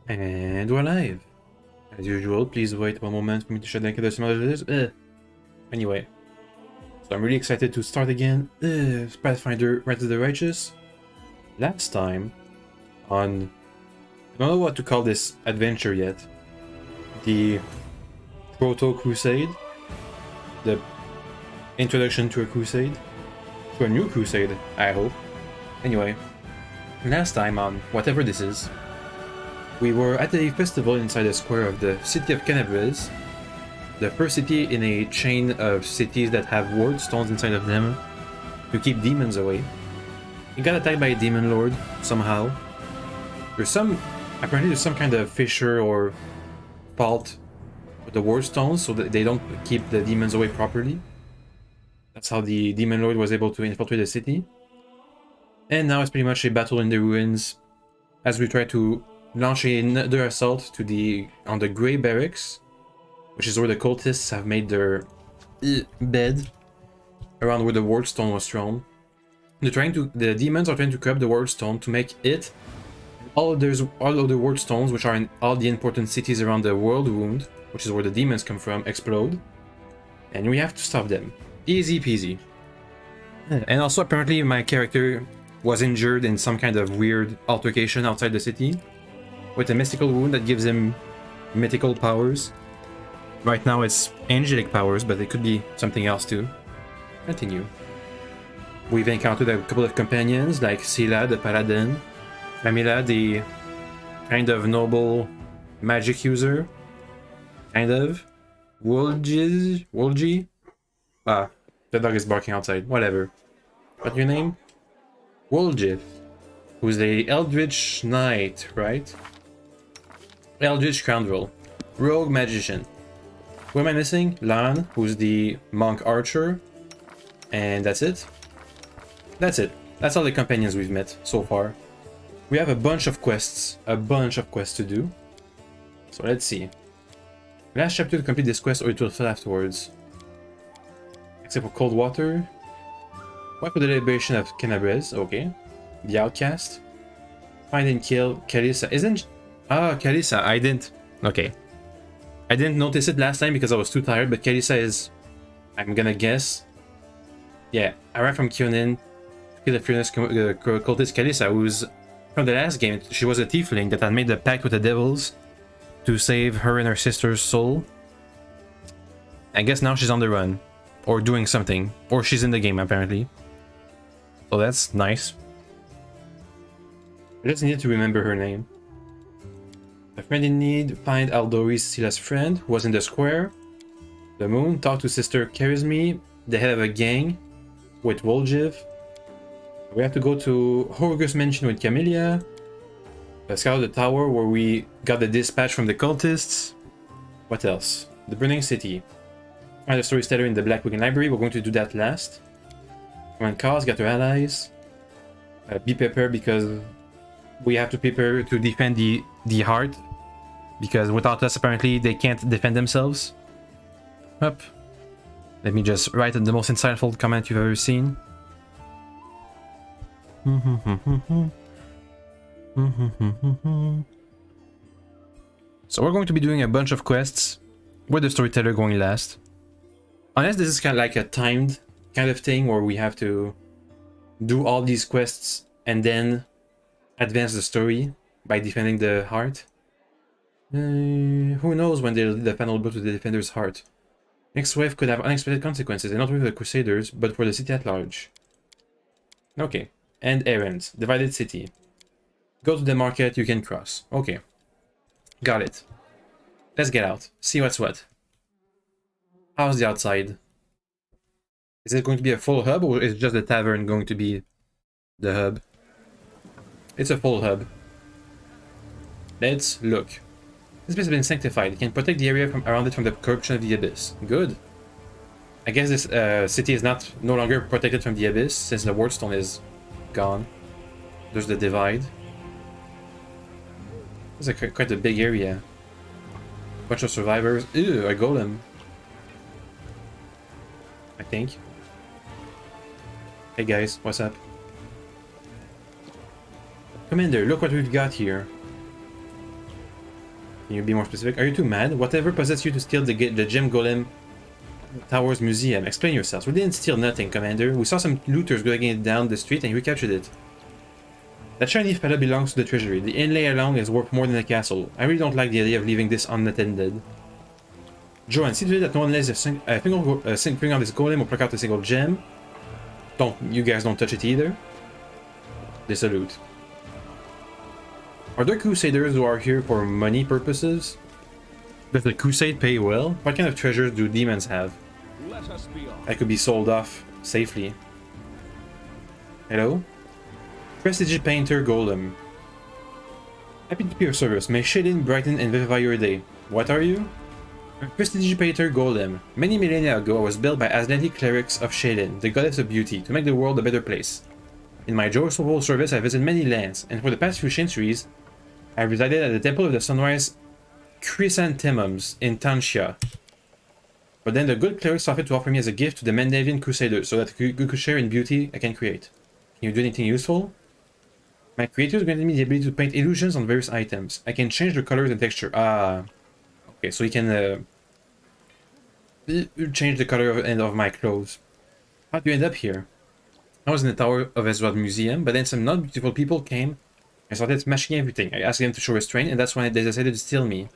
And we're live. As usual, please wait one moment for me to shut down the smell of this. Anyway, so I'm really excited to start again. Pathfinder Rise of the Righteous. Last time, on... I don't know what to call this adventure yet. The Proto-Crusade. The introduction to a crusade. To a new crusade, I hope. Anyway, last time on whatever this is, we were at a festival inside the square of the city of Kenabres, the first city in a chain of cities that have ward stones inside of them to keep demons away. He got attacked by a demon lord somehow. Apparently there's some kind of fissure or fault with the ward stones so that they don't keep the demons away properly. That's how the demon lord was able to infiltrate the city. And now it's pretty much a battle in the ruins as we try to launch another assault on the Grey Barracks, which is where the cultists have made their bed around where the ward stone was thrown. The demons are trying to corrupt the ward stone to make it all of the ward stones, which are in all the important cities around the world wound, which is where the demons come from, explode. And we have to stop them. Easy peasy. And also apparently my character was injured in some kind of weird altercation outside the city with a mystical wound that gives him mythical powers. Right now it's angelic powers, but it could be something else too. Continue. We've encountered a couple of companions like Scylla the paladin, Camilla the kind of noble magic user, kind of, Wolgi? Ah, the dog is barking outside, whatever. What's your name? Woljith, who's the Eldritch Knight, right? Eldritch Scoundrel. Rogue Magician. Who am I missing? Lan, who's the Monk Archer. And that's it. That's it. That's all the companions we've met so far. We have a bunch of quests to do. So let's see. Last chapter to complete this quest or it will fill afterwards. Except for Cold Water. Wipe for the liberation of Kenabres, okay. The Outcast. Find and kill Kalissa. Kalissa, I didn't... Okay. I didn't notice it last time because I was too tired, but Kalissa is... I'm gonna guess... Yeah, I arrived from Kyonin. Kill the fearless cultist Kalissa, who's... From the last game, she was a tiefling that had made a pact with the devils to save her and her sister's soul. I guess now she's on the run. Or doing something. Or she's in the game, apparently. So that's nice. I just needed to remember her name. A friend in need, find Aldori Scylla's friend, who was in the square. The moon, talk to Sister Charisme, the head of a gang, with Woljiv. We have to go to Horgus Mansion with Camilla. Scout the tower where we got the dispatch from the cultists. What else? The Burning City. Find the storyteller in the Black Wigan Library, we're going to do that last. Command cause, get our allies. Be prepared because we have to prepare to defend the heart. Because without us, apparently, they can't defend themselves. Up. Let me just write the most insightful comment you've ever seen. So we're going to be doing a bunch of quests with the storyteller going last. Unless this is kind of like a timed kind of thing where we have to do all these quests and then advance the story by defending the heart. Who knows when they'll lead the final blow to the defender's heart. Next wave could have unexpected consequences, and not only for the Crusaders, but for the city at large. Okay. End errands. Divided city. Go to the market, you can cross. Okay. Got it. Let's get out. See what's what. How's the outside? Is it going to be a full hub, or is just the tavern going to be the hub? It's a full hub. Let's look. This place has been sanctified. It can protect the area around it from the corruption of the Abyss. Good. I guess this city is no longer protected from the Abyss, since the wardstone is gone. There's the divide. This is quite a big area. Bunch of survivors. Ew, a golem. I think. Hey guys, what's up? Commander, look what we've got here. Can you be more specific? Are you too mad? Whatever possessed you to steal the gem golem Tower's museum? Explain yourselves. We didn't steal nothing, Commander. We saw some looters going down the street and we captured it. That shiny fella belongs to the treasury. The inlay alone is worth more than the castle. I really don't like the idea of leaving this unattended. Joanne, see to it that no one lays a finger on this golem or pluck out a single gem. You guys don't touch it either. They salute. Are there crusaders who are here for money purposes? Does the crusade pay well? What kind of treasures do demons have? I could be sold off safely. Hello? Prestige Painter Golem. Happy to be of service. May shading brighten and vivify your day. What are you? Prestige Painter Golem. Many millennia ago, I was built by Aslanti clerics of Shaden, the goddess of beauty, to make the world a better place. In my joyful service, I visited many lands, and for the past few centuries, I resided at the Temple of the Sunrise Chrysanthemums in Tantia. But then the good clerics offered to offer me as a gift to the Mendavian Crusaders so that we could share in beauty I can create. Can you do anything useful? My creators granted me the ability to paint illusions on various items. I can change the colors and texture. Ah. Okay, so you can change the color of my clothes. How do you end up here? I was in the Tower of Ezra's museum, but then some non-beautiful people came and started smashing everything. I asked them to show restraint, and that's when they decided to steal me.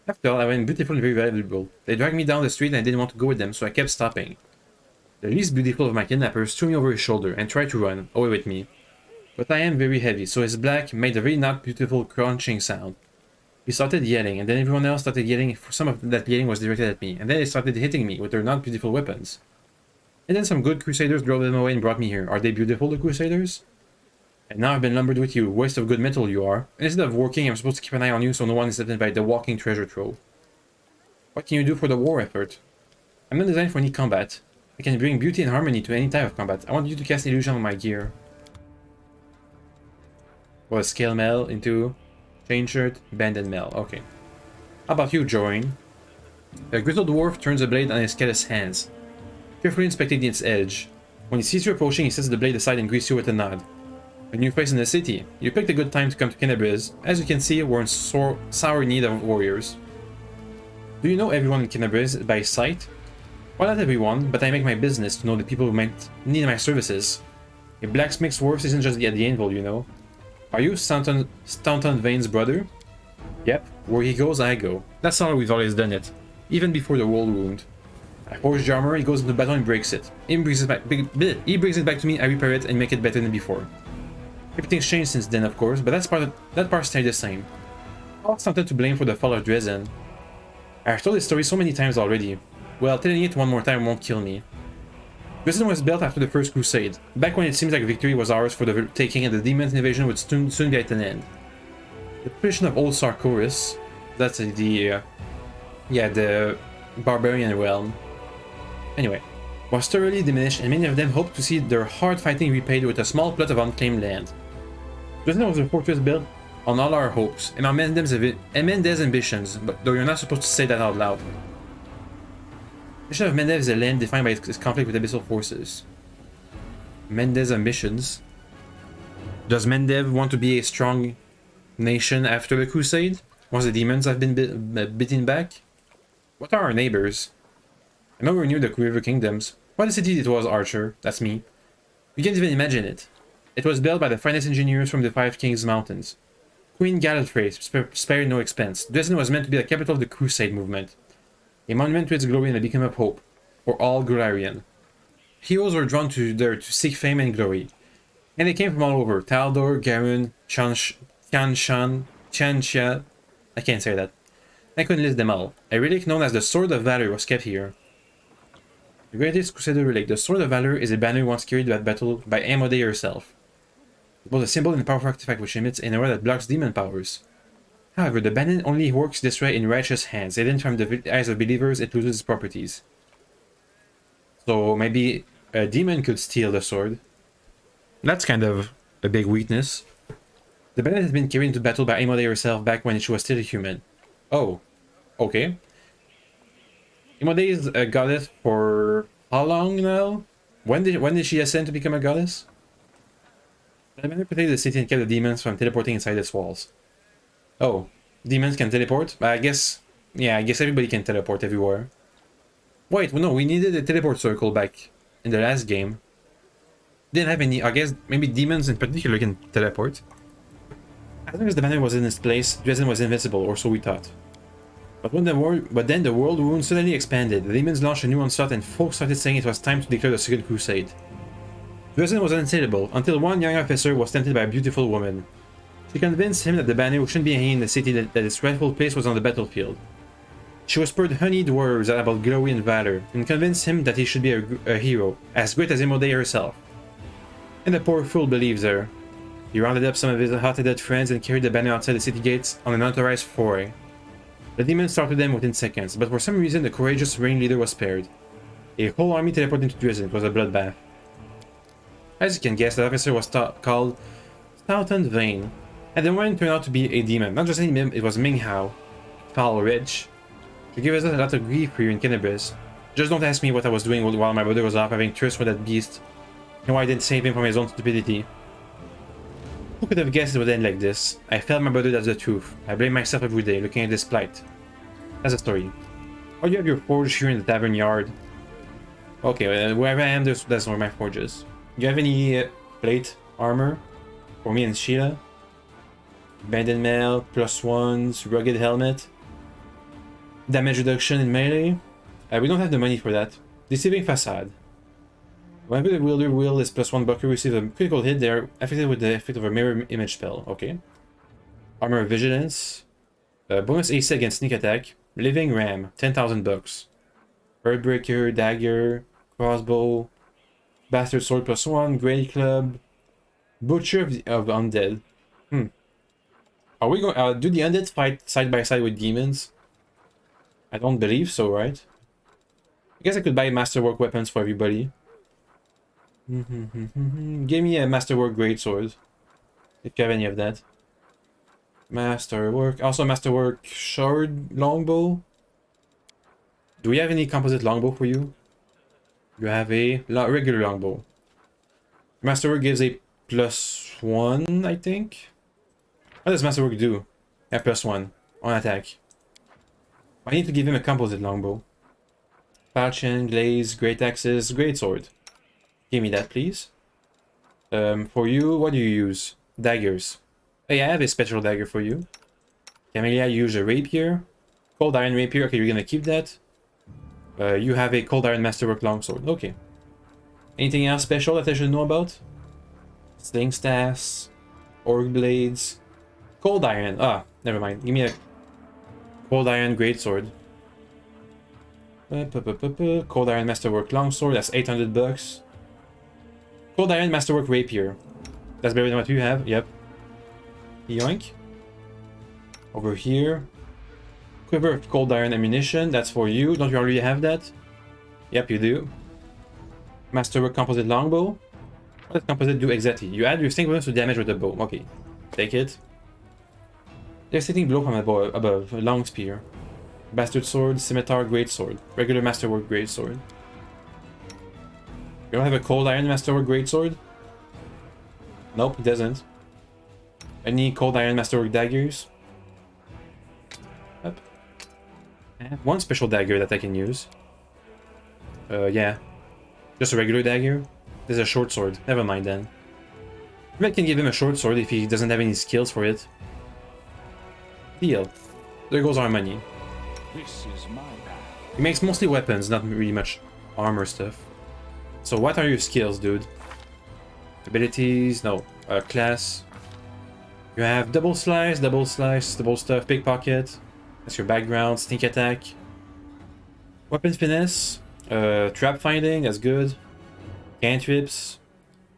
After all, I went beautiful and very valuable. They dragged me down the street and I didn't want to go with them, so I kept stopping. The least beautiful of my kidnappers threw me over his shoulder and tried to run away with me. But I am very heavy, so his black made a very not beautiful crunching sound. He started yelling, and then everyone else started yelling. Some of that yelling was directed at me, and then they started hitting me with their not beautiful weapons. And then some good crusaders drove them away and brought me here. Are they beautiful, the crusaders? And now I've been lumbered with you. Waste of good metal you are. And instead of working, I'm supposed to keep an eye on you so no one is threatened by the walking treasure trove. What can you do for the war effort? I'm not designed for any combat. I can bring beauty and harmony to any type of combat. I want you to cast illusion on my gear. Was scale mail into chain shirt, banded mail. Okay. How about you, Jorin? The grizzled dwarf turns a blade on his callous hands, carefully inspecting its edge. When he sees you approaching, he sets the blade aside and greets you with a nod. A new place in the city. You picked a good time to come to Kenabres. As you can see, we're in sour need of warriors. Do you know everyone in Kenabres by sight? Well, not everyone, but I make my business to know the people who might need my services. A blacksmith's work isn't just at the anvil, you know. Are you Staunton Vane's brother? Yep. Where he goes, I go. That's how we've always done it. Even before the world wound. I forge the armor, he goes into battle and breaks it. He brings it back to me, I repair it and make it better than before. Everything's changed since then, of course, but that part stayed the same. I was tempted to blame for the fall of Dresden. I've told this story so many times already. Well, telling it one more time won't kill me. Dresden was built after the First Crusade, back when it seems like victory was ours for the taking and the demons' invasion would soon be at an end. The population of Old Sarkoris, that's the barbarian realm, anyway, was thoroughly diminished, and many of them hoped to see their hard fighting repaid with a small plot of unclaimed land. Dresden was a fortress built on all our hopes, and on Mendes' ambitions, but though you're not supposed to say that out loud. The mission of Mendes is a land defined by its conflict with abyssal forces. Mendes' ambitions. Does Mendev want to be a strong nation after the crusade? Once the demons have been beaten back? What are our neighbors? I know we're near the River Kingdoms. What a city it was, Archer. That's me. You can't even imagine it. It was built by the finest engineers from the Five Kings Mountains. Queen Gallifrey spared no expense. Dresden was meant to be the capital of the Crusade movement. A monument to its glory and a beacon of hope for all Golarion. Heroes were drawn there to seek fame and glory. And they came from all over. Taldor, Garun, Tianshan, Chanxia. I can't say that. I couldn't list them all. A relic known as the Sword of Valor was kept here. The greatest Crusader relic, the Sword of Valor, is a banner once carried at battle by Amode herself. It was a symbol and a powerful artifact which emits an aura that blocks demon powers. However, the banner only works this way in righteous hands. Hidden from the eyes of believers, it loses its properties. So maybe a demon could steal the sword. That's kind of a big weakness. The banner has been carried into battle by Amode herself back when she was still a human. Oh, okay. Amode is a goddess for how long now? When did she ascend to become a goddess? The banner protected the city and kept the demons from teleporting inside its walls. Oh, Demons can teleport? I guess... Yeah, I guess everybody can teleport everywhere. Wait, no, we needed a teleport circle back in the last game. Didn't have any... I guess maybe demons in particular can teleport. As long as the banner was in its place, Dresden was invincible, or so we thought. But then the world wound suddenly expanded. The demons launched a new onslaught and folks started saying it was time to declare the Second Crusade. Dresden was unassailable, until one young officer was tempted by a beautiful woman. She convinced him that the banner shouldn't be hanging in the city, that its rightful place was on the battlefield. She whispered honeyed words about glory and valor, and convinced him that he should be a hero, as great as Imode herself. And the poor fool believes her. He rounded up some of his hot-headed friends and carried the banner outside the city gates on an unauthorized foray. The demons started them within seconds, but for some reason the courageous ringleader was spared. A whole army teleported into Dresden. It was a bloodbath. As you can guess, the officer was called Stout and Vain, and the woman turned out to be a demon. Not just any demon, it was Ming Hao, foul rich. She gave us a lot of grief for you in Kenabres. Just don't ask me what I was doing while my brother was off having thirst for that beast, and why I didn't save him from his own stupidity. Who could have guessed it would end like this? I failed my brother, that's the truth. I blame myself every day, looking at this plight. That's the story. Oh, you have your forge here in the tavern yard. Okay, wherever I am, that's where my forge is. Do you have any plate armor for me and Sheila? Banded mail, +1s, rugged helmet. Damage reduction in melee. We don't have the money for that. Deceiving facade. Whenever the wielder wield is +1 bucker, receive a critical hit, they are affected with the effect of a mirror image spell. Okay. Armor of vigilance. Bonus AC against sneak attack. Living ram, 10,000 bucks. Birdbreaker, dagger, crossbow, bastard sword +1, great club, butcher of undead. Are we going? Do the undead fight side by side with demons? I don't believe so, right? I guess I could buy masterwork weapons for everybody. Give me a masterwork greatsword, if you have any of that. Masterwork, also masterwork shard longbow. Do we have any composite longbow for you? You have a regular longbow. Masterwork gives a +1, I think. What does masterwork do? Yeah, +1 on attack. I need to give him a composite longbow. Falchion, glaze, great axes, great sword. Give me that, please. For you, what do you use? Daggers. Hey, I have a special dagger for you. Camellia, use a rapier. Cold iron rapier. Okay, you're gonna keep that. You have a cold iron masterwork longsword. Okay. Anything else special that I should know about? Sling staffs, orc blades, cold iron. Ah, never mind. Give me a cold iron greatsword. Cold iron masterwork longsword. That's 800 bucks. Cold iron masterwork rapier. That's better than what you have. Yep. Yoink. Over here. Quiver of cold iron ammunition. That's for you. Don't you already have that? Yep, you do. Masterwork composite longbow. What does composite do exactly? You add your sync bonus to damage with the bow. Okay. Take it. Devastating blow from above. A long spear. Bastard sword, scimitar, great sword. Regular masterwork great sword. You don't have a cold iron masterwork great sword? Nope, it doesn't. Any cold iron masterwork daggers? Up. I have one special dagger that I can use. Yeah. Just a regular dagger. There's a short sword. Never mind then. Maybe I can give him a short sword if he doesn't have any skills for it. Deal. There goes our money. This is my path. He makes mostly weapons, not really much armor stuff. So what are your skills, dude? Abilities, no. Class. You have double slice, double stuff, pickpocket. That's your background, sneak attack. Weapon finesse. Trap finding, that's good. Cantrips.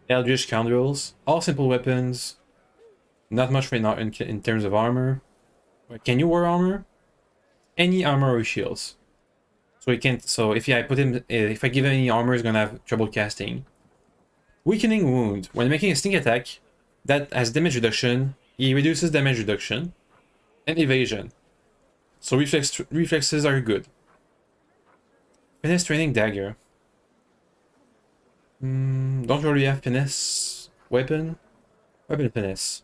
Eldritch scoundrels. All simple weapons. Not much in terms of armor. Can you wear armor? Any armor or shields. So he can't. So if I put him, if I give him any armor, he's gonna have trouble casting. Weakening wound. When making a sneak attack, that has damage reduction. He reduces damage reduction and evasion. So reflexes are good. Finesse training dagger. Don't you already have finesse weapon? Weapon finesse.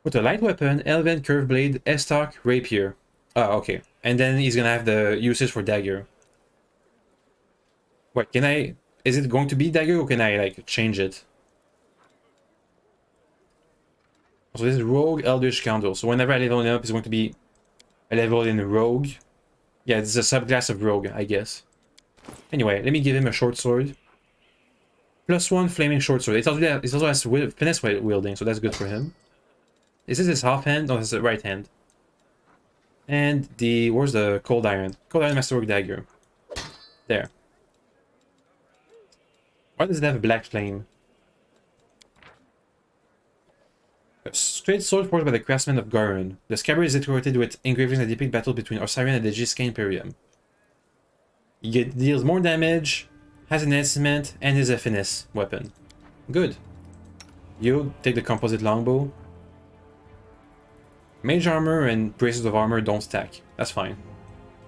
With a light weapon, Elven Curve Blade, Estoc, Rapier. Oh, okay. And then he's gonna have the usage for dagger. What, can I... Is it going to be dagger or can I, like, change it? So this is Rogue, Eldritch Scoundrel. So whenever I level it up, it's going to be a level in Rogue. Yeah, it's a subclass of Rogue, I guess. Anyway, let me give him a short sword. +1 flaming short sword. It also has finesse wielding, so that's good for him. Is this his offhand? No, it's his right hand. And the... Where's the Cold Iron? Cold Iron Masterwork Dagger. There. Why does it have a black flame? A straight sword forged by the craftsman of Garun. The scabbard is decorated with engravings that depict battle between Osirian and the Giscane Imperium. It deals more damage, has an enhancement, and is a finesse weapon. Good. You take the composite longbow. Mage armor and braces of armor don't stack. That's fine.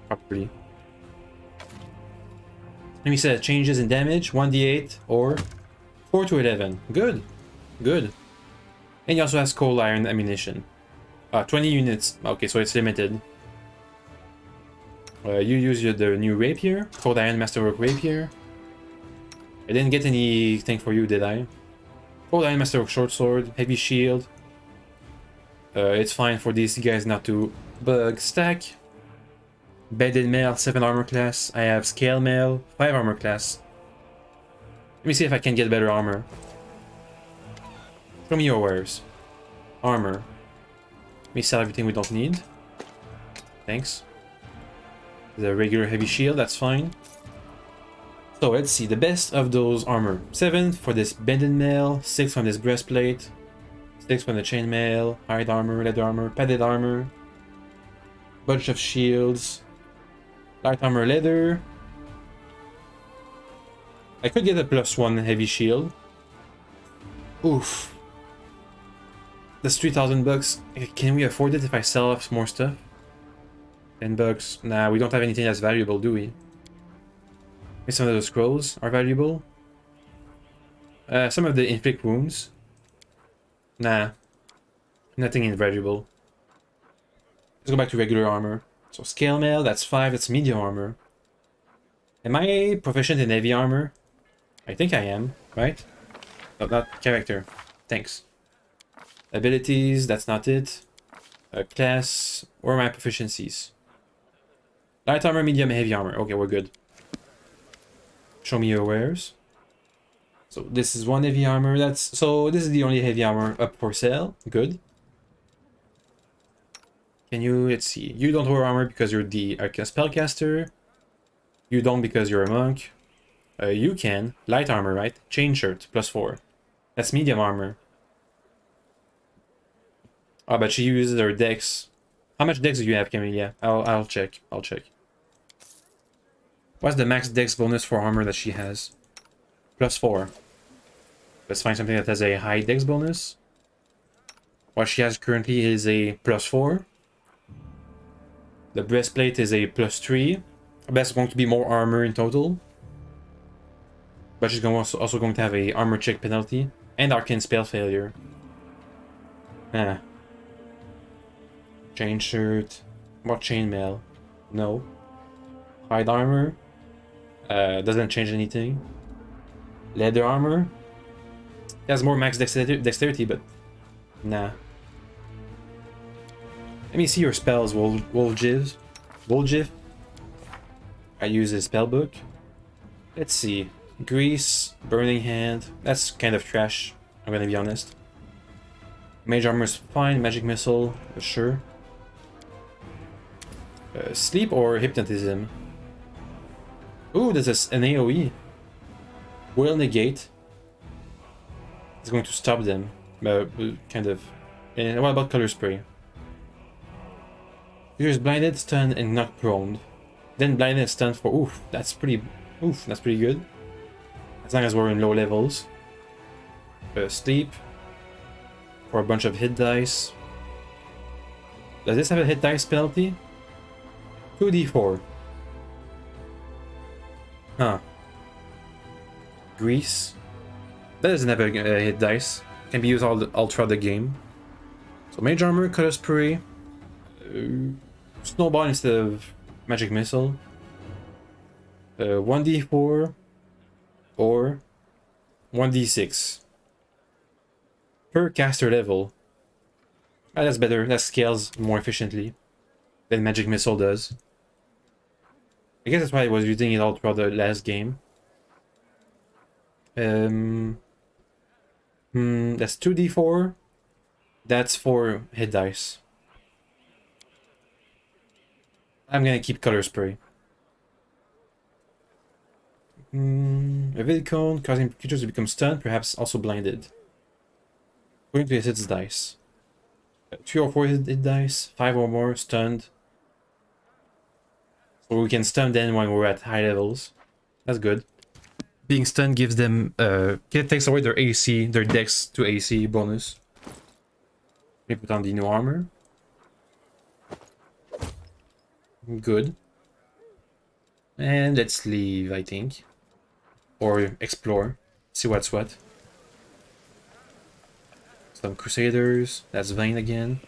Probably. Let me set changes in damage, 1d8 or 4 to 11. Good. Good. And he also has cold iron ammunition. 20 units. Okay, so it's limited. You use the new rapier. Cold iron masterwork rapier. I didn't get anything for you, did I? Cold iron masterwork short sword. Heavy shield. It's fine for these guys not to bug stack. Bedded mail, 7 armor class. I have scale mail, 5 armor class. Let me see if I can get better armor. Show me your wares. Armor. Let me sell everything we don't need. Thanks. The regular heavy shield, that's fine. So let's see, the best of those armor. 7 for this bended mail, 6 from this breastplate, 6 from the chainmail, hide armor, leather armor, padded armor, bunch of shields, light armor leather. I could get a +1 heavy shield. Oof. That's 3,000 bucks. Can we afford it if I sell off more stuff? 10 bucks. Nah, we don't have anything that's valuable, do we? Maybe some of those scrolls are valuable. Some of the inflict wounds. Nah. Nothing invaluable. Let's go back to regular armor. So scale mail, that's 5, that's medium armor. Am I proficient in heavy armor? I think I am, right? No, not character. Thanks. Abilities, that's not it. Class, where are my proficiencies? Light armor, medium, heavy armor. Okay, we're good. Show me your wares. So this is 1 heavy armor. So this is the only heavy armor up for sale. Good. Can you, let's see. You don't wear armor because you're the spellcaster. You don't because you're a monk. You can. Light armor, right? Chain shirt, +4. That's medium armor. Oh, but she uses her dex. How much dex do you have, Camilla? I'll check. I'll check. What's the max dex bonus for armor that she has? +4. Let's find something that has a high dex bonus. What she has currently is a +4. The breastplate is a +3. That's going to be more armor in total. But she's also going to have a armor check penalty. And arcane spell failure. Ah. Chain shirt. What chainmail? No. Hide armor. Doesn't change anything. Leather armor. It has more max dexterity, but nah. Let me see your spells, Wolgiv. I use his spell book. Let's see. Grease, Burning Hand. That's kind of trash, I'm gonna be honest. Mage armor is fine. Magic missile, sure. Sleep or hypnotism? Ooh, there's an AoE. Will negate. It's going to stop them. Kind of. And what about color spray? Here's blinded, stunned, and knocked prone. Then blinded and stunned for oof. That's pretty good. As long as we're in low levels. Sleep. For a bunch of hit dice. Does this have a hit dice penalty? 2d4. Huh. Grease. That doesn't have a hit dice. Can be used all throughout the game. So Mage Armor, Color Spray, Snowball instead of Magic Missile, 1d4 or 1d6 per caster level. Ah, that's better, that scales more efficiently than Magic Missile does. I guess that's why I was using it all throughout the last game. That's 2d4. That's 4 hit dice. I'm gonna keep Color Spray. A vivid cone causing creatures to become stunned, perhaps also blinded. Going to hit dice. 3 or 4 hit dice, 5 or more stunned. So we can stun them when we're at high levels. That's good. Being stunned gives them it takes away their AC, their dex to AC bonus. Let me put on the new armor. Good. And let's leave, I think. Or explore. See what's what. Some Crusaders. That's Vayne again.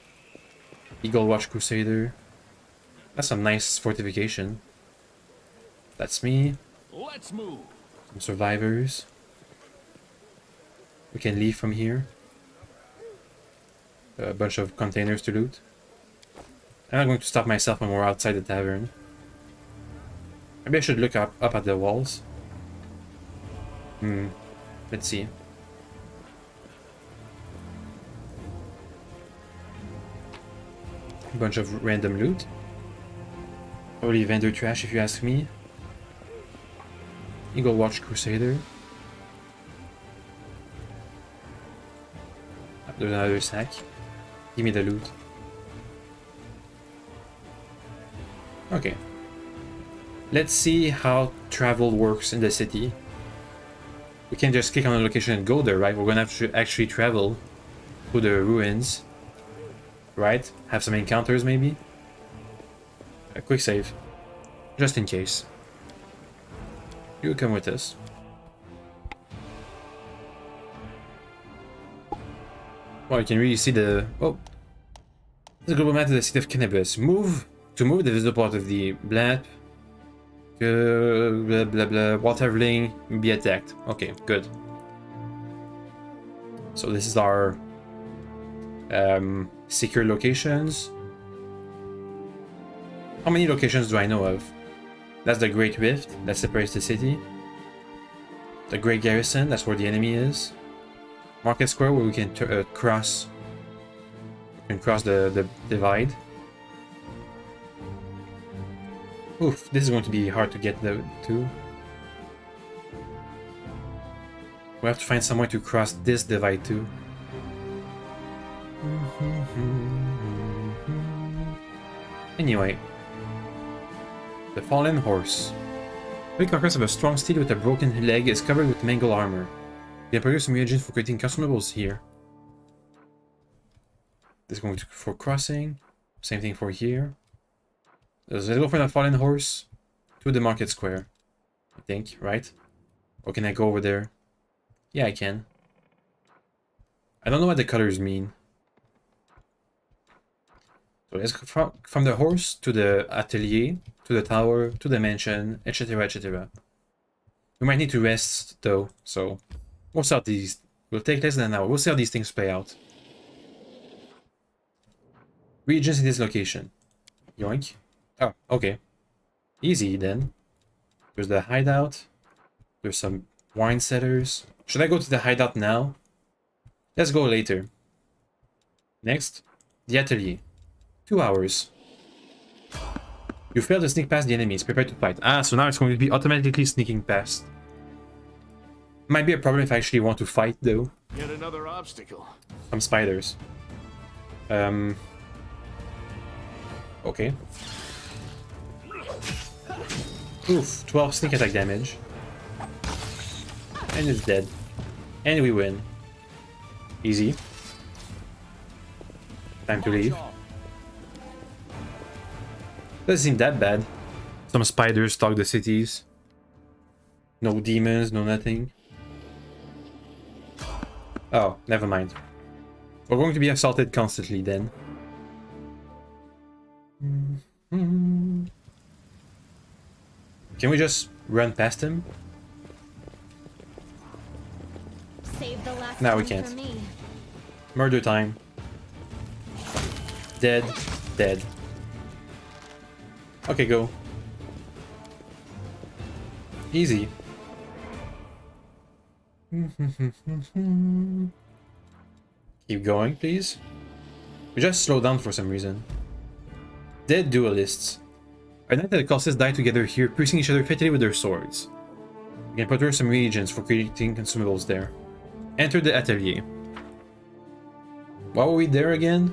Eagle Watch Crusader. That's some nice fortification. That's me. Let's move. Some survivors. We can leave from here. A bunch of containers to loot. I'm not going to stop myself when we're outside the tavern. Maybe I should look up at the walls. Let's see. A bunch of random loot. Probably vendor trash if you ask me. Eagle Watch Crusader. There's another sack. Give me the loot. Okay. Let's see how travel works in the city. We can just click on a location and go there, right? We're gonna have to actually travel to the ruins. Right? Have some encounters maybe? A quick save. Just in case. You come with us. Well, you can really see the... Oh! The global map of the city of Kenabres. To move the visible part of the blah blah waterling be attacked. Okay, good. So this is our secure locations. How many locations do I know of? That's the Great Rift that separates the city. The Great Garrison, that's where the enemy is. Market Square, where we can cross. We can cross the divide. Oof, this is going to be hard to get to. We have to find somewhere to cross this divide too. Anyway. The Fallen Horse. The carcass of a strong steed with a broken leg is covered with mangled armor. You can produce some reagents for creating consumables here. This is going to for crossing. Same thing for here. Let's go for the Fallen Horse to the Market Square. I think, right? Or can I go over there? Yeah, I can. I don't know what the colors mean. So let's go from the horse to the atelier, to the tower, to the mansion, etc, etc. We might need to rest though, so we'll see how these... Will take less than an hour. We'll see how these things play out. Regions in this location. Yoink. Oh, okay. Easy then. There's the hideout. There's some wine cellars. Should I go to the hideout now? Let's go later. Next, the atelier. 2 hours. You failed to sneak past the enemies. Prepare to fight. Ah, so now it's going to be automatically sneaking past. Might be a problem if I actually want to fight though. Yet another obstacle. Some spiders. Okay. Oof, 12 sneak attack damage. And it's dead. And we win. Easy. Time to leave. Doesn't seem that bad. Some spiders stalk the cities. No demons, no nothing. Oh, never mind. We're going to be assaulted constantly then. Can we just run past him? Save the last No, we one can't. for me. Murder time. Dead. Dead. Okay, go. Easy. Keep going, please. We just slow down for some reason. Dead duelists. Our knight and the cultists die together here, piercing each other fatally with their swords. We can procure some reagents for creating consumables there. Enter the atelier. Why were we there again?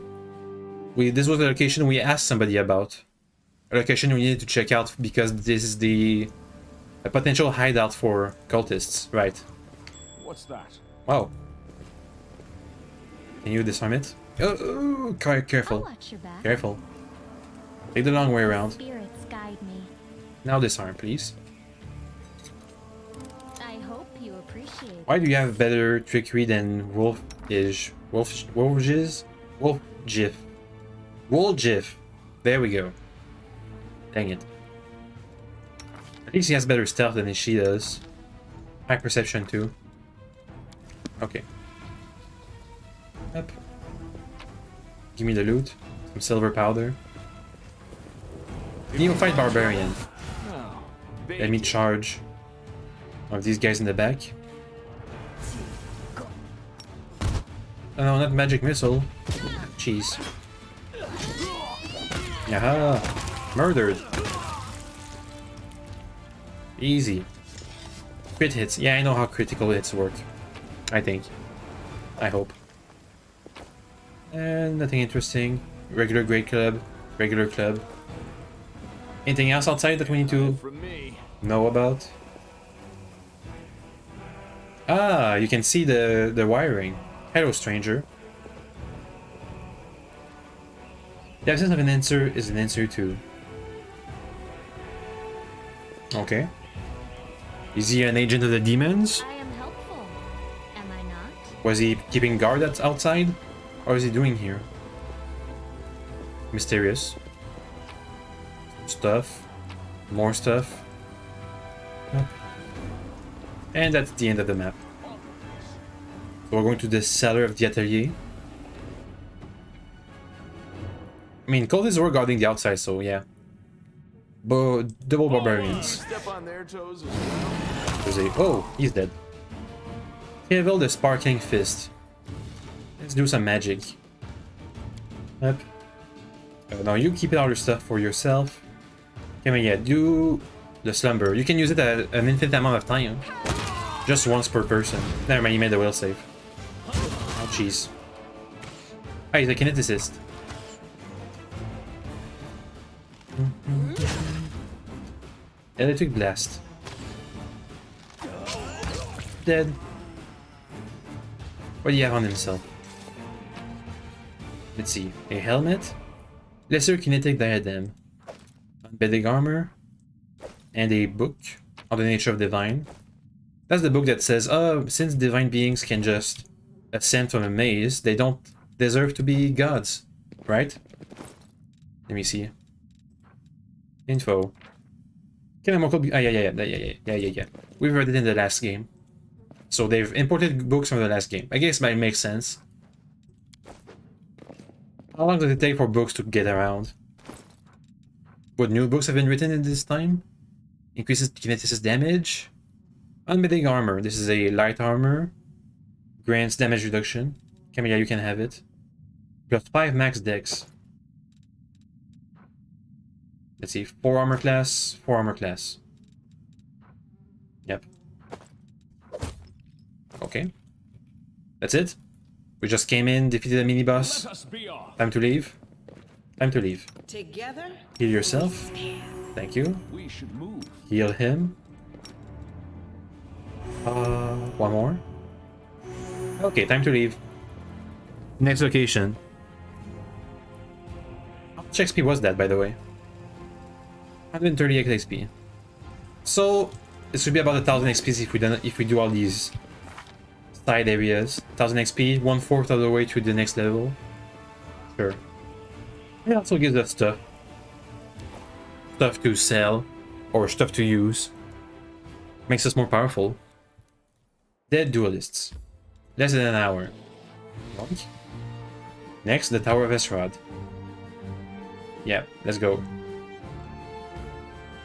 This was the location we asked somebody about. A location we needed to check out because this is a potential hideout for cultists, right? What's that? Wow. Can you disarm it? Oh, I'll careful. watch your back. Careful. Take the long way around. Spirits guide me. Now disarm, please. I hope you appreciate. Why do you have better trickery than Wolfgiz? Wolfgif. Wolfgif. There we go. Dang it. At least he has better stealth than she does. High perception too. Okay. Up. Give me the loot. Some silver powder. Neophyte Barbarian. Oh, Let me charge one of these guys in the back. Oh no, not magic missile. Jeez. Yaha! Murdered! Easy. Crit hits. Yeah, I know how critical hits work. I think. I hope. And nothing interesting. Regular Great Club. Regular Club. Anything else outside that we need to from me. know about? Ah, you can see the wiring. Hello, stranger. The absence of an answer is an answer too. Okay. Is he an agent of the demons? I am helpful. Am I not? Was he keeping guard outside? Or is he doing here? Mysterious. Stuff. More stuff. Yep. And that's the end of the map. So we're going to the cellar of the atelier. I mean, cultists were guarding the outside, so yeah. But double barbarians. Step on their toes as well. There's a... Oh, he's dead. Kill the sparkling fist. Let's do some magic. Yep. Now you keep all your stuff for yourself. Okay, yeah, do the slumber. You can use it at an infinite amount of time. Just once per person. Never mind, you made the will save. Oh, jeez. Ah, he's a kineticist. Electric blast. Dead. What do you have on himself? Let's see. A helmet. Lesser kinetic diadem. Unbending armor. And a book on the nature of divine. That's the book that says, since divine beings can just ascend from a maze, they don't deserve to be gods, right? Let me see. Info. Yeah. We've read it in the last game. So they've imported books from the last game. I guess that makes sense. How long does it take for books to get around? What new books have been written in this time? Increases kineticist damage. Unbending armor. This is a light armor. Grants damage reduction. Camilla, you can have it. Plus 5 max dex. Let's see. 4 armor class. 4 armor class. Yep. Okay. That's it. We just came in, defeated a mini boss. Let us be off. Time to leave. Time to leave. Together? Heal yourself. Thank you. We should move. Heal him. One more. Okay, time to leave. Next location. How much XP was that, by the way? 138 XP. So it should be about 1000 XP if we do all these side areas. 1000 XP, 1/4 of the way to the next level. Sure. It also gives us stuff. Stuff to sell, or stuff to use. Makes us more powerful. Dead duelists. Less than an hour. Next, the Tower of Esrod. Yeah, let's go.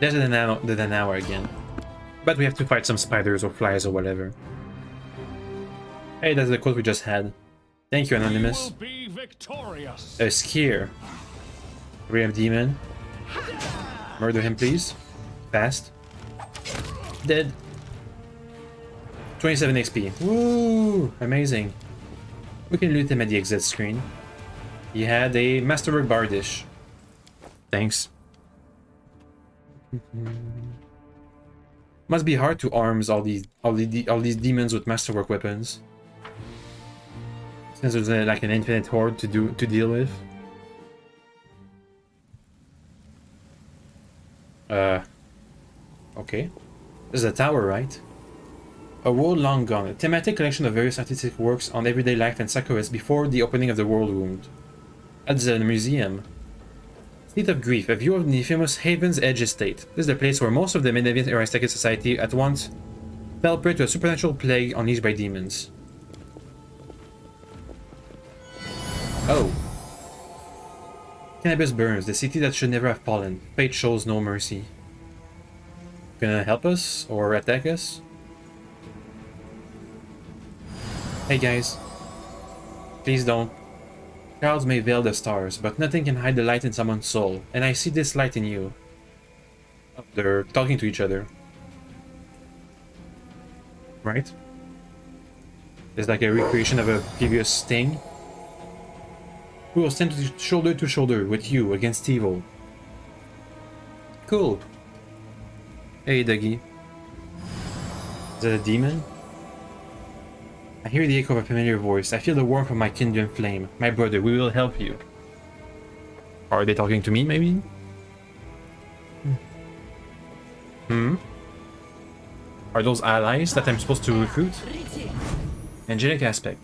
Less than an hour again. But we have to fight some spiders or flies or whatever. Hey, that's the quote we just had. Thank you, Anonymous. We will be victorious. A skier. Ray of Demon. Murder him, please. Fast. Dead. 27 XP. Woo! Amazing. We can loot him at the exit screen. He had a Masterwork Bardish. Thanks. Must be hard to arms all these demons with Masterwork weapons. Since there's like an infinite horde to deal with. Okay. This is a tower, right? A World Long Gone, a thematic collection of various artistic works on everyday life and saccharist before the opening of the World Wound. At the museum. State of Grief, a view of the famous Haven's Edge estate. This is the place where most of the Menevian aristocratic society at once fell prey to a supernatural plague unleashed by demons. Oh. Kenabres burns, the city that should never have fallen. Fate shows no mercy. Gonna help us or attack us? Hey guys. Please don't. Clouds may veil the stars, but nothing can hide the light in someone's soul, and I see this light in you. Oh, they're talking to each other. Right? It's like a recreation of a previous thing. We will stand shoulder to shoulder with you against evil. Cool. Hey, Dougie. Is that a demon? I hear the echo of a familiar voice. I feel the warmth of my kindred flame. My brother, we will help you. Are they talking to me, maybe? Are those allies that I'm supposed to recruit? Angelic aspect.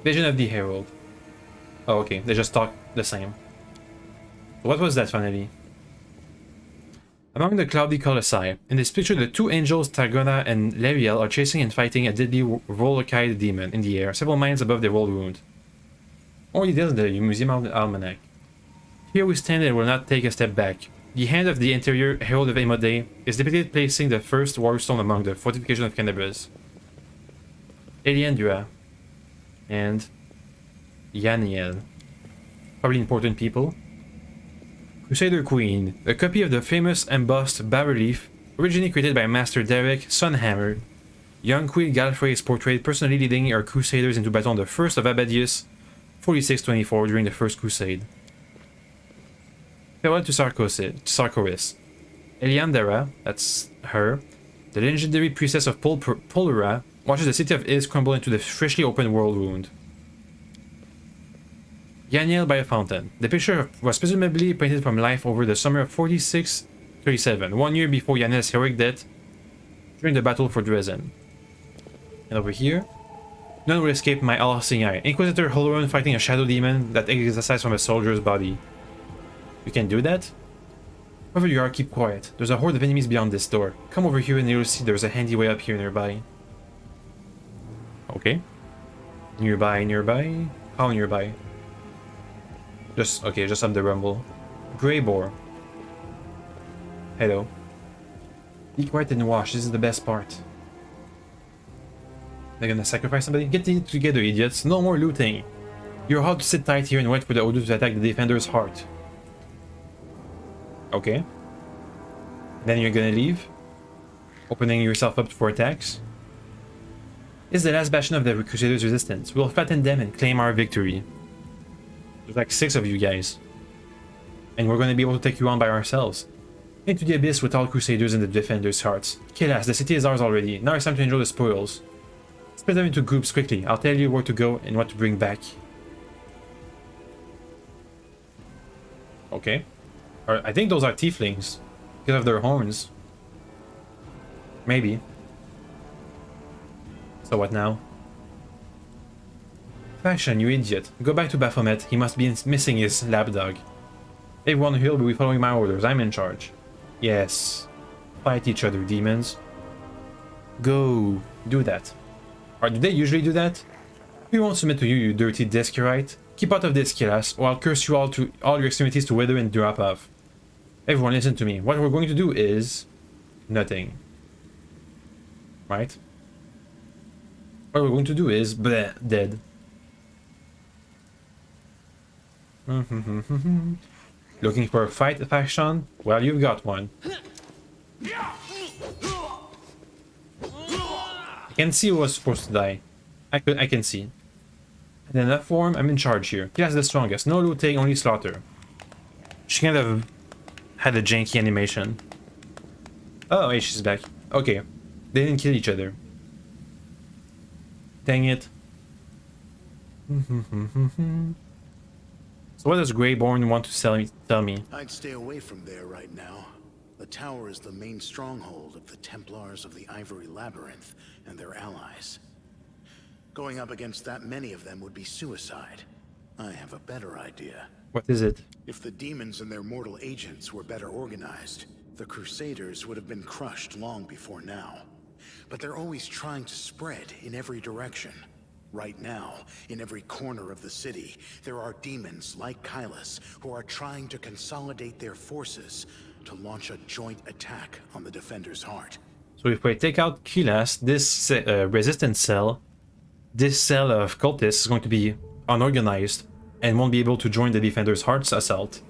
Vision of the Herald. Oh, okay. They just talk the same. What was that, finally? Among the cloudy colossi, in this picture the two angels Targona and Leriel are chasing and fighting a deadly Volokite demon in the air, several miles above the World Wound. More details in the Museum Almanac. Here we stand and will not take a step back. The hand of the interior Herald of Amode is depicted placing the first warstone among the fortification of Kenabres. Eliandra and Yaniel. Probably important people. Crusader Queen, a copy of the famous embossed bas-relief originally created by Master Derek Sunhammer. Young Queen Galfrey is portrayed personally leading her crusaders into battle on the 1st of Abadius 4624 during the First Crusade. Farewell to Sarkoris. Eliandera, that's her, the legendary priestess of Polura, watches the city of Is crumble into the freshly opened World Wound. Yaniel by a fountain. The picture was presumably painted from life over the summer of 4637, 1 year before Yaniel's heroic death during the battle for Dresden. And over here, none will escape my all-seeing eye. Inquisitor Holoron fighting a shadow demon that exercises from a soldier's body. You can do that? Wherever you are, keep quiet. There's a horde of enemies beyond this door. Come over here and you'll see there's a handy way up here nearby. Okay. Nearby? How nearby? Just up the rumble. Grey Boar. Hello. Be quiet and watch, this is the best part. They're gonna sacrifice somebody? Get it together, idiots. No more looting. You're how to sit tight here and wait for the Odu to attack the defender's heart. Okay. Then you're gonna leave? Opening yourself up for attacks? This is the last bastion of the Crusaders' resistance. We'll flatten them and claim our victory. There's like 6 of you guys. And we're going to be able to take you on by ourselves. Into the abyss with all Crusaders in the defenders' hearts. Kilas, the city is ours already. Now it's time to enjoy the spoils. Split them into groups quickly. I'll tell you where to go and what to bring back. Okay. I think those are tieflings. Because of their horns. Maybe. So what now? Faction, you idiot. Go back to Baphomet. He must be missing his lapdog. Everyone here will be following my orders. I'm in charge. Yes. Fight each other, demons. Go. Do that. Or do they usually do that? We won't submit to you, you dirty Discarite. Keep out of this, Killas, or I'll curse you all your extremities to wither and drop off. Everyone listen to me. What we're going to do is... nothing. Right? What we're going to do is... bleh, dead. Looking for a fight, faction? Well, you've got one. I can see who was supposed to die. I can see. And in that form, I'm in charge here. He has the strongest. No looting, only slaughter. She kind of had a janky animation. Oh, hey, she's back. Okay. They didn't kill each other. Dang it. So what does Greyborn want to tell me? I'd stay away from there right now. The tower is the main stronghold of the Templars of the Ivory Labyrinth and their allies. Going up against that many of them would be suicide. I have a better idea. What is it? If the demons and their mortal agents were better organized, the Crusaders would have been crushed long before now. But they're always trying to spread in every direction. Right now, in every corner of the city, there are demons like Kylus who are trying to consolidate their forces to launch a joint attack on the Defender's heart. So if we take out Kylus, this resistance cell, this cell of cultists is going to be unorganized and won't be able to join the Defender's Heart's assault.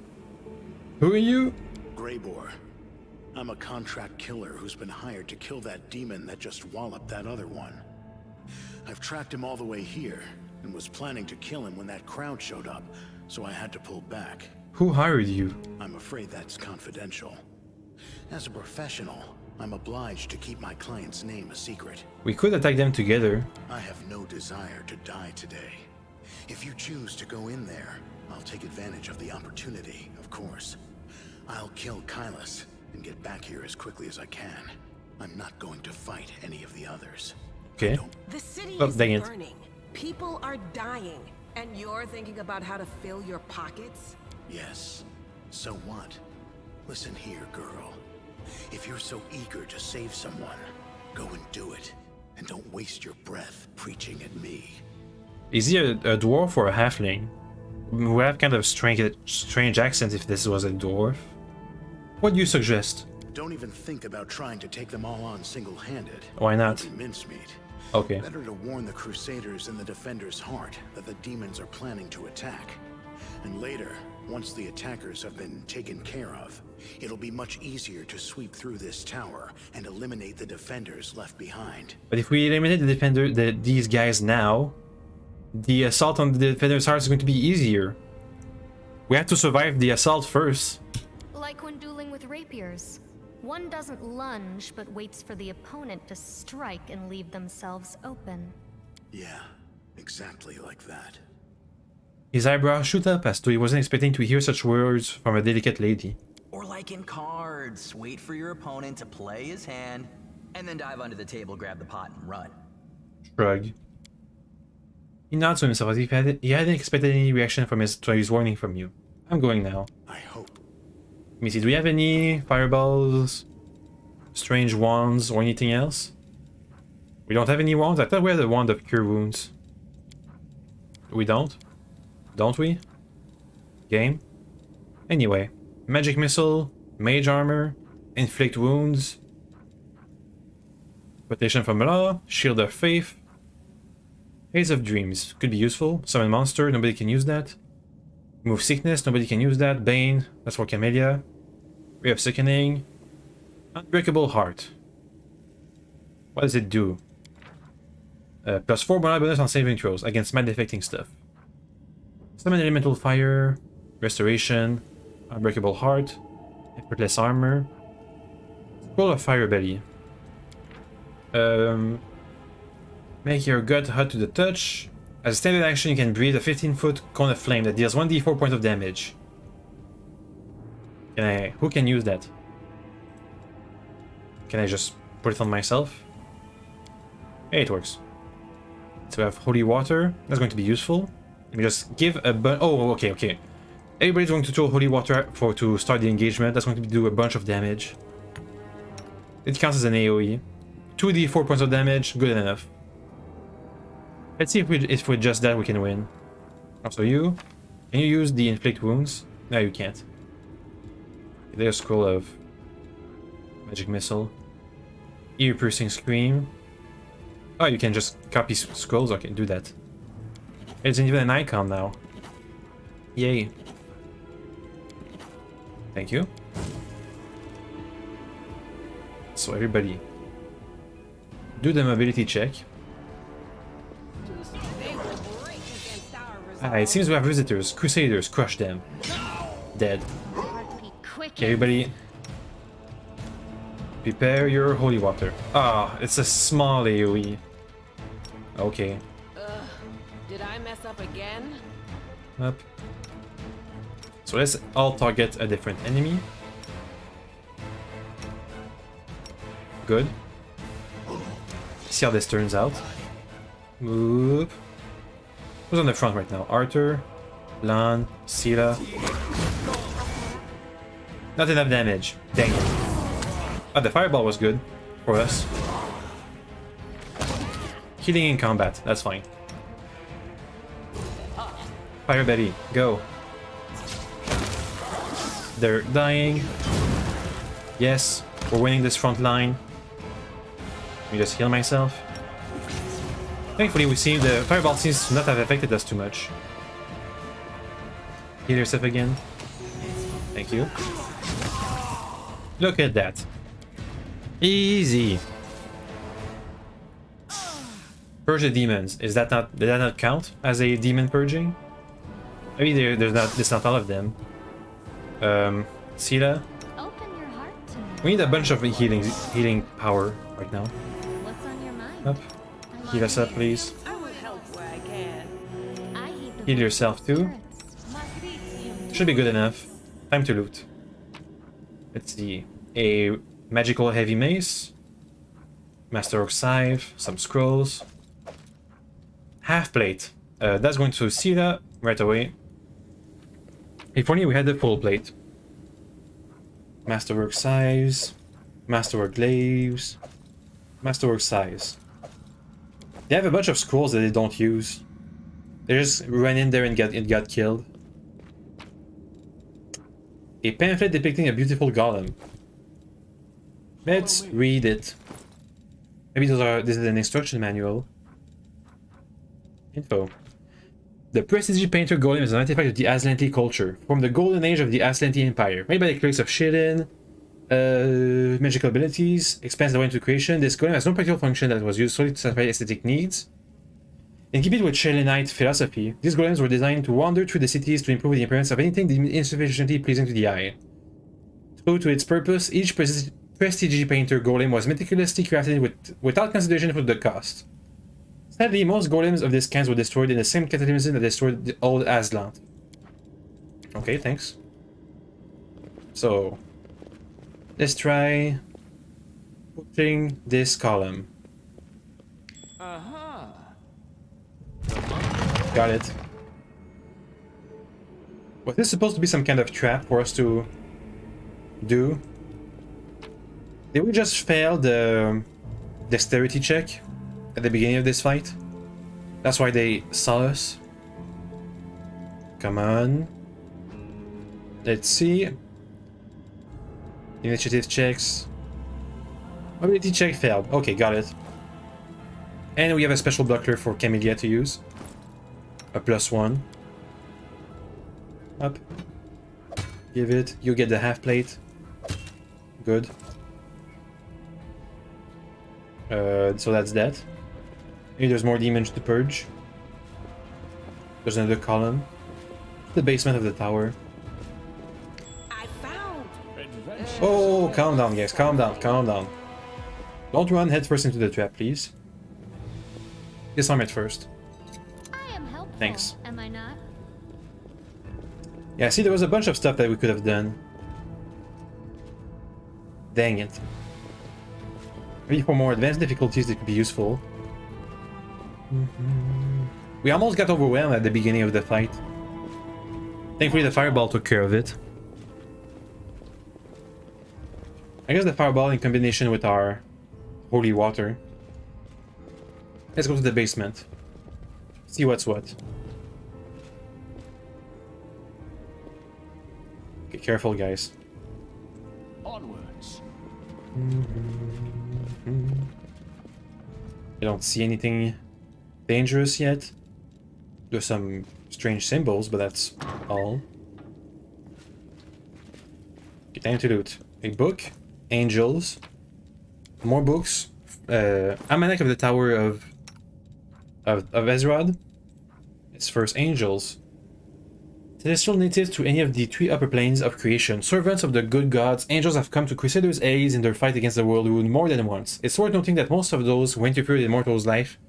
Who are you? Greybor. I'm a contract killer who's been hired to kill that demon that just walloped that other one. I've tracked him all the way here and was planning to kill him when that crowd showed up, so I had to pull back. Who hired you? I'm afraid that's confidential. As a professional, I'm obliged to keep my client's name a secret. We could attack them together. I have no desire to die today. If you choose to go in there, I'll take advantage of the opportunity, of course. I'll kill Kylus and get back here as quickly as I can. I'm not going to fight any of the others. Okay. The city Oh, is dang it. burning. People are dying. And you're thinking about how to fill your pockets? Yes. So what? Listen here, girl. If you're so eager to save someone, go and do it. And don't waste your breath preaching at me. Is he a dwarf or a halfling? We have kind of strange accent if this was a dwarf. What do you suggest? Don't even think about trying to take them all on single-handed. Why not? It'll be mincemeat. Okay. Better to warn the Crusaders and the Defender's Heart that the demons are planning to attack. And later, once the attackers have been taken care of, it'll be much easier to sweep through this tower and eliminate the Defenders left behind. But if we eliminate these guys now, the assault on the Defender's Heart is going to be easier. We have to survive the assault first. Like when dueling with rapiers. One doesn't lunge, but waits for the opponent to strike and leave themselves open. Yeah, exactly like that. His eyebrows shoot up as though he wasn't expecting to hear such words from a delicate lady. Or like in cards, wait for your opponent to play his hand, and then dive under the table, grab the pot, and run. Shrug. He nods to himself as if he hadn't expected any reaction from his warning from you. I'm going now. I hope. Let me see, do we have any fireballs, strange wands, or anything else? We don't have any wands? I thought we had a wand of cure wounds. We don't? Don't we? Game? Anyway, magic missile, mage armor, inflict wounds, protection from law, shield of faith, haze of dreams, could be useful, summon monster, nobody can use that. Remove sickness, nobody can use that. Bane, that's for Camellia. Ray of Sickening. Unbreakable Heart. What does it do? Plus 4 bonus on saving throws against mind affecting stuff. Summon Elemental Fire. Restoration. Unbreakable Heart. Effortless Armor. Scroll of Fire Belly. Make your gut hot to the touch. As a standard action, you can breathe a 15-foot cone of flame that deals 1d4 points of damage. Who can use that? Can I just put it on myself? Hey, it works. to have holy water. That's going to be useful. Let me just give a oh, okay. Everybody's going to throw holy water to start the engagement. That's going to do a bunch of damage. It counts as an AoE. 2d 4 points of damage, good enough. Let's see if with just that we can win. Also you, can you use the inflict wounds? No, you can't. There's scroll of magic missile. Ear piercing scream. Oh, you can just copy scrolls. Okay, do that. It's even an icon now. Yay. Thank you. So everybody, do the mobility check. It seems we have visitors. Crusaders, crush them. Dead. Okay, everybody, prepare your holy water. Ah, it's a small AoE. Okay. Did I mess up again? Up. So let's all target a different enemy. Good. See how this turns out. Move. Who's on the front right now? Arthur, Lan, Sila. Not enough damage. Dang it. Oh, the fireball was good for us. Healing in combat. That's fine. Fire Betty, go. They're dying. Yes, we're winning this front line. Let me just heal myself. Thankfully, we see the fireball seems to not have affected us too much. Heal yourself again. Thank you. Look at that. Easy. Purge the demons. Did that not count as a demon purging? Maybe there's not all of them. Sila. Open your heart to me. We need a bunch of healing power right now. What's on your mind? Up. Heal us up, please. I will help where I can. I hate the Heal yourself too. Should be good enough. Time to loot. Let's see. A magical heavy mace. Master Orc Scythe. Some scrolls. Half plate. That's going to Sila right away. If only we had the full plate. Masterwork size, Masterwork glaives, Masterwork size. They have a bunch of scrolls that they don't use. They just ran in there and got killed. A pamphlet depicting a beautiful golem. Let's read it. Maybe this is an instruction manual. Info. The Prestige Painter Golem is an artifact of the Aslanti culture, from the golden age of the Aslanti Empire. Made by the clerics of Shilin, magical abilities, expands the way into creation. This golem has no practical function that was used solely to satisfy aesthetic needs. In keeping with Shilinite philosophy, these golems were designed to wander through the cities to improve the appearance of anything deemed insufficiently pleasing to the eye. True to its purpose, each Prestige Painter Golem was meticulously crafted without consideration for the cost. Sadly, most golems of this kind were destroyed in the same cataclysm that destroyed the old Aslan. Okay, thanks. So, let's try pushing this column. Got it. Was this supposed to be some kind of trap for us to do? Did we just fail the dexterity check at the beginning of this fight? That's why they saw us. Come on. Let's see. Initiative checks. Mobility check failed. Okay, got it. And we have a special buckler for Camellia to use. A +1. Up. Give it. You get the half plate. Good. So that's that. Maybe there's more demons to purge. There's another column. The basement of the tower. I found. Oh, calm down, guys. Calm down. Calm down. Don't run headfirst into the trap, please. Disarm it first. I am helpful. Thanks. Am I not? Yeah, see, there was a bunch of stuff that we could have done. Dang it. Maybe for more advanced difficulties, it could be useful. We almost got overwhelmed at the beginning of the fight. Thankfully the fireball took care of it. I guess the fireball in combination with our holy water. Let's go to the basement. See what's what. Okay, careful guys. Onwards. I don't see anything dangerous yet. There's some strange symbols, but that's all. Okay, time to loot. A book, angels, more books, Almanac of the Tower of Ezrod. It's first angels. Celestial natives to any of the three upper planes of creation, servants of the good gods, angels have come to Crusaders' aid in their fight against the world wound more than once. It's worth noting that most of those who interfered in mortals' life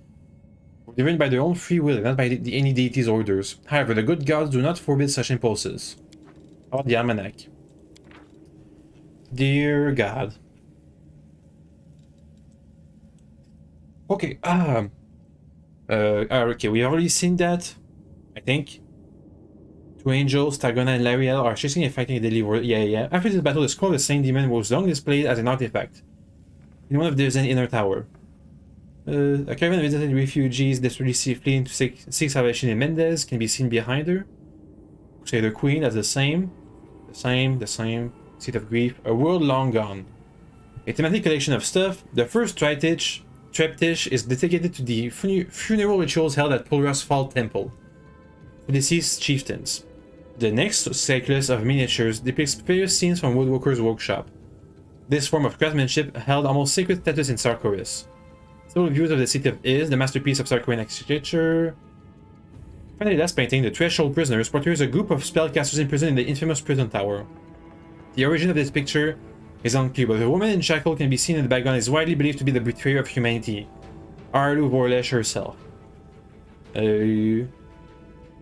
were driven by their own free will and not by any deity's orders. However, the good gods do not forbid such impulses. How about the Almanac? Dear God. Okay, okay, we've already seen that, I think. Two angels, Targona and Lariel, are chasing and fighting a deadly war. Yeah. After this battle, the scroll of the Saint Demon was long displayed as an artifact in one of the inner tower. A caravan of visited refugees desperately fleeing to seek salvation in Mendez can be seen behind her. Crusader Queen, that's the same. The same. Seat of Grief. A world long gone. A thematic collection of stuff. The first triptych is dedicated to the funeral rituals held at Pulrus Fall Temple for deceased chieftains. The next cyclus of miniatures depicts various scenes from Woodworker's workshop. This form of craftsmanship held almost sacred status in Sarkoris. Several views of the city of Iz, the masterpiece of Sarkorian architecture. Finally, last painting, the Threshold Prisoners, portrays a group of spellcasters imprisoned in the infamous prison tower. The origin of this picture is unclear, but the woman in shackle can be seen in the background is widely believed to be the betrayer of humanity, Arlu Vorlesh herself.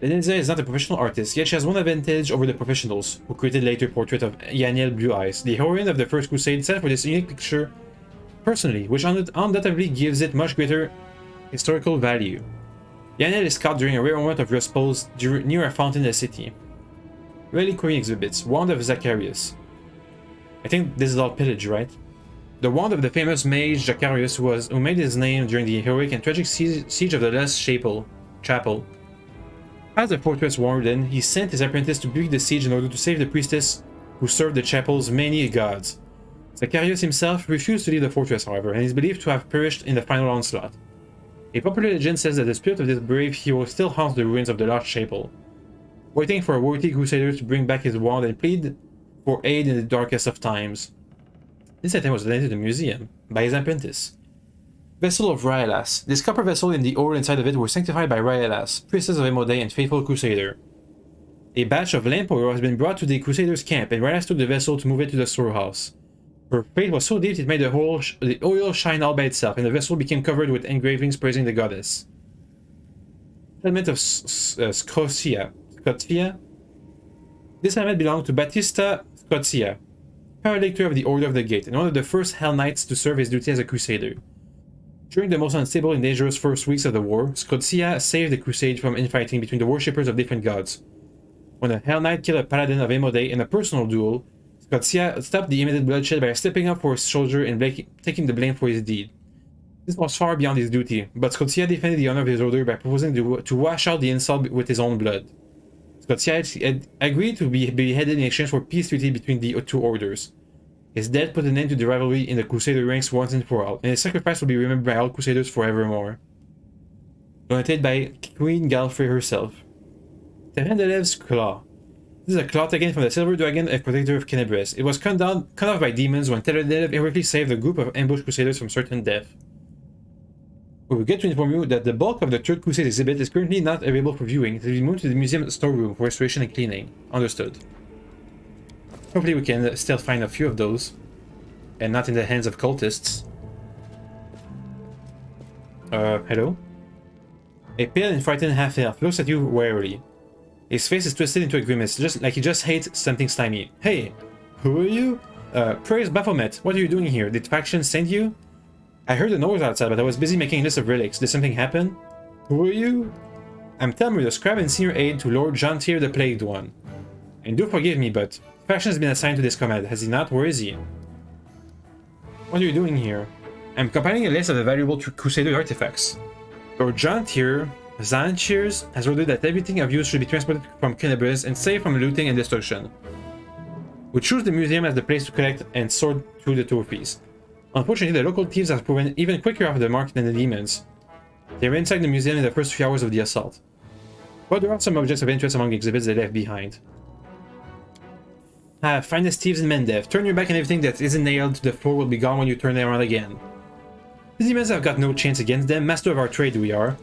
Lenizia is not a professional artist, yet she has one advantage over the professionals, who created later portrait of Yaniel Blue Eyes, the heroine of the First Crusade, set for this unique picture personally, which undoubtedly gives it much greater historical value. Yaniel is caught during a rare moment of repose near a fountain in the city. Reliquary exhibits, Wand of Zacharias. I think this is all pillage, right? The wand of the famous mage Zacharias who made his name during the heroic and tragic siege of the Last Chapel. As the fortress warden, he sent his apprentice to break the siege in order to save the priestess who served the chapel's many gods. Zacharias himself refused to leave the fortress, however, and is believed to have perished in the final onslaught. A popular legend says that the spirit of this brave hero still haunts the ruins of the Lost Chapel, waiting for a worthy crusader to bring back his wand and plead for aid in the darkest of times. This item was donated to the museum by his apprentice. Vessel of Ryalas. This copper vessel and the ore inside of it were sanctified by Ryalas, priestess of Emode and faithful crusader. A batch of lamp oil has been brought to the crusaders' camp, and Ryalas took the vessel to move it to the storehouse. Her faith was so deep it made the oil shine all by itself, and the vessel became covered with engravings praising the goddess. Helmet of Scotia. This helmet belonged to Battista Scotia, paralector of the Order of the Gate, and one of the first Hell Knights to serve his duty as a crusader. During the most unstable and dangerous first weeks of the war, Scotia saved the crusade from infighting between the worshippers of different gods. When a Hell Knight killed a paladin of Emode in a personal duel, Scotia stopped the imminent bloodshed by stepping up for his soldier and taking the blame for his deed. This was far beyond his duty, but Scotia defended the honor of his order by proposing to wash out the insult with his own blood. Scotia had agreed to be beheaded in exchange for peace treaty between the two orders. His death put an end to the rivalry in the Crusader ranks once and for all, and his sacrifice will be remembered by all Crusaders forevermore. Donated by Queen Galfrey herself. Terendelev's Claw. This is a claw taken from the Silver Dragon, a protector of Kenabres. It was cut off by demons when Terendelev heroically saved a group of ambushed Crusaders from certain death. We will get to inform you that the bulk of the Third Crusade exhibit is currently not available for viewing. It will be moved to the museum storeroom for restoration and cleaning. Understood. Hopefully we can still find a few of those, and not in the hands of cultists. Hello? A pale and frightened half-elf looks at you warily. His face is twisted into a grimace, just like he just hates something slimy. Hey, who are you? Praise Baphomet, what are you doing here? Did faction send you? I heard a noise outside, but I was busy making a list of relics. Did something happen? Who are you? I'm Telmer, the scribe and senior aide to Lord John Tier the Plagued One. And do forgive me, but Faction has been assigned to this command, has he not? Where is he? What are you doing here? I'm compiling a list of the valuable Crusader artifacts. Lord John Tier, Zanchiers, has ordered that everything of use should be transported from Kenabres and saved from looting and destruction. We choose the museum as the place to collect and sort through the trophies. Unfortunately, the local thieves have proven even quicker off the mark than the demons. They were inside the museum in the first few hours of the assault. But there are some objects of interest among the exhibits they left behind. Finest thieves in Mendev. Turn your back and everything that isn't nailed to the floor will be gone when you turn them around again. The demons have got no chance against them. Master of our trade we are.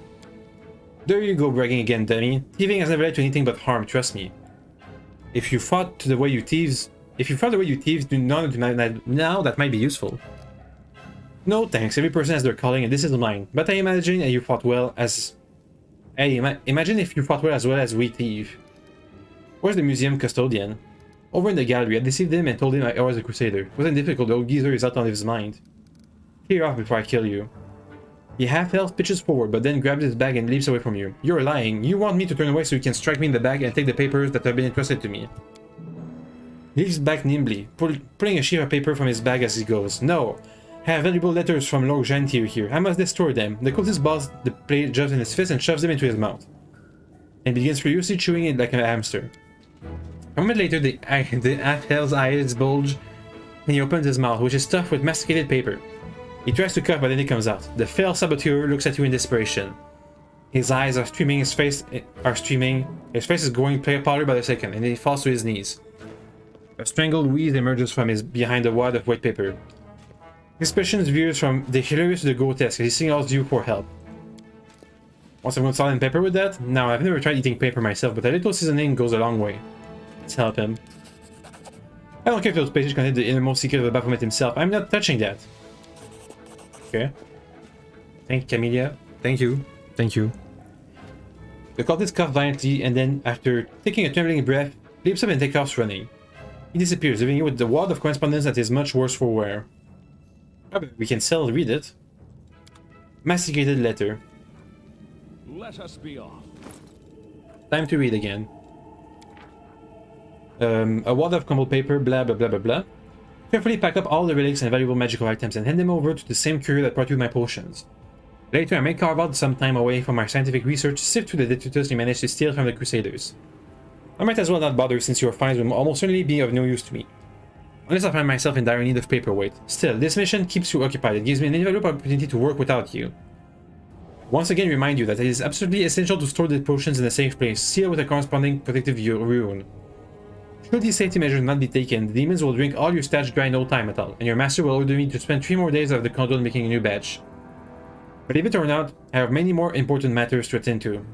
There you go, bragging again, dummy. Thieving has never led to anything but harm, trust me. If you fought the way you thieves, do now that might be useful. No thanks, every person has their calling and this is mine. But I imagine you fought well as... imagine if you fought well as we thieve. Where's the museum custodian? Over in the gallery, I deceived him and told him I was a crusader. It wasn't difficult, the old geezer is out of his mind. Clear off before I kill you. He half-health pitches forward, but then grabs his bag and leaps away from you. You're lying. You want me to turn away so you can strike me in the back and take the papers that have been entrusted to me. He leaps back nimbly, pulling a sheet of paper from his bag as he goes. No! I have valuable letters from Lord Jantier here. I must destroy them. The cultist balls the pages in his fist and shoves them into his mouth. And begins furiously chewing it like a hamster. A moment later, the half-health's eyes bulge, and he opens his mouth, which is stuffed with masticated paper. He tries to cough, but then it comes out. The fell saboteur looks at you in desperation. His eyes are streaming, his face is going powder by the second, and he falls to his knees. A strangled wheeze emerges from behind a wad of white paper. His expression veers from the hilarious to the grotesque as he signals you for help. Want some good salt and pepper with that? Now, I've never tried eating paper myself, but a little seasoning goes a long way. Let's help him. I don't care if those pages contain the innermost secret of the Baphomet himself. I'm not touching that. Okay. Thank you, Camellia. Thank you. Thank you. The cultist coughs violently and then, after taking a trembling breath, leaps up and takes off running. He disappears, leaving you with the wad of correspondence that is much worse for wear. We can still read it. Masticated letter. Let us be off. Time to read again. A wad of crumbled paper, blah blah blah blah blah. Carefully pack up all the relics and valuable magical items and hand them over to the same courier that brought you my potions. Later, I may carve out some time away from our scientific research to sift through the detritus you managed to steal from the Crusaders. I might as well not bother since your finds will almost certainly be of no use to me. Unless I find myself in dire need of paperweight. Still, this mission keeps you occupied. It gives me an invaluable opportunity to work without you. Once again, remind you that it is absolutely essential to store the potions in a safe place, sealed with a corresponding protective rune. Should these safety measures not be taken, the demons will drink all your stash dry in no time at all, and your master will order me to spend 3 more days of the condom making a new batch. Believe it or not, I have many more important matters to attend to.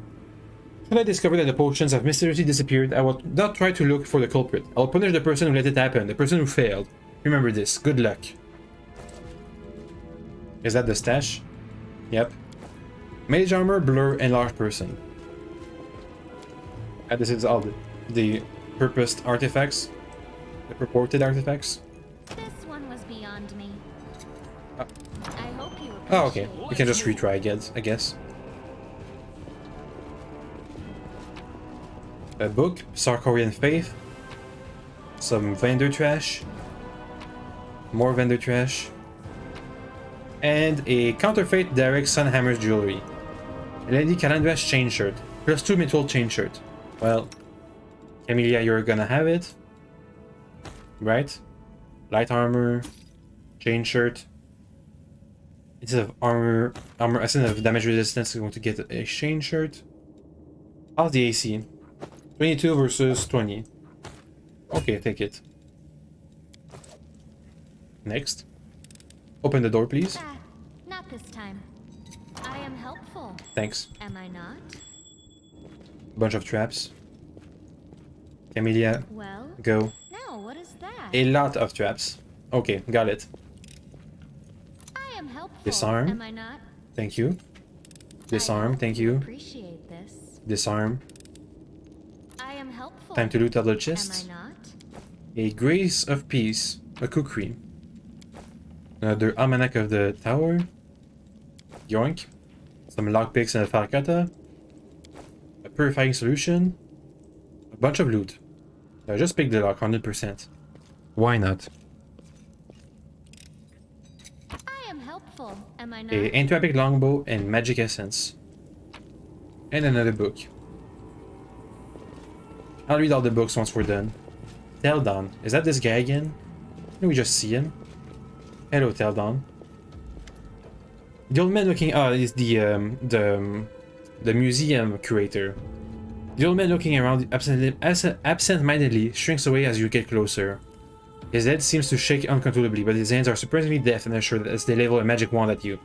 Should I discover that the potions have mysteriously disappeared, I will not try to look for the culprit. I will punish the person who let it happen, the person who failed. Remember this. Good luck. Is that the stash? Yep. Mage armor, blur, and large person. And this is all the purposed artifacts. The purported artifacts. This one was beyond me. I hope you appreciate Oh, okay. We can just retry again, I guess. A book, Sarkorian Faith. Some vendor trash. More vendor trash. And a counterfeit Derek Sunhammer's jewelry. A Lady Kenabres chain shirt. Plus 2 metal chain shirt. Well, Camellia, you're gonna have it. Right? Light armor. Chain shirt. Instead of armor, instead of damage resistance, I'm going to get a chain shirt. How's the AC? 22 versus 20. Okay, take it. Next. Open the door, please. Not this time. I am helpful. Thanks. Am I not? Bunch of traps. Camellia, Well, go. now what is that? A lot of traps. Okay, got it. I am helpful. Disarm. Am I not? Thank you. Disarm, I hope thank you you. appreciate this. Disarm. I am helpful. Time to loot all the Am chests. I not? A Grace of Peace. A kukri. Another Almanac of the Tower. Yoink. Some lockpicks and a falcata. A purifying solution. A bunch of loot. I just picked the lock 100%. Why not? I am helpful, am I not? A entropic longbow and magic essence. And another book. I'll read all the books once we're done. Teldon. Is that this guy again? Can we just see him? Hello, Teldon. The old man looking... is the museum curator. The old man looking around absent-mindedly shrinks away as you get closer. His head seems to shake uncontrollably, but his hands are surprisingly deft and assured as they level a magic wand at you.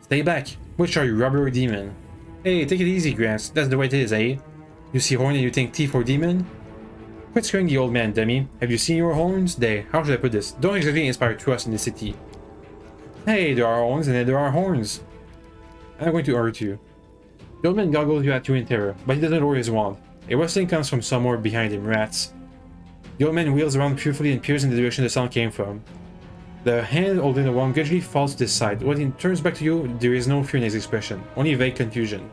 Stay back! Which are you, robber or demon? Hey, take it easy, Grants. That's the way it is, eh? You see horn and you think thief or demon? Quit scaring the old man, dummy. Have you seen your horns? How should I put this? Don't exactly inspire trust in the city. Hey, there are horns and then there are horns. I'm going to hurt you. The old man goggles at you in terror, but he doesn't lower his wand. A rustling comes from somewhere behind him, rats. The old man wheels around fearfully and peers in the direction the sound came from. The hand holding the wand gradually falls to the side. When he turns back to you, there is no fear in his expression, only vague confusion.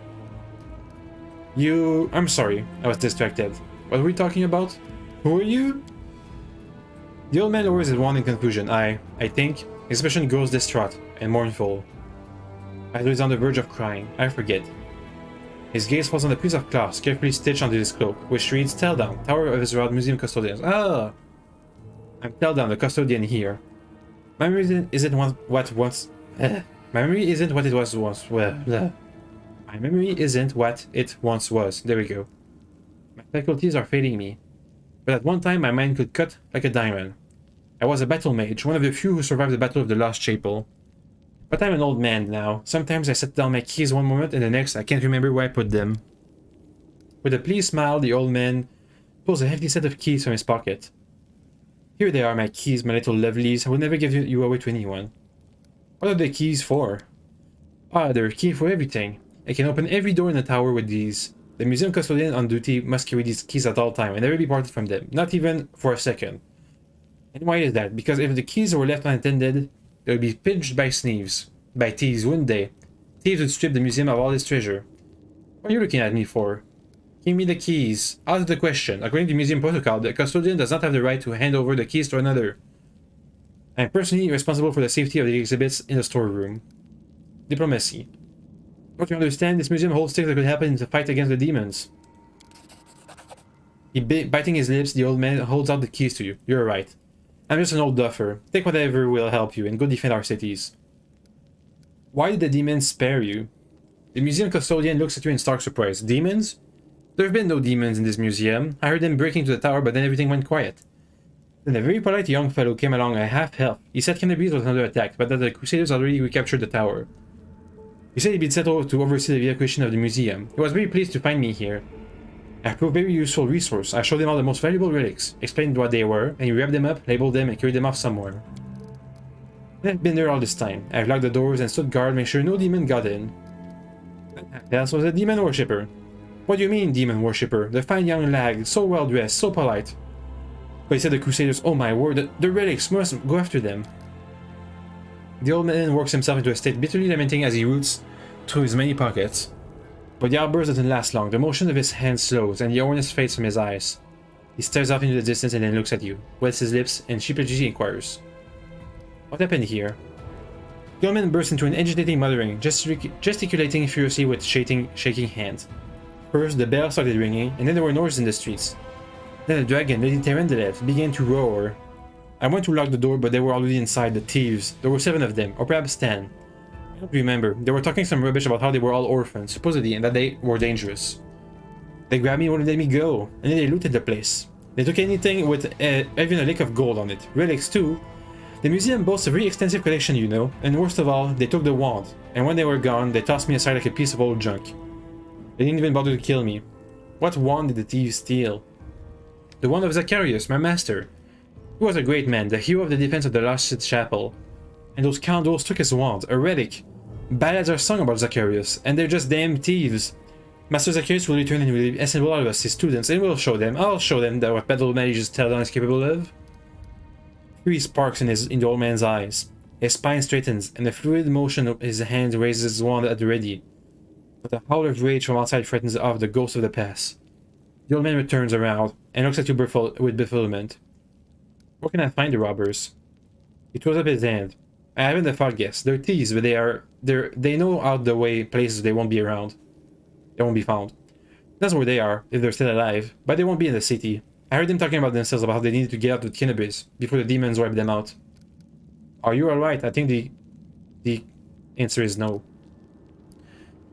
I'm sorry, I was distracted. What were we talking about? Who are you? The old man lowers his wand in confusion. I think, his expression grows distraught and mournful. As though he's on the verge of crying. I forget. His gaze falls on a piece of cloth carefully stitched onto his cloak, which reads Teldon, Tower of Israel Museum Custodians. Ah! I'm Teldon, the custodian here. My memory isn't what once... My memory isn't what it was once... My memory isn't what it once was. There we go. My faculties are failing me. But at one time my mind could cut like a diamond. I was a battle mage, one of the few who survived the Battle of the Lost Chapel. But I'm an old man now. Sometimes I set down my keys one moment and the next I can't remember where I put them. With a pleased smile, the old man pulls a hefty set of keys from his pocket. Here they are, my keys, my little lovelies. I will never give you away to anyone. What are the keys for? They're a key for everything. I can open every door in the tower with these. The museum custodian on duty must carry these keys at all times and never be parted from them, not even for a second. And why is that? Because if the keys were left unattended, they would be pinched by thieves, wouldn't they? Thieves would strip the museum of all its treasure. What are you looking at me for? Give me the keys. Out of the question. According to museum protocol, the custodian does not have the right to hand over the keys to another. I am personally responsible for the safety of the exhibits in the storeroom. Diplomacy. Don't you understand? This museum holds things that could happen in the fight against the demons. Biting his lips, the old man holds out the keys to you. You're right. I'm just an old duffer. Take whatever will help you and go defend our cities. Why did the demons spare you? The museum custodian looks at you in stark surprise. Demons? There have been no demons in this museum. I heard them breaking into the tower, but then everything went quiet. Then a very polite young fellow came along at half-health. He said Kenabres was under attack, but that the Crusaders already recaptured the tower. He said he'd been sent over to oversee the evacuation of the museum. He was very pleased to find me here. I proved a very useful resource. I showed him all the most valuable relics, explained what they were, and he wrapped them up, labeled them, and carried them off somewhere. I've been there all this time. I've locked the doors and stood guard, make sure no demon got in. That was a demon worshipper. What do you mean, demon worshipper? The fine young lad, so well dressed, so polite. But he said the Crusaders, oh my word, the relics must go after them. The old man works himself into a state, bitterly lamenting as he roots through his many pockets. But the outburst doesn't last long. The motion of his hand slows, and the awareness fades from his eyes. He stares off into the distance and then looks at you, wets his lips, and sheepishly inquires. What happened here? The old man bursts into an agitating muttering, gesticulating furiously with shaking hands. First, the bell started ringing, and then there were noises in the streets. Then the dragon, Lady Terendelev, began to roar. I went to lock the door, but they were already inside, the thieves. There were 7 of them, or perhaps 10. I don't remember. They were talking some rubbish about how they were all orphans, supposedly, and that they were dangerous. They grabbed me and wouldn't let me go, and then they looted the place. They took anything with even a lick of gold on it. Relics too. The museum boasts a very extensive collection, you know, and worst of all, they took the wand, and when they were gone, they tossed me aside like a piece of old junk. They didn't even bother to kill me. What wand did the thieves steal? The wand of Zacharias, my master. He was a great man, the hero of the defense of the Lost Chapel. And those scoundrels took his wand, a relic. Ballads are sung about Zacharias, and they're just damn thieves. Master Zacharias will return and will assemble all of us, his students, and we'll show them, I'll show them that what battle mages Teldon is capable of. Fury sparks in the old man's eyes. His spine straightens, and the fluid motion of his hand raises his wand at the ready. But a howl of rage from outside frightens off the ghost of the past. The old man returns around and looks at you with bewilderment. Where can I find the robbers? He throws up his hand. I haven't the foggiest. They're thieves, but they know out the way places they won't be around. They won't be found. That's where they are, if they're still alive, but they won't be in the city. I heard them talking about themselves about how they needed to get out of Kenabres before the demons wipe them out. Are you alright? I think the answer is no.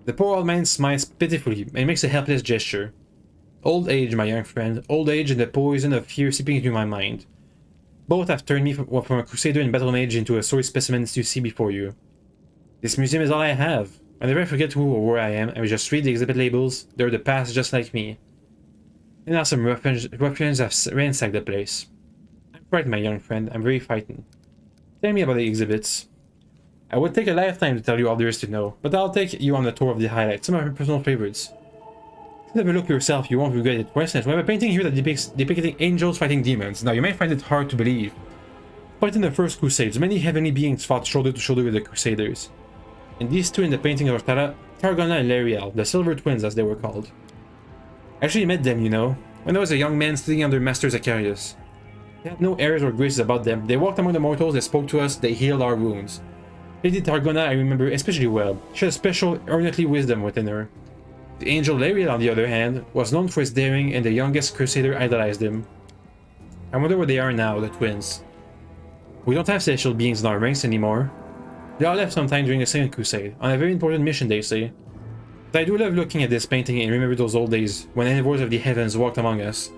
The poor old man smiles pitifully and makes a helpless gesture. Old age, my young friend. Old age and the poison of fear seeping into my mind. Both have turned me from a crusader and battle mage into a sorry specimen you see before you. This museum is all I have. I never forget who or where I am. I just read the exhibit labels. They're the past just like me. And now some ruffians have ransacked the place. I'm frightened, my young friend. I'm very frightened. Tell me about the exhibits. I would take a lifetime to tell you all there is to know, but I'll take you on a tour of the highlights, some of my personal favorites. If you have a look yourself, you won't regret it. For instance, we have a painting here that depicting angels fighting demons. Now, you might find it hard to believe, but in the First Crusades, many heavenly beings fought shoulder to shoulder with the Crusaders. And these two in the painting are Targona and Lariel, the Silver Twins as they were called. I actually met them, you know, when I was a young man studying under Master Zacharias. They had no airs or graces about them. They walked among the mortals, they spoke to us, they healed our wounds. Lady Targona I remember especially well. She had a special earthly wisdom within her. The angel Lariel, on the other hand, was known for his daring, and the youngest crusader idolized him. I wonder where they are now, the twins. We don't have celestial beings in our ranks anymore. They all left sometime during the Second Crusade, on a very important mission, they say. But I do love looking at this painting and remember those old days, when envoys of the heavens walked among us.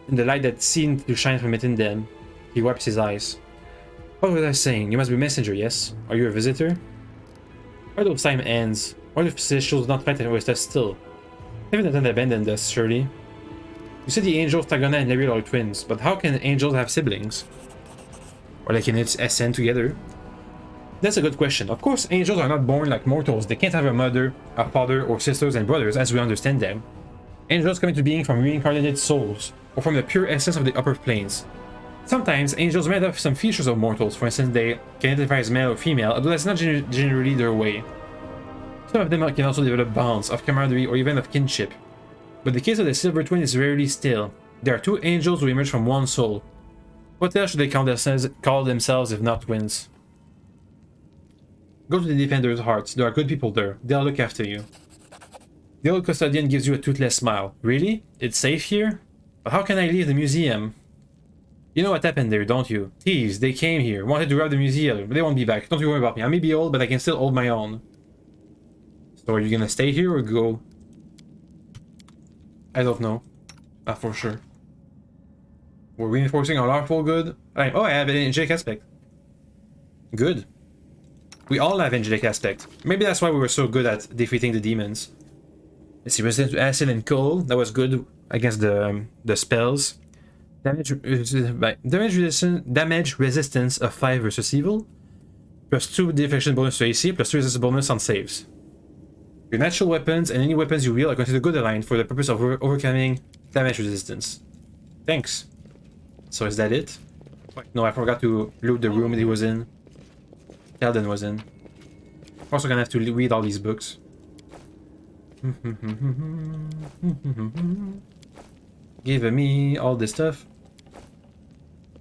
In the light that seemed to shine from within them, he wipes his eyes. What was I saying? You must be a messenger, yes? Are you a visitor? Why those time ends? Why do the celestials not fight with us still? Heaven hasn't abandoned us, surely. You said the angels Targona and Lariel are twins, but how can angels have siblings? Or they can ascend together? That's a good question. Of course, angels are not born like mortals. They can't have a mother, a father, or sisters and brothers as we understand them. Angels come into being from reincarnated souls, or from the pure essence of the upper planes. Sometimes, angels might have some features of mortals. For instance, they can identify as male or female, although that's not generally their way. Some of them can also develop bonds of camaraderie or even of kinship. But the case of the Silver Twin is rarely still. There are two angels who emerge from one soul. What else should they call themselves if not twins? Go to the Defender's Hearts. There are good people there. They'll look after you. The old custodian gives you a toothless smile. Really? It's safe here? But how can I leave the museum? You know what happened there, don't you? Thieves, they came here, wanted to rob the museum, but they won't be back. Don't you worry about me. I may be old, but I can still hold my own. So are you gonna stay here or go? I don't know. Not for sure. We're reinforcing our lawful good. Right. Oh, I have an angelic aspect. Good. We all have angelic aspect. Maybe that's why we were so good at defeating the demons. Let's see, resistant to acid and cold. That was good against the spells. Damage resistance of 5 versus evil. Plus 2 deflection bonus to AC, plus 2 resistance bonus on saves. Your natural weapons and any weapons you wield are considered good aligned for the purpose of overcoming damage resistance. Thanks. So is that it? No, I forgot to loot the room that he was in. Sheldon was in. Also gonna have to read all these books. Give me all this stuff.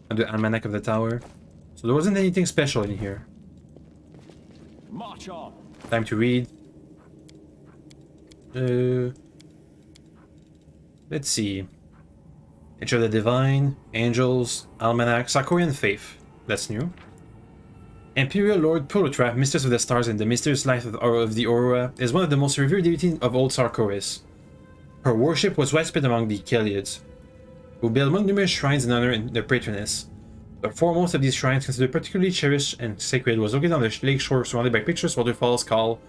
And the Almanac of the Tower. So there wasn't anything special in here. March on. Time to read. Let's see. Nature of the Divine, Angels, Almanac, Sarkorian Faith. That's new. Imperial Lord Polotrap, Mistress of the Stars and the mysterious life of the Aurora, is one of the most revered deities of old Sarkoris. Her worship was widespread among the Kelids, who built numerous shrines in honor of their patroness. The foremost of these shrines, considered particularly cherished and sacred, was located on the lake shore surrounded by picturesque waterfalls called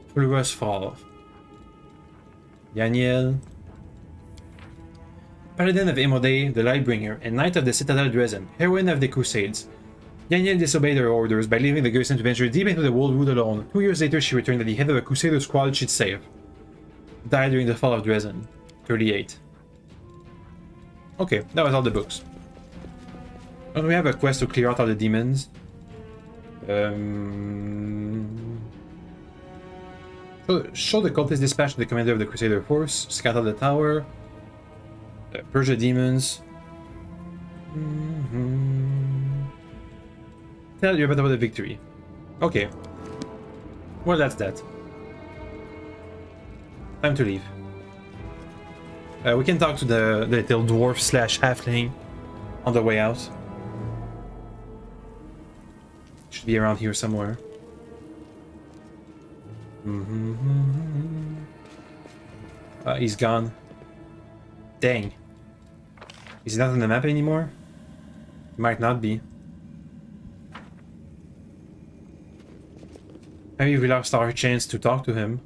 Fuller's Fall. Daniel, Paladin of Emode, the Lightbringer, and Knight of the Citadel Dresden, heroine of the Crusades. Daniel disobeyed her orders by leaving the garrison to venture deep into the Wold Wood alone. 2 years later, she returned at the head of a Crusader squad she'd saved. Died during the fall of Dresden. 38. Okay, that was all the books. Don't we have a quest to clear out all the demons? Show the cultist dispatch to the commander of the Crusader force. Scatter the tower. Purge the demons. Tell you about the victory. Okay. Well, that's that. Time to leave. We can talk to the little dwarf slash halfling on the way out. Should be around here somewhere. He's gone. Dang. Is he not on the map anymore? Might not be. Maybe we lost our chance to talk to him.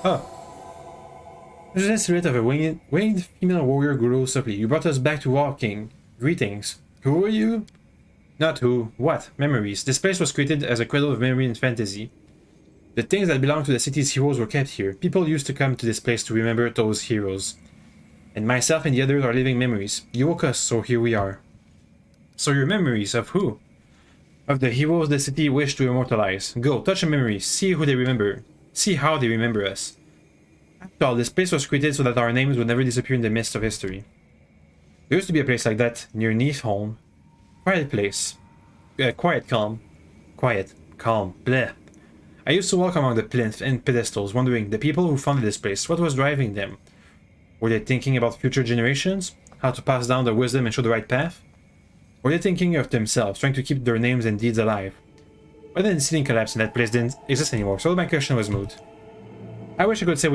Oh. There's a silhouette of a winged female warrior glows softly. You brought us back to walking. Greetings. Who are you? Not who. What? Memories. This place was created as a cradle of memory and fantasy. The things that belong to the city's heroes were kept here. People used to come to this place to remember those heroes. And myself and the others are living memories. You woke us, so here we are. So your memories of who? Of the heroes the city wished to immortalize. Go, touch a memory, see who they remember. See how they remember us. After all, this place was created so that our names would never disappear in the mist of history. There used to be a place like that near Neathholm. Quiet place. Quiet, calm. Quiet, calm. Bleh. I used to walk among the plinth and pedestals, wondering, the people who founded this place, what was driving them? Were they thinking about future generations? How to pass down the wisdom and show the right path? Were they thinking of themselves, trying to keep their names and deeds alive? But then the ceiling collapsed and that place didn't exist anymore, so my question was moot. I wish I could say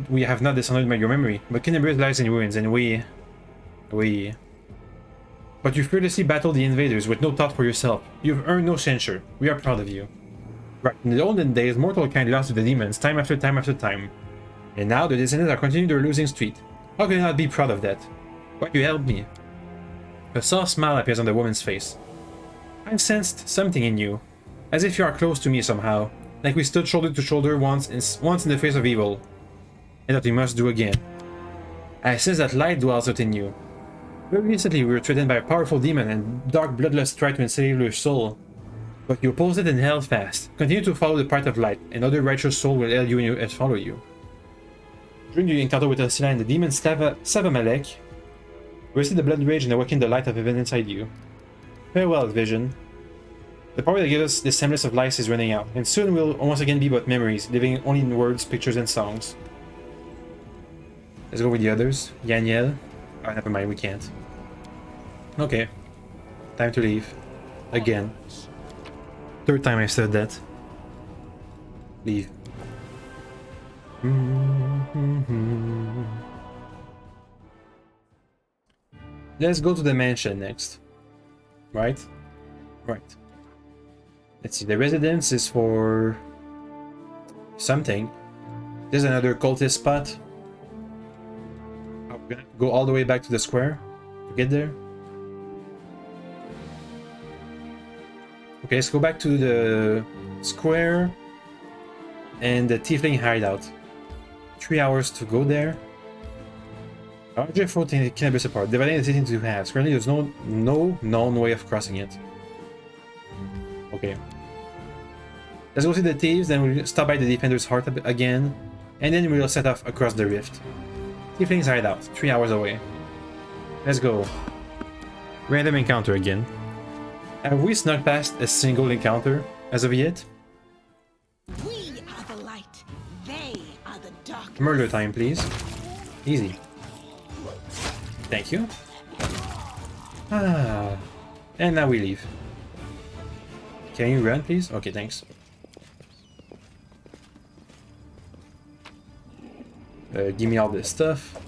we have not dishonored your memory, but Kenabres lies in ruins and But you fearlessly battled the invaders with no thought for yourself. You've earned no censure. We are proud of you. Right, in the olden days, mortal kind lost to the demons time after time after time. And now the descendants are continuing their losing streak. How can I not be proud of that? Why you help me? A soft smile appears on the woman's face. I've sensed something in you, as if you are close to me somehow, like we stood shoulder to shoulder once in the face of evil, and that we must do again. I sense that light dwells within you. Very recently we were threatened by a powerful demon, and dark bloodlust tried to enslave your soul. But you opposed it and held fast. Continue to follow the path of light, and other righteous soul will aid you and follow you. During your encounter with Osila and the demon Savamalek, you received the blood rage and awakened the light of heaven inside you. Farewell, vision. The power that gives us the semblance of life is running out, and soon we'll once again be but memories, living only in words, pictures, and songs. Let's go with the others. Yaniel. Oh, never mind, we can't. Okay. Time to leave. Again. Third time I said that. Leave. Let's go to the mansion next. Right? Right. Let's see, the residence is for something. There's another cultist spot. Oh, we're gonna go all the way back to the square to get there. Okay, let's go back to the square and the tiefling hideout. 3 hours to go there. RJ 14 Kenabres apart, dividing the city into halves. Currently there's no known way of crossing it. Okay. Let's go see the thieves, then we'll stop by the defender's heart again, and then we'll set off across the rift. Tieflings hideout, 3 hours away. Let's go. Random encounter again. Have we snuck past a single encounter as of yet? We are the light. They are the dark. Murder time, please. Easy. Thank you. Ah. And now we leave. Can you run, please? Okay, thanks. Give me all this stuff.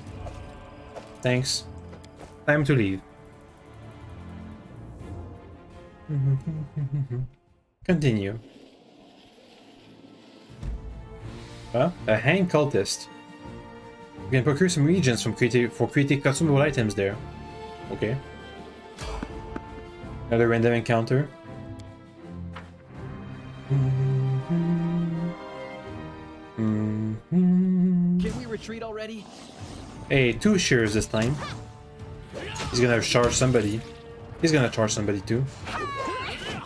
Thanks. Time to leave. Continue. A hanged cultist. You can procure some regions for creating consumable items there. Okay. Another random encounter. Can we retreat already? Hey, 2 shears this time. He's gonna charge somebody. He's gonna charge somebody too.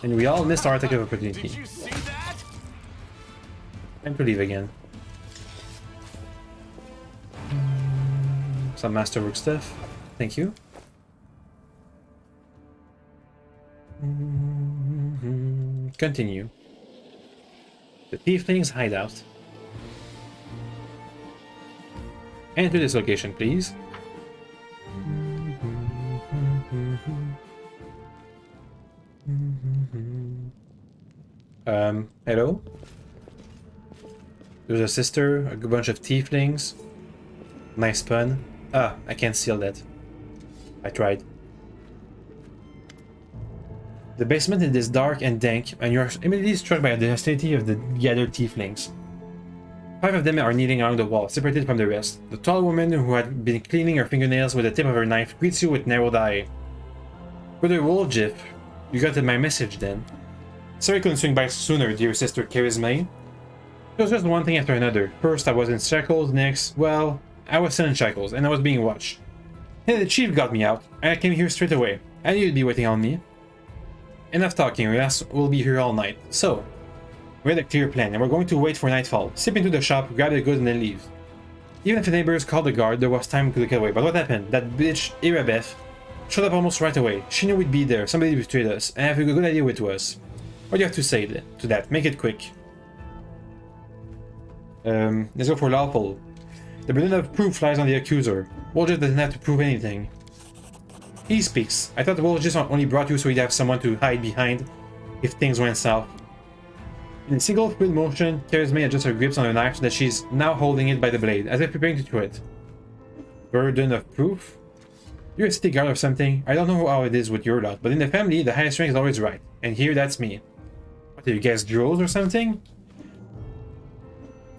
And we all missed our attack of opportunity. Did you see that? Time to leave again. some masterwork stuff. Thank you. Continue. The Tieflings hideout. Enter this location, please. Hello? There's a sister, a bunch of tieflings. Nice pun. Ah, I can't steal that. I tried. The basement is dark and dank, and you're immediately struck by the hostility of the gathered tieflings. 5 of them are kneeling along the wall, separated from the rest. The tall woman who had been cleaning her fingernails with the tip of her knife greets you with narrowed eye. Brother Woljif, you got my message then. Sorry I couldn't swing by sooner, dear sister Charisma. It was just one thing after another. First I was in shackles, next, well, I was still in shackles, and I was being watched. Then the chief got me out, and I came here straight away. I knew you'd be waiting on me. Enough talking, or else we'll be here all night. So, we had a clear plan, and we're going to wait for nightfall, slip into the shop, grab the goods, and then leave. Even if the neighbors called the guard, there was time to get away. But what happened? That bitch, Irabeth, showed up almost right away. She knew we'd be there, somebody betrayed us, and I have a good idea what it was. What do you have to say to that? Make it quick. Let's go for lawful. The burden of proof lies on the accuser. Woljif doesn't have to prove anything. He speaks. I thought Woljif only brought you so he'd have someone to hide behind if things went south. In a single fluid motion, Charisma adjusts her grips on her knife so that she's now holding it by the blade, as if preparing to throw it. Burden of proof? You're a city guard or something. I don't know how it is with your lot, but in the family, the highest rank is always right. And here, that's me. What, are you guys drones or something?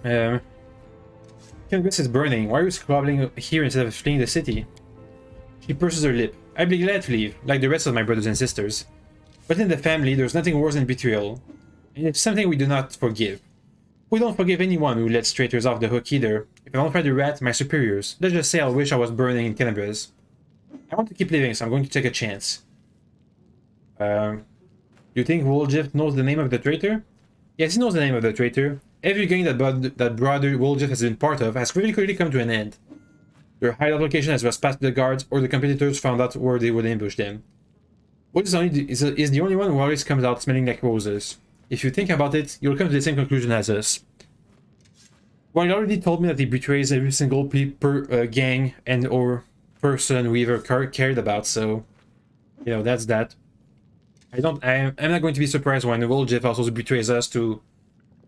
Kenabres is burning. Why are you squabbling here instead of fleeing the city? She purses her lip. I'd be glad to leave, like the rest of my brothers and sisters. But in the family, there's nothing worse than betrayal. And it's something we do not forgive. We don't forgive anyone who lets traitors off the hook either. If I don't try to rat my superiors, let's just say I wish I was burning in Kenabres. I want to keep living, so I'm going to take a chance. You think Woljif knows the name of the traitor? Yes, he knows the name of the traitor. Every gang that brother Woljif has been part of has quickly come to an end. Their hideout location has was passed to the guards, or the competitors found out where they would ambush them. Woljif is the only one who always comes out smelling like roses. If you think about it, you'll come to the same conclusion as us. Well, he already told me that he betrays every single gang and or person we ever cared about, so you know, that's that. I'm not going to be surprised when Woljif also betrays us to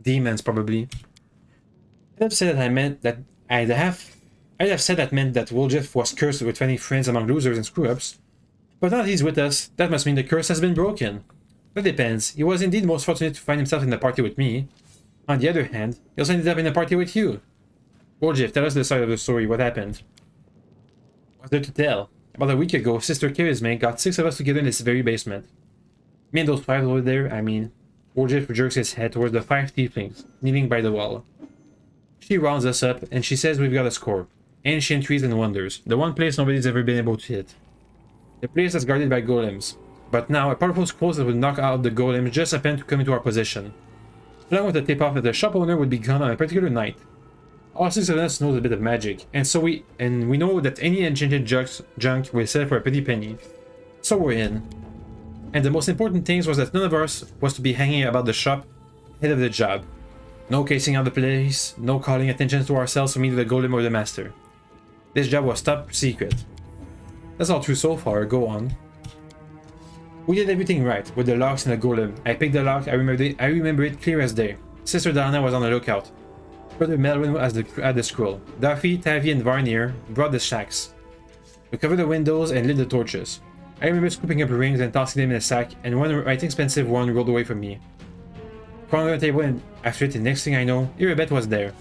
demons, probably. I'd have said that meant that Woljif was cursed with finding friends among losers and screw-ups. But now that he's with us, that must mean the curse has been broken. That depends. He was indeed most fortunate to find himself in the party with me. On the other hand, he also ended up in the party with you. Woljif, tell us the side of the story. What happened? What's there to tell? About a week ago, Sister Charisma got 6 of us together in this very basement. Me and those 5 over there, I mean. Woljif jerks his head towards the 5 tieflings, kneeling by the wall. She rounds us up, and she says we've got a score. Ancient trees and wonders. The one place nobody's ever been able to hit. The place that's guarded by golems. But now, a powerful scroll that would knock out the golems just happened to come into our possession. Along with the tip-off that the shop owner would be gone on a particular night. All 6 of us knows a bit of magic, and we know that any enchanted junk will sell for a pretty penny. So we're in. And the most important thing was that none of us was to be hanging about the shop ahead of the job. No casing out the place, no calling attention to ourselves to meet the golem or the master. This job was top secret. That's all true so far, go on. We did everything right, with the locks and the golem. I picked the lock, I remember it clear as day. Sister Dana was on the lookout. Brother Melvin was at the scroll. Duffy, Tavi, and Varnier brought the shacks. We covered the windows and lit the torches. I remember scooping up rings and tossing them in a sack, and one right expensive one rolled away from me. Crawled on the table, and after it, the next thing I know, Irabeth was there.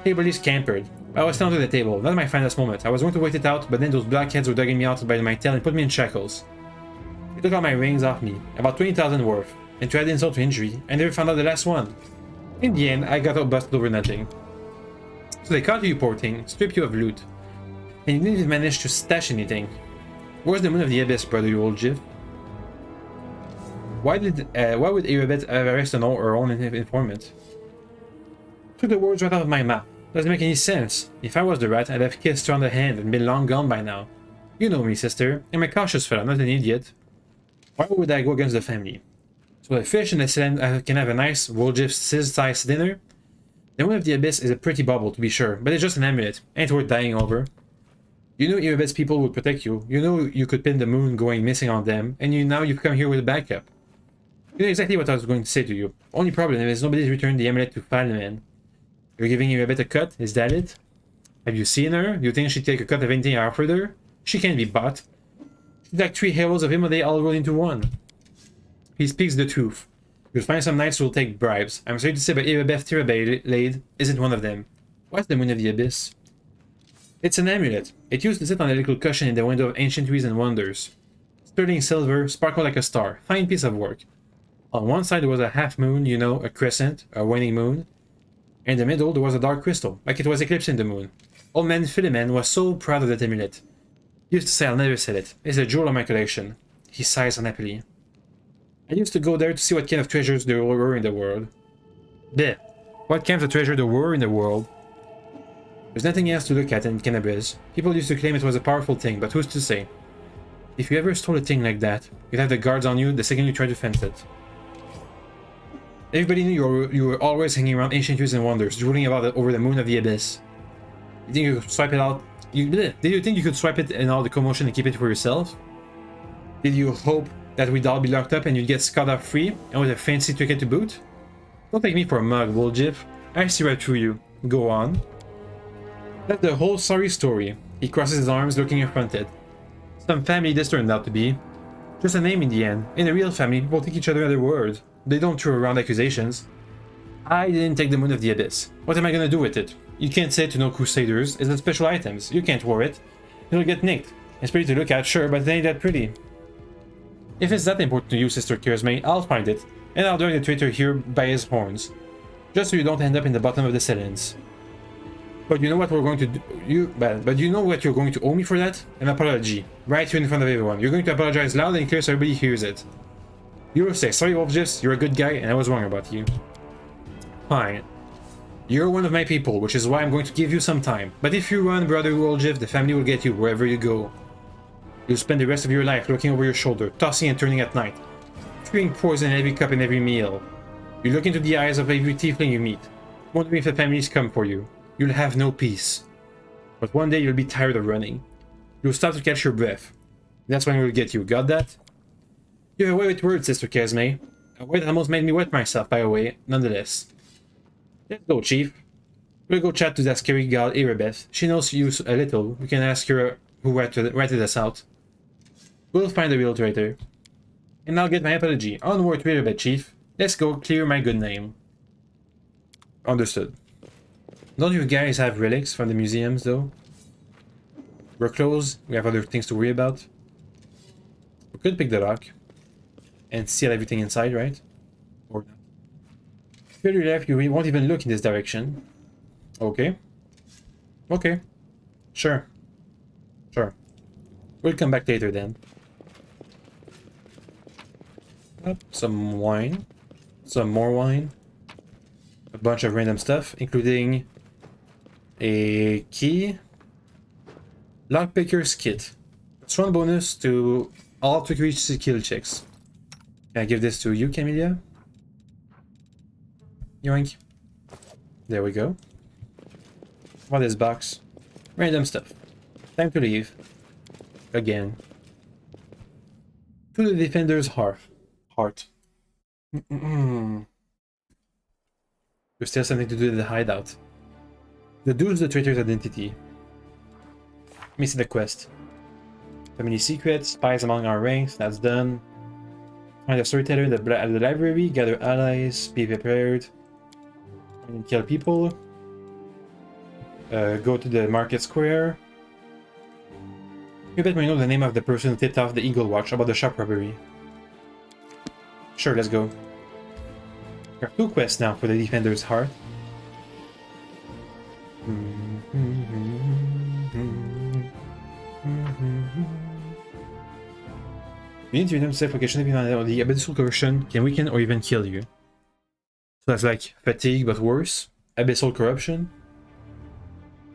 Table is scampered. I was down to the table, not my finest moment. I was going to wait it out, but then those blackheads were dragging me out by my tail and put me in shackles. They took all my rings off me, about 20,000 worth, and to add insult to injury, I never found out the last one. In the end, I got out busted over nothing. So they caught you, poor thing, stripped you of loot, and you didn't even manage to stash anything. Where's the moon of the abyss, brother, you old Jiv? Why would Irabeth arrest her own informant? Took the words right out of my mouth. Doesn't make any sense. If I was the rat, I'd have kissed her on the hand and been long gone by now. You know me, sister. I'm a cautious fella, not an idiot. Why would I go against the family? So the fish and the Selene can have a nice Wolgift-sized dinner? The Moon of the Abyss is a pretty bauble, to be sure, but it's just an amulet. Ain't worth dying over. You know Erebus people would protect you. You know you could pin the moon going missing on them, and now you've come here with a backup. You know exactly what I was going to say to you. Only problem is nobody's returned the amulet to Falman. You're giving Erebus a cut? Is that it? Have you seen her? Do you think she'd take a cut of anything I offered her? She can't be bought. She's like 3 heroes of Imode all rolled into one. He speaks the truth. You'll find some knights who will take bribes. I'm sorry to say, but Erebeth Tirabelade isn't one of them. What's the Moon of the Abyss? It's an amulet. It used to sit on a little cushion in the window of Ancient Trees and Wonders. Sterling silver, sparkled like a star. Fine piece of work. On one side there was a half moon, you know, a crescent, a waning moon. In the middle there was a dark crystal, like it was eclipsing the moon. Old man Philemon was so proud of that amulet. He used to say I'll never sell it. It's a jewel of my collection. He sighs unhappily. I used to go there to see what kind of treasures there were in the world. Bleh. What kind of treasure there were in the world? There's nothing else to look at in Kenabres. People used to claim it was a powerful thing, but who's to say? If you ever stole a thing like that, you'd have the guards on you the second you tried to fence it. Everybody knew you were always hanging around Ancient Trees and Wonders, drooling about it over the Moon of the Abyss. You think you could swipe it out? Did you think you could swipe it in all the commotion and keep it for yourself? Did you hope that we'd all be locked up and you'd get scot-off free, and with a fancy ticket to boot? Don't take me for a mug, Woljif. I see right through you. Go on. That's the whole sorry story. He crosses his arms, looking affronted. Some family this turned out to be. Just a name in the end. In a real family, people take each other at their word. They don't throw around accusations. I didn't take the Moon of the Abyss. What am I gonna do with it? You can't say it to no Crusaders. It's a special items. You can't wear it. It'll get nicked. It's pretty to look at, sure, but it ain't that pretty. If it's that important to you, Sister Kirsme, I'll find it, and I'll drag the traitor here by his horns. Just so you don't end up in the bottom of the Selens. But you know what we're going to do? But you know what you're going to owe me for that? An apology. Right here in front of everyone. You're going to apologize loud and clear so everybody hears it. You'll say, sorry Wolfgifs, you're a good guy and I was wrong about you. Fine. You're one of my people, which is why I'm going to give you some time. But if you run, brother Wolfgif, the family will get you wherever you go. You'll spend the rest of your life looking over your shoulder, tossing and turning at night, spewing poison in every cup and every meal. You look into the eyes of every tiefling you meet, wondering if the families come for you. You'll have no peace. But one day you'll be tired of running. You'll start to catch your breath. That's when we'll get you. Got that? You have a way with words, Sister Kesme. A way that almost made me wet myself, by the way, nonetheless. Let's go, Chief. We'll go chat to that scary gal, Erebeth. She knows you a little. We can ask her who ratted us out. We'll find the real traitor. And I'll get my apology. Onward to Erebeth, Chief. Let's go clear my good name. Understood. Don't you guys have relics from the museums, though? We're closed. We have other things to worry about. We could pick the lock. And seal everything inside, right? Or not. To your left, you won't even look in this direction. Okay. Okay. Sure. Sure. We'll come back later then. Some wine. Some more wine. A bunch of random stuff, including a key. Lockpicker's kit. Strong bonus to all quick reach skill checks. Can I give this to you, Camellia? Yoink. There we go. What is box? Random stuff. Time to leave. Again. To the Defender's heart. There's still something to do with the hideout. Deduce the traitor's identity. Let me see the quest. Family secrets, spies among our ranks, that's done. Find a storyteller at the library, gather allies, be prepared. And kill people. Go to the market square. You bet me know the name of the person who tipped off the Eagle Watch about the shop robbery. Sure, let's go. There are 2 quests now for the Defender's Heart. You need to redeem safe location if you know the abyssal corruption can weaken or even kill you. So that's like fatigue but worse. Abyssal corruption.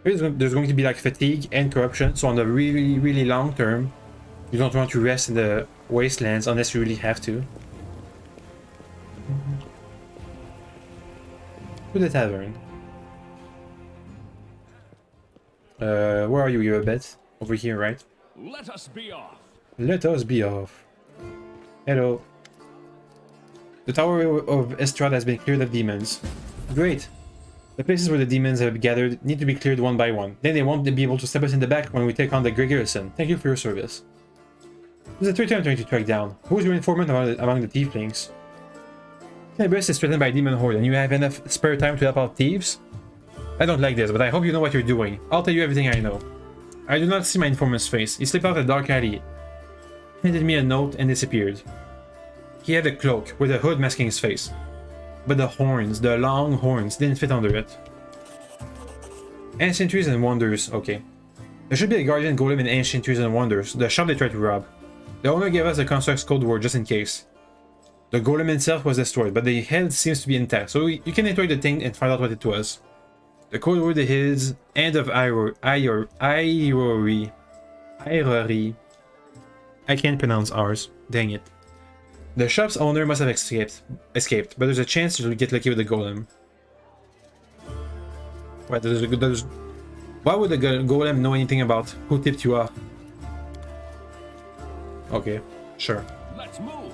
There's going to be like fatigue and corruption, so on the really, really long term, you don't want to rest in the wastelands unless you really have to. To the tavern. Where are you, you're a bit? Over here, right? Let us be off. Let us be off. Hello. The Tower of Estrad has been cleared of demons. Great. The places where the demons have gathered need to be cleared one by one. Then they won't be able to stab us in the back when we take on the Grey Garrison. Thank you for your service. This is the third time I'm trying to track down. Who is your informant among the tieflings? Kenabres is threatened by a demon horde, and you have enough spare time to help out thieves? I don't like this, but I hope you know what you're doing. I'll tell you everything I know. I do not see my informant's face. He slipped out a dark alley, handed me a note, and disappeared. He had a cloak with a hood masking his face. But the horns, the long horns, didn't fit under it. Ancient Trees and Wonders, okay. There should be a guardian golem in Ancient Trees and Wonders, the shop they tried to rob. The owner gave us the construct's code word just in case. The golem itself was destroyed, but the head seems to be intact, so you can enter the thing and find out what it was. The code word is End of Irory. I can't pronounce ours. Dang it. The shop's owner must have escaped, but there's a chance to get lucky with the golem. Why would the golem know anything about who tipped you off? Okay, sure. Let's move.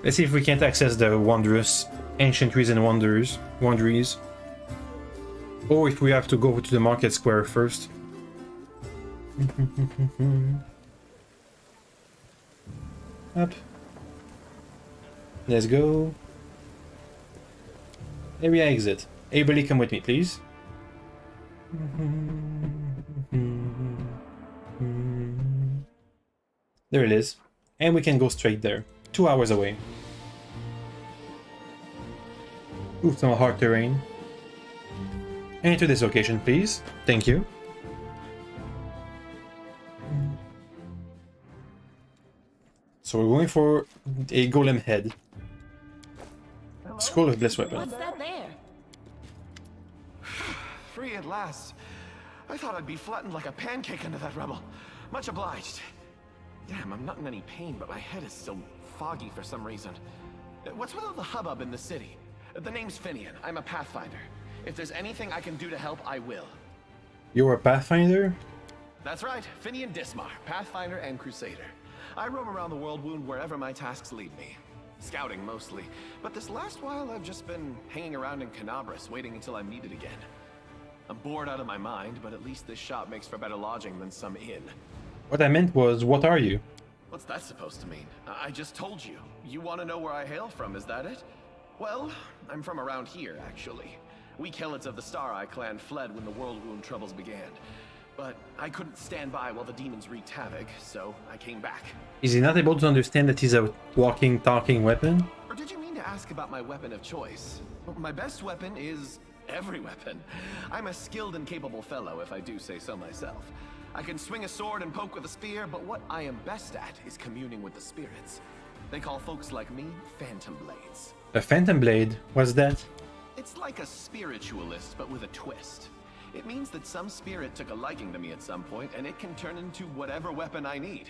Let's see if we can't access the wondrous Ancient Trees and Wonderies. Or if we have to go to the market square first. Up. Let's go. Area exit. Everybody come with me, please. There it is. And we can go straight there. 2 hours away. Ooh, some hard terrain. Enter this location, please. Thank you. So we're going for a golem head. Scroll of Bliss weapon. What's that there? Free at last. I thought I'd be flattened like a pancake under that rubble. Much obliged. Damn, I'm not in any pain, but my head is still foggy for some reason. What's with all the hubbub in the city? The name's Finian. I'm a Pathfinder. If there's anything I can do to help, I will. You're a Pathfinder? That's right, Finian Dismar, Pathfinder and Crusader. I roam around the world wound wherever my tasks lead me. Scouting mostly, but this last while I've just been hanging around in Kenabres, waiting until I'm needed again. I'm bored out of my mind, but at least this shop makes for better lodging than some inn. What I meant was, what are you? What's that supposed to mean? I just told you. You want to know where I hail from, is that it? Well, I'm from around here, actually. We Helots of the Star-Eye clan fled when the World Wound troubles began. But I couldn't stand by while the demons wreaked havoc, so I came back. Is he not able to understand that he's a walking, talking weapon? Or did you mean to ask about my weapon of choice? My best weapon is every weapon. I'm a skilled and capable fellow, if I do say so myself. I can swing a sword and poke with a spear, but what I am best at is communing with the spirits. They call folks like me Phantom Blades. A Phantom Blade? What's that? It's like a spiritualist, but with a twist. It means that some spirit took a liking to me at some point, and it can turn into whatever weapon I need.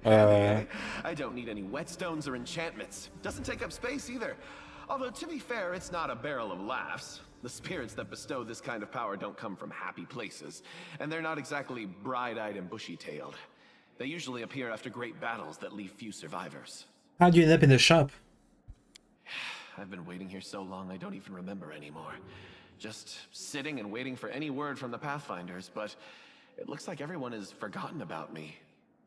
I don't need any whetstones or enchantments. Doesn't take up space either. Although, to be fair, it's not a barrel of laughs. The spirits that bestow this kind of power don't come from happy places, and they're not exactly bright-eyed and bushy-tailed. They usually appear after great battles that leave few survivors. How'd you end up in the shop? I've been waiting here so long I don't even remember anymore. Just sitting and waiting for any word from the Pathfinders, but it looks like everyone has forgotten about me.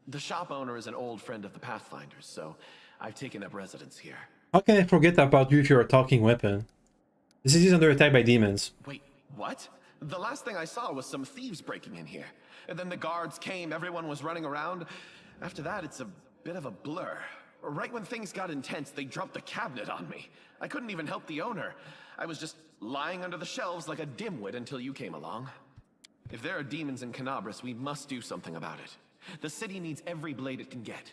The shop owner is an old friend of the Pathfinders, so I've taken up residence here. How can I forget about you if you're a talking weapon? The city is under attack by demons. Wait, what? The last thing I saw was some thieves breaking in here. And then the guards came, everyone was running around. After that, it's a bit of a blur. Right when things got intense, they dropped the cabinet on me. I couldn't even help the owner. I was just lying under the shelves like a dimwit until you came along. If there are demons in Kenabres, we must do something about it. The city needs every blade it can get.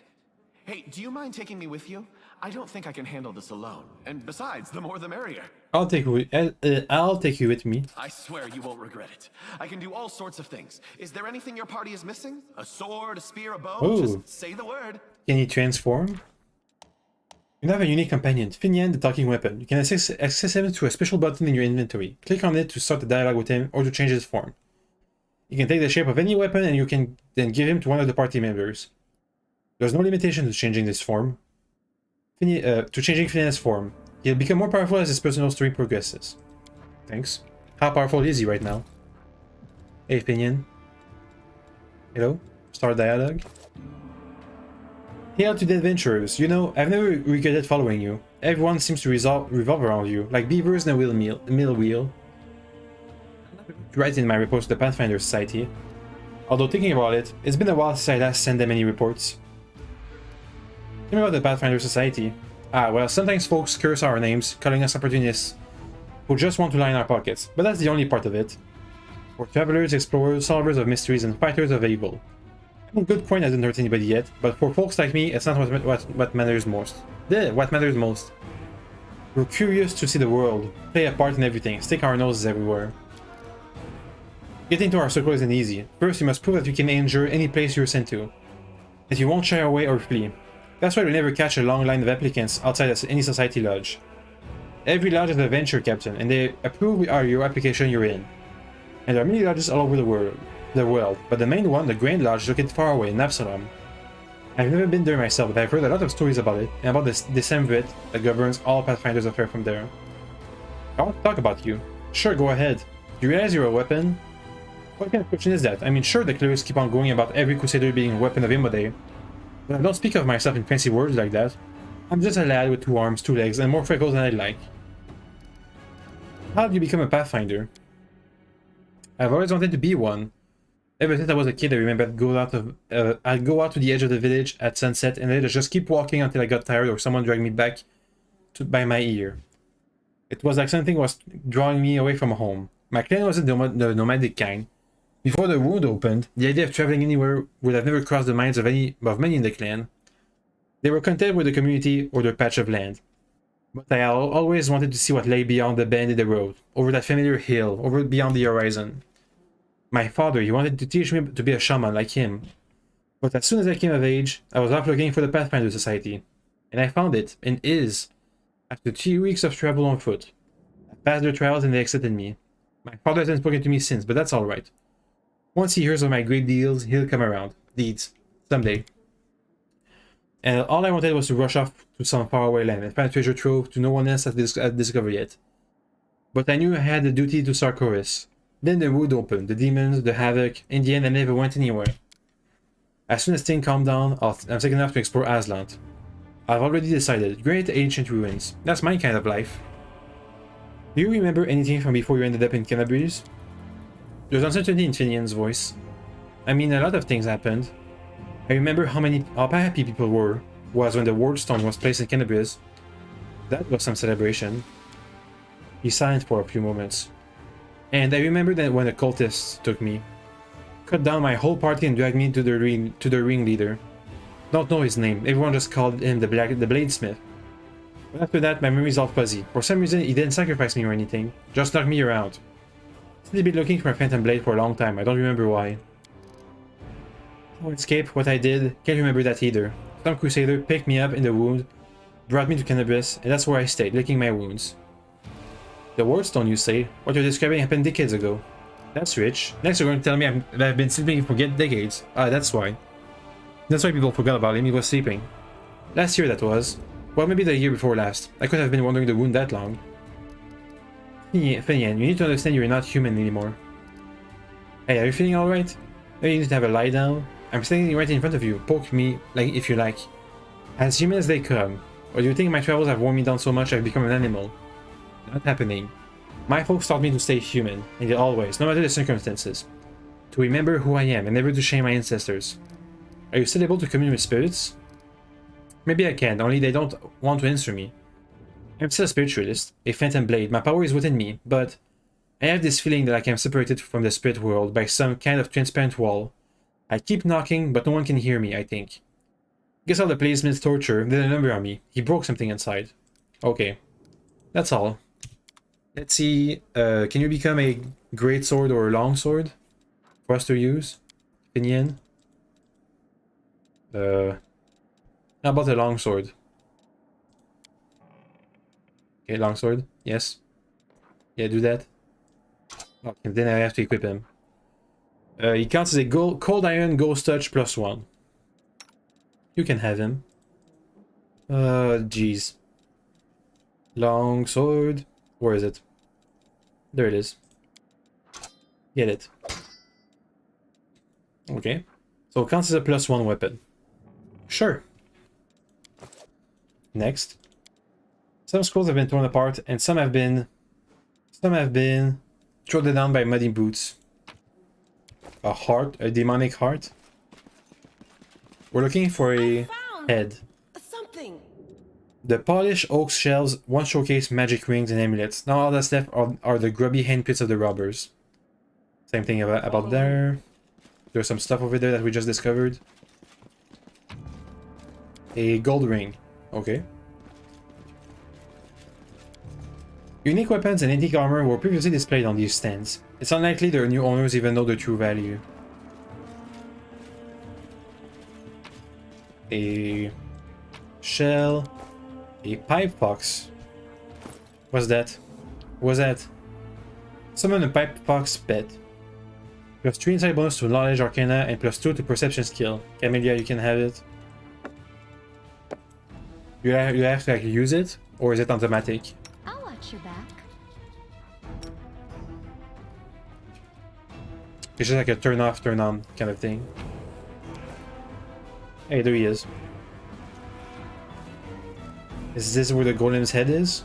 Hey, do you mind taking me with you? I don't think I can handle this alone. And besides, the more the merrier. I'll take you with me. I swear you won't regret it. I can do all sorts of things. Is there anything your party is missing? A sword, a spear, a bow? Oh. Just say the word. Can you transform? You have a unique companion, Finian the talking weapon. You can access him through a special button in your inventory. Click on it to start the dialogue with him or to change his form. You can take the shape of any weapon and you can then give him to one of the party members. There's no limitation to changing this form. To changing Finian's form. He'll become more powerful as his personal story progresses. Thanks. How powerful is he right now? Hey, Finian. Hello? Start dialogue. Hail to the adventurers. You know, I've never regretted following you. Everyone seems to revolve around you, like beavers in a mill wheel. Right in my reports to the Pathfinder Society. Although thinking about it, it's been a while since I last sent them any reports. Tell me about the Pathfinder Society. Well, sometimes folks curse our names, calling us opportunists who just want to line our pockets, but that's the only part of it. We're travelers, explorers, solvers of mysteries, and fighters of evil. I mean, good coin hasn't hurt anybody yet, but for folks like me, it's not what matters most. What matters most. We're curious to see the world, play a part in everything, stick our noses everywhere. Getting to our circle isn't easy. First, you must prove that you can endure any place you're sent to, that you won't shy away or flee. That's why we never catch a long line of applicants outside any society lodge. Every lodge has a venture captain, and they approve your application you're in. And there are many lodges all over the world, but the main one, the Grand Lodge, is located far away in Absalom. I've never been there myself, but I've heard a lot of stories about it, and about the Decemvirate that governs all Pathfinder's affairs from there. I want to talk about you. Sure, go ahead. Do you realize you're a weapon? What kind of question is that? I mean, sure, the clerics keep on going about every crusader being a weapon of Immode, but I don't speak of myself in fancy words like that. I'm just a lad with 2 arms, 2 legs, and more freckles than I'd like. How did you become a Pathfinder? I've always wanted to be one. Ever since I was a kid, I remember I'd go out to the edge of the village at sunset, and then I'd just keep walking until I got tired or someone dragged me back by my ear. It was like something was drawing me away from home. My clan wasn't the nomadic kind. Before the wound opened, the idea of traveling anywhere would have never crossed the minds of many in the clan. They were content with the community or their patch of land. But I always wanted to see what lay beyond the bend in the road, over that familiar hill, over beyond the horizon. My father, he wanted to teach me to be a shaman like him. But as soon as I came of age, I was off looking for the Pathfinder Society. And I found it, and after 3 weeks of travel on foot. I passed their trials and they accepted me. My father hasn't spoken to me since, but that's alright. Once he hears of my great deeds, he'll come around. Someday. And all I wanted was to rush off to some faraway land and find a treasure trove to no one else had discovered yet. But I knew I had the duty to Sarkoris. Then the wood opened, the demons, the havoc. In the end, I never went anywhere. As soon as things calm down, I'm taken enough to explore Aslant. I've already decided, great ancient ruins. That's my kind of life. Do you remember anything from before you ended up in Kenabres? There's uncertainty in Finian's voice. I mean, a lot of things happened. I remember how happy people was when the wardstone was placed in Kenabres. That was some celebration. He's silent for a few moments. And I remember that when the cultists took me, cut down my whole party and dragged me to the ringleader. Don't know his name. Everyone just called him the Bladesmith. But after that, my memory's all fuzzy. For some reason, he didn't sacrifice me or anything. Just knocked me around. He'd been looking for a phantom blade for a long time. I don't remember why. How I escaped, what I did, can't remember that either. Some crusader picked me up in the wound, brought me to Kenabres, and that's where I stayed, licking my wounds. The wardstone, you say? What you're describing happened decades ago. That's rich. Next you're going to tell me that I've been sleeping for decades. That's why. That's why people forgot about him, he was sleeping. Last year that was. Well, maybe the year before last. I couldn't have been wandering the wound that long. Finian, you need to understand you're not human anymore. Hey, are you feeling alright? Maybe you need to have a lie down? I'm standing right in front of you. Poke me, like if you like. As human as they come. Or do you think my travels have worn me down so much I've become an animal? Not happening. My folks taught me to stay human, and always, no matter the circumstances. To remember who I am and never to shame my ancestors. Are you still able to commune with spirits? Maybe I can, only they don't want to answer me. I'm still a spiritualist, a phantom blade, my power is within me, but I have this feeling that I am separated from the spirit world by some kind of transparent wall. I keep knocking, but no one can hear me, I think. Guess all the policeman's torture did a number on me. He broke something inside. Okay. That's all. Let's see. Can you become a great sword or a long sword for us to use? Opinion. How about a long sword? Okay, long sword. Yes. Yeah, do that. Okay, then I have to equip him. He counts as a cold iron ghost touch +1. You can have him. Jeez. Long sword. Where is it? There it is. Get it. Okay. So it counts as a +1 weapon. Sure. Next. Some scrolls have been torn apart, and some have been trodden down by muddy boots. A heart, a demonic heart. We're looking for a head. Something. The polished oak shelves once showcase magic rings and amulets. Now all that's left are the grubby handprints of the robbers. Same thing about there. There's some stuff over there that we just discovered. A gold ring. Okay. Unique weapons and antique armor were previously displayed on these stands. It's unlikely their new owners even know the true value. A shell. A pipe box. What's that? What's that? Summon a pipe box pet. +3 inside bonus to knowledge arcana and +2 to perception skill. Camellia, you can have it. You have to actually use it, or is it automatic? I'll watch your back. It's just like a turn off, turn on kind of thing. Hey, there he is. Is this where the golem's head is?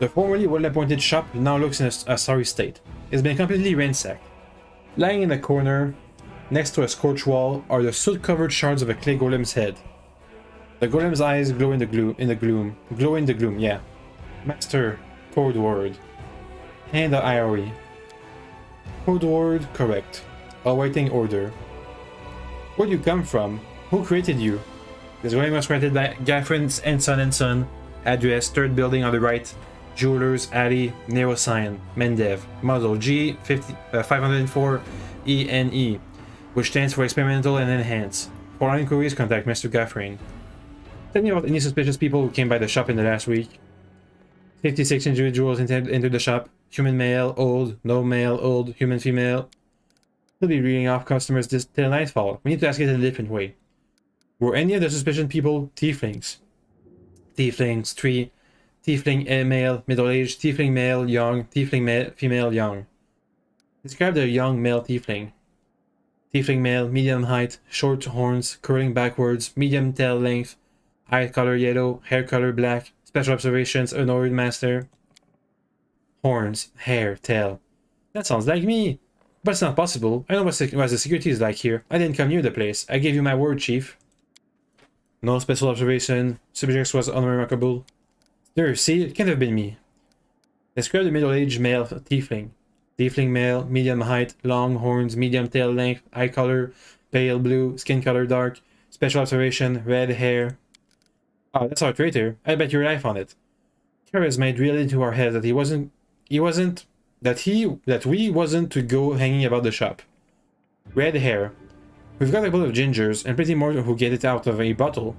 The formerly well-appointed shop now looks in a sorry state. It's been completely ransacked. Lying in a corner, next to a scorched wall, are the soot-covered shards of a clay golem's head. The golem's eyes glow in the gloom. Glow in the gloom, yeah. Master, code word. Hand the IRE. Code word correct. Awaiting order. Where do you come from? Who created you? This golem was created by Gaffrin and Son. Address, third building on the right. Jewelers, Alley, Neuroscience, Mendev. Model G504 ENE, which stands for Experimental and Enhance. For all inquiries, contact Mr. Gaffrin. Tell me about any suspicious people who came by the shop in the last week. 56 individuals entered the shop. Human male, old, no male, old, human female. He'll be reading off customers till nightfall. We need to ask it in a different way. Were any of the suspicious people tieflings? Tieflings, 3. Tiefling male, middle-aged. Tiefling male, young. Tiefling female, young. Describe the young male tiefling. Tiefling male, medium height, short horns, curling backwards, medium tail length, eye color yellow, hair color black. Special observations, annoyed master. Horns, hair, tail. That sounds like me. But it's not possible. I know what the security is like here. I didn't come near the place. I gave you my word, chief. No special observation. Subject was unremarkable. There, see? It can't have been me. Describe the middle-aged male tiefling. Tiefling male, medium height, long horns, medium tail length, eye color, pale blue, skin color dark. Special observation, red hair. Oh, that's our traitor. I bet your life on it. Charisma drilled into our heads that we wasn't to go hanging about the shop. Red hair. We've got a couple of gingers and plenty more who get it out of a bottle.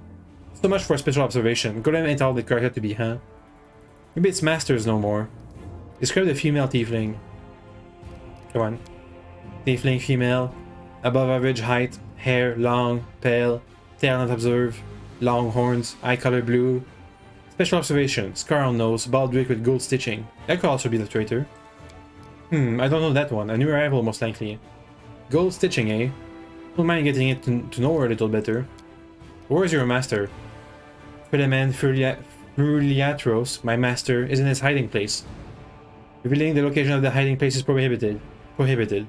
So much for a special observation. Golem ain't all the character to be, huh? Maybe it's masters no more. Describe the female tiefling. Come on. Tiefling female. Above average height. Hair long, pale. Tail not observed. Long horns. Eye color blue. Special observation. Scar on nose. Bald wig with gold stitching. That could also be the traitor. I don't know that one. A new arrival most likely. Gold stitching, eh? Don't mind getting it to know her a little better. Where's your master? Philemen Fruliatros, my master, is in his hiding place. Revealing the location of the hiding place is prohibited. Prohibited.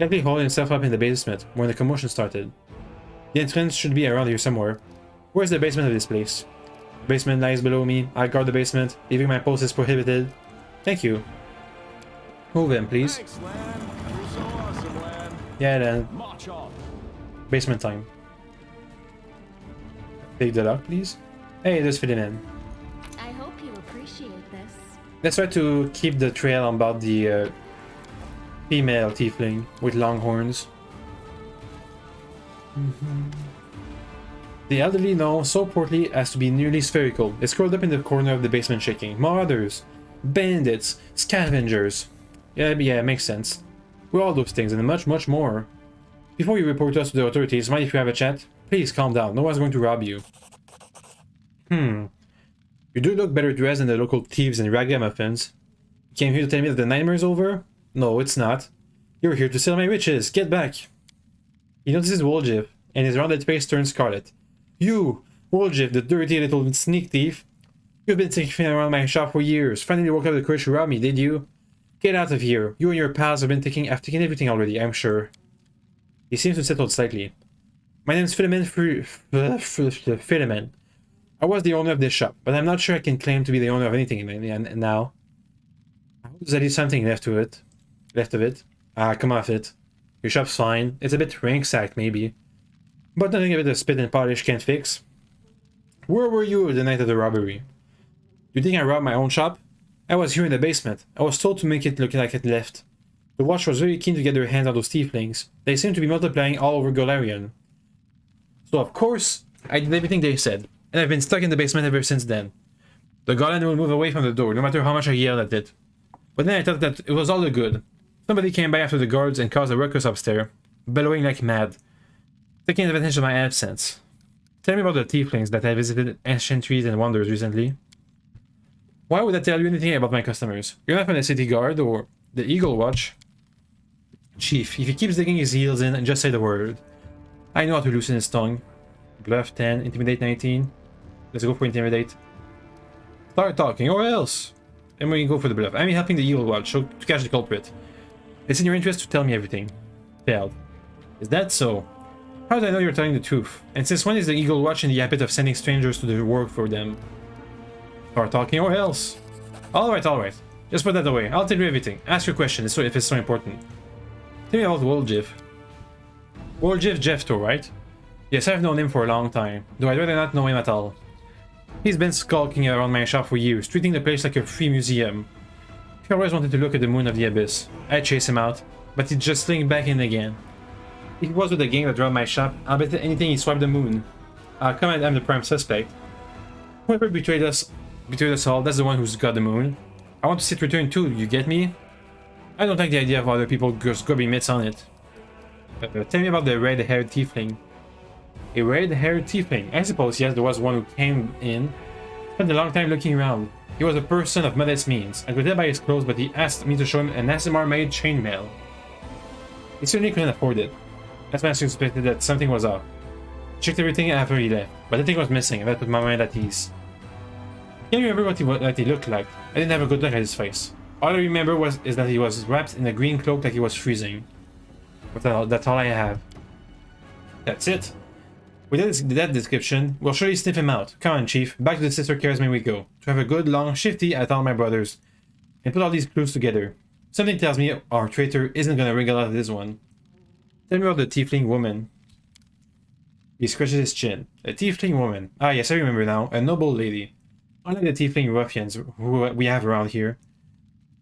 Likely holding himself up in the basement when the commotion started. The entrance should be around here somewhere. Where's the basement of this place? The basement lies below me. I guard the basement. Leaving my post is prohibited. Thank you. Move in, please. Thanks, Lan. You're so awesome, Lan. Yeah, then. March on. Basement time. Take the lock, please. Hey, there's Philemen. I hope you appreciate this. Let's try to keep the trail about the female tiefling with long horns. The elderly know so portly as to be nearly spherical. It's curled up in the corner of the basement shaking. Marauders, bandits, scavengers. Yeah, it makes sense. We're all those things and much, much more. Before you report us to the authorities, mind if you have a chat? Please calm down, no one's going to rob you. You do look better dressed than the local thieves and ragamuffins. You came here to tell me that the nightmare's over? No, it's not. You're here to steal my riches, get back! He notices Woljif, and his rounded face turns scarlet. You, Woljif, the dirty little sneak thief. You've been sneaking around my shop for years. Finally woke up the courage to rob me, did you? Get out of here. You and your pals have taken everything already, I'm sure. He seems to settle slightly. My name's Philemon Philemon. I was the owner of this shop, but I'm not sure I can claim to be the owner of anything now. I hope there's at least something left of it. Come off it. Your shop's fine. It's a bit ransacked, maybe. But nothing a bit of spit and polish can't fix. Where were you the night of the robbery? You think I robbed my own shop? I was here in the basement. I was told to make it look like it left. The watch was very keen to get their hands on those tieflings. They seem to be multiplying all over Golarion. So of course, I did everything they said, and I've been stuck in the basement ever since then. The golem will move away from the door, no matter how much I yell at it. But then I thought that it was all the good. Somebody came by after the guards and caused a ruckus upstairs, bellowing like mad, taking advantage of my absence. Tell me about the tieflings that I visited Ancient Trees and Wonders recently. Why would I tell you anything about my customers? You're not from the City Guard or the Eagle Watch. Chief, if he keeps digging his heels in, just say the word. I know how to loosen his tongue. Bluff 10, Intimidate 19. Let's go for Intimidate. Start talking, or else! And we can go for the bluff. I'm helping the Eagle Watch, so to catch the culprit. It's in your interest to tell me everything. Failed. Is that so? How do I know you're telling the truth? And since when is the Eagle Watch in the habit of sending strangers to do work for them? Start talking, or else! Alright. Just put that away. I'll tell you everything. Ask your question if it's so important. Tell me about Woljif. Woljif Jefto, right? Yes, I've known him for a long time, though I'd rather not know him at all. He's been skulking around my shop for years, treating the place like a free museum. He always wanted to look at the moon of the abyss. I'd chase him out, but he'd just slink back in again. If it was with the gang that robbed my shop, I'll bet anything he swiped the moon. Come on, I'm the prime suspect. Whoever betrayed us all, that's the one who's got the moon. I want to see it return too, you get me? I don't like the idea of other people just grabbing mitts on it. Tell me about the red-haired tiefling. A red-haired tiefling? I suppose, yes, there was one who came in. Spent a long time looking around. He was a person of modest means. I could tell by his clothes, but he asked me to show him an SMR-made chainmail. He certainly couldn't afford it. That's when I suspected that something was off. I checked everything after he left, but nothing was missing, and that put my mind at ease. I can't remember what he looked like. I didn't have a good look at his face. All I remember is that he was wrapped in a green cloak like he was freezing. But that's all I have. That's it. With that description, we'll surely sniff him out. Come on, Chief. Back to the Sister Charisma we go. To have a good, long shifty at all my brothers. And put all these clues together. Something tells me our traitor isn't gonna wriggle out of this one. Tell me about the tiefling woman. He scratches his chin. A tiefling woman. Ah yes, I remember now. A noble lady. Unlike the tiefling ruffians who we have around here.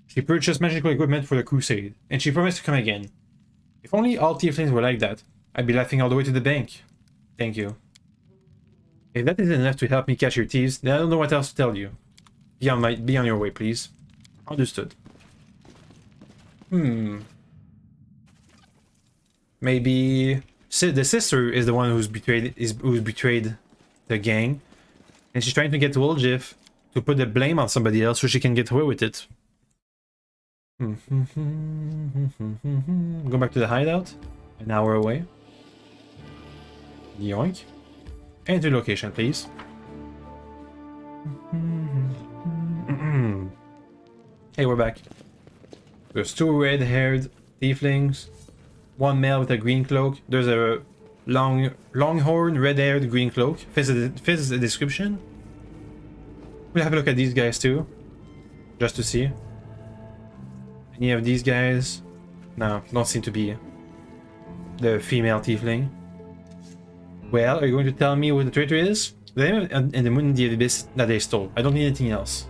She purchased magical equipment for the crusade, and she promised to come again. If only all tieflings were like that, I'd be laughing all the way to the bank. Thank you. If that isn't enough to help me catch your thieves, then I don't know what else to tell you. Be on your way, please. Understood. Maybe the sister is the one who's betrayed the gang, and she's trying to get Woljif to put the blame on somebody else so she can get away with it. Go back to the hideout. An hour away. Yoink. Enter location, please. Hey, we're back. There's two red-haired tieflings. One male with a green cloak. There's a longhorn, red-haired, green cloak. Fits the description. We'll have a look at these guys too. Just to see. Any of these guys? No, don't seem to be the female tiefling. Well, are you going to tell me what the traitor is? The name and the moon in the abyss that they stole. I don't need anything else.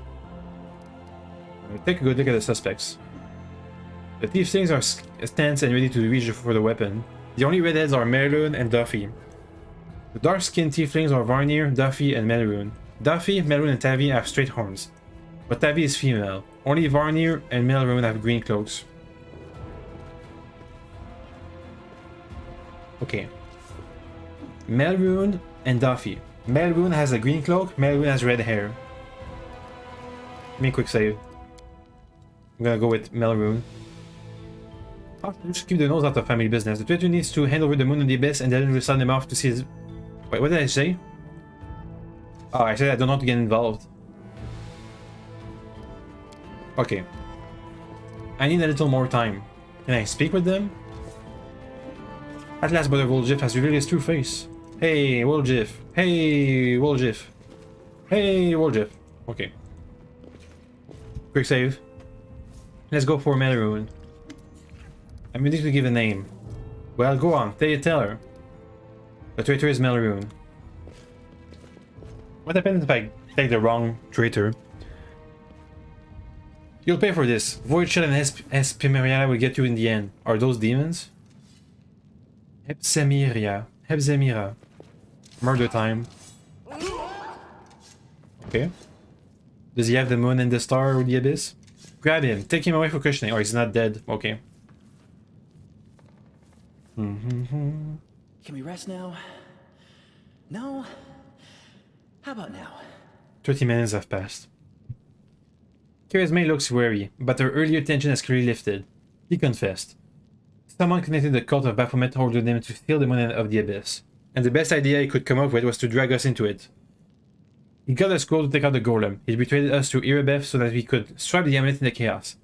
Take a good look at the suspects. The tieflings are stance and ready to reach for the weapon. The only redheads are Merlun and Duffy. The dark-skinned tieflings are Varnir, Duffy, and Melrune. Duffy, Melrune, and Tavi have straight horns, but Tavi is female. Only Varnir and Melrune have green cloaks. Okay. Melrune and Duffy. Melrune has a green cloak, Melrune has red hair. Give me a quick save. I'm gonna go with Melrune. Oh, just keep the nose out of family business. The traitor needs to hand over the moon and the abyss and then we'll send him off to see his... Wait, what did I say? Oh, I said I don't want to get involved. Okay. I need a little more time. Can I speak with them? At last, Brother Woljif has revealed his true face. Hey, Woljif. Hey, Woljif. Hey, Woljif. Okay. Quick save. Let's go for Melrune. I'm ready to give a name. Well, go on. Tell her. The traitor is Melrune. What happens if I take the wrong traitor? You'll pay for this. Void Shell and Hespimiria will get you in the end. Are those demons? Hepzemira. Murder time. Okay. Does he have the moon and the star or the abyss? Grab him. Take him away for questioning. Oh, he's not dead. Okay. Can we rest now? No? How about now? 30 minutes have passed. Charisma looks wary, but her earlier tension has clearly lifted. He confessed. Someone connected to the cult of Baphomet ordered him to steal the moon of the abyss, and the best idea he could come up with was to drag us into it. He got a scroll to take out the golem. He betrayed us to Erebeth so that we could strap the amulet in the chaos.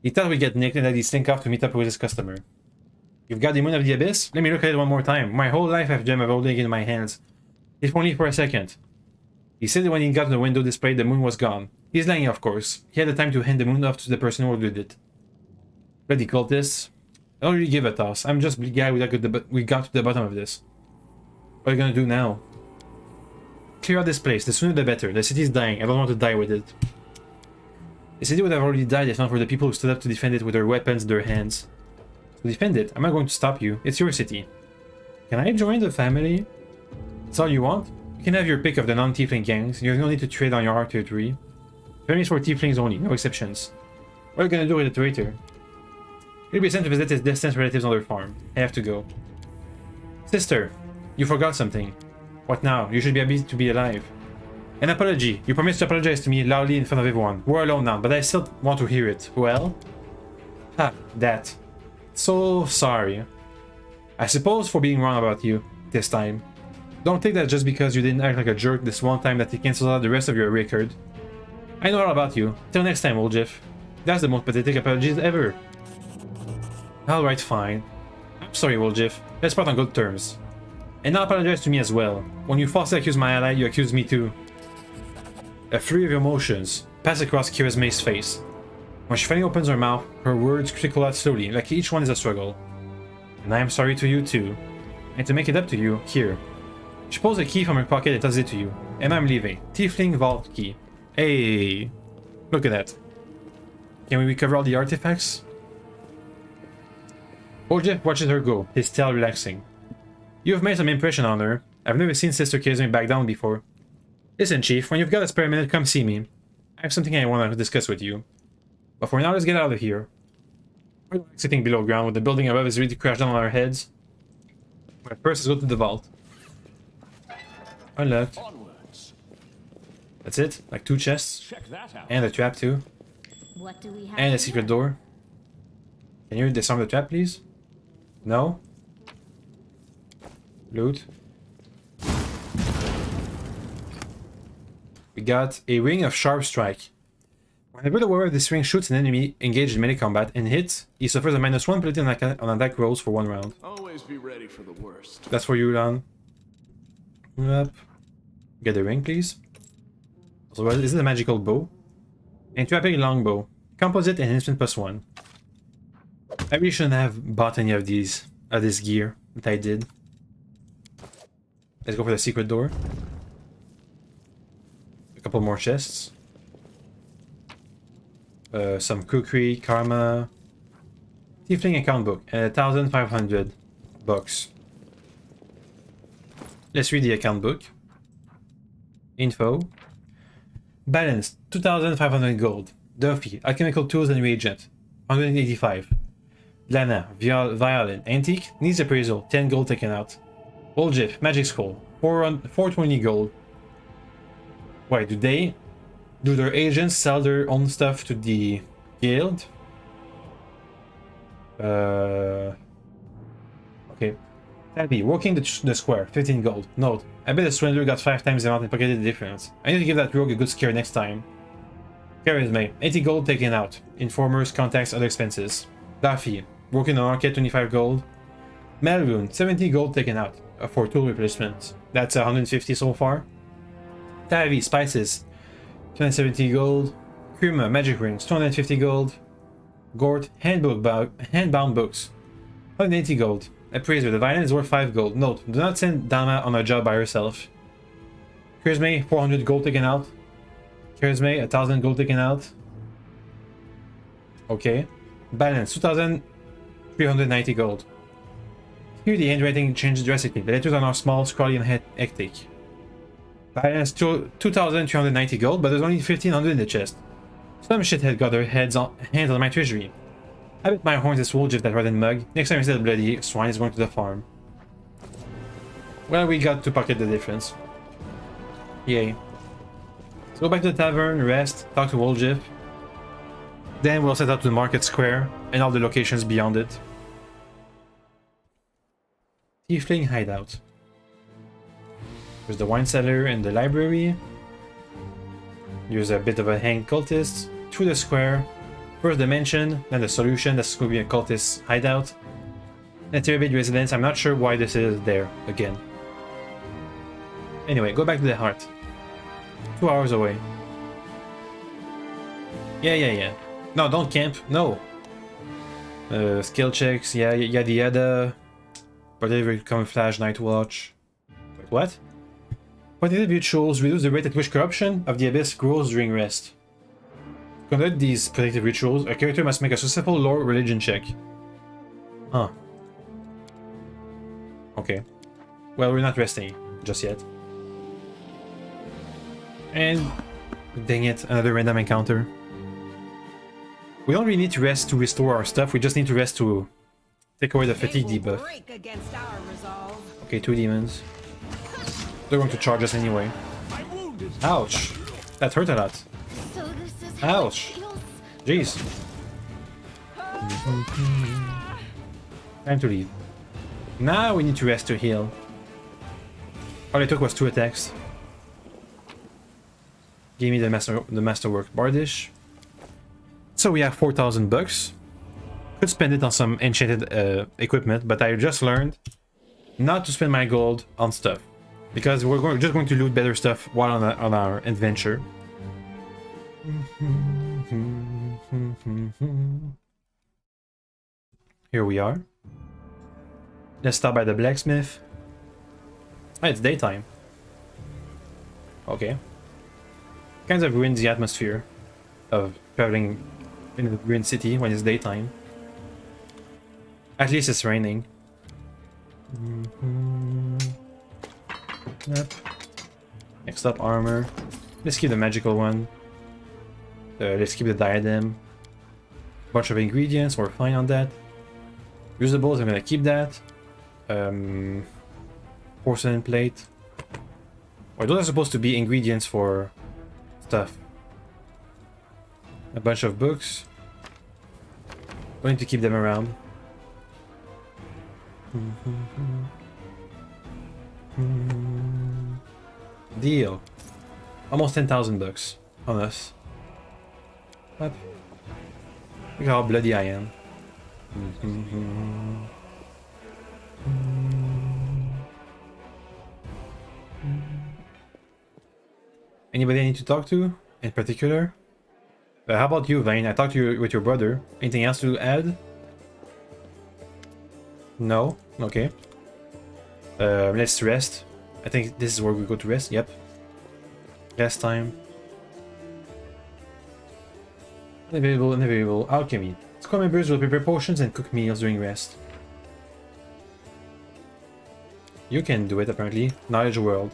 He thought we'd get nicked and that he'd slink off to meet up with his customer. You've got the moon of the abyss? Let me look at it one more time. My whole life I've dreamt of holding it in my hands. If only for a second. He said that when he got to the window display, the moon was gone. He's lying, of course. He had the time to hand the moon off to the person who ordered it. Bloody cultists. I don't really give a toss. I'm just the guy we got to the bottom of this. What are you gonna do now? Clear out this place. The sooner the better. The city's dying. I don't want to die with it. The city would have already died if not for the people who stood up to defend it with their weapons in their hands. To defend it, I'm not going to stop you. It's your city. Can I join the family? That's all you want? You can have your pick of the non-tiefling gangs. You have no need to trade on your hard territory. Families for tieflings only, no exceptions. What are you gonna do with the traitor? He'll be sent to visit his distant relatives on their farm. I have to go. Sister, you forgot something. What now? You should be happy to be alive. An apology. You promised to apologize to me loudly in front of everyone. We're alone now, but I still want to hear it. Well? Ha, that. So sorry. I suppose for being wrong about you, this time. Don't think that just because you didn't act like a jerk this one time that it cancels out the rest of your record. I know all about you. Till next time, Woljif. That's the most pathetic apologies ever. Alright, fine. I'm sorry, Woljif. Let's part on good terms. And now apologize to me as well. When you falsely accuse my ally, you accuse me too. A flurry of emotions pass across Kirisme's face. When she finally opens her mouth, her words trickle out slowly, like each one is a struggle. And I am sorry to you too. And to make it up to you, here. She pulls a key from her pocket and tosses it to you. And I'm leaving. Tiefling Vault Key. Hey! Look at that. Can we recover all the artifacts? Woljif watches her go, his tail relaxing. You have made some impression on her. I've never seen Sister Kirisme back down before. Listen, Chief, when you've got a spare minute, come see me. I have something I want to discuss with you. But for now, let's get out of here. We're sitting below ground with the building above is ready to crash down on our heads. But first, let's go to the vault. Unlocked. Onwards. That's it? Like 2 chests? Check that out. And a trap too. What do we have? And a secret door. Can you disarm the trap, please? No? Loot. We got a ring of sharp strike. Whenever the wearer of this ring shoots an enemy engaged in melee combat and hits, he suffers a -1 penalty on attack rolls for 1 round. Always be ready for the worst. That's for you, Lan. Up. Get the ring, please. So, is it a magical bow? Entrapping longbow. Composite and instant +1. I really shouldn't have bought any of these, this gear, but I did. Let's go for the secret door. A couple more chests. some cookery, karma. Tiefling account book, 1,500 bucks. Let's read the account book. Info. Balance, 2,500 gold. Duffy, alchemical tools and reagent, 185. Lana, violin, antique, needs appraisal, 10 gold taken out. Oljif, magic scroll, 420 gold. Why, do their agents sell their own stuff to the guild? Okay. Tabby, working the square, 15 gold. Note, I bet the swindler got 5 times the amount and pocketed the difference. I need to give that rogue a good scare next time. Charisma, 80 gold taken out. Informers, contacts, other expenses. Daffy, working the market, 25 gold. Melrune, 70 gold taken out for tool replacement. That's 150 so far. Tavi, spices, 270 gold. Kruma, magic rings, 250 gold. Gort, handbound books, 180 gold. Appraiser, the violin is worth 5 gold. Note, do not send Dama on a job by herself. Charisma, 400 gold taken out. Charisma, 1,000 gold taken out. Okay. Balance, 2,390 gold. Here the handwriting changed drastically. The letters are now small, scrawly, and hectic. Balance, 2,390 gold, but there's only 1,500 in the chest. Some shithead got their hands on my treasury. I bet my horns is Woljif, that rotten mug. Next time instead of bloody swine is going to the farm. Well, we got to pocket the difference. Yay. So go back to the tavern, rest, talk to Woljif. Then we'll set out to the market square and all the locations beyond it. Tiefling hideout. There's the wine cellar and the library. There's a bit of a hanged cultist. Through the square. First the mansion, then the solution. That's going to be a cultist hideout. And Terabit residence. I'm not sure why this is there again. Anyway, go back to the heart. 2 hours away. Yeah. No, don't camp. No. Skill checks. Yeah, yada yada. Protective camouflage, night watch. Wait, what? Protective rituals reduce the rate at which corruption of the abyss grows during rest. To conduct these protective rituals, a character must make a successful lore religion check. Huh. Okay. Well, we're not resting just yet. And dang it, another random encounter. We don't really need to rest to restore our stuff, we just need to rest to take away the fatigue debuff. Okay, 2 demons. They're going to charge us anyway. Ouch! That hurt a lot. Ouch! Jeez. Time to leave. Now we need to rest to heal. All it took was 2 attacks. Give me the masterwork bardish. So we have 4,000 bucks. Could spend it on some enchanted equipment, but I just learned not to spend my gold on stuff because we're just going to loot better stuff while on our adventure. Here we are. Let's stop by the blacksmith. Ah, it's daytime. Okay. Kind of ruins the atmosphere of traveling in a ruined city when it's daytime. At least it's raining. Yep. Next up, armor. Let's keep the magical one. Let's keep the diadem. Bunch of ingredients, we're fine on that. Usables, I'm gonna keep that. Porcelain plate. Or those are supposed to be ingredients for stuff. A bunch of books. Going to keep them around. Deal. Almost 10,000 bucks on us. What? Look how bloody I am. Anybody I need to talk to in particular? How about you, Vane? I talked to you with your brother. Anything else to add? No? Okay. Let's rest. I think this is where we go to rest. Yep. Rest time. Unavailable. Alchemy. Squad members will prepare potions and cook meals during rest. You can do it apparently. Knowledge world.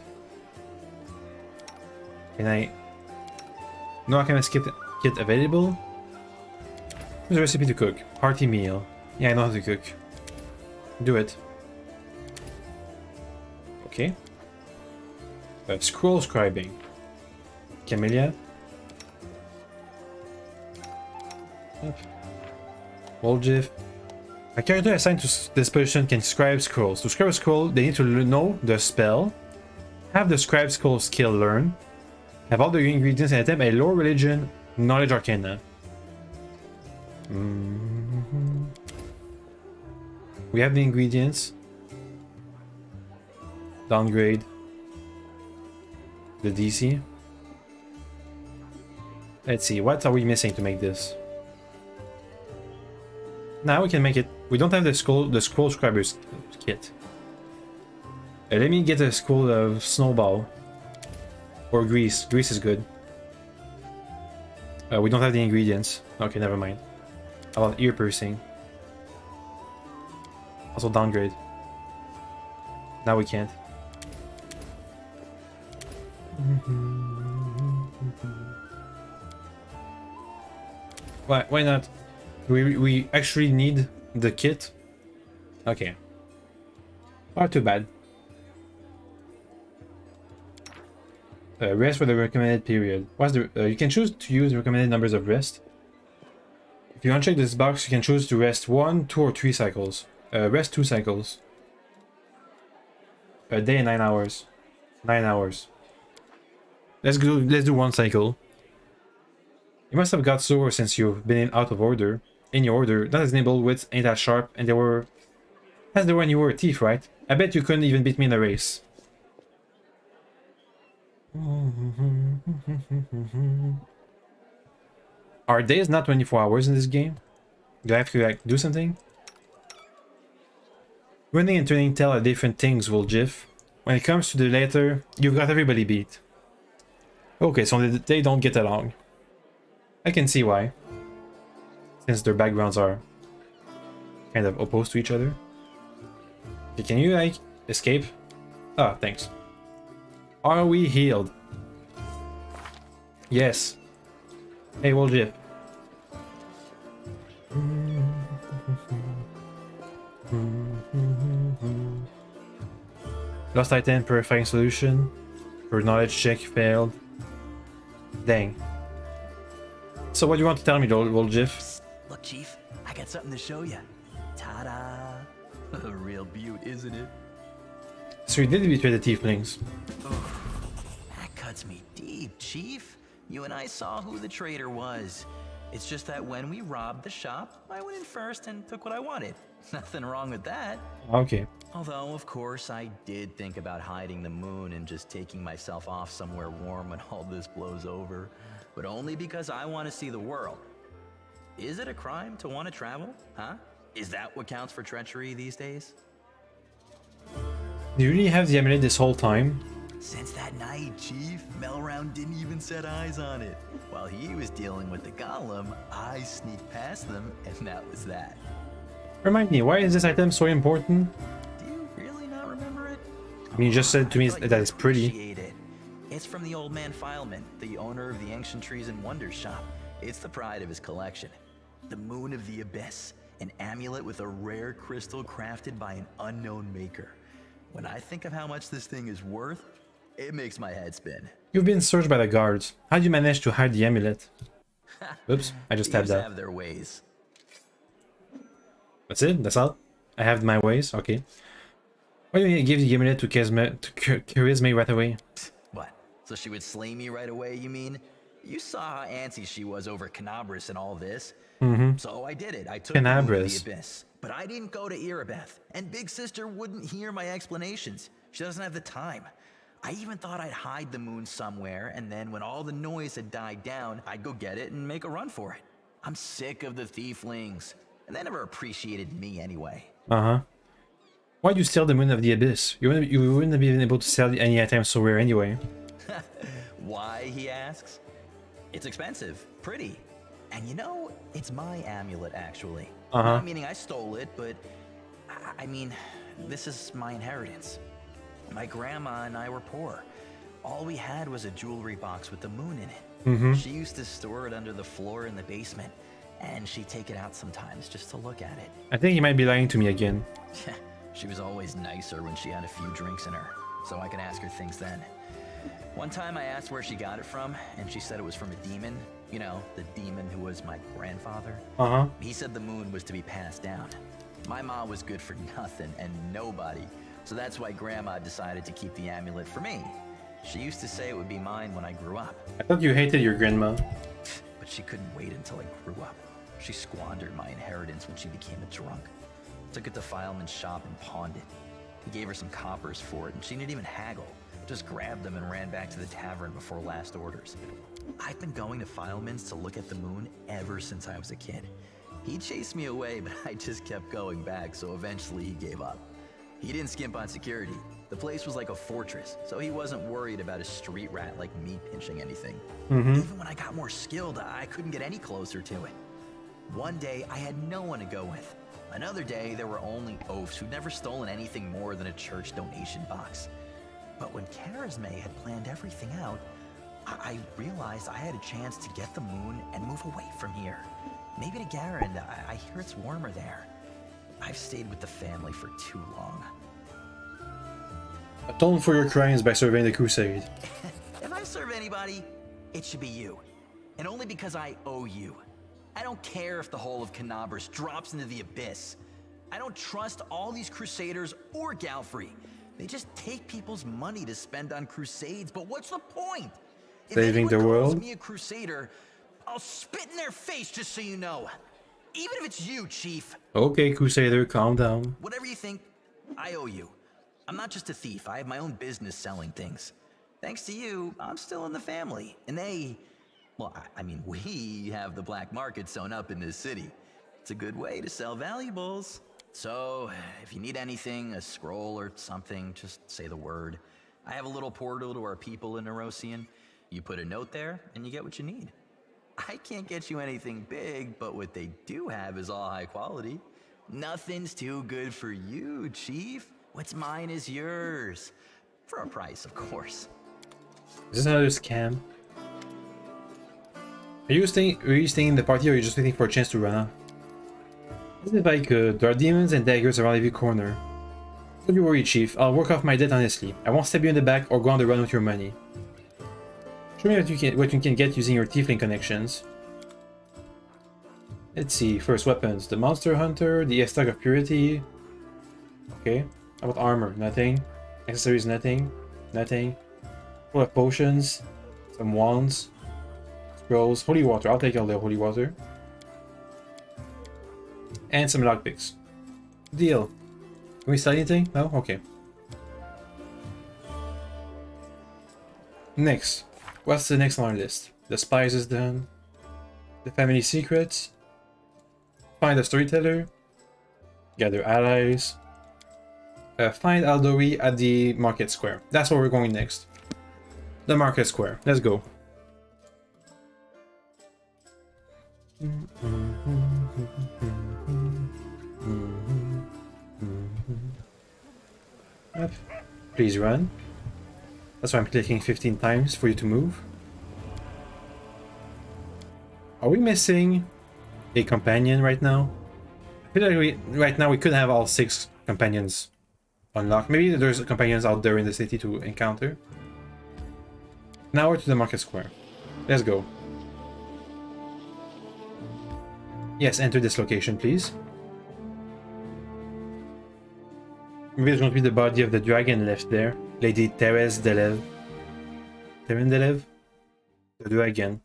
Can I... No alchemist kit available. Here's a recipe to cook. Hearty meal. Yeah, I know how to cook. Do it. Okay. Scroll scribing. Camellia. Woljif. A character assigned to this position can scribe scrolls. To scribe a scroll, they need to know the spell, have the scribe scroll skill learn, have all the ingredients, and attempt a lore, religion, knowledge, arcana. We have the ingredients. Downgrade the DC. Let's see, what are we missing to make this? Now we can make it. We don't have the scroll scribers kit. Let me get a scroll of snowball or grease. Grease is good. We don't have the ingredients. Okay, never mind. How about ear piercing? Also downgrade. Now we can't. Why not? We actually need the kit. Okay. Not too bad. Rest for the recommended period. What's the? You can choose to use recommended numbers of rest. If you uncheck this box, you can choose to rest 1, 2, or 3 cycles. Rest 2 cycles. A day and 9 hours. 9 hours. Let's do 1 cycle. You must have got sore since you've been out of order. In your order, not as nimble, wits ain't as sharp, and they were as they were when you were a thief, right? I bet you couldn't even beat me in a race. Are days not 24 hours in this game? Do I have to like do something? Running and turning tell are different things, Woljif. When it comes to the latter, you've got everybody beat. Okay, so they don't get along. I can see why. Since their backgrounds are kind of opposed to each other. Okay, can you like escape? Ah, thanks. Are we healed? Yes. Hey, Woljif. Lost item, purifying solution. For knowledge check failed. Dang. So what do you want to tell me, Woljif? Look, Chief, I got something to show you. Ta-da! A real beaut, isn't it? So you did betray the tieflings. That cuts me deep, Chief. You and I saw who the traitor was. It's just that when we robbed the shop, I went in first and took what I wanted. Nothing wrong with that. Okay. Although, of course, I did think about hiding the moon and just taking myself off somewhere warm when all this blows over. But only because I want to see the world. Is it a crime to want to travel? Huh? Is that what counts for treachery these days? Do you really have the amulet this whole time? Since that night, Chief, Melround didn't even set eyes on it. While he was dealing with the golem, I sneaked past them, and that was that. Remind me, why is this item so important? Do you really not remember it? I mean, you just said to me that it's pretty. Appreciate it. It's from the old man Fileman, the owner of the Ancient Trees and Wonders shop. It's the pride of his collection. The Moon of the Abyss, an amulet with a rare crystal crafted by an unknown maker. When I think of how much this thing is worth, it makes my head spin. You've been searched by the guards. How do you manage to hide the amulet? Oops, I just tabbed Thieves that. have their ways. That's it? That's all? I have my ways? Okay. Why do you give the amulet to Charisma right away? What? So she would slay me right away, you mean? You saw how antsy she was over Kenabres and all this. So I did it. I took the Moon of Kenabres. the Abyss. But I didn't go to Erebeth. And Big Sister wouldn't hear my explanations. She doesn't have the time. I even thought I'd hide the moon somewhere, and then when all the noise had died down, I'd go get it and make a run for it. I'm sick of the thieflings. And they never appreciated me anyway. Uh-huh. Why do you steal the Moon of the Abyss? You wouldn't have been able to sell any item so rare anyway. Why, he asks? It's expensive, pretty, And you know, it's my amulet, actually. Uh-huh. Not meaning I stole it, but I mean, this is my inheritance. My grandma and I were poor. All we had was a jewelry box with the moon in it. She used to store it under the floor in the basement, and she'd take it out sometimes just to look at it. I think he might be lying to me again. She was always nicer when she had a few drinks in her, so I could ask her things then. One time I asked where she got it from, and she said it was from a demon. You know, the demon who was my grandfather. Uh-huh. He said the moon was to be passed down. My mom was good for nothing and nobody, so that's why Grandma decided to keep the amulet for me. She used to say it would be mine when I grew up. I thought you hated your grandma. But she couldn't wait until I grew up. She squandered my inheritance when she became a drunk. Took it to Fileman's shop and pawned it. He gave her some coppers for it, and she didn't even haggle. Just grabbed them and ran back to the tavern before last orders. I've been going to Fileman's to look at the moon ever since I was a kid. He chased me away, but I just kept going back, so eventually he gave up. He didn't skimp on security. The place was like a fortress, so he wasn't worried about a street rat like me pinching anything. Even when I got more skilled, I couldn't get any closer to it. One day, I had no one to go with. Another day, there were only oafs who'd never stolen anything more than a church donation box. But when Kenabres had planned everything out, I realized I had a chance to get the moon and move away from here. Maybe to Garand. I hear it's warmer there. I've stayed with the family for too long. Atone for your crimes by surveying the crusade. If I serve anybody, it should be you. And only because I owe you. I don't care if the whole of Kenabres drops into the abyss. I don't trust all these crusaders or Galfrey. They just take people's money to spend on crusades, but what's the point? Saving the If anyone calls world? me a crusader, I'll spit in their face just so you know. Even if it's you, Chief. Okay, Crusader, calm down. Whatever you think, I owe you. I'm not just a thief. I have my own business selling things. Thanks to you, I'm still in the family. And I mean, we have the black market sewn up in this city. It's a good way to sell valuables. So, if you need anything, a scroll or something, just say the word. I have a little portal to our people in Nerosian. You put a note there, and you get what you need. I can't get you anything big, but what they do have is all high quality. Nothing's too good for you, Chief. What's mine is yours. For a price, of course. Is this another scam? Are you staying in the party, or are you just waiting for a chance to run off? If I could, there are demons and daggers around every corner. Don't you worry, Chief. I'll work off my debt honestly. I won't stab you in the back or go on the run with your money. Show me what you can get using your tiefling connections. Let's see. First, weapons. The Monster Hunter, the Stock of Purity. Okay. How about armor? Nothing. Accessories? Nothing. Nothing. Full of potions. Some wands. Scrolls. Holy water. I'll take all the holy water. And some lockpicks. Deal. Can we sell anything? No? Okay. Next. What's the next on our list? The spies is done. The family secrets. Find a storyteller. Gather allies. Find Aldori at the market square. That's where we're going next. The market square. Let's go. Yep. Please run. That's why I'm clicking 15 times for you to move. Are we missing a companion right now? I feel like right now we could have all 6 companions unlocked. Maybe there's companions out there in the city to encounter. Now we're to the market square. Let's go. Yes, enter this location, please. Maybe there's going to be the body of the dragon left there. Lady Therese Delev. Therin Delev? The dragon.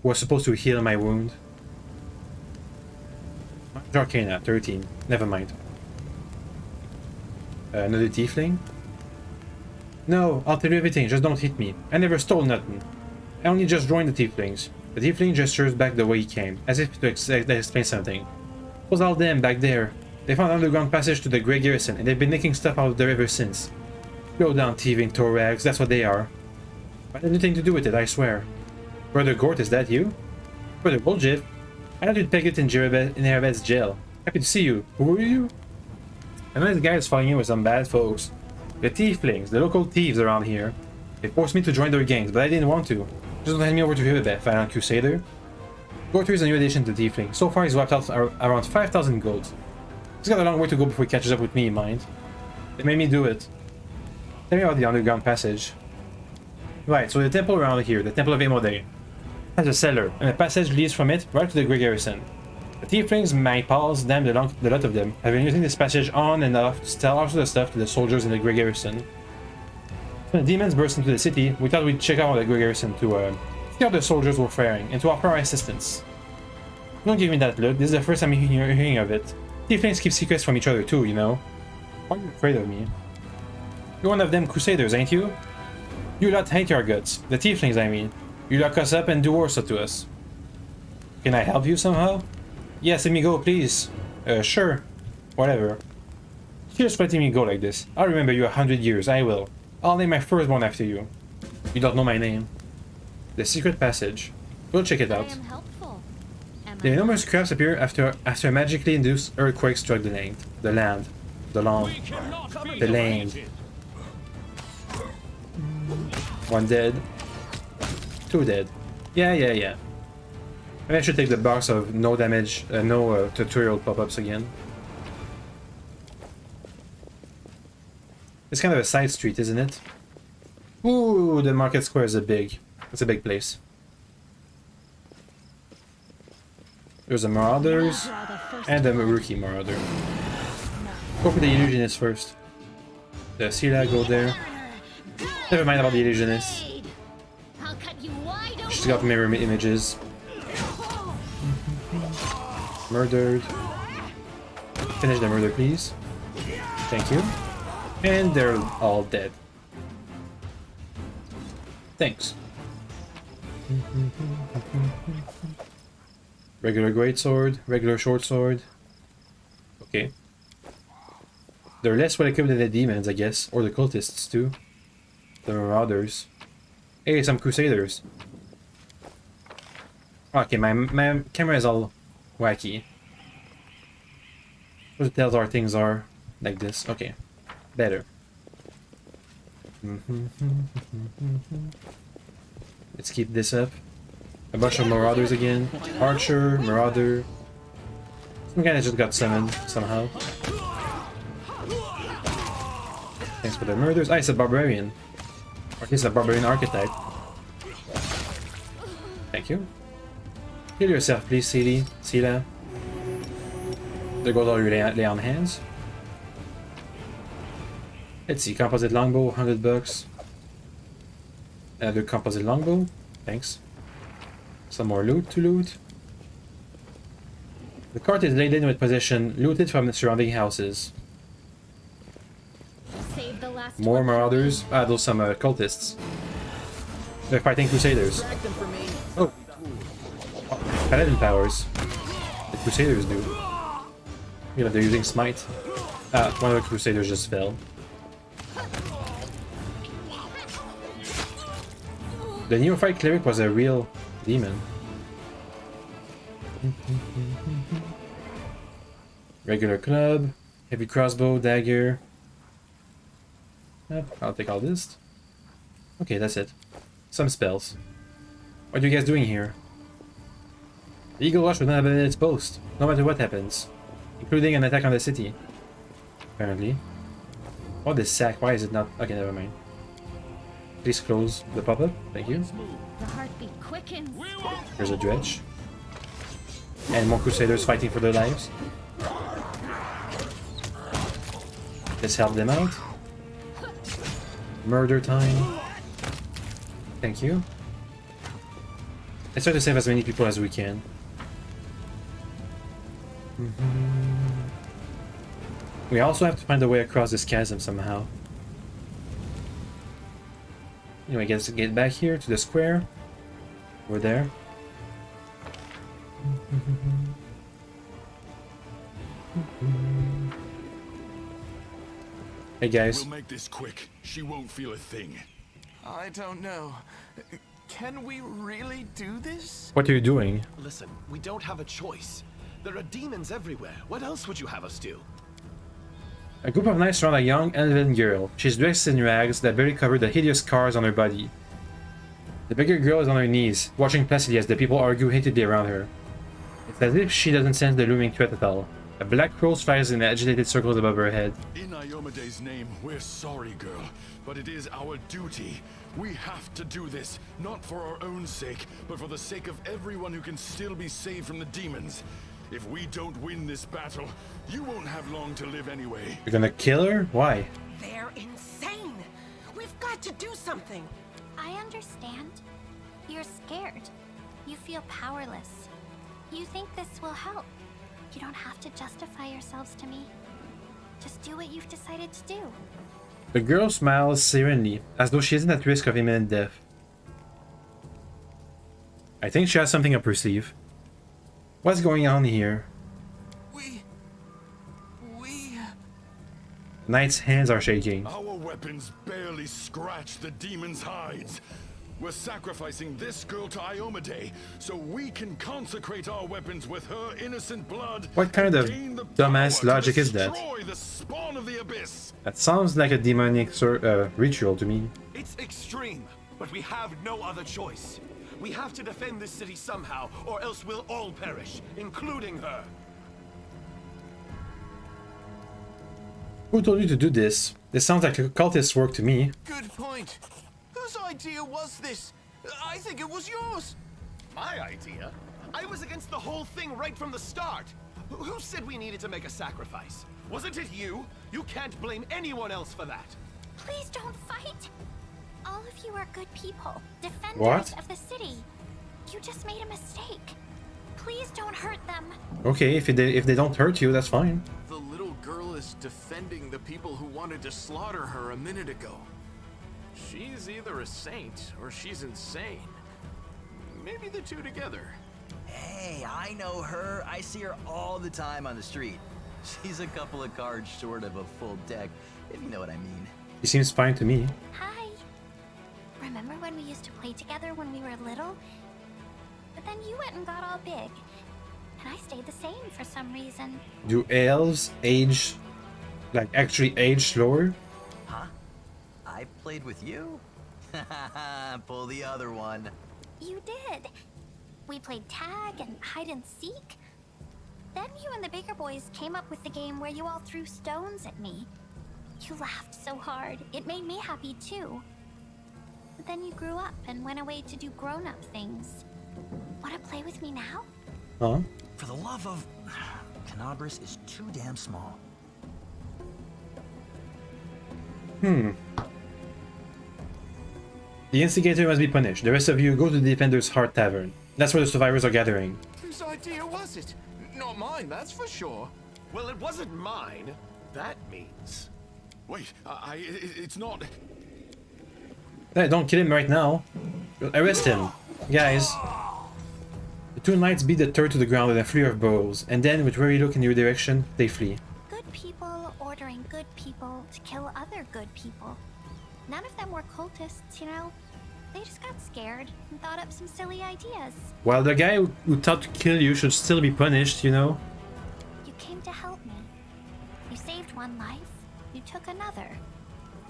Who was supposed to heal my wound. Arcana, 13. Never mind. Another tiefling? No, I'll tell you everything, just don't hit me. I never stole nothing. I only just joined the tieflings. The tiefling gestures back the way he came, as if to explain something. It was all them back there. They found an underground passage to the Grey Garrison, and they've been nicking stuff out of there ever since. Go down, thieving thorax, that's what they are. I had nothing to do with it, I swear. Brother Gort, is that you? Brother Bullshit, I thought you'd pick it in Kenabres jail. Happy to see you. Who are you? I know this guy is following you with some bad folks. The tieflings, the local thieves around here. They forced me to join their gangs, but I didn't want to. Just don't hand me over to Hubebet, Violent Crusader. Gorter is a new addition to Tiefling. So far he's wiped out around 5,000 gold. He's got a long way to go before he catches up with me, mind. They made me do it. Tell me about the underground passage. Right, so the temple around here, the Temple of Amode, has a cellar, and a passage leads from it right to the Grey Garrison. The Tieflings, my pals, damn the lot of them, have been using this passage on and off to sell all sorts of stuff to the soldiers in the Grey Garrison. When the demons burst into the city, we thought we'd check out the Grey Garrison to see how the soldiers were faring, and to offer our assistance. Don't give me that look, this is the first time I'm hearing of it. Tieflings keep secrets from each other too, you know. Why are you afraid of me? You're one of them Crusaders, ain't you? You lot hate your guts. The Tieflings, I mean. You lock us up and do worse to us. Can I help you somehow? Yes, let me go, please. Sure. Whatever. Cheers for letting me go like this. I'll remember you 100 years, I will. I'll name my firstborn after you. You don't know my name. The secret passage. We'll check it out. The enormous crabs appear after a magically induced earthquake struck the land. One dead. Two dead. Yeah. Maybe I should take the box of no damage, no tutorial pop-ups again. It's kind of a side street, isn't it? Ooh, the market square is it's a big place. There's the Marauders and the rookie Marauder. Go for the Illusionist first. The Sila, go there. Never mind about the Illusionist. She's got mirror images. Murdered. Finish the murder, please. Thank you. And they're all dead. Thanks. Regular greatsword, regular short sword. Okay. They're less well equipped than the demons, I guess, or the cultists too. The Marauders. Hey, some Crusaders. Okay, my camera is all wacky. What the hell things are like this? Okay, better. Let's keep this up. A bunch of Marauders again. Archer, Marauder. Some guy that just got summoned somehow. Thanks for the murders. Ah, it's a barbarian. Or at least a barbarian archetype. Thank you. Heal yourself, please, Sila. There goes all your lay on hands. Let's see, composite longbow, $100. Another composite longbow. Thanks. Some more loot to loot. The cart is laden with possession looted from the surrounding houses. More Marauders. Ah, those some cultists. They're fighting Crusaders. Oh. Paladin powers. The Crusaders do. You know, they're using Smite. Ah, one of the Crusaders just fell. The Neophyte Cleric was a real demon. Regular club. Heavy crossbow, dagger. I'll take all this. Okay, that's it. Some spells. What are you guys doing here? The Eagle Watch will not abandon its post, no matter what happens. Including an attack on the city. Apparently. Oh, this sack, why is it not... Okay, never mind. Please close the pop-up, thank you. The heartbeat quickens. There's a dredge. And more Crusaders fighting for their lives. Let's help them out. Murder time. Thank you. Let's try to save as many people as we can. We also have to find a way across this chasm somehow. Anyway, let's get back here to the square. We're there. Hey guys. We'll make this quick. She won't feel a thing. I don't know. Can we really do this? What are you doing? Listen, we don't have a choice. There are demons everywhere. What else would you have us do? A group of knights surround a young elven girl. She's dressed in rags that barely cover the hideous scars on her body. The bigger girl is on her knees, watching placidly as the people argue hatedly around her. It's as if she doesn't sense the looming threat at all. A black rose flies in agitated circles above her head. In Iomede's name, we're sorry, girl, but it is our duty. We have to do this, not for our own sake, but for the sake of everyone who can still be saved from the demons. If we don't win this battle, you won't have long to live anyway. You're gonna kill her? Why? They're insane. We've got to do something. I understand. You're scared. You feel powerless. You think this will help. You don't have to justify yourselves to me. Just do what you've decided to do. The girl smiles serenely, as though she isn't at risk of imminent death. I think she has something up her sleeve. What's going on here? We... Knight's hands are shaking. Our weapons barely scratch the demon's hides. We're sacrificing this girl to Iomede so we can consecrate our weapons with her innocent blood. What kind of gain the dumbass power to logic is that? destroy the spawn of the abyss. That sounds like a demonic ritual to me. It's extreme, but we have no other choice. We have to defend this city somehow, or else we'll all perish, including her. Who told you to do this? This sounds like a cultist's work to me. Good point. Whose idea was this? I think it was yours. My idea? I was against the whole thing right from the start. Who said we needed to make a sacrifice? Wasn't it you? You can't blame anyone else for that. Please don't fight. All of you are good people, defenders What? of the city. You just made a mistake. Please don't hurt them. Okay, if they don't hurt you, that's fine. The little girl is defending the people who wanted to slaughter her a minute ago. She's either a saint or she's insane. Maybe the two together. Hey, I know her. I see her all the time on the street. She's a couple of cards short of a full deck, if you know what I mean. He seems fine to me. Hi. Remember when we used to play together when we were little? But then you went and got all big. And I stayed the same for some reason. Do elves age, like actually age slower? Huh? I played with you? Pull the other one. You did. We played tag and hide and seek. Then you and the bigger boys came up with the game where you all threw stones at me. You laughed so hard. It made me happy too. But then you grew up and went away to do grown-up things. Wanna play with me now? Huh? For the love of... Kenabres is too damn small. The instigator must be punished. The rest of you go to the Defender's Heart Tavern. That's where the survivors are gathering. Whose idea was it? Not mine, that's for sure. Well, it wasn't mine. That means... Wait, it's not... Hey, don't kill him right now. Arrest him. Guys. The two knights beat the third to the ground with a flurry of bows, and then, with wary look in your direction, they flee. Good people ordering good people to kill other good people. None of them were cultists, you know? They just got scared and thought up some silly ideas. While the guy who thought to kill you should still be punished, you know? You came to help me. You saved one life. You took another.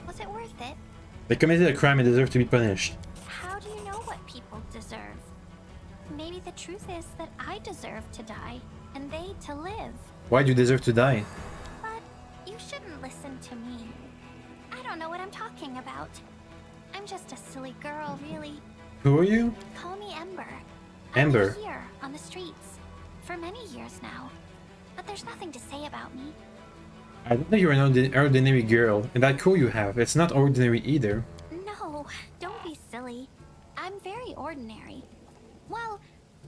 Was it worth it? They committed a crime and deserve to be punished. How do you know what people deserve? Maybe the truth is that I deserve to die, and they to live. Why do you deserve to die? But you shouldn't listen to me. I don't know what I'm talking about. I'm just a silly girl, really. Who are you? Call me Ember. Ember. I've been here, on the streets, for many years now. But there's nothing to say about me. I don't think you're an ordinary girl, and that coat you have, it's not ordinary either. No, don't be silly. I'm very ordinary. Well,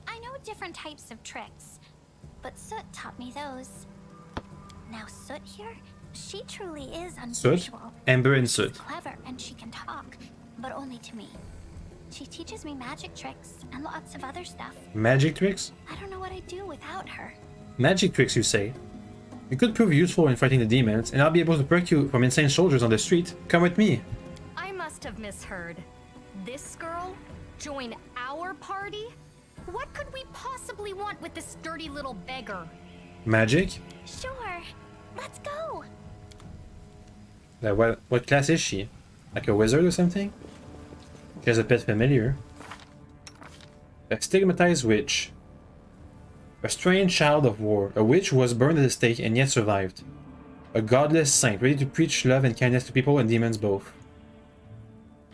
I know different types of tricks, but Soot taught me those. Now Soot here, she truly is Soot? unusual. Ember and She's Soot. clever and she can talk, but only to me. She teaches me magic tricks and lots of other stuff. Magic tricks? I don't know what I'd do without her. Magic tricks, you say? You could prove useful in fighting the demons, and I'll be able to perk you from insane soldiers on the street. Come with me. I must have misheard. This girl? Join our party? What could we possibly want with this dirty little beggar? Magic? Sure. Let's go. What class is she? Like a wizard or something? She has a pet familiar. A stigmatized witch. A strange child of war. A witch who was burned at the stake and yet survived. A godless saint, ready to preach love and kindness to people and demons both.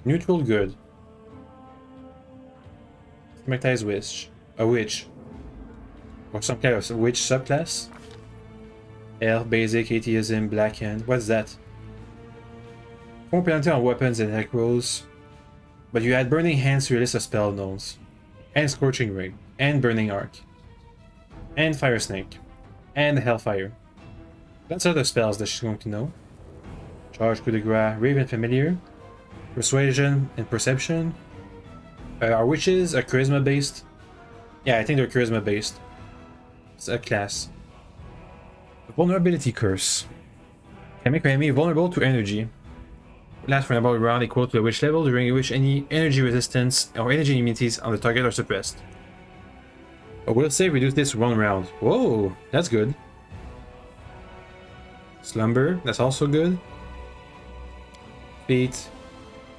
Neutral good. Stigmatized witch. A witch. Or some kind of witch subclass. Elf, basic, atheism, blackened. What's that? 4 penalty on weapons and attack rolls. But you add Burning Hands to your list of spell knowns. And Scorching Ray. And Burning Arc. And Fire Snake. And Hellfire. That's other spells that she's going to know. Charge, Coup de Grace, Raven Familiar. Persuasion and Perception. Are witches are charisma based? Yeah, I think they're charisma based. It's a class. Vulnerability Curse. Can make your enemy vulnerable to energy. Lasts for about a round equal to the witch level, during which any energy resistance or energy immunities on the target are suppressed. A will save reduce this 1 round. Whoa, that's good. Slumber, that's also good. Feet.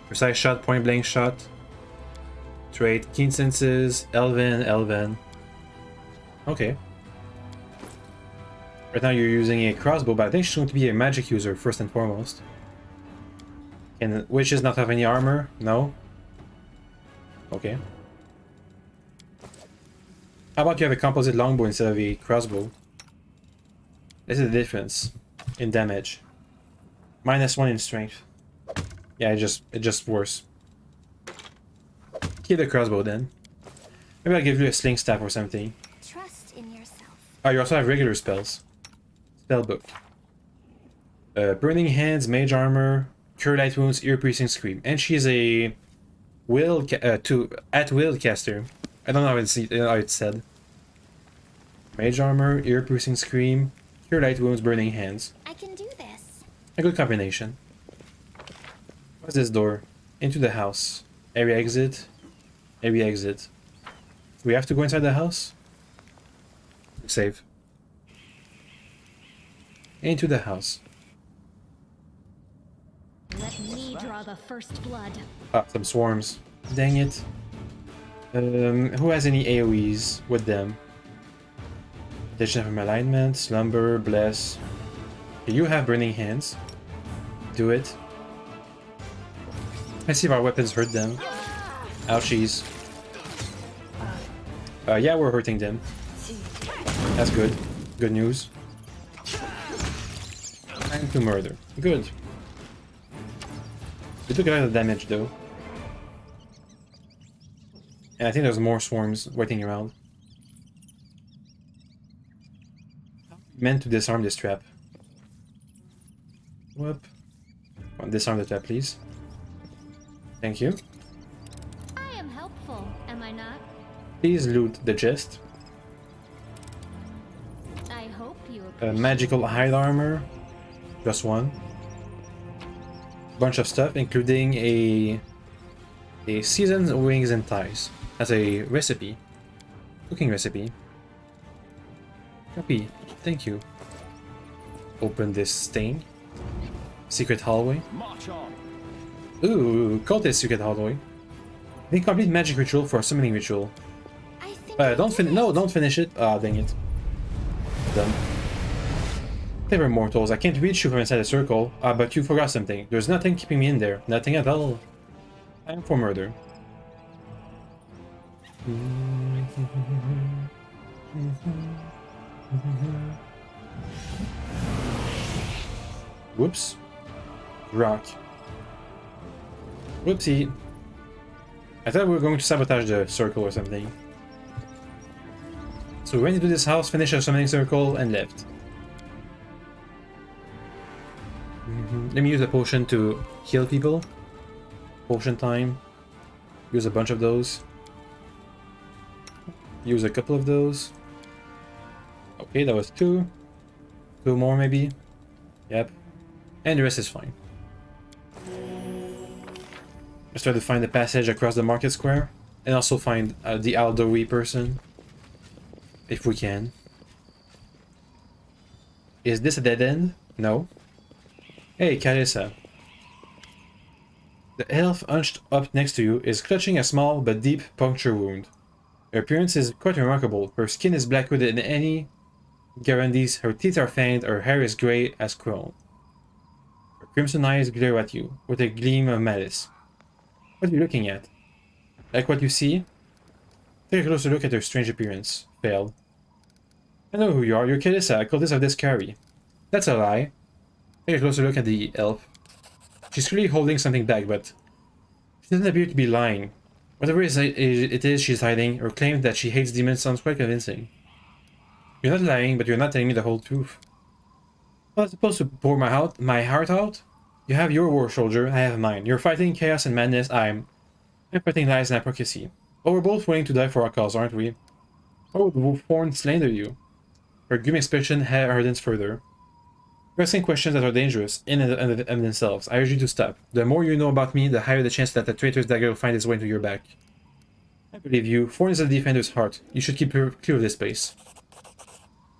Precise shot, point blank shot. Trait, keen senses, elven. Okay. Right now you're using a crossbow, but I think she's going to be a magic user first and foremost. Can witches not have any armor? No? Okay. How about you have a composite longbow instead of a crossbow? This is the difference in damage. -1 in strength. Yeah, it's just worse. Keep the crossbow then. Maybe I'll give you a sling staff or something. Trust in yourself. Oh, you also have regular spells. Spellbook. Burning Hands, Mage Armor, Cure Light Wounds, Ear Piercing Scream. And she's a at-will caster. I don't know how it's said. Mage Armor, Ear Piercing Scream, Cure Light Wounds, Burning Hands. I can do this. A good combination. What's this door? Into the house. Area exit. Area exit. We have to go inside the house? Save. Into the house. Let me draw the first blood. Ah, some swarms. Dang it. Who has any AoEs with them? Protection from alignment, slumber, bless. You have burning hands. Do it. Let's see if our weapons hurt them. Ouchies. Yeah, we're hurting them. That's good. Good news. And to murder. Good. We took a lot of damage though. And I think there's more swarms waiting around. Meant to disarm this trap. Whoop. Disarm the trap, please. Thank you. I am helpful, am I not? Please loot the chest. I hope you Magical hide armor. +1. Bunch of stuff, including a seasoned wings and thighs. That's a recipe. Cooking recipe. Copy. Thank you. Open this thing. Secret hallway. Ooh, cultist secret hallway. Then complete magic ritual for a summoning ritual. I think Don't finish it. Ah, dang it. Done. Clever mortals, I can't reach you from inside the circle. Ah, but you forgot something. There's nothing keeping me in there. Nothing at all. Time for murder. Whoops. Rock. Whoopsie. I thought we were going to sabotage the circle or something. So we went into this house, finished our summoning circle, and left. Let me use a potion to heal people. Potion time. Use a bunch of those. Use a couple of those. Okay, that was 2. 2 more maybe. Yep. And the rest is fine. Let's try to find the passage across the market square. And also find the elderly person. If we can. Is this a dead end? No. Hey, Carissa. The elf hunched up next to you is clutching a small but deep puncture wound. Her appearance is quite remarkable. Her skin is blacker than any Garandi's, her teeth are fanged, her hair is grey as chrome. Her crimson eyes glare at you, with a gleam of malice. What are you looking at? Like what you see? Take a closer look at her strange appearance. Failed. I know who you are. You're Kalissa, a cultist of Descari. That's a lie. Take a closer look at the elf. She's clearly holding something back, but she doesn't appear to be lying. Whatever it is she's hiding, her claim that she hates demons sounds quite convincing. You're not lying, but you're not telling me the whole truth. Well, I'm supposed to pour my heart out? You have your war, soldier, I have mine. You're fighting chaos and madness, I'm fighting lies and hypocrisy. But we're both willing to die for our cause, aren't we? Why would Thorn slander you? Her grim expression hardens further. You're asking questions that are dangerous in and of themselves. I urge you to stop. The more you know about me, the higher the chance that the traitor's dagger will find its way into your back. I believe you. Thorn is a defender's heart. You should keep her clear of this place.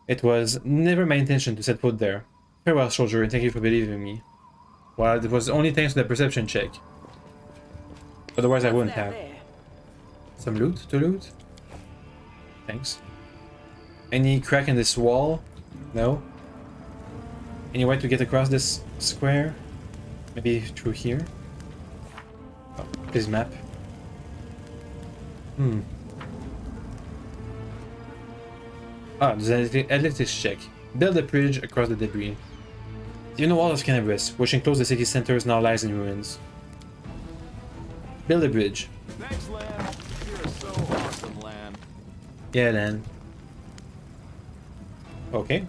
It was never my intention to set foot there. Farewell, soldier, and thank you for believing me. Well, it was only thanks to the perception check. Otherwise, I wouldn't have. Some loot to loot? Thanks. Any crack in this wall? No? Any way to get across this square? Maybe through here? Oh, this map. There's an athletics check. Build a bridge across the debris. The inner wall of Kenabres, which enclosed the city center, now lies in ruins. Build a bridge. Thanks, Lan. You're so awesome, Lan. Yeah, Lan. Okay.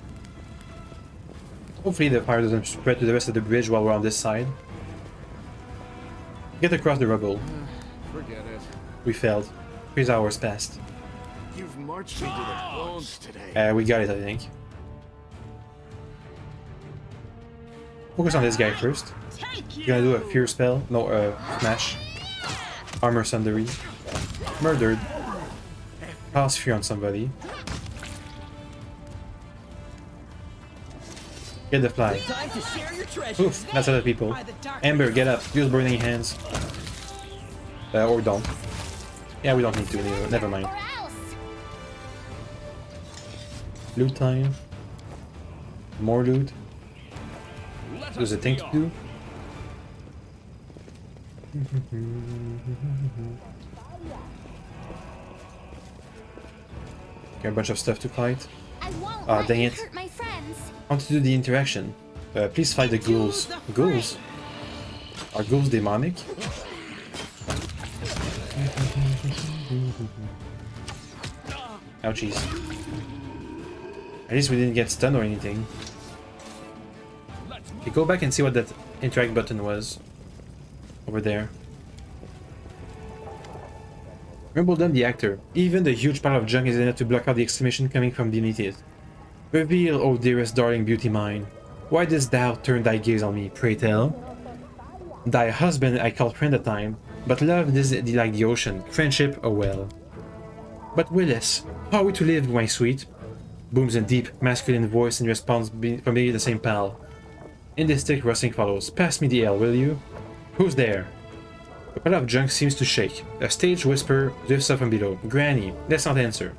Hopefully the fire doesn't spread to the rest of the bridge while we're on this side. Get across the rubble. Forget it. We failed. 3 hours passed. You've marched me to the bones today. We got it, I think. Focus on this guy first. You're gonna do a fear spell. No, smash. Armor Sundery. Murdered. Pass fear on somebody. Get the flag. Oof, that's other people. Amber, get up. Use burning hands. Or don't. Yeah, we don't need to anyway. Never mind. Loot time. More loot. There's a thing to do. Got a bunch of stuff to fight. Ah, dang it. I want to do the interaction. Please fight the ghouls. Ghouls? Are ghouls demonic? Ouchies. At least we didn't get stunned or anything. Okay, go back and see what that interact button was. Over there. Wimbledon the actor. Even the huge pile of junk is enough to block out the exclamation coming from beneath it. Reveal, O dearest darling beauty mine. Why didst thou turn thy gaze on me, pray tell? Thy husband I called friend at time, but love is like the ocean, friendship a well. But Willis, how are we to live, my sweet? Booms a deep, masculine voice in response from beneath the same pal. In this thick rustling follows. Pass me the ale, will you? Who's there? The pile of junk seems to shake. A stage whisper drifts up from below. Granny, let's not answer.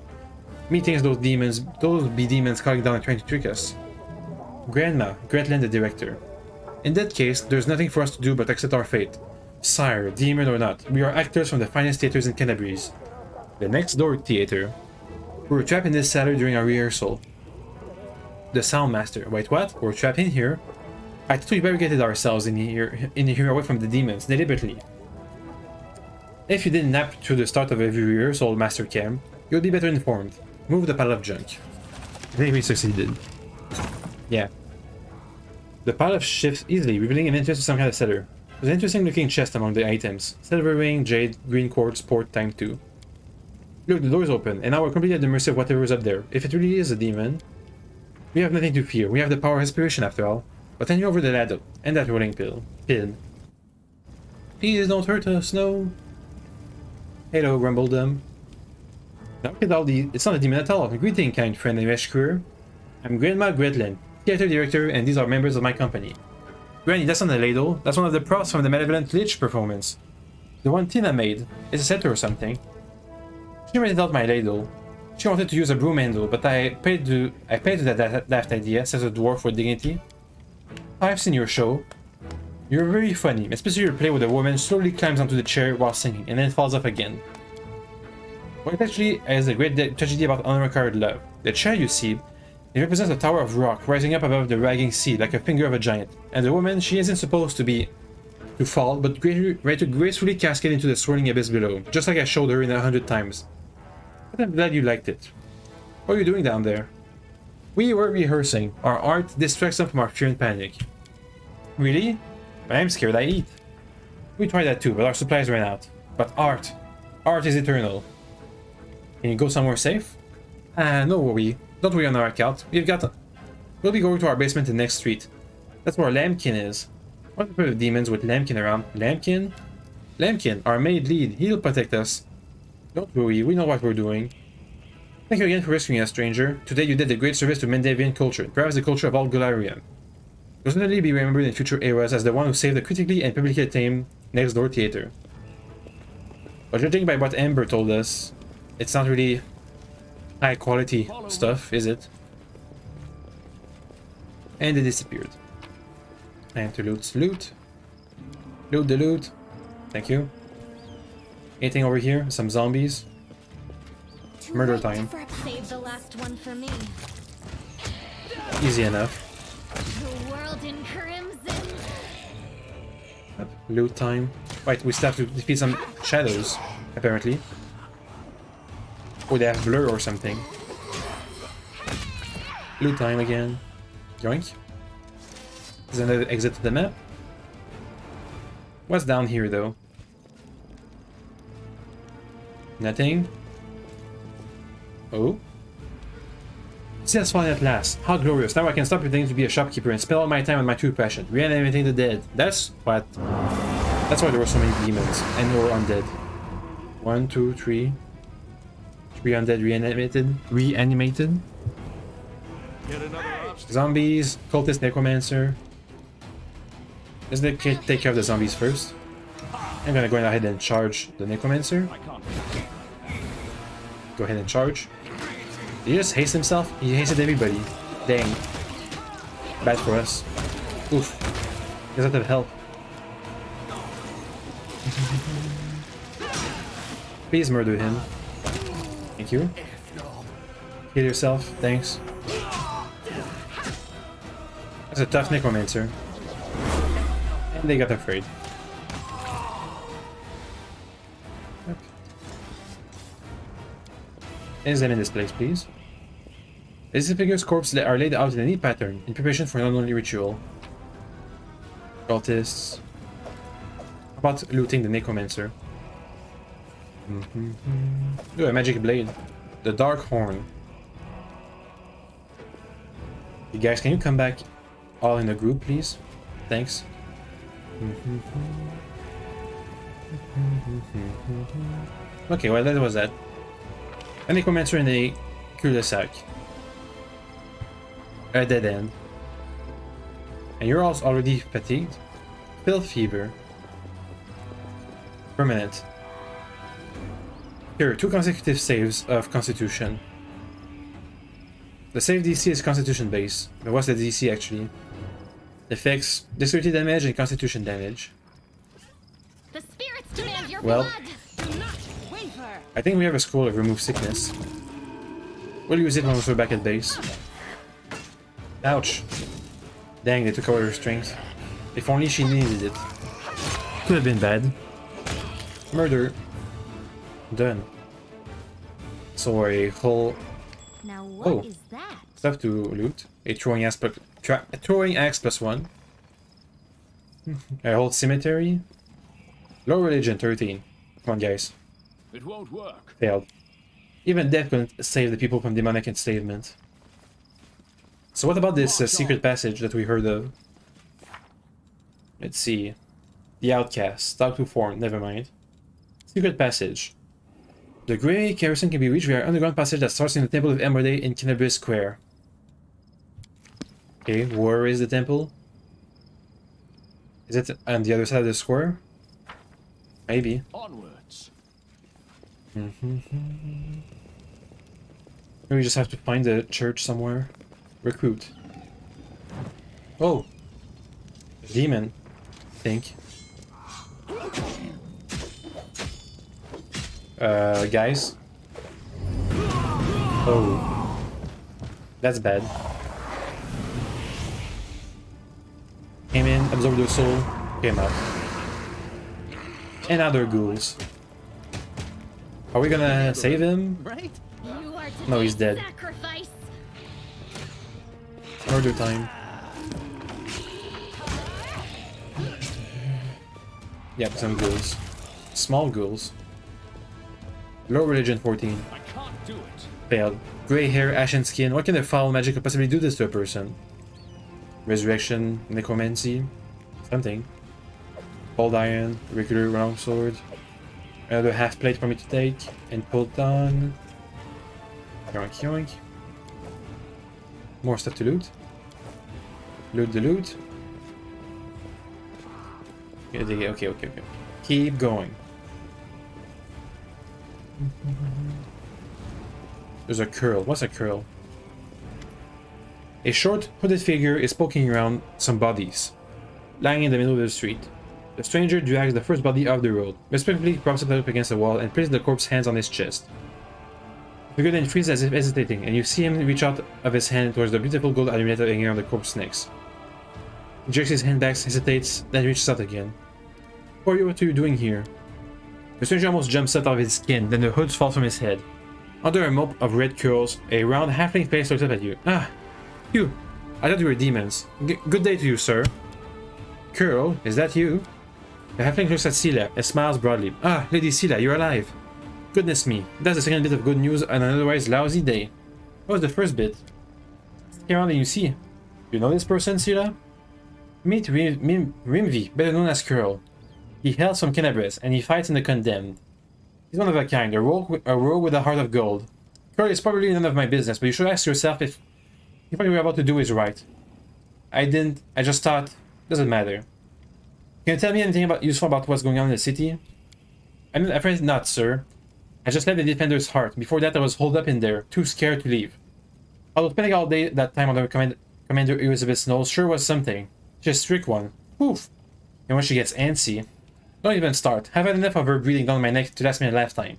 Methinks those be demons calling down and trying to trick us. Grandma, Gretlen the director. In that case, there's nothing for us to do but accept our fate. Sire, demon or not, we are actors from the finest theaters in Kenabres. The next door theater. We were trapped in this cellar during our rehearsal. The soundmaster. Wait, what? We're trapped in here? I thought we barricaded ourselves in here away from the demons, deliberately. If you didn't nap through the start of every rehearsal, Master Cam, you'll be better informed. Move the pile of junk. I think we succeeded. Yeah. The pile of shifts easily, revealing an entrance to some kind of cellar. There's an interesting looking chest among the items. Silver ring, jade, green quartz, port, time 2. Look, the door's open, and now we're completely at the mercy of whatever's up there. If it really is a demon, we have nothing to fear. We have the power of inspiration after all. But then you over the ladder, and that rolling pin. Please don't hurt us, no. Hello, Grumbledom. Now look at all the... It's not a demon at all. Greeting, kind friend and rescuer. I'm Grandma Gretlin, theater director, and these are members of my company. Granny, that's not a ladle. That's one of the props from the Malevolent Lich performance. The one Tina made. It's a scepter or something. She rented out my ladle. She wanted to use a broom handle, but I paid to that daft idea, says a dwarf with dignity. I've seen your show. You're very funny, especially your play where the woman slowly climbs onto the chair while singing, and then falls off again. What actually has a great tragedy about unrequired love. The chair you see, it represents a tower of rock rising up above the ragging sea like a finger of a giant, and the woman, she isn't supposed to fall, but ready to gracefully cascade into the swirling abyss below, just like I showed her in 100 times. But I'm glad you liked it. What are you doing down there? We were rehearsing. Our art distracts them from our fear and panic. Really? I'm scared I eat. We tried that too, but our supplies ran out. But art is eternal. Can you go somewhere safe? No worry. Don't worry on our account. We'll be going to our basement in the next street. That's where Lambkin is. What about the demons with Lambkin around? Lambkin? Lambkin, our maid lead. He'll protect us. Don't worry, we know what we're doing. Thank you again for rescuing us, stranger. Today you did a great service to Mendavian culture, perhaps the culture of all Golarion. You'll certainly be remembered in future eras as the one who saved the critically and publicly acclaimed Next Door Theater. But judging by what Amber told us, it's not really high quality stuff, is it? And they disappeared. And to loot. Loot the loot. Thank you. Anything over here? Some zombies. Murder time. Save the last one for me. Easy enough. The world in crimson. Loot time. Right, we still have to defeat some shadows, apparently. Or they have blur or something. Loot time again. Yoink. Is another exit to the map? What's down here though? Nothing. Oh. Satisfying at last. How glorious. Now I can stop pretending to be a shopkeeper and spend all my time on my true passion. Reanimating the dead. That's why there were so many demons. And or undead. 1, 2, 3. 3 undead reanimated. Zombies. Cultist necromancer. Let's take care of the zombies first. I'm gonna go ahead and charge the necromancer. Go ahead and charge. Did he just haste himself? He hasted everybody. Dang. Bad for us. Oof. He's out of health. Please murder him. Thank you. Heal yourself. Thanks. That's a tough necromancer. And they got afraid. Examine this place, please. These figures' corpses are laid out in a neat pattern, in preparation for an unholy ritual. Cultists. How about looting the necromancer? Ooh, a magic blade. The Dark Horn. You guys, can you come back all in a group, please? Thanks. Okay, well, that was that. A necromancer in a cul-de-sac. A dead end. And you're also already fatigued? Pill fever. Permanent. Here, 2 consecutive saves of Constitution. The save DC is Constitution base. But what's the DC actually? Effects, Dexterity damage and Constitution damage. The spirits demand your Well, blood. Do not waver. I think we have a scroll of Remove Sickness. We'll use it when we're back at base. Ouch. Dang, they took away her strength. If only she needed it. Could have been bad. Murder. Done. So a whole... Now what is that? Stuff to loot. A throwing axe plus 1. A whole cemetery. Low religion 13. Come on, guys. It won't work. Failed. Even death couldn't save the people from demonic enslavement. So what about this secret passage that we heard of? Let's see. The Outcast. Talk to Form. Never mind. Secret passage. The Grey Kerosene can be reached via an underground passage that starts in the Temple of Emerald in Kenabres Square. Okay, where is the temple? Is it on the other side of the square? Maybe. Onwards. Maybe we just have to find the church somewhere. Recruit. Oh! Demon. I think. Guys. Oh. That's bad. Came in, absorbed their soul, came out. And other ghouls. Are we gonna save him? Right? You are to No, he's dead. sacrifice. Another time. Yep, some ghouls. Small ghouls. Low religion 14. I can't do it. Failed. Grey hair, ashen skin. What kind of foul magic could possibly do this to a person? Resurrection, necromancy, something. Cold iron, regular round sword. Another half plate for me to take and pull down. Yoink yoink. More stuff to loot. Loot the loot. Okay. Keep going. There's a curl. What's a curl? A short, hooded figure is poking around some bodies, lying in the middle of the street. The stranger drags the first body off the road, respectfully props it up against the wall, and places the corpse's hands on his chest. The figure then freezes as if hesitating, and you see him reach out of his hand towards the beautiful gold amulet hanging around the corpse's neck. He jerks his hand back, hesitates, then reaches out again. What are you doing here? The stranger almost jumps out of his skin, then the hood falls from his head. Under a mop of red curls, a round halfling face looks up at you. Ah! You! I thought you were demons. Good day to you, sir. Curl, is that you? The halfling looks at Scylla and smiles broadly. Ah, Lady Scylla, you're alive. Goodness me, that's the second bit of good news on an otherwise lousy day. What was the first bit? Stick around and you see. You know this person, Scylla? Meet Rimvi, better known as Curl. He hails from Kenabres, and he fights in the Condemned. He's one of a kind, a rogue with a heart of gold. Curl is probably none of my business, but you should ask yourself if what you're about to do is right. I just thought, doesn't matter. Can you tell me anything useful about what's going on in the city? I'm afraid not, sir. I just left the Defender's Heart. Before that, I was holed up in there, too scared to leave. Although spending all day that time under Commander Elizabeth's nose sure was something. She's a strict one. Poof! And when she gets antsy... Don't even start. I've had enough of her breathing down my neck to last me a lifetime.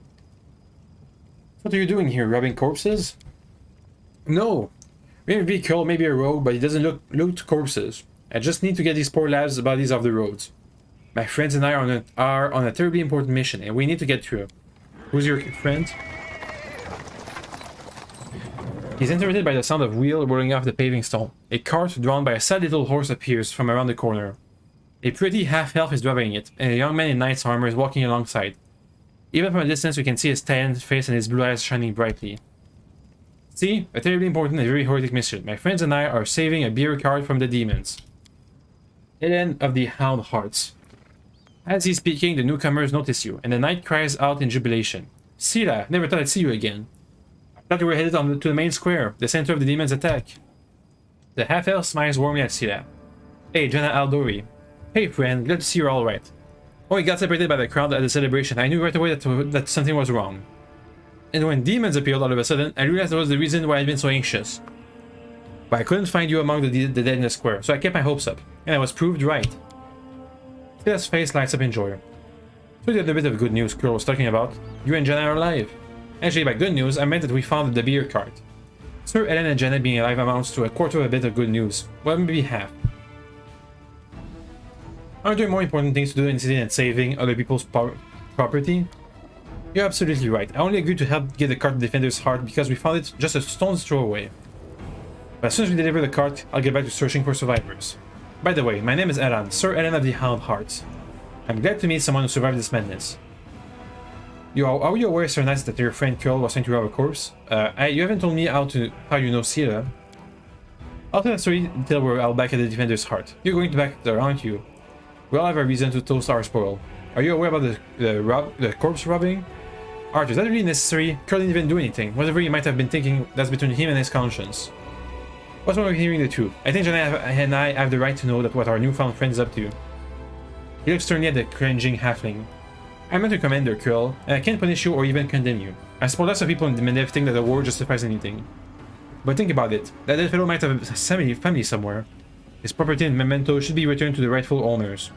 What are you doing here, robbing corpses? No! Maybe Curl may be a rogue, but he doesn't loot corpses. I just need to get these poor lads' bodies off the roads. My friends and I are on a terribly important mission, and we need to get through. Who's your friend? He's interrupted by the sound of wheel rolling off the paving stone. A cart drawn by a sad little horse appears from around the corner. A pretty half-elf is driving it, and a young man in knight's armor is walking alongside. Even from a distance, we can see his tanned face and his blue eyes shining brightly. See? A terribly important and very heroic mission. My friends and I are saving a beer cart from the demons. Helen of the Hound Hearts. As he's speaking, the newcomers notice you, and the knight cries out in jubilation. Scylla, never thought I'd see you again. I thought you were headed to the main square, the center of the demons' attack. The half-elf smiles warmly at Scylla. Hey, Jenna Aldori. Hey friend, glad to see you're alright. When we got separated by the crowd at the celebration, I knew right away that something was wrong. And when demons appeared all of a sudden, I realized that was the reason why I'd been so anxious. But I couldn't find you among the dead in the square, so I kept my hopes up. And I was proved right. Scylla's face lights up in joy. So the other bit of good news Curl was talking about, you and Jenna are alive. Actually, by good news, I meant that we found the beer cart. Sir Ellen and Jenna being alive amounts to a quarter of a bit of good news. Well, maybe half. Aren't there more important things to do in the city than saving other people's property? You're absolutely right. I only agreed to help get the cart to Defender's Heart because we found it just a stone's throw away. But as soon as we deliver the cart, I'll get back to searching for survivors. By the way, my name is Alan, Sir Alan of the Hound Hearts. I'm glad to meet someone who survived this madness. Are you aware, Sir Knights, that your friend Curl was trying to rob a corpse? You haven't told me how you know Scylla. I'll tell that story until we're all back at the Defender's Heart. You're going back there, aren't you? We all have a reason to toast our spoil. Are you aware about the corpse robbing? Arthur, is that really necessary? Curl didn't even do anything. Whatever he might have been thinking, that's between him and his conscience. What's wrong with hearing the truth? I think John and I have the right to know that what our newfound friend is up to. He looks sternly at the cringing halfling. I'm not your commander, Curl, and I can't punish you or even condemn you. I suppose lots of people in the Medivh think that the war justifies anything. But think about it. That dead fellow might have a family somewhere. His property and mementos should be returned to the rightful owners.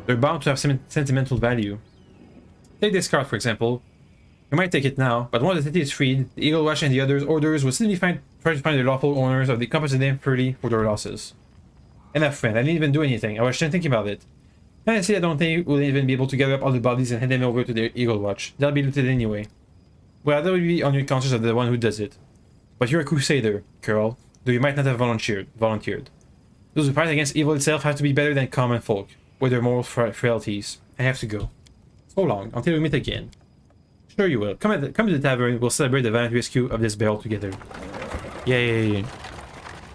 They're bound to have sentimental value. Take this card, for example. You might take it now, but once the city is freed, the Eagle Watch and the others orders will still try to find the lawful owners of the compensate them fairly for their losses. Enough, friend. I didn't even do anything. I was just thinking about it. Honestly, I don't think we'll even be able to gather up all the bodies and hand them over to the Eagle Watch. They'll be looted anyway. Well, that would be on your conscience of the one who does it. But you're a crusader, Curl, though you might not have volunteered. Those who fight against evil itself have to be better than common folk, with their moral frailties. I have to go. So long, until we meet again. Sure you will. Come to the tavern, we'll celebrate the valiant rescue of this barrel together. Yay.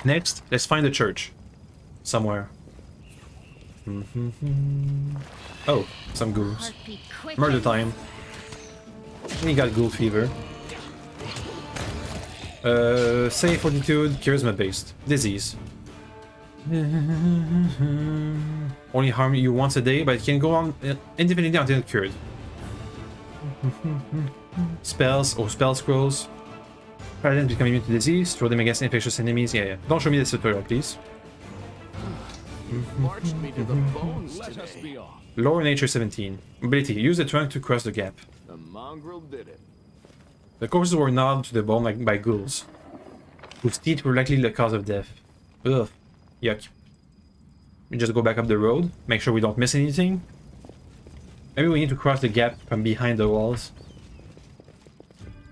Next, let's find a church. Somewhere. Oh, some ghouls. Murder time. And he got ghoul fever. Save fortitude, charisma based. Disease. Only harm you once a day, but it can go on indefinitely until cured. Spells or spell scrolls. Paladins become immune to disease, throw them against infectious enemies. Yeah. Don't show me this tutorial, please. Lore Nature 17. Ability. Use the trunk to cross the gap. The mongrel did it. The corpses were gnawed to the bone like by ghouls, whose teeth were likely the cause of death. Ugh. Yuck. We just go back up the road, make sure we don't miss anything. Maybe we need to cross the gap from behind the walls.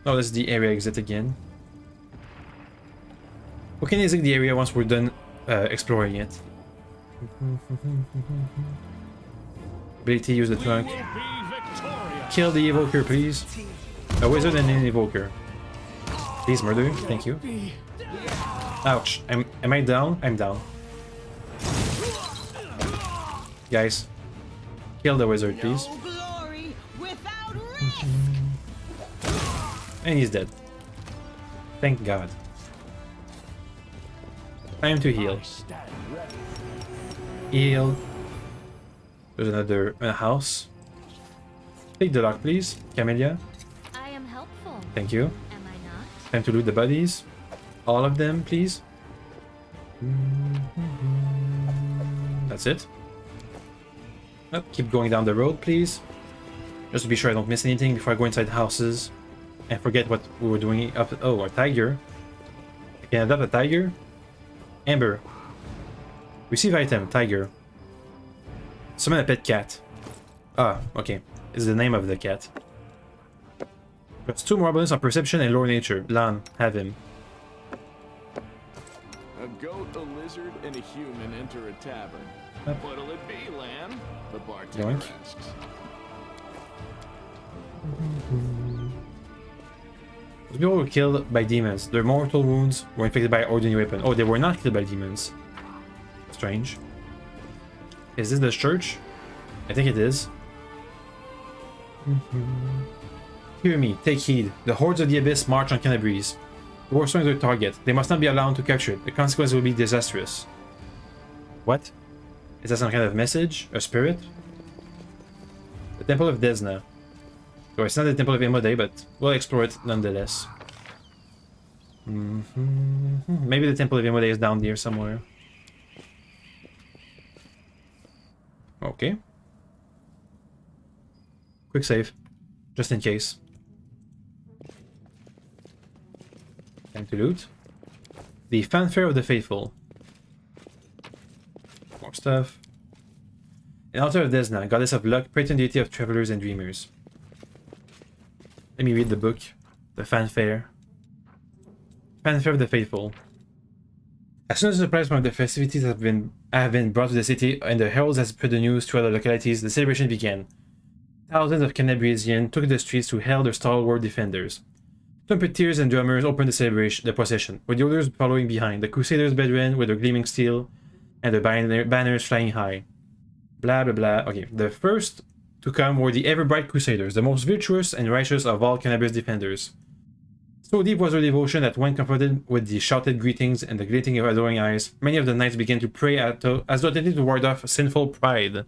Oh, this is the area exit again. We can exit the area once we're done exploring it. Ability, use the trunk. Kill the evoker, please. A wizard and an evoker. Please murder, thank you. Ouch. Am I down? I'm down. Guys. Kill the wizard, please. And he's dead. Thank God. Time to heal. Heal. There's another house. Take the lock, please. Camellia. I am helpful. Thank you. Am I not? Time to loot the bodies. All of them, please. That's it. Oh, keep going down the road, please. Just to be sure I don't miss anything before I go inside houses. And forget what we were doing up. Oh, a tiger. I can adopt a tiger. Amber. Receive item, tiger. Summon a pet cat. Ah, okay. It's the name of the cat. Plus 2 more bonus on perception and lore nature. Lan, have him. A goat, a lizard, and a human enter a tavern. What'll it be, Lan? The bartender Yoink. asks. Those people were killed by demons. Their mortal wounds were inflicted by ordinary weapon. Oh, they were not killed by demons. Strange. Is this the church? I think it is. Hear me, take heed. The hordes of the abyss march on Kenabres. The Warstone is their target. They must not be allowed to capture it. The consequences will be disastrous. What? Is that some kind of message? A spirit? The Temple of Desna. So it's not the Temple of Imode, but we'll explore it nonetheless. Maybe the Temple of Imode is down there somewhere. Okay. Quick save. Just in case. Time to loot. The Fanfare of the Faithful. More stuff. An altar of Desna, goddess of luck, patron deity of travelers and dreamers. Let me read the book. The Fanfare. Fanfare of the Faithful. As soon as the surprise from the festivities have been brought to the city and the heralds has spread the news to other localities, the celebration began. Thousands of Kenabresians took to the streets to hail their stalwart defenders. Trumpeters and drummers opened the procession, with the others following behind, the Crusaders' brethren with their gleaming steel and their banners flying high. Blah blah blah. Okay, the first to come were the ever-bright Crusaders, the most virtuous and righteous of all Kenabres defenders. So deep was their devotion that when confronted with the shouted greetings and the glinting of adoring eyes, many of the knights began to pray as though attempting to ward off sinful pride.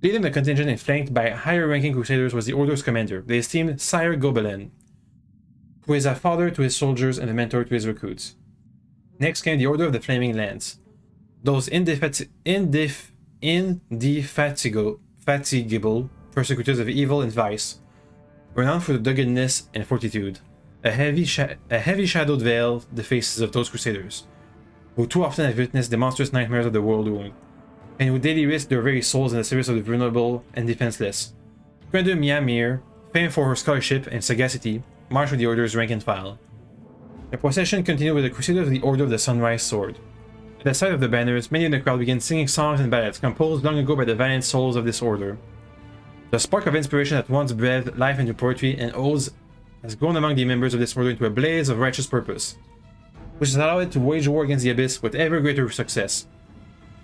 Leading the contingent and flanked by higher-ranking Crusaders was the Order's commander, the esteemed Sire Gobelin, who is a father to his soldiers and a mentor to his recruits. Next came the Order of the Flaming Lance, those indefatigable persecutors of evil and vice, renowned for doggedness and fortitude. A heavy shadowed veil the faces of those Crusaders, who too often have witnessed the monstrous nightmares of the world wound, and who daily risk their very souls in the service of the vulnerable and defenseless. Commander Miamir, famed for her scholarship and sagacity, marched with the Order's rank and file. The procession continued with the Crusaders of the Order of the Sunrise Sword. At the sight of the banners, many in the crowd began singing songs and ballads composed long ago by the valiant souls of this order. The spark of inspiration that once breathed life into poetry and odes has grown among the members of this order into a blaze of righteous purpose, which has allowed it to wage war against the Abyss with ever greater success.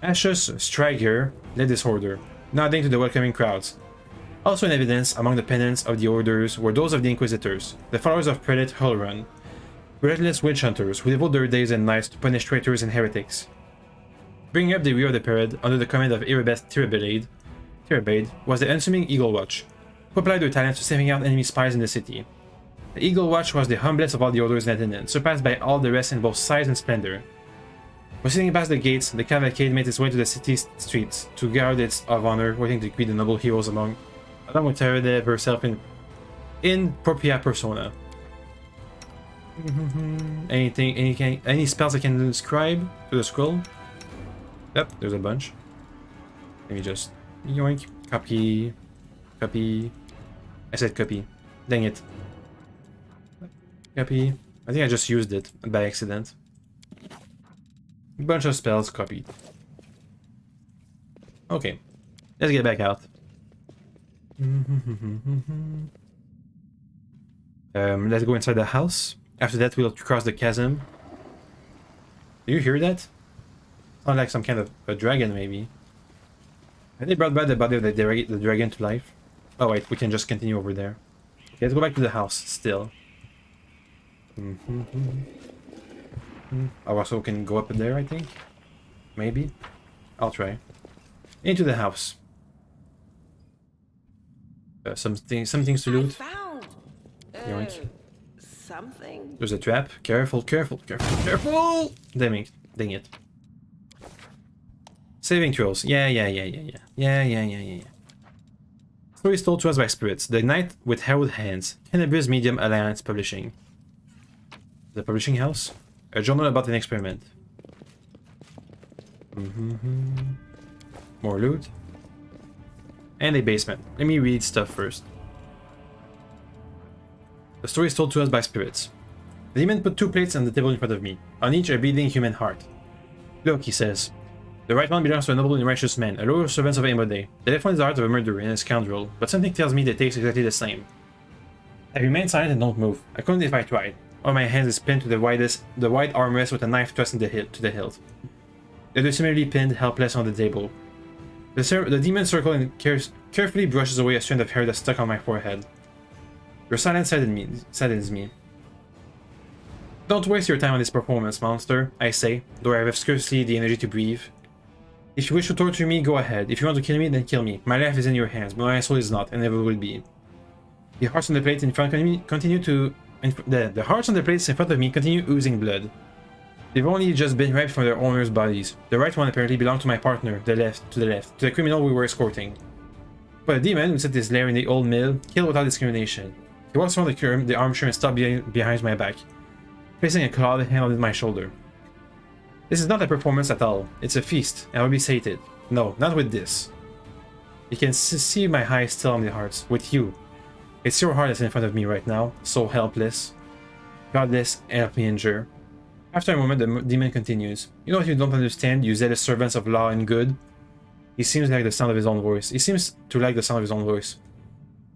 Ashes Striger led this order, nodding to the welcoming crowds. Also in evidence among the pennants of the orders were those of the Inquisitors, the followers of Prelate Hulrun, relentless witch hunters who devote their days and nights to punish traitors and heretics. Bringing up the rear of the parade under the command of Erebeth Tirabade was the unassuming Eagle Watch, who applied their talents to saving out enemy spies in the city. The Eagle Watch was the humblest of all the orders in attendance, surpassed by all the rest in both size and splendor. Proceeding past the gates, the cavalcade made its way to the city's streets to guard its of honor, waiting to greet the noble heroes along with Taradev herself in propria persona. Any spells I can inscribe to the scroll? Yep, there's a bunch. Let me just yoink, copy. I said copy. Dang it. Copy. I think I just used it by accident. Bunch of spells copied. Okay, let's get back out. Let's go inside the house. After that, we'll cross the chasm. Do you hear that? Sounds like some kind of a dragon, maybe. Have they brought back the body of the dragon to life? Oh wait, we can just continue over there. Okay, let's go back to the house still. I also can go up there, I think. Maybe. I'll try. Into the house. Some things to loot. I found something. There's a trap. Careful. Dang it. Saving throws. Yeah. Stories told to us by spirits. The Knight with Herald Hands. Kenabres Medium Alliance Publishing. The publishing house. A journal about an experiment. More loot. And a basement. Let me read stuff first. The story is told to us by spirits. The demon put 2 plates on the table in front of me, on each a bleeding human heart. Look, he says. The right one belongs to a noble and righteous man, a loyal servant of Amode. The left one is the heart of a murderer and a scoundrel, but something tells me the taste exactly the same. I remain silent and don't move. I couldn't if I tried. One of my hands is pinned to the wide armrest with a knife thrust to the hilt. The other similarly pinned, helpless on the table. The demon circles and carefully brushes away a strand of hair that's stuck on my forehead. Your silence saddens me. Don't waste your time on this performance, monster, I say, though I have scarcely the energy to breathe. If you wish to torture me, go ahead. If you want to kill me, then kill me. My life is in your hands, but my soul is not, and never will be. The hearts on the plates in front of me continue oozing blood. They've only just been ripped from their owners' bodies. The right one apparently belonged to my partner, to the criminal we were escorting. But the demon, who set his lair in the old mill, killed without discrimination. He walks around the armchair and stopped behind my back, placing a clawed hand on my shoulder. This is not a performance at all. It's a feast, and I will be sated. No, not with this. You can see my eyes still on the hearts. With you. It's your heart that's in front of me right now, so helpless. Godless, help me endure. After a moment, the demon continues. You know what you don't understand, you zealous servants of law and good? He seems to like the sound of his own voice.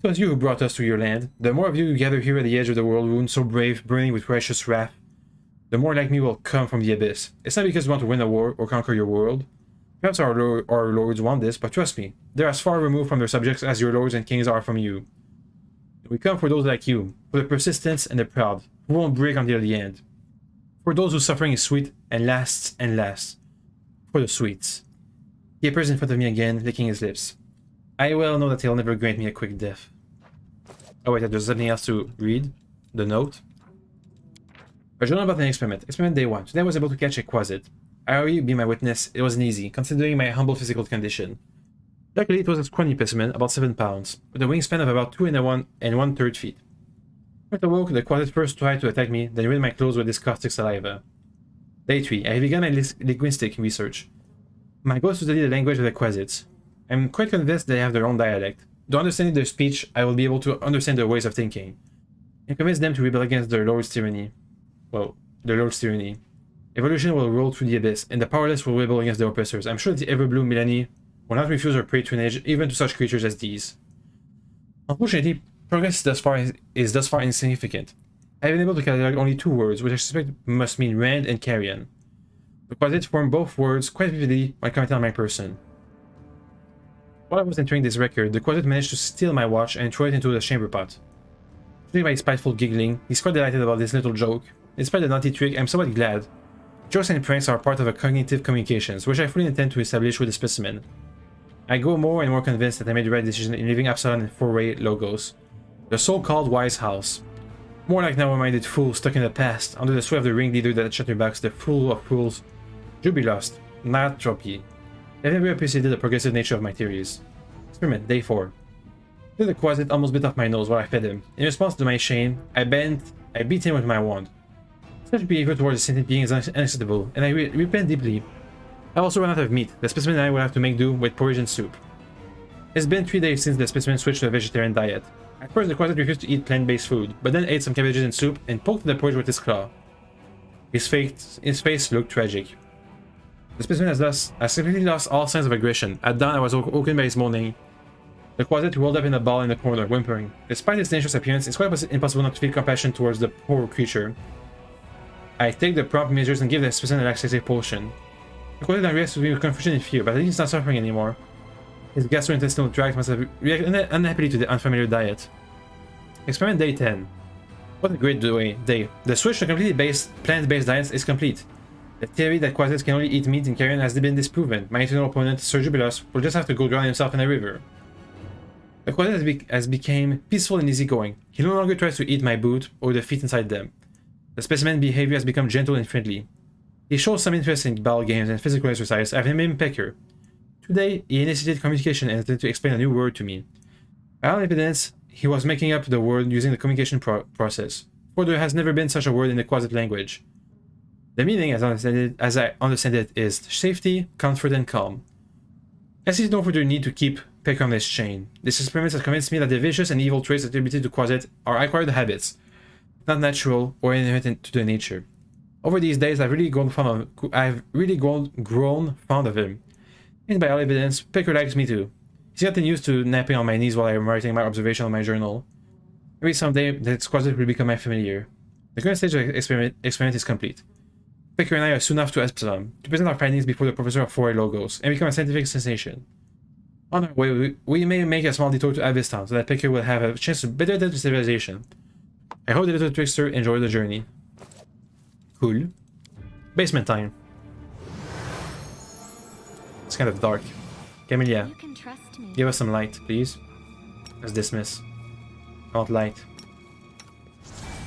It was you who brought us to your land. The more of you who gather here at the edge of the world wound, so brave, burning with righteous wrath, the more like me will come from the abyss. It's not because you want to win a war or conquer your world. Perhaps our lords want this, but trust me, they're as far removed from their subjects as your lords and kings are from you. We come for those like you, for the persistence and the proud, who won't break until the end. For those whose suffering is sweet and lasts and lasts. For the sweets. He appears in front of me again, licking his lips. I well know that he'll never grant me a quick death. Oh wait, there's something else to read. The note. A journal about an experiment. Experiment day 1. Today I was able to catch a quasit. I already be my witness. It wasn't easy, considering my humble physical condition. Luckily, it was a scrawny specimen, about 7 pounds, with a wingspan of about 2 1/3 feet. When I awoke, the quasit first tried to attack me, then rid my clothes with his caustic saliva. Day 3. I have begun my linguistic research. My goal is to study the language of the quasits. I'm quite convinced they have their own dialect. To understand their speech, I will be able to understand their ways of thinking, and convince them to rebel against their lord's tyranny. Well, their lord's tyranny. Evolution will roll through the abyss, and the powerless will rebel against the oppressors. I'm sure that the ever-blue Milani will not refuse her patronage even to such creatures as these. Unfortunately, progress is thus far insignificant. I have been able to catalog only 2 words, which I suspect must mean Rand and Carrion. The quasits form both words quite vividly when commenting on my person. While I was entering this record, the quasit managed to steal my watch and throw it into the chamber pot. Judging by his spiteful giggling, he's quite delighted about this little joke. Despite the naughty trick, I'm somewhat glad. Jokes and pranks are part of a cognitive communications, which I fully intend to establish with the specimen. I grow more and more convinced that I made the right decision in leaving Absalom and Foray Logos, the so-called Wise House. More like narrow-minded fool stuck in the past, under the sway of the ringleader that chatterbox, the fool of fools. Jubilost, not trophy. I've never appreciated the progressive nature of my theories. Experiment, day 4. The quasit almost bit off my nose while I fed him. In response to my shame, I beat him with my wand. Such behavior towards a sentient being is unacceptable, and I repent deeply. I also ran out of meat. The specimen and I will have to make do with porridge and soup. It's been 3 days since the specimen switched to a vegetarian diet. At first, the quasit refused to eat plant-based food, but then ate some cabbages and soup and poked the porridge with his claw. His face looked tragic. The specimen has completely lost all signs of aggression. At dawn, I was woken by his moaning. The quasit rolled up in a ball in the corner, whimpering. Despite its dangerous appearance, it's quite impossible not to feel compassion towards the poor creature. I take the prompt measures and give the specimen a laxative potion. The quasit reacts to me with confusion and fear, but I think he's not suffering anymore. His gastrointestinal tract must have reacted unhappily to the unfamiliar diet. Experiment day 10. What a great day. The switch to a completely plant-based diet is complete. The theory that quasits can only eat meat and carrion has been disproven. My eternal opponent, Sir Jubilos, will just have to go drown himself in a river. The quasit has become peaceful and easygoing. He no longer tries to eat my boot or the feet inside them. The specimen's behavior has become gentle and friendly. He shows some interest in ball games and physical exercise. I've named him Pecker. Today, he initiated communication and attempted to explain a new word to me. I have evidence he was making up the word using the communication process, for there has never been such a word in the quasit language. The meaning, as I understand it, is safety, comfort, and calm. I see no further need to keep Pecker on this chain. This experiment has convinced me that the vicious and evil traits attributed to quasit are acquired habits, not natural or inherent to their nature. Over these days, I've really grown fond of him. And by all evidence, Pecker likes me too. He's gotten used to napping on my knees while I'm writing my observation on my journal. Maybe someday, the quasit will become my familiar. The current stage of the experiment is complete. Pecker and I are soon off to Epsilon to present our findings before the professor of Foray Logos and become a scientific sensation. On our way, we may make a small detour to Aviston so that Pecker will have a chance to better adapt to civilization. I hope the little trickster enjoyed the journey. Cool. Basement time. It's kind of dark. Camellia, You can trust me. give us some light, please. Let's dismiss. I want light.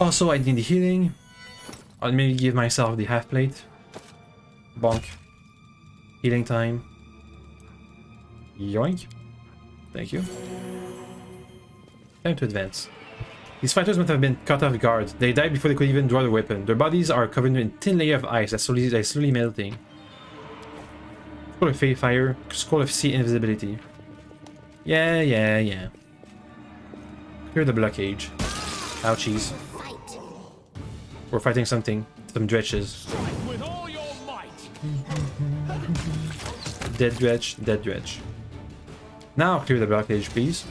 Also, I need the healing. I'll maybe give myself the half plate. Bonk. Healing time. Yoink. Thank you. Time to advance. These fighters must have been caught off guard. They died before they could even draw their weapon. Their bodies are covered in a thin layer of ice that's slowly melting. Scroll of fire, scroll of sea invisibility. Yeah. Clear the blockage. Ouchies. We're fighting something. Some dredges. With all your might. Dead dredge. Now clear the blockage, please.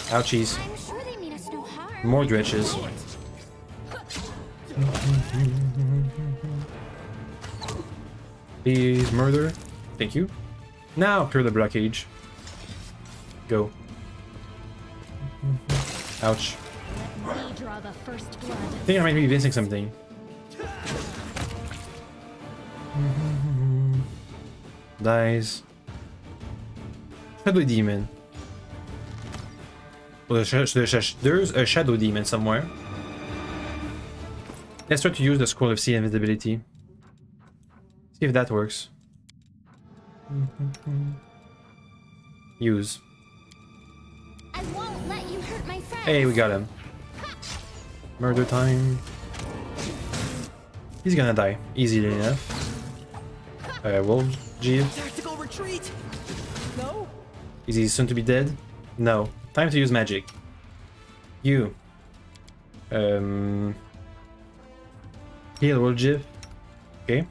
Ouchies. I'm sure they mean us no harm. More dredges. Please murder. Thank you. Now clear the blockage. Go. Ouch. Let me draw the first blood. I think I might be missing something. Dies. Shadow demon. Well, there's a shadow demon somewhere. Let's try to use the scroll of sea invisibility. See if that works. Use. I won't let you hurt my friends. Hey, we got him. Murder time. He's gonna die easily enough. Wolf Jeeve. Tactical retreat. No. Is he soon to be dead? No. Time to use magic. You. Heal Wolf. Okay.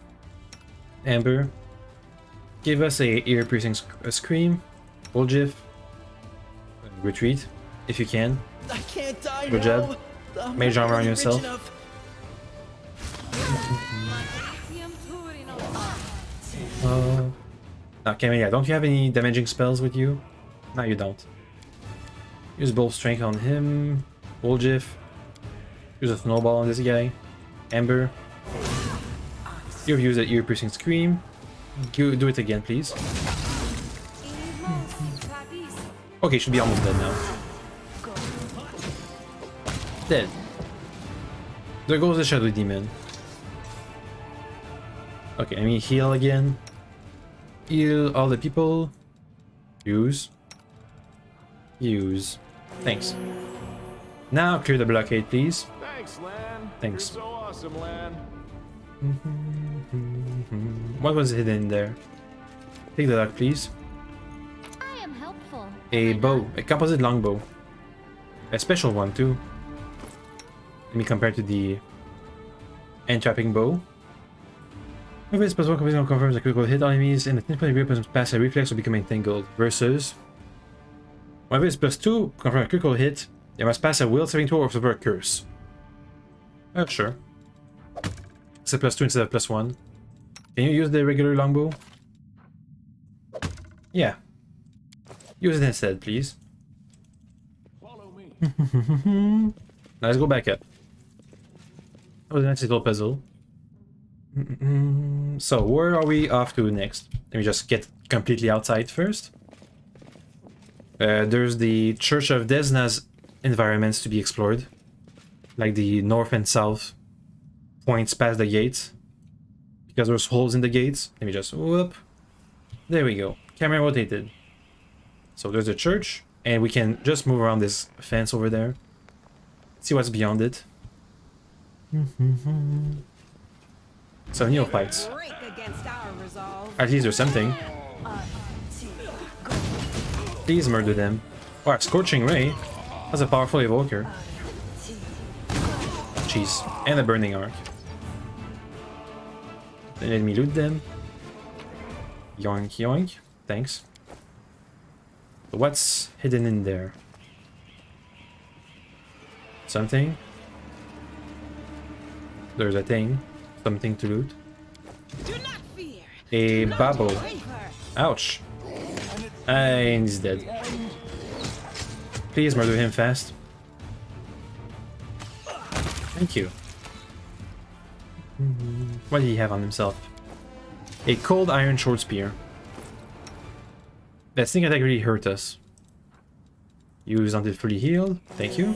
Amber. Give us a ear-piercing scream. Wolf. Retreat, if you can. I can't die. Good job. Mage armor on yourself. Now, Camellia, don't you have any damaging spells with you? No, you don't. Use Bolt Strength on him. Woljif. Use a Snowball on this guy. Amber. You've used an ear-piercing scream. Do it again, please. Okay, should be almost dead now. Dead. There goes the Shadow Demon. Okay, let me heal again. Heal all the people. Use. Use. Thanks. Now clear the blockade, please. Thanks, Lan. Thanks. You're so awesome, Lan. What was hidden in there? Take the lock, please. I am helpful. A bow. A composite longbow. A special one, too. Let me compare to the entrapping bow. If it's plus one composition confirms a critical hit on enemies in the thin grip must pass a reflex or become entangled. Versus whenever it's plus 2, confirm a critical hit, you must pass a will saving throw or suffer a curse. Sure. It's a plus 2 instead of plus 1. Can you use the regular longbow? Yeah. Use it instead, please. Follow me. Now let's go back up. That was a nice little puzzle. So, where are we off to next? Let me just get completely outside first. There's the Church of Desna's environments to be explored. Like the north and south points past the gates. Because there's holes in the gates. Let me just whoop. There we go. Camera rotated. So there's the church. And we can just move around this fence over there. See what's beyond it. Some neophytes. At least there's something. Please murder them. Wow, Scorching Ray. That's a powerful evoker. Jeez. And a Burning Arc. Then let me loot them. Yoink yoink. Thanks. So what's hidden in there? Something? There's a thing. Something to loot. A babo. Ouch. And he's dead. Please murder him fast. Thank you. What did he have on himself? A cold iron short spear. That sneak attack really hurt us. Use until fully healed. Thank you.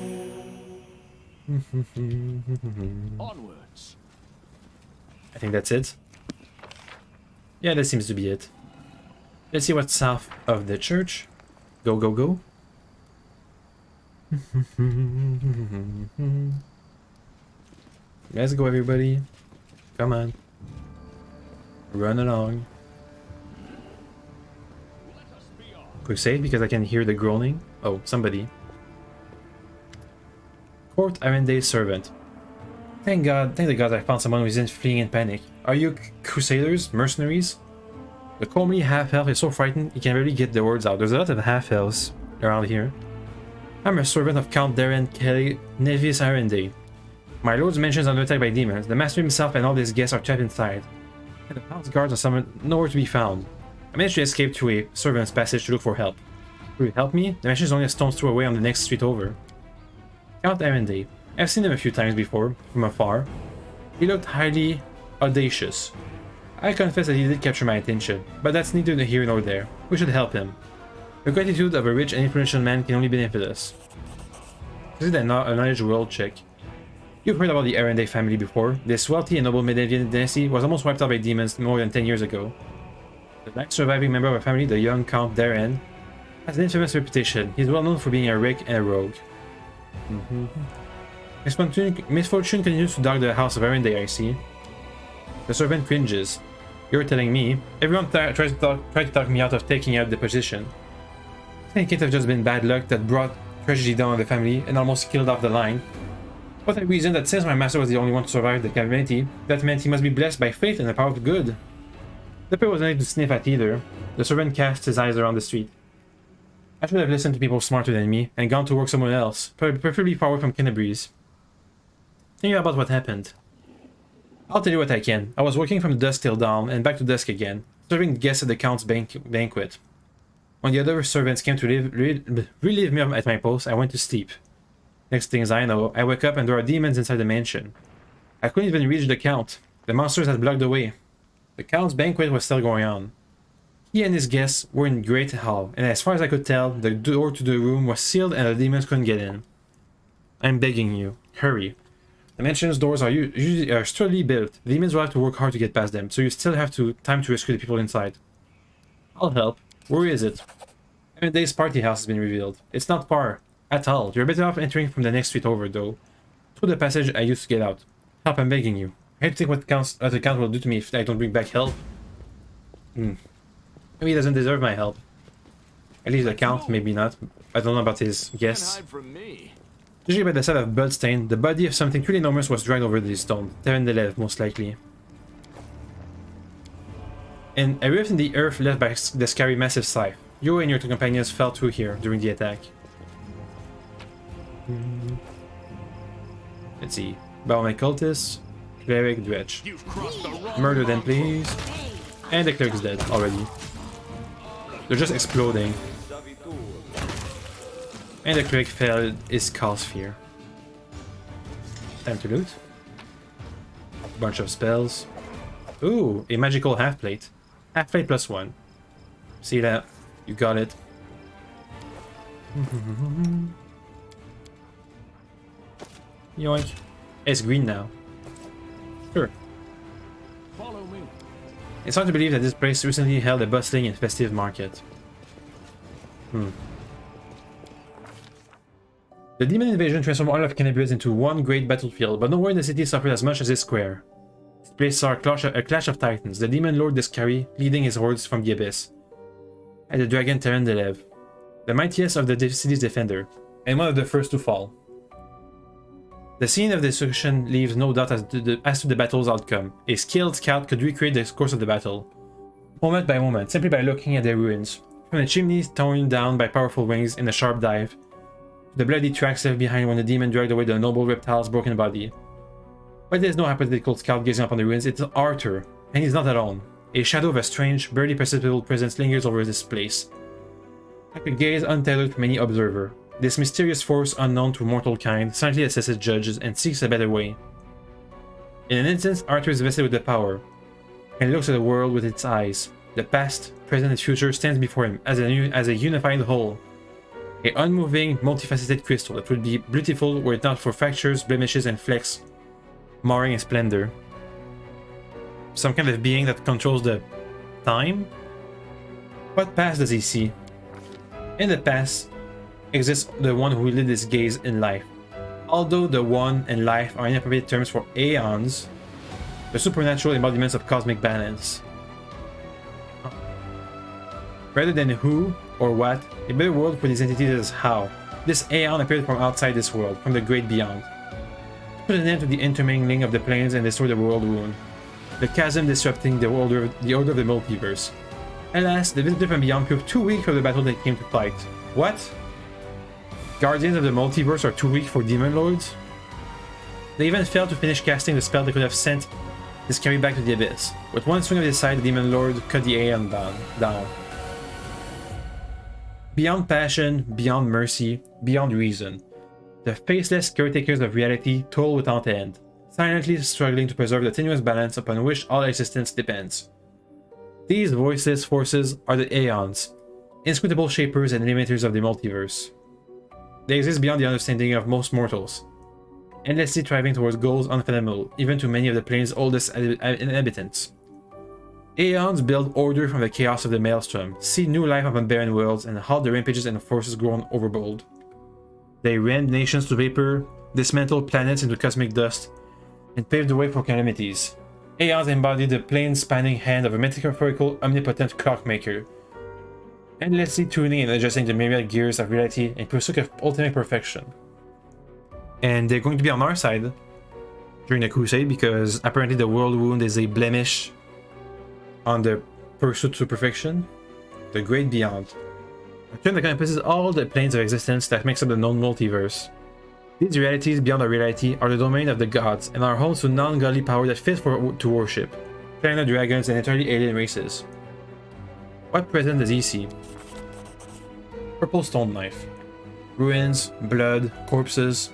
Onwards. I think that's it. Yeah, that seems to be it. Let's see what's south of the church. Go, go, go. Let's go, everybody. Come on. Run along. Crusade, because I can hear the groaning. Oh, somebody. Court Arendae's servant. Thank God, thank the gods I found someone who isn't fleeing in panic. Are you crusaders? Mercenaries? The comely half-elf is so frightened he can barely get the words out. There's a lot of half-elves around here. I'm a servant of Count Darren Kelly Nevis Arendae. My lord's mansion is under attack by demons. The master himself and all his guests are trapped inside. And the palace guards are summoned nowhere to be found. I managed to escape through a servant's passage to look for help. Will you help me? The mansion is only a stone's throw away on the next street over. Count Arenday. I've seen him a few times before, from afar. He looked highly audacious. I confess that he did capture my attention, but that's neither here nor there. We should help him. The gratitude of a rich and influential man can only benefit us. This is a knowledge world check. You've heard about the Arenday family before. This wealthy and noble Medieval dynasty was almost wiped out by demons more than 10 years ago. The last surviving member of our family, the young Count Darren, has an infamous reputation. He's well known for being a rake and a rogue. Misfortune continues to dog the house of Arenday, I see. The servant cringes. You're telling me? Everyone tried to talk me out of taking out the position. It can't have just been bad luck that brought tragedy down on the family and almost killed off the line. What a reason that since my master was the only one to survive the calamity, that meant he must be blessed by faith and the power of good. The pair wasn't able to sniff at either. The servant cast his eyes around the street. I should have listened to people smarter than me and gone to work somewhere else, preferably far away from Kenabres. Think about what happened. I'll tell you what I can. I was working from dusk till dawn and back to dusk again, serving guests at the Count's banquet. When the other servants came to relieve me at my post, I went to sleep. Next things I know, I wake up and there are demons inside the mansion. I couldn't even reach the Count. The monsters had blocked the way. The Count's banquet was still going on. He and his guests were in great hall, and as far as I could tell, the door to the room was sealed and the demons couldn't get in. I'm begging you, hurry. The mansion's doors are usually sturdily built. The demons will have to work hard to get past them, so you still have time to rescue the people inside. I'll help. Where is it? Arenday's party house has been revealed. It's not far at all. You're better off entering from the next street over, though. Through the passage I used to get out. Help, I'm begging you. I hate to think what the Count will do to me if I don't bring back help. Maybe he doesn't deserve my help. At least the Count, maybe not. I don't know about his guests. Judging by the sight of bloodstain, the body of something truly enormous was dragged over the stone. Terendelev, most likely. And a rift in the earth left by the scary massive scythe. You and your two companions fell through here during the attack. Let's see. Baron cultist, cleric, dredge. Murder them, please. And the cleric's dead already. They're just exploding. And the cleric failed his call sphere. Time to loot. Bunch of spells. Ooh, a magical half plate. Half plate plus 1. See that? You got it. Yoink. It's green now. Sure. Follow me. It's hard to believe that this place recently held a bustling and festive market. The demon invasion transformed all of Kenabres into one great battlefield, but nowhere in the city suffered as much as this square. This place saw a clash of titans, the demon lord Descari leading his hordes from the abyss, and the dragon Terendelev, the mightiest of the city's defender, and one of the first to fall. The scene of destruction leaves no doubt as to the battle's outcome. A skilled scout could recreate the course of the battle, moment by moment, simply by looking at the ruins, from the chimneys torn down by powerful wings in a sharp dive, the bloody tracks left behind when the demon dragged away the noble reptile's broken body. But there's no hypothetical scout gazing upon the ruins, it's Arthur, and he's not alone. A shadow of a strange, barely perceptible presence lingers over this place, like a gaze untethered from any observer. This mysterious force, unknown to mortal kind, silently assesses judges and seeks a better way. In an instant, Arthur is vested with the power, and looks at the world with its eyes. The past, present, and future stands before him as a unified whole. A unmoving, multifaceted crystal that would be beautiful were it not for fractures, blemishes, and flecks, marring its splendor. Some kind of being that controls the time? What past does he see? In the past exists the one who lit his gaze in life. Although the one and life are inappropriate terms for aeons, the supernatural embodiments of cosmic balance. Rather than who or what, a better world for these entities is how. This aeon appeared from outside this world, from the great beyond. Put an end to the intermingling of the planes and destroy the world wound. The chasm disrupting the order of the multiverse. Alas, the visitor from beyond proved too weak for the battle they came to fight. What? Guardians of the multiverse are too weak for demon lords? They even failed to finish casting the spell that could have sent is carried back to the Abyss. With one swing of his side, the Demon Lord cut the Aeon down. Beyond passion, beyond mercy, beyond reason, the faceless caretakers of reality toil without end, silently struggling to preserve the tenuous balance upon which all existence depends. These voiceless forces are the Aeons, inscrutable shapers and limiters of the multiverse. They exist beyond the understanding of most mortals, endlessly striving towards goals unfathomable, even to many of the plane's oldest inhabitants. Aeons build order from the chaos of the Maelstrom, see new life upon barren worlds, and halt the rampages and forces grown overbold. They rend nations to vapor, dismantle planets into cosmic dust, and pave the way for calamities. Aeons embody the plane-spanning hand of a metaphorical, omnipotent clockmaker, endlessly tuning and adjusting the myriad gears of reality in pursuit of ultimate perfection. And they're going to be on our side during the crusade because apparently the world wound is a blemish on the pursuit to perfection, the great beyond. A term that encompasses all the planes of existence that makes up the known multiverse. These realities beyond our reality are the domain of the gods and are homes to non-godly power that fit to worship, planet dragons and entirely alien races. What present does he see? Purple stone knife. Ruins, blood, corpses.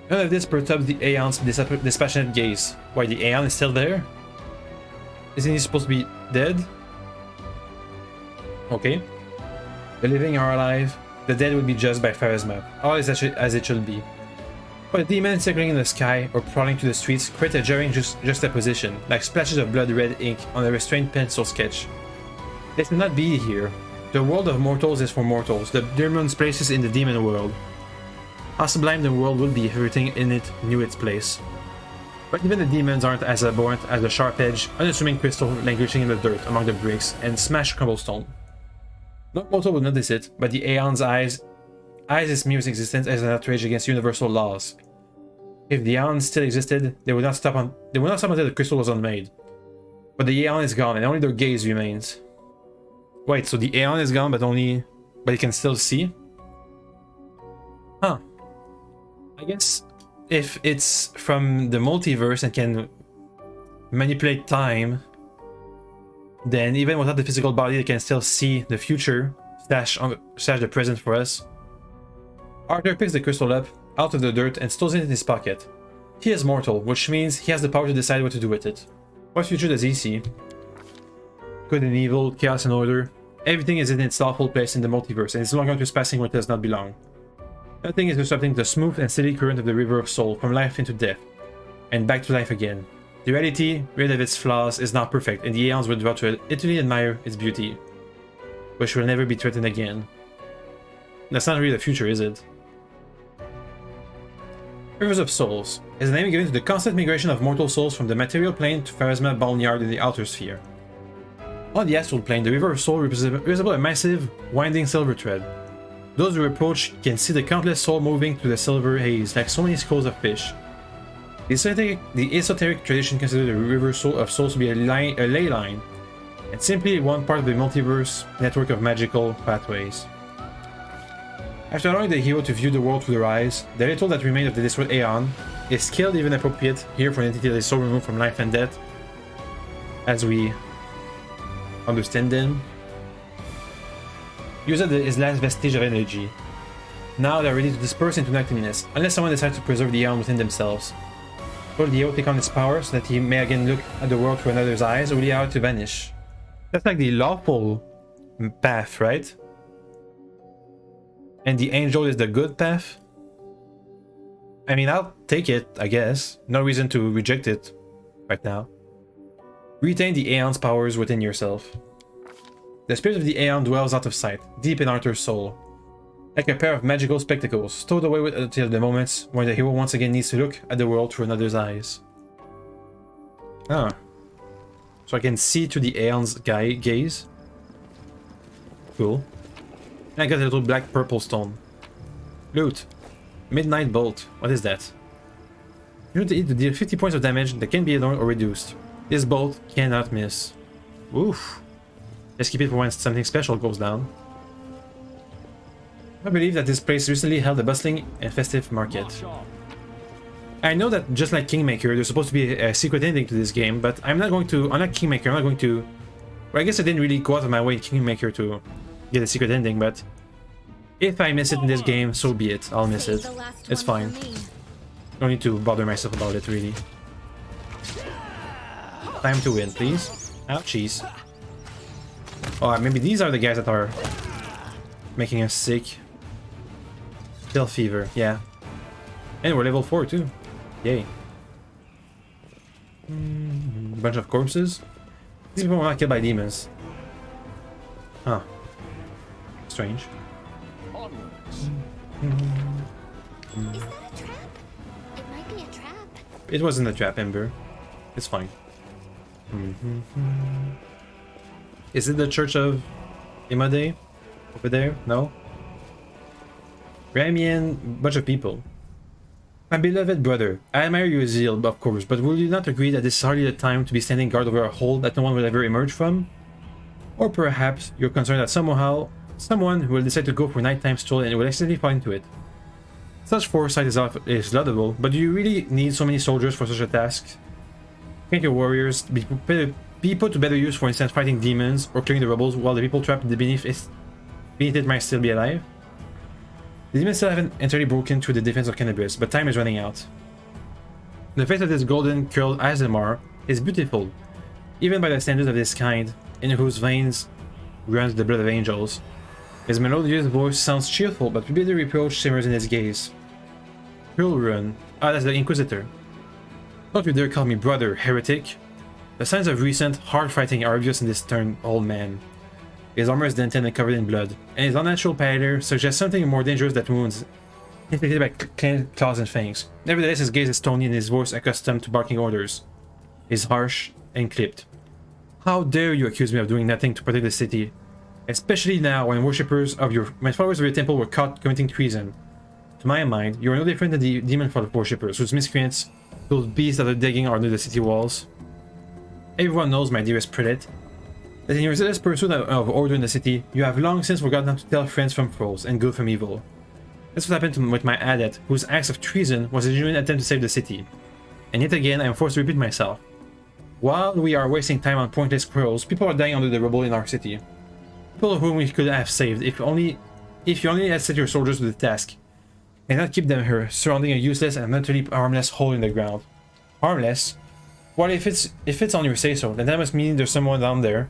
None of this perturbs the Aeon's dispassionate gaze. Why, the Aeon is still there? Isn't he supposed to be dead? Okay. The living are alive. The dead will be judged by Pharasma. All is as it should be. But a demon circling in the sky or prowling through the streets create a jarring juxtaposition, like splashes of blood-red ink on a restrained pencil sketch. They should not be here. The world of mortals is for mortals. The demon's place is in the demon world. How sublime the world would be if everything in it knew its place. But even the demons aren't as abhorrent as the sharp-edged, unassuming crystal languishing in the dirt among the bricks and smashed cobblestone. No mortal would notice it, but the Aeon's eyes its mere existence as an outrage against universal laws. If the Aeon still existed, they would not stop until the crystal was unmade. But the Aeon is gone, and only their gaze remains. Wait, so the Aeon is gone, but it can still see? Huh. I guess if it's from the multiverse and can manipulate time, then even without the physical body, it can still see the future, slash the present for us. Arthur picks the crystal up out of the dirt and stores it in his pocket. He is mortal, which means he has the power to decide what to do with it. What future does he see? Good and evil, chaos and order. Everything is in its lawful place in the multiverse, and it's no longer trespassing where it does not belong. Nothing is disrupting the smooth and steady current of the river of soul, from life into death, and back to life again. The reality, rid of its flaws, is not perfect, and the Aeons will draw to it, literally admire its beauty, which will never be threatened again. That's not really the future, is it? Rivers of Souls is a name given to the constant migration of mortal souls from the material plane to Pharasma Boneyard in the Outer Sphere. On the astral plane, the River of Soul resembles a massive, winding silver thread. Those who approach can see the countless souls moving through the silver haze like so many schools of fish. The esoteric tradition considers the River of Souls to be a ley line, and simply one part of the multiverse network of magical pathways. After allowing the hero to view the world through their eyes, the little that remained of the destroyed Aeon is skilled, even appropriate here for an entity that is so removed from life and death, as we understand them. Use up his last vestige of energy. Now they are ready to disperse into nothingness, unless someone decides to preserve the Aeon within themselves. Will the hero take on its power so that he may again look at the world through another's eyes, or will he allow it to vanish? That's like the lawful path, right? And the angel is the good path? I mean, I'll take it, I guess. No reason to reject it right now. Retain the Aeon's powers within yourself. The spirit of the Aeon dwells out of sight, deep in Arthur's soul. Like a pair of magical spectacles, stowed away until the moments when the hero once again needs to look at the world through another's eyes. Ah. So I can see through the Aeon's gaze. Cool. And I got a little black purple stone. Loot. Midnight Bolt. What is that? You need to deal 50 points of damage that can be ignored or reduced. This bolt cannot miss. Oof. Let's keep it for when something special goes down. I believe that this place recently held a bustling and festive market. I know that just like Kingmaker, there's supposed to be a secret ending to this game, but I'm not going to, unlike Kingmaker, I'm not going to, well, I guess I didn't really go out of my way in Kingmaker to get a secret ending, but if I miss it in this game, so be it. I'll miss it. It's fine. Don't need to bother myself about it, really. Time to win, please. Ouchies. Oh, maybe these are the guys that are making us sick. Still fever, yeah. And we're level 4 too. Yay. Bunch of corpses. These people were not killed by demons. Huh. Strange. Is that a trap? It might be a trap. It wasn't a trap, Ember. It's fine. Is it the Church of Imade? Over there? No? Ramian, bunch of people. My beloved brother, I admire your zeal, of course, but will you not agree that this is hardly the time to be standing guard over a hole that no one will ever emerge from? Or perhaps you're concerned that someone will decide to go for nighttime stroll and will accidentally fall into it. Such foresight is laudable, but do you really need so many soldiers for such a task? Can't your warriors be put to better use, for instance, fighting demons or clearing the rubbles while the people trapped beneath it might still be alive? The demons still haven't entirely broken through the defense of Kenabres, but time is running out. The face of this golden curled Azemar is beautiful, even by the standards of this kind, in whose veins runs the blood of angels. His melodious voice sounds cheerful, but bitter reproach simmers in his gaze. Hilrun, that's the Inquisitor. Don't you dare call me brother, heretic. The signs of recent hard fighting are obvious in this stern old man. His armor is dented and covered in blood, and his unnatural pallor suggests something more dangerous than wounds inflicted by claws and fangs. Nevertheless, his gaze is stony and his voice accustomed to barking orders. Is harsh and clipped. How dare you accuse me of doing nothing to protect the city? Especially now when followers of your temple were caught committing treason. To my mind, you are no different than the demon worshippers, whose miscreants, those beasts that are digging under the city walls. Everyone knows, my dearest prelate, that in your zealous pursuit of order in the city, you have long since forgotten how to tell friends from foes and good from evil. That's what happened with my adept, whose acts of treason was a genuine attempt to save the city. And yet again, I am forced to repeat myself. While we are wasting time on pointless quarrels, people are dying under the rubble in our city. People whom we could have saved if you only had set your soldiers to the task, and not keep them here, surrounding a useless and utterly harmless hole in the ground. Harmless? Well, if it's on your say-so, then that must mean there's someone down there.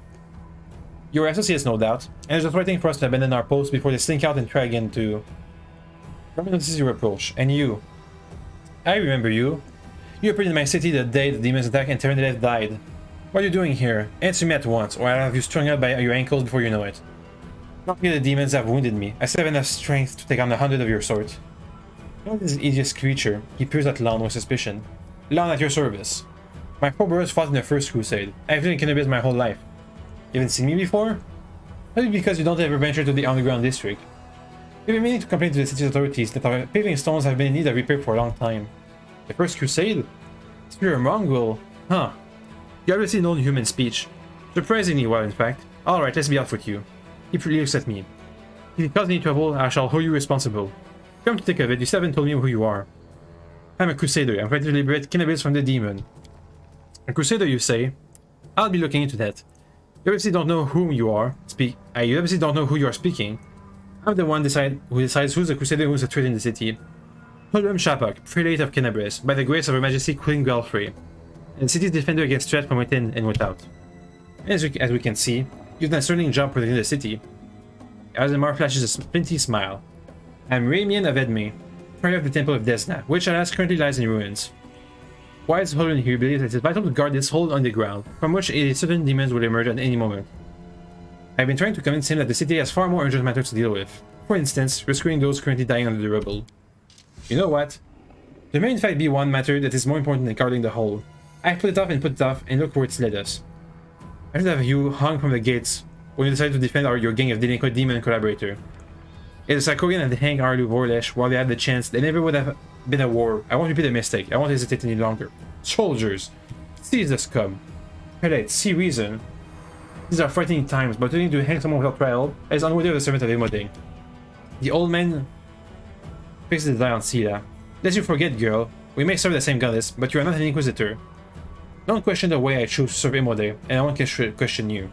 Your associates, no doubt, and they're just waiting for us to abandon our post before they slink out and try again to... This is your approach, and you. I remember you. You appeared in my city the day the demons attacked and Terranileth died. What are you doing here? Answer me at once, or I'll have you strung out by your ankles before you know it. Not only the demons have wounded me, I still have enough strength to take on 100 of your sort. Look at this hideous creature. He peers at Lon with suspicion. Lon, at your service. My forebears fought in the First Crusade. I've lived in Kenabres my whole life. You haven't seen me before? Maybe because you don't ever venture to the underground district. We've been meaning to complain to the city's authorities that our paving stones have been in need of repair for a long time. The First Crusade? So you're a mongrel? Huh. You obviously know human speech. Surprisingly well, in fact. Alright, let's be out with you. He looks at me. If you cause any trouble, I shall hold you responsible. Come to think of it, you still haven't told me who you are. I'm a Crusader. I'm trying to liberate Kenabres from the demon. A Crusader, you say? I'll be looking into that. You obviously don't know whom you are. You obviously don't know who you are speaking. I'm the one who decides who's a Crusader and who's a traitor in the city. Hulum Shapok, Prelate of Kenabres, by the grace of Her Majesty Queen Galfrey, and the city's defender against threat from within and without. As we can see, you've done a sterling job protecting the city. Azemar flashes a flinty smile. I'm Ramian of Edme, Prelate of the Temple of Desna, which alas currently lies in ruins. Wise Hulun here believes that it is vital to guard this hole underground, from which certain demons will emerge at any moment. I've been trying to convince him that the city has far more urgent matters to deal with. For instance, rescuing those currently dying under the rubble. You know what? There may in fact be one matter that is more important than guarding the hole. I put it off, and look where it's led us. I should have you hung from the gates when you decided to defend your gang of delinquent demon collaborator. If the Sarkorian had hanged Arlu Vorlesh while they had the chance, there never would have been a war. I won't repeat the mistake. I won't hesitate any longer. Soldiers! Seize the scum. Prelate, see reason. These are frightening times, but willing to hang someone without trial is unworthy of the servant of Imode. The old man fixes his eye on Sila. Lest you forget, girl, We may serve the same goddess, but you are not an Inquisitor. Don't question the way I choose to serve Imode, and I won't question you.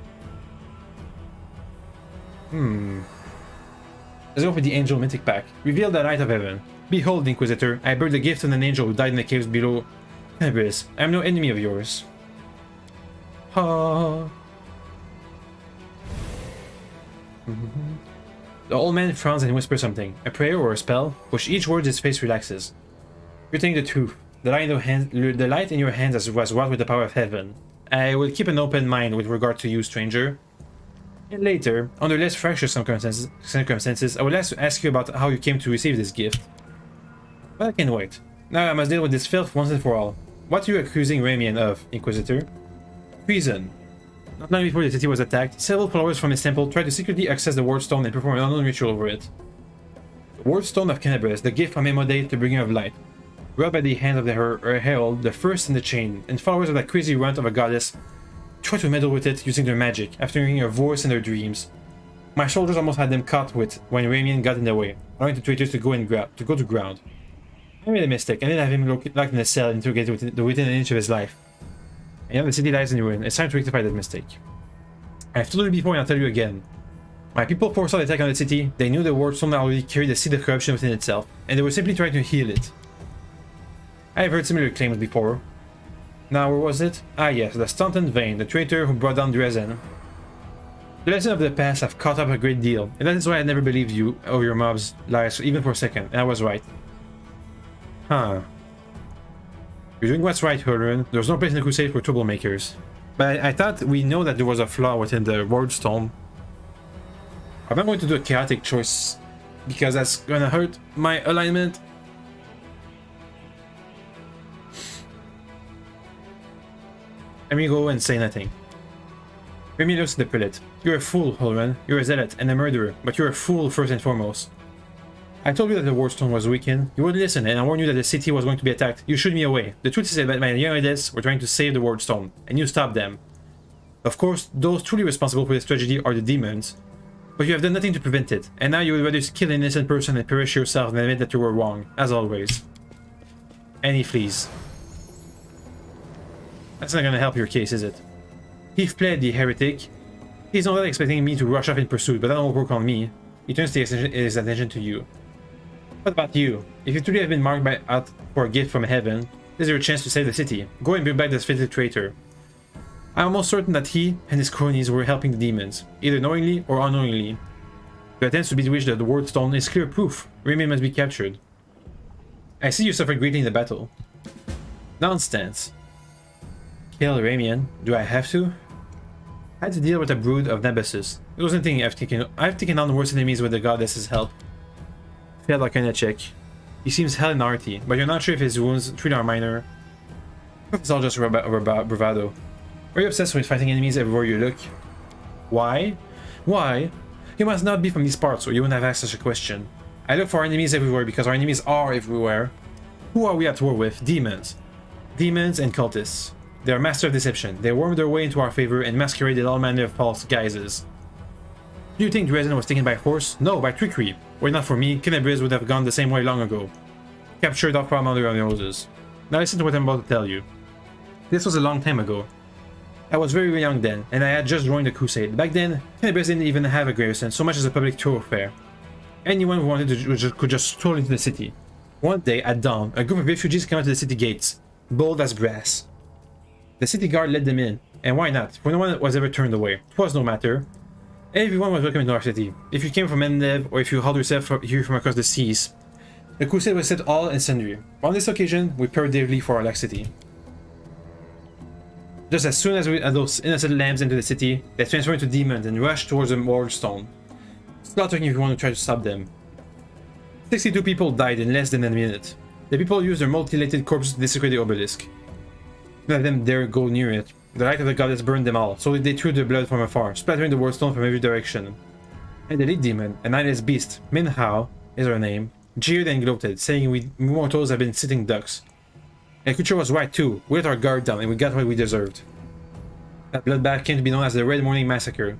Let's go for the Angel Mythic Pack. Reveal the light of heaven. Behold, Inquisitor, I bear the gift of an angel who died in the caves below Kenabres. I am no enemy of yours. Ha. The old man frowns and whispers something, a prayer or a spell, which each word his face relaxes. You're telling the truth. The light in your hands was wrought with the power of heaven. I will keep an open mind with regard to you, stranger. And later, under less fractious circumstances, I will ask you about how you came to receive this gift. But I can wait. Now I must deal with this filth once and for all. What are you accusing Ramian of, Inquisitor? Treason. Not long before the city was attacked, several followers from his temple tried to secretly access the Ward Stone and perform an unknown ritual over it. The Ward Stone of Kenabres, the gift from Imode, the bringer of light. Brought by the hand of her herald, the first in the chain, and followers of that crazy runt of a goddess try to meddle with it using their magic, after hearing her voice in their dreams. My soldiers almost had them caught with when Ramian got in the way, allowing the traitors to go to ground. I made a mistake. I didn't have him locked in a cell and interrogated within an inch of his life. And now the city lies in ruin. It's time to rectify that mistake. I've told you before and I'll tell you again. My people foresaw the attack on the city. They knew the Ward Stone already carried the seed of corruption within itself, and they were simply trying to heal it. I've heard similar claims before. Now, where was it? Ah yes, the Staunton Vein, the traitor who brought down Dresden. The lessons of the past have caught up a great deal, and that is why I never believed you or your mob's lies even for a second, and I was right. Huh. You're doing what's right, Hurlin. There's no place in the Crusade for troublemakers. But I thought we know that there was a flaw within the Ward Stone. I'm not going to do a chaotic choice, because that's gonna hurt my alignment. Let me go and say nothing. Remy looks at the prelate. You're a fool, Holren. You're a zealot and a murderer, but you're a fool first and foremost. I told you that the Ward Stone was weakened. You wouldn't listen, and I warned you that the city was going to be attacked. You shooed me away. The truth is that my young adepts were trying to save the Ward Stone, and you stopped them. Of course, those truly responsible for this tragedy are the demons, but you have done nothing to prevent it, and now you would rather kill an innocent person and perish yourself than admit that you were wrong, as always. And he flees. That's not gonna help your case, is it? He fled, the heretic. He's not expecting me to rush off in pursuit, but that won't work on me. He turns his attention to you. What about you? If you truly have been marked out for a gift from heaven, this is your chance to save the city. Go and bring back this fated traitor. I'm almost certain that he and his cronies were helping the demons, either knowingly or unknowingly. The attempts to bewitch the Ward Stone is clear proof. Remy must be captured. I see you suffered greatly in the battle. Nonsense. Kill Ramian? Do I have to? I had to deal with a brood of Nemesis. It was nothing I've taken on worse enemies with the goddess's help. Failed like a check. He seems hell and hearty, but you're not sure if his wounds truly are minor. It's all just bravado. Are you obsessed with fighting enemies everywhere you look? Why? Why? You must not be from these parts, or you wouldn't have asked such a question. I look for our enemies everywhere because our enemies are everywhere. Who are we at war with? Demons. Demons and cultists. They are masters of deception. They worm their way into our favor and masquerade in all manner of false guises. Do you think Dresden was taken by force? No, by trickery. Were it not for me, Kenabres would have gone the same way long ago. Captured off from under our noses. Now listen to what I'm about to tell you. This was a long time ago. I was very young then, and I had just joined the Crusade. Back then, Kenabres didn't even have a garrison, so much as a public thoroughfare. Anyone who wanted to could just stroll into the city. One day, at dawn, a group of refugees came out to the city gates, bold as brass. The city guard led them in, and why not? For no one was ever turned away. It was no matter. Everyone was welcome into our city. If you came from Endev, or if you hauled yourself here from across the seas. The Crusade was set all and sundry. On this occasion, we prepared daily for our laxity. Just as soon as we had those innocent lambs into the city, they transformed into demons and rushed towards the Ward Stone, slaughtering everyone who tried to stop them. 62 people died in less than a minute. The people used their mutilated corpses to desecrate the obelisk. None of them dared go near it. The light of the goddess burned them all, so they threw their blood from afar, splattering the Ward Stone from every direction. And the lead demon, an eyeless beast, Min Hao is her name, jeered and gloated, saying we mortals have been sitting ducks. And the creature was right too. We let our guard down and we got what we deserved. That bloodbath came to be known as the Red Morning Massacre. It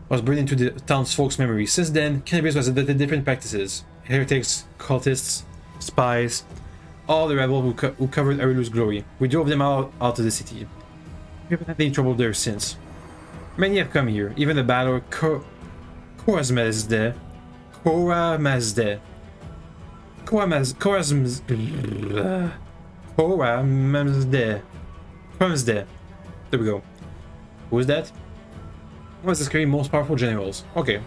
was burned into the townsfolk's memory. Since then, Kenabres has adopted different practices. Heretics, cultists, spies, all the rebels who covered Arelu's glory. We drove them out of the city. We haven't had any trouble there since. Many have come here, even the battler Korazmazde. There we go. Who is that? One of the scary most powerful generals. Okay.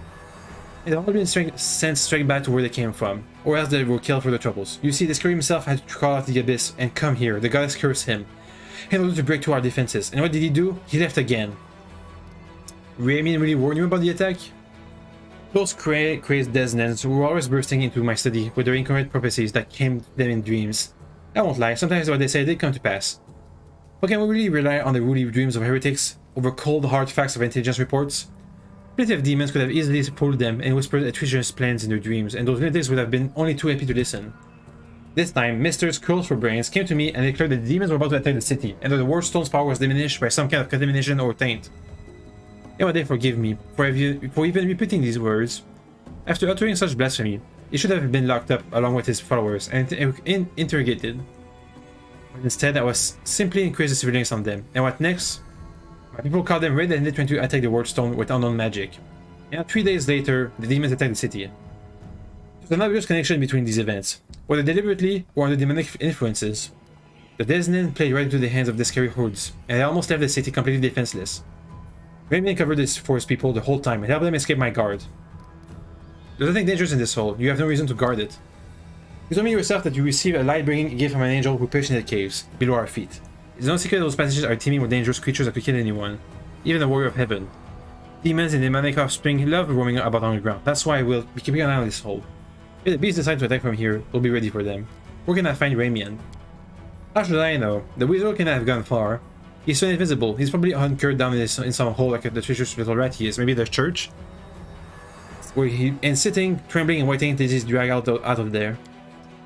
It all been sent straight back to where they came from, or else they were killed for the troubles. You see, the Scary himself had to crawl out the abyss and come here. The goddess cursed him in order to break through our defenses. And what did he do? He left again. Ramian really warned you about the attack? Those crazed Desnans were always bursting into my study with their incorrect prophecies that came to them in dreams. I won't lie, sometimes what they say did come to pass. But can we really rely on the woolly dreams of heretics over cold hard facts of intelligence reports? Plenty of demons could have easily fooled them and whispered treacherous plans in their dreams, and those lunatics would have been only too happy to listen. This time, Mr. Scrolls for Brains came to me and declared that the demons were about to attack the city, and that the Ward Stone's power was diminished by some kind of contamination or taint. And would they forgive me for even repeating these words? After uttering such blasphemy, he should have been locked up along with his followers and interrogated. But instead, I was simply increased the surveillance on them. And what next? My people caught them red-handed trying to attack the Ward Stone with unknown magic. And 3 days later, the demons attacked the city. There's an obvious connection between these events, whether deliberately or under demonic influences. The Desnen played right into the hands of the scary hordes, and they almost left the city completely defenseless. Ramian covered this for his people the whole time and helped them escape my guard. There's nothing dangerous in this hole. You have no reason to guard it. You told me yourself that you received a light-bringing gift from an angel who perished in the caves, below our feet. It's no secret those passages are teeming with dangerous creatures that could kill anyone, even the warrior of heaven. Demons and demonic offspring love roaming about on the ground. That's why we'll be keeping an eye on this hole. If the beasts decide to attack from here, we'll be ready for them. We're gonna find Ramian. How should I know? The wizard cannot have gone far. He's so invisible. He's probably hunkered down in some hole like the treacherous little rat he is. Maybe the church? And sitting, trembling and waiting until he's dragged out of there.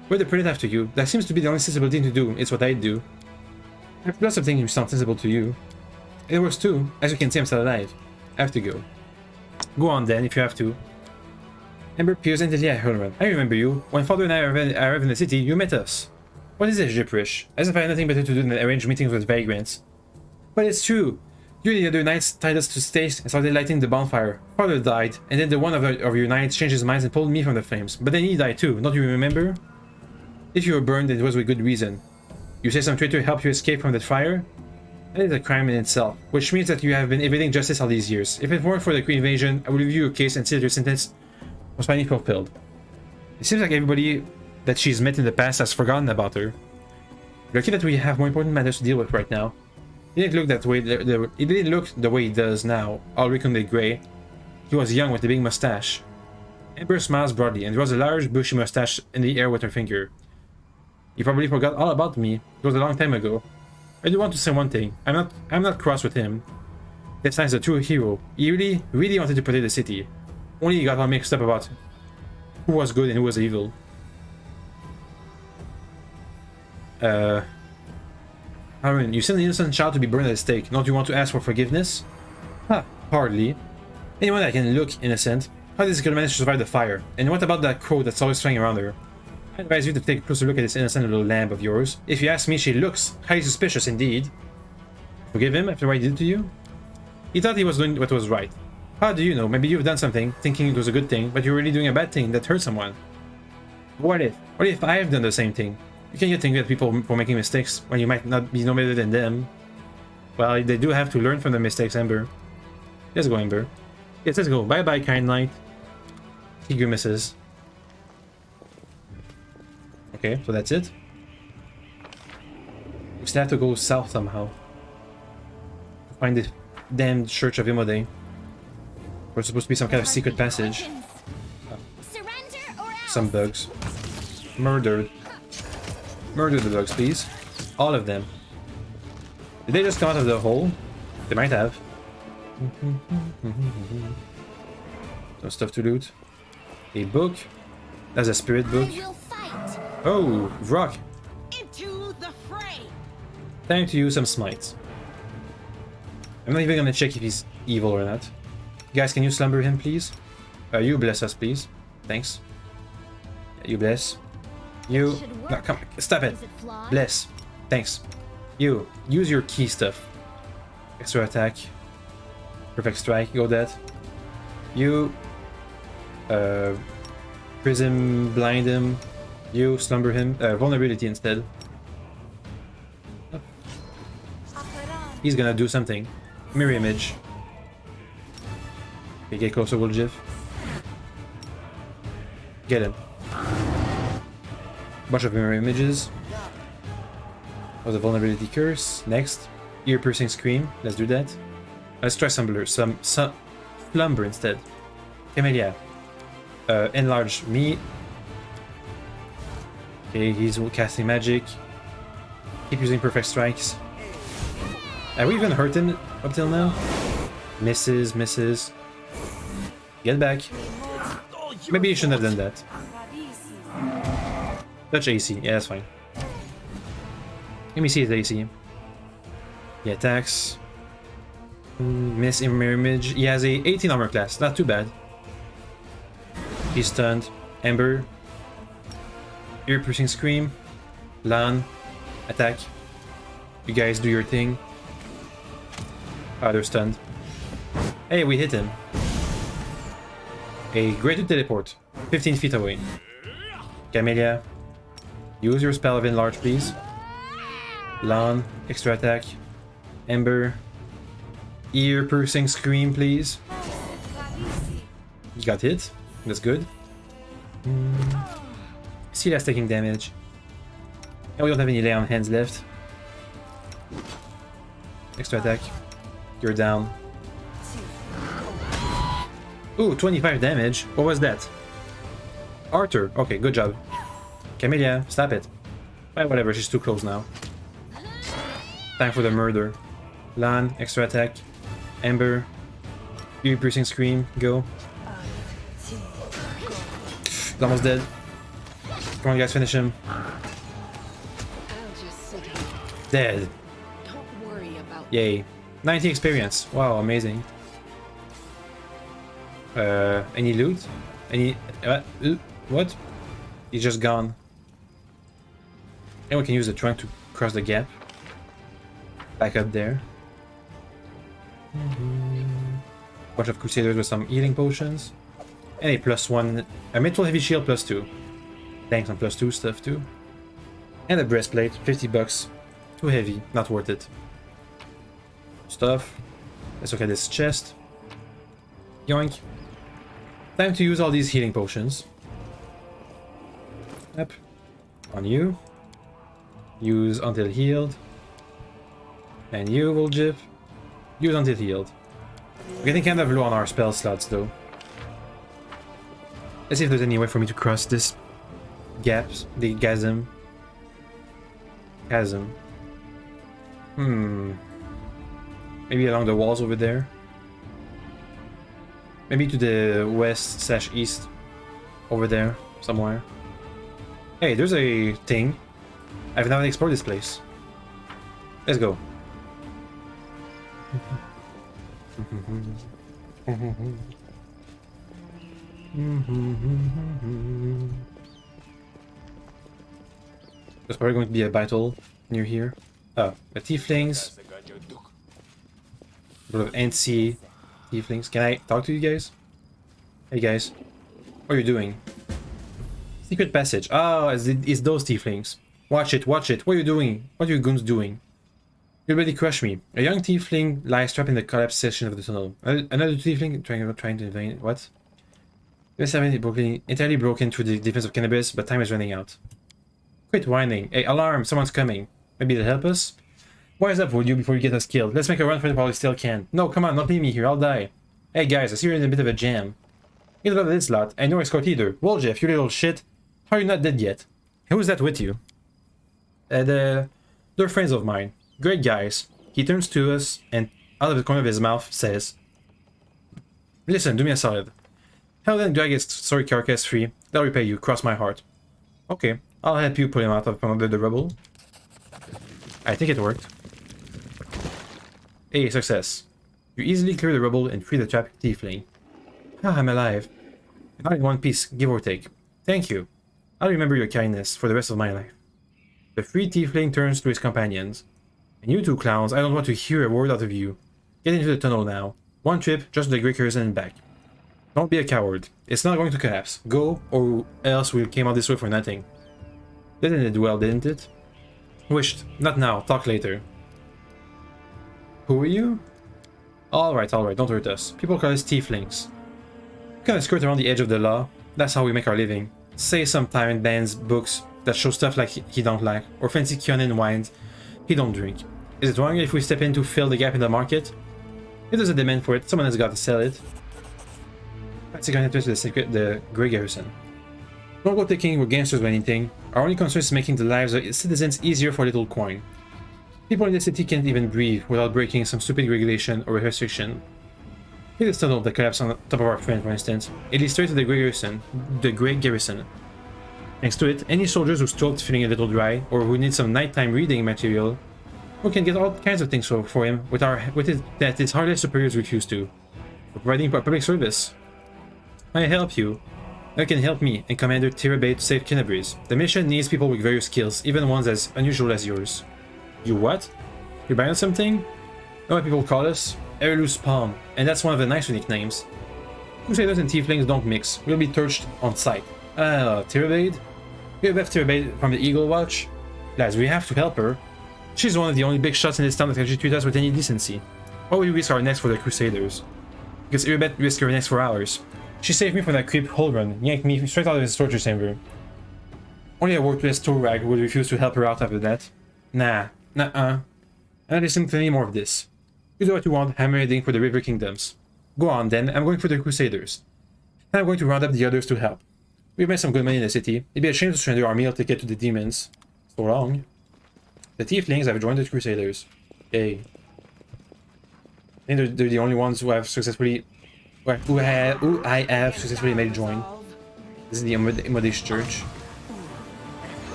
Where'd the print after you? That seems to be the only sensible thing to do. It's what I do. I have lots of things which sound sensible to you. It works too. As you can see, I'm still alive. I have to go. Go on then, if you have to. Ember Pierce and Delia Hurlman. I remember you. When Father and I arrived in the city, you met us. What is this gibberish? As if I had nothing better to do than arrange meetings with vagrants. But it's true. You and the other knights tied us to stakes and started lighting the bonfire. Father died, and then the one of your knights changed his mind and pulled me from the flames. But then he died too, don't you remember? If you were burned, it was with good reason. You say some traitor helped you escape from that fire? That is a crime in itself, which means that you have been evading justice all these years. If it weren't for the Queen invasion, I would review your case and see that your sentence was finally fulfilled. It seems like everybody that she's met in the past has forgotten about her. Lucky that we have more important matters to deal with right now. He didn't look that way. He didn't look the way he does now, all wrinkled gray. He was young with a big mustache. Ember smiles broadly, and there was a large bushy mustache in the air with her finger. You probably forgot all about me. It was a long time ago. I do want to say one thing. I'm not cross with him. This guy's a true hero. He really wanted to protect the city. Only he got all mixed up about who was good and who was evil. Aaron, you sent an innocent child to be burned at the stake. Don't you want to ask for forgiveness? Huh, hardly. Anyone that can look innocent. How did this girl manage to survive the fire? And what about that crow that's always flying around her? I advise you to take a closer look at this innocent little lamb of yours. If you ask me, she looks highly suspicious indeed. Forgive him after what he did to you? He thought he was doing what was right. How do you know? Maybe you've done something, thinking it was a good thing, but you're really doing a bad thing that hurt someone. What if I've done the same thing? You can't get angry at people for making mistakes when you might not be no better than them. Well, they do have to learn from their mistakes, Ember. Let's go, Ember. Yes, let's go. Bye-bye, kind knight. He grimaces. Okay, so that's it. We still have to go south somehow. Find the damn Church of Imode. We're supposed to be some kind of secret passage. Some bugs. Murdered. Murder the bugs, please. All of them. Did they just come out of the hole? They might have. Some stuff to loot. A book. That's a spirit book. Oh, rock. Into the fray. Time to use some smites. I'm not even gonna check if he's evil or not. Guys, can you slumber him, please? You bless us, please. Thanks. You bless. You. Should No, work. come. Stop it. Is it flawed? Bless. Thanks. You. Use your key stuff. Extra attack. Perfect strike. Go that. You. Prism. Blind him. You. Slumber him. Vulnerability instead. He's gonna do something. Mirror image. Okay, get closer, Woljif. Get him. Bunch of mirror images. Was a vulnerability curse. Next, ear piercing scream. Let's do that. Let's try slumber instead. Camellia. Enlarge me. Okay, he's casting magic. Keep using perfect strikes. Have we even hurt him up till now? Misses, misses. Get back. Maybe you shouldn't have done that. Touch AC. Yeah, that's fine. Let me see his AC. He attacks. Miss in mirror image. He has a 18 armor class. Not too bad. He's stunned. Ember. Ear piercing scream. Lan. Attack. You guys do your thing. Ah, they're stunned. Hey, we hit him. A greater teleport. 15 feet away. Camellia. Use your spell of enlarge, please. Lan. Extra attack. Ember. Ear piercing scream, please. You got hit. That's good. Sila's taking damage. And we don't have any lay on hands left. Extra attack. You're down. Ooh, 25 damage. What was that? Arthur. Okay, good job. Camellia, stop it. Well, whatever, she's too close now. Time for the murder. Lan, extra attack. Ember. Ear piercing scream. Go. He's almost dead. Come on, guys, finish him. Dead. Don't worry about Yay. 90 experience. Wow, amazing. Any loot? Any... what? He's just gone. And we can use the trunk to cross the gap. Back up there. Bunch of Crusaders with some healing potions. And a +1... A metal heavy shield +2. Thanks, some +2 stuff too. And a breastplate, 50 bucks. Too heavy, not worth it. Stuff. Let's look at this chest. Yoink. Time to use all these healing potions. Yep. On you. Use until healed. And you, Voljip. Use until healed. We're getting kind of low on our spell slots though. Let's see if there's any way for me to cross this gaps, the chasm. Maybe along the walls over there. Maybe to the west/east. Over there, somewhere. Hey, there's a thing. I've never explored this place. Let's go. There's probably going to be a battle near here. Oh, the tieflings. A bit of antsy tieflings. Can I talk to you guys? Hey guys. What are you doing? Secret passage. Oh, it's those tieflings. Watch it, watch it. What are you doing? What are you goons doing? You already crushed me. A young tiefling lies trapped in the collapsed section of the tunnel. Another tiefling trying to invade. What? This entirely broken through the defense of Kenabres, but time is running out. Quit whining. Hey, alarm! Someone's coming. Maybe they'll help us? Wise up, will you, before you get us killed? Let's make a run for it while we still can. No, come on, don't leave me here. I'll die. Hey guys, I see you're in a bit of a jam. You don't know this lot. I no escort either. Woljif, you little shit. How are you not dead yet? Who's that with you? They're friends of mine. Great guys. He turns to us and out of the corner of his mouth says, listen, do me a solid. Help them drag his sorry carcass free. They'll repay you, cross my heart. Okay, I'll help you pull him out from under the rubble. I think it worked. Hey, success. You easily clear the rubble and free the trapped tiefling. Ah, I'm alive. Not in one piece, give or take. Thank you. I'll remember your kindness for the rest of my life. The free tiefling turns to his companions. And you two clowns, I don't want to hear a word out of you. Get into the tunnel now. One trip, just to the Great Curtain and back. Don't be a coward. It's not going to collapse. Go, or else we came out this way for nothing. Didn't it well, didn't it? Wished. Not now. Talk later. Who are you? Alright, don't hurt us. People call us tieflings. We kind of skirt around the edge of the law. That's how we make our living. Say sometime in bands, books that show stuff like he don't like, or fancy Kionin wines he don't drink. Is it wrong if we step in to fill the gap in the market? If there's a demand for it, someone has got to sell it. That's going to the Grey Garrison. Don't go thinking we're gangsters or anything. Our only concern is making the lives of citizens easier for a little coin. People in the city can't even breathe without breaking some stupid regulation or restriction. Here's the tunnel that collapsed on top of our friend, for instance. It leads straight to the Great Garrison. Thanks to it, any soldiers whose throats feeling a little dry, or who need some nighttime reading material, we can get all kinds of things for him that his hardest superiors refuse to. We're providing public service. I help you. You can help me and Commander Tirabate to save Kenabres. The mission needs people with various skills, even ones as unusual as yours. You what? You're buying something? You know what people call us? Heirloom Spawn, and that's one of the nicer nicknames. Crusaders and Tieflings don't mix. We'll be torched on sight. Tirabate? We have left Tirabate from the Eagle Watch. Lads, we have to help her. She's one of the only big shots in this town that can actually treat us with any decency. Why would we risk our necks for the Crusaders? Because Irabet risked her necks for ours. She saved me from that creep Holrun, yanked me straight out of his torture chamber. Only a worthless tool rag would refuse to help her out after that. Nah. I'm not listening to any more of this. You do what you want, hammer heading for the River Kingdoms. Go on then, I'm going for the Crusaders. And I'm going to round up the others to help. We've made some good money in the city. It'd be a shame to surrender our meal ticket to the demons. So long. The Tieflings have joined the Crusaders. Yay. I think they're the only ones who have successfully... who I have successfully made join. This is the Immodish Church.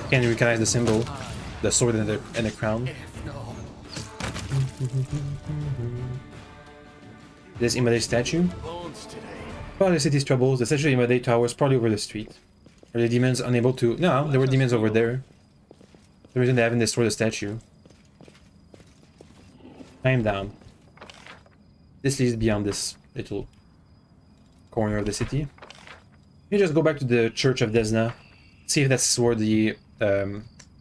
Can you recognize the symbol? The sword and the crown. This Immodish statue. Part of the city's troubles, the statue of Immodish towers probably over the street. Are the demons unable to... No, there were demons over there. The reason they haven't destroyed the statue. Climb down. This leads beyond this little corner of the city. You just go back to the Church of Desna. See if that's where the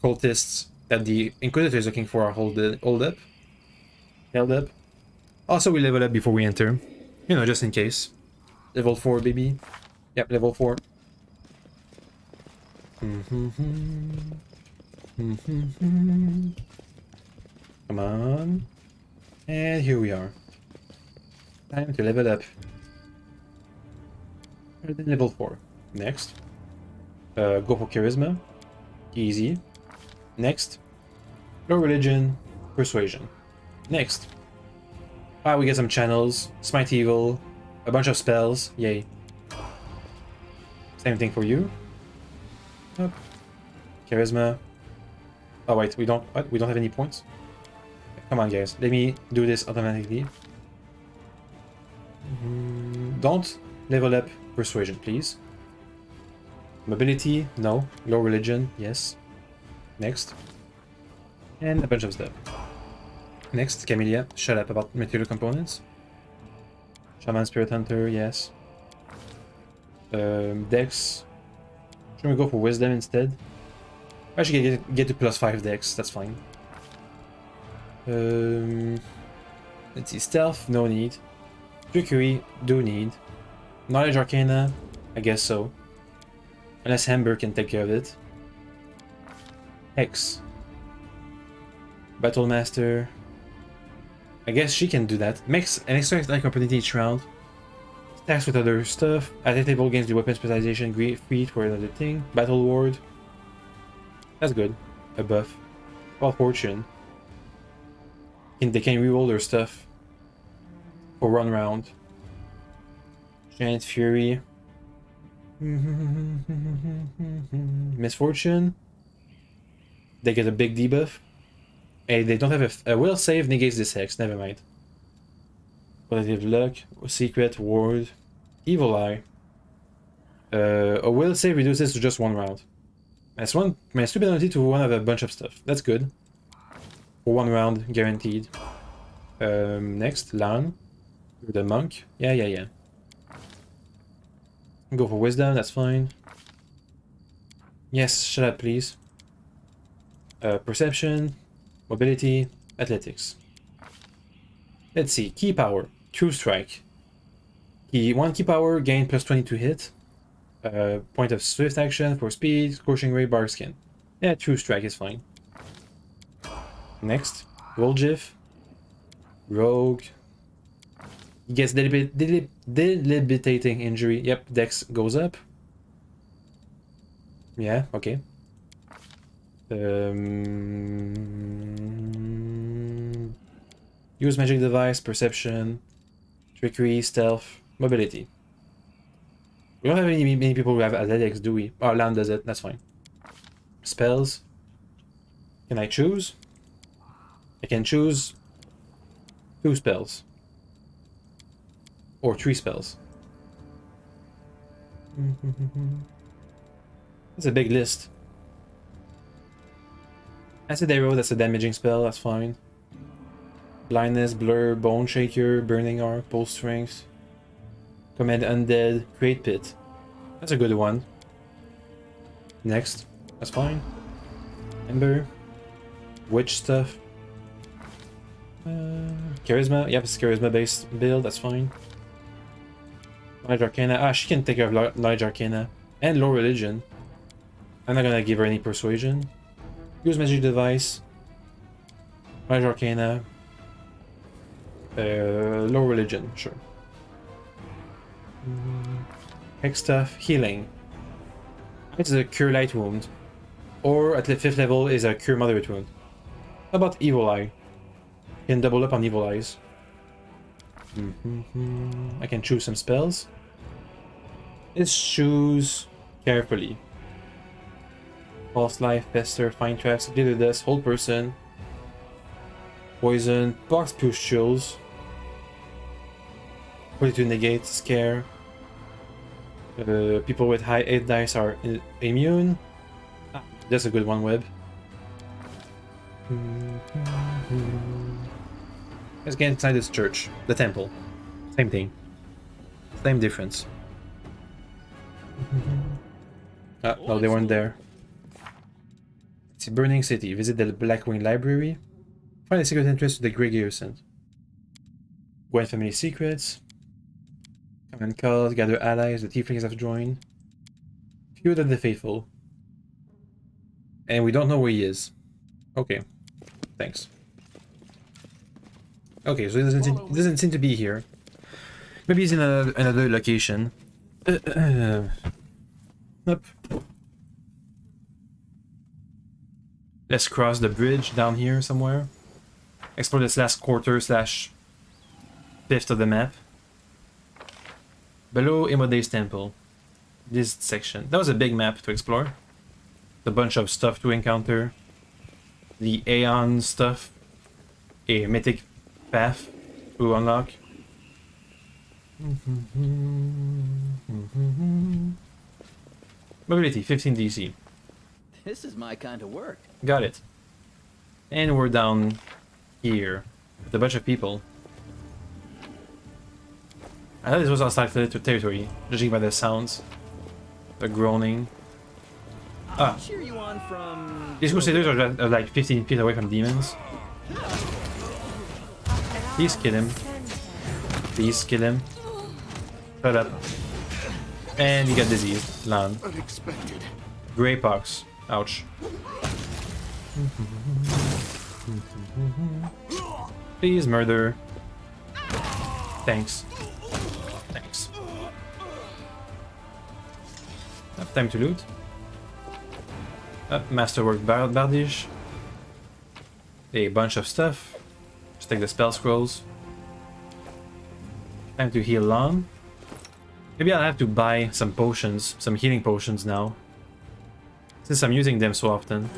cultists that the Inquisitor is looking for are held up. Also, we level up before we enter. You know, just in case. Level 4, baby. Yep, level 4. Come on. And here we are. Time to level up. Level 4. Next. Go for Charisma. Easy. Next. Low Religion. Persuasion. Next. We get some channels. Smite Evil. A bunch of spells. Yay. Same thing for you. Up. Charisma. Oh wait, we don't... What? We don't have any points? Come on guys, let me do this automatically. Don't level up Persuasion, please. Mobility, no. Low Religion, yes. Next. And a bunch of stuff. Next, Camellia, shut up about material components. Shaman, Spirit Hunter, yes. Dex. Should we go for Wisdom instead? I should get to +5 Dex, that's fine. Let's see, Stealth, no need. Trickery, do need. Knowledge Arcana, I guess so. Unless Hamburg can take care of it. Hex. Battle Master. I guess she can do that. Makes an extra attack opportunity each round. Stacks with other stuff. At a table gains the weapon specialization, great feat for another thing. Battle Ward. That's good. A buff. Well, Fortune. They can reroll their stuff for 1 round. Giant Fury. Misfortune. They get a big debuff. Hey, they don't have a will save negates this hex, never mind. Positive luck, secret, ward, evil eye. A will save reduces to just 1 round. My stupid ability to one of a bunch of stuff. That's good. For 1 round, guaranteed. Next, Lan. You're the monk. Yeah. Go for wisdom, that's fine. Yes, shut up, please. Perception, mobility, athletics. Let's see, key power, true strike. One key power, gain plus 20 to hit. Point of swift action for speed, scorching ray, bark skin. Yeah, true strike is fine. Next, roll GIF. Rogue. He gets debilitating injury. Yep, dex goes up. Yeah, okay. Use magic device, perception, trickery, stealth, mobility. We don't have many people who have athletics, do we? Oh, Lan does it, that's fine. Spells. Can I choose? I can choose 2 spells. Or 3 spells. That's a big list. Acid Arrow, that's a damaging spell, that's fine. Blindness, Blur, Bone Shaker, Burning Arc, Pulse Strength. Command Undead, Create Pit. That's a good one. Next, that's fine. Ember. Witch stuff. Charisma, yep, it's charisma based build, that's fine. Knowledge Arcana, she can take care of Knowledge Arcana. And Low Religion. I'm not gonna give her any persuasion. Use magic device. Knowledge Arcana. Low religion, sure. Hex stuff, healing. It's a cure light wound. Or at the 5th level is a cure moderate wound. How about evil eye? You can double up on evil eyes. I can choose some spells. Let's choose carefully. False life, pester, fine traps, glitter dust, hold person, poison, box pustules, 42 negate, scare. People with high 8 dice are immune. That's a good one, Web. Let's get inside this church, the temple. Same thing. Same difference. No, they weren't there. It's a burning city. Visit the Blackwing Library. Find a secret entrance to the Grey Garrison. Gwen family secrets. Common cause. Gather allies. The Tieflings have joined. Feud of the Faithful. And we don't know where he is. Okay. Thanks. Okay, so he doesn't seem to be here. Maybe he's in another location. Nope. Let's cross the bridge down here somewhere. Explore this last quarter / 5th of the map. Below Imode's temple. This section. That was a big map to explore. A bunch of stuff to encounter. The Aeon stuff. A mythic path to unlock. Mobility 15 DC. This is my kind of work. Got it. And we're down here with a bunch of people. I thought this was outside territory, judging by the sounds. The groaning. I'll cheer you on from... These Crusaders are like 15 feet away from demons. Please kill him. Please kill him. Shut up. And he got diseased. Lan. Unexpected. Grey pox. Ouch. Please murder. Thanks. Thanks. Time to loot. Masterwork Bardish. A bunch of stuff. Just take the spell scrolls. Time to heal Lan. Maybe I'll have to buy some potions, some healing potions now. Since I'm using them so often.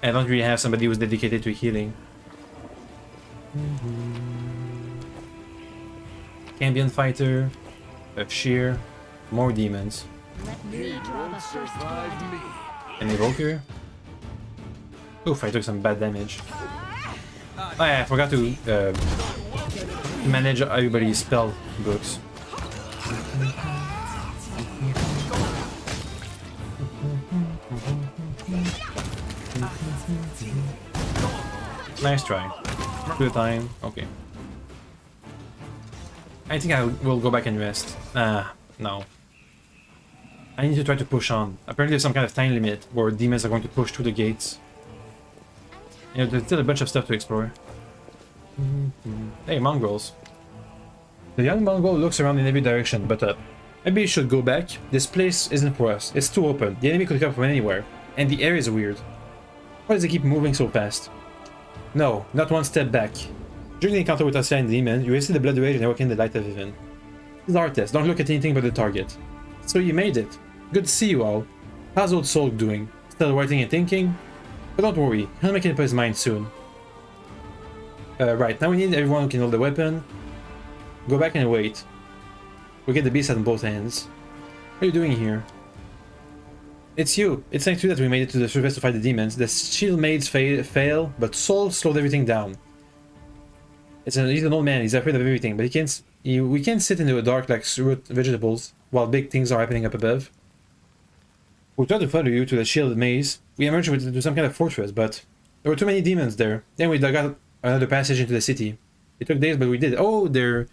I don't really have somebody who's dedicated to healing. Cambion Fighter. Sheer. More demons. Let me draw the first blood. Any evoker? Oof, I took some bad damage. Oh yeah, I forgot to manage everybody's spell books. Nice try. Good time. Okay. I think I will go back and rest. No. I need to try to push on. Apparently there's some kind of time limit where demons are going to push through the gates. You know, there's still a bunch of stuff to explore. Hey, mongrels. The young mongrel looks around in every direction, but maybe you should go back. This place isn't for us. It's too open. The enemy could come from anywhere. And the air is weird. Why does it keep moving so fast? No, not one step back. During the encounter with Ossia and the demon, you receive the blood rage and awaken the light of heaven. This is our test. Don't look at anything but the target. So you made it. Good to see you all. How's old Soul doing? Still writing and thinking? But don't worry, he'll make it up his mind soon. Right, now we need everyone who can hold the weapon. Go back and wait. We'll get the beast on both hands. What are you doing here? It's you. It's thanks to you that we made it to the surface to fight the demons. The shield maids fail, but Soul slowed everything down. He's an old man, he's afraid of everything, but we can't sit in the dark like root vegetables while big things are happening up above. We tried to follow you to the shield maze. We emerged to some kind of fortress, but there were too many demons there. Then we dug out another passage into the city. It took days, but we did. Oh, the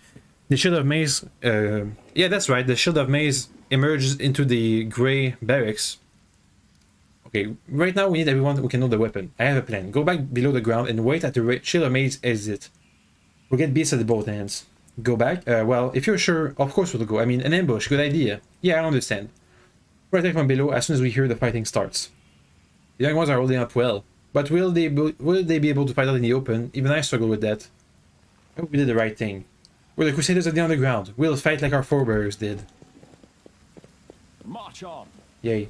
shield of maze. Yeah, that's right. The shield of maze emerges into the gray barracks. Okay, right now we need everyone who can hold the weapon. I have a plan. Go back below the ground and wait at the shield of maze exit. We'll get beasts at both ends. Go back? Well, if you're sure, of course we'll go. I mean, an ambush, good idea. Yeah, I understand. We'll attack from below as soon as we hear the fighting starts. The young ones are holding up well, but will they be able to fight out in the open? Even I struggle with that. I hope we did the right thing. We're the Crusaders of the Underground. We'll fight like our forebears did. March on. Yay.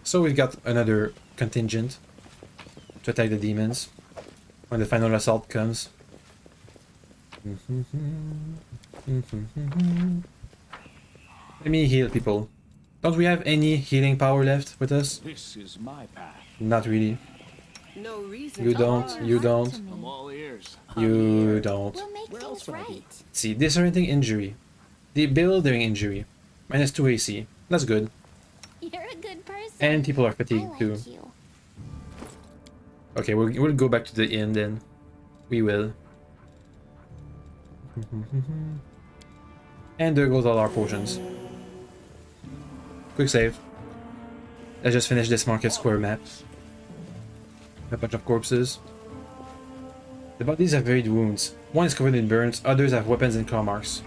So we've got another contingent to attack the demons when the final assault comes. Let me heal people. Don't we have any healing power left with us? This is my path. Not really. No reason. You don't. You don't. I'm all ears. You don't. We'll make things right. See, disorienting injury. Debilitating injury. -2 AC. That's good. You're a good person. And people are I fatigued like too. you. Okay, we'll go back to the inn then. We will. And there goes all our potions. Quick save. Let's just finish this market square map. A bunch of corpses. The bodies have varied wounds. One is covered in burns, others have weapons and claw marks.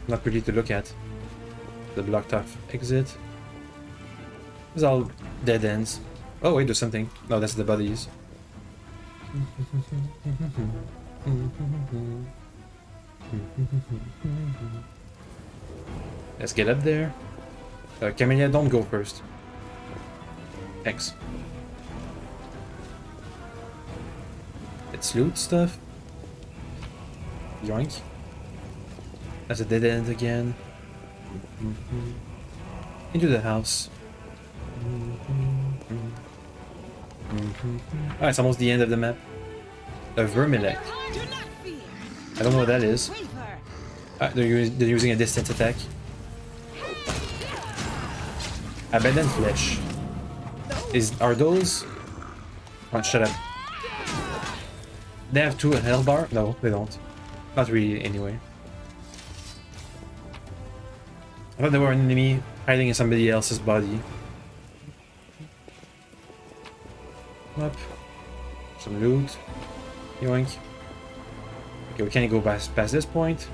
Not pretty to look at. The blocked off exit. It's all dead ends. Oh wait, there's something. No, that's the bodies. Let's get up there. Camellia, don't go first. Thanks. Let's loot stuff. Yoink. That's a dead end again. Into the house. Ah, it's almost the end of the map. A Vermilec. I don't know what that is. Ah, they're using a distance attack. Abandoned flesh. Are those? Oh, shut up. They have 2 health bar? No, they don't. Not really, anyway. I thought they were an enemy hiding in somebody else's body. Up. Some loot. Yoink. Okay, we can't go past this point.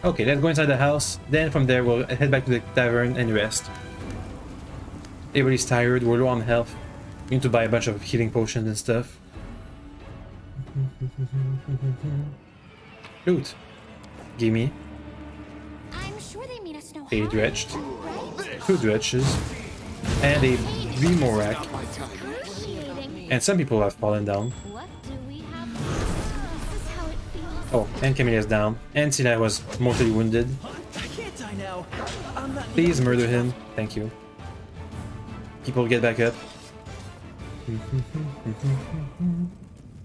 Okay, let's go inside the house. Then from there, we'll head back to the tavern and rest. Everybody's tired. We're low on health. We need to buy a bunch of healing potions and stuff. Loot. Gimme. I'm sure they mean us no A harm, dredged. right? 2 dredges. And a Remorac. Excruciating. And some people have fallen down. What do we have? Oh, and Camille's down. And Sila was mortally wounded. I can't die now. I'm not. Please murder him. Thank you. People get back up.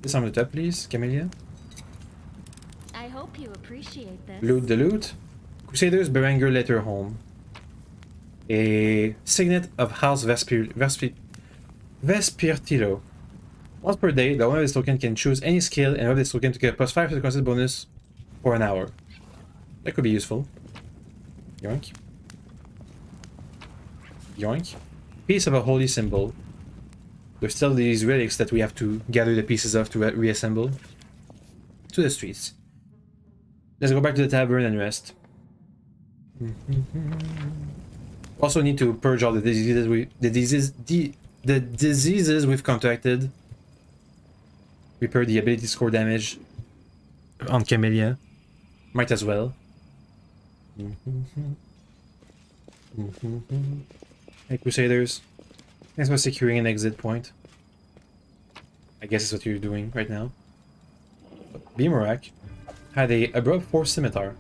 This on the top, please, Camelia. I hope you appreciate this. Loot the loot. Crusaders Berenger letter home. A signet of House Vespertilo. Once per day, the owner of this token can choose any skill and have this token to get plus 5 to the concept bonus for an hour. That could be useful. Yoink. Yoink. Piece of a holy symbol. There's still these relics that we have to gather the pieces of to reassemble. To the streets. Let's go back to the tavern and rest. Also need to purge all the diseases we've contracted. Repair the ability score damage on Camellia. Might as well. Hey Crusaders. Thanks for securing an exit point. I guess it's what you're doing right now. Beamerak had a abrupt force scimitar.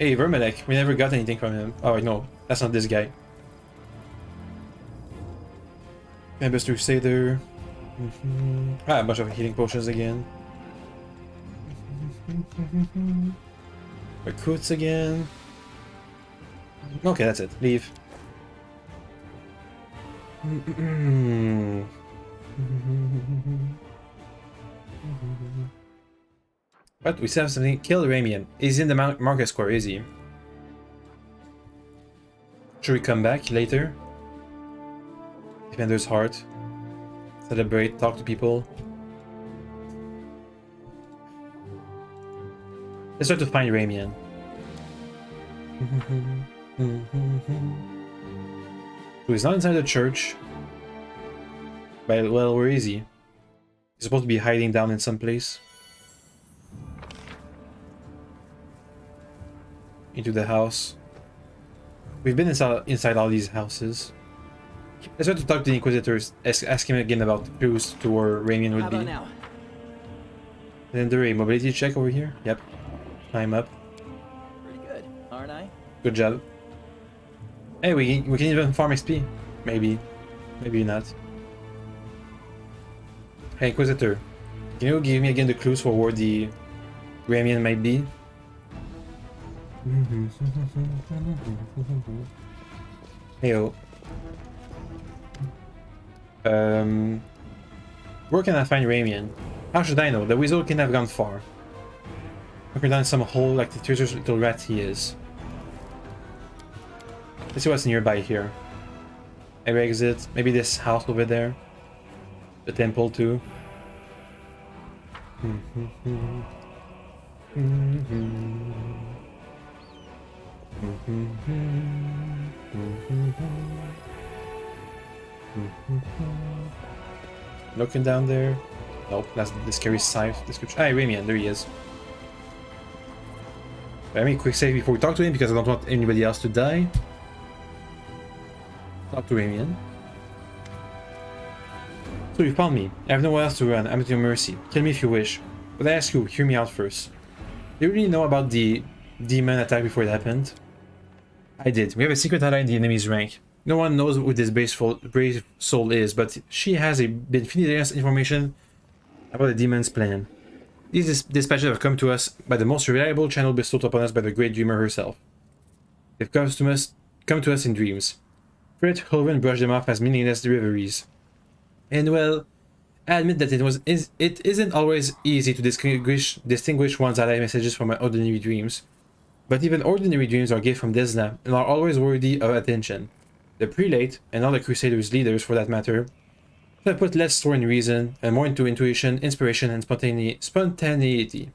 Hey Vermelek, we never got anything from him. Oh no, that's not this guy. Kenabres Crusader. Ah, a bunch of healing potions again. Recruits again. Okay, that's it. Leave. But we still have something. Kill Ramian. He's in the market square, is he? Should we come back later? Defender's Heart. Celebrate, talk to people. Let's try to find Ramian. So he's not inside the church. But, well, where is he? He's supposed to be hiding down in some place. Into the house. We've been inside all these houses. Let's try to talk to the Inquisitors. Ask him again about clues to where Ramian would be. Now? Then do a mobility check over here. Yep. Climb up. Pretty good, aren't I? Good job. Hey, we can even farm XP. Maybe. Maybe not. Hey, Inquisitor. Can you give me again the clues for where the Ramian might be? Heyo. Where can I find Ramian? How should I know? The weasel can have gone far. Looking down some hole like the treacherous little rat he is. Let's see what's nearby here. Every exit. Maybe this house over there. The temple too. Looking down there. Nope, that's the scary scythe description. Ah, Ramian, there he is. Let me quick save before we talk to him because I don't want anybody else to die. Talk to Ramian. So you found me. I have nowhere else to run. I'm at your mercy. Kill me if you wish. But I ask you, hear me out first. Do you really know about the demon attack before it happened? I did. We have a secret ally in the enemy's rank. No one knows who this brave soul is, but she has been feeding us information about the demon's plan. These dispatches have come to us by the most reliable channel bestowed upon us by the great dreamer herself. They've come to us in dreams. Fred Hulven brushed them off as meaningless reveries. And well, I admit that it isn't always easy to distinguish one's ally messages from ordinary dreams. But even ordinary dreams are gifts from Desna and are always worthy of attention. The prelate, and all the Crusaders' leaders for that matter, have put less store in reason and more into intuition, inspiration, and spontaneity.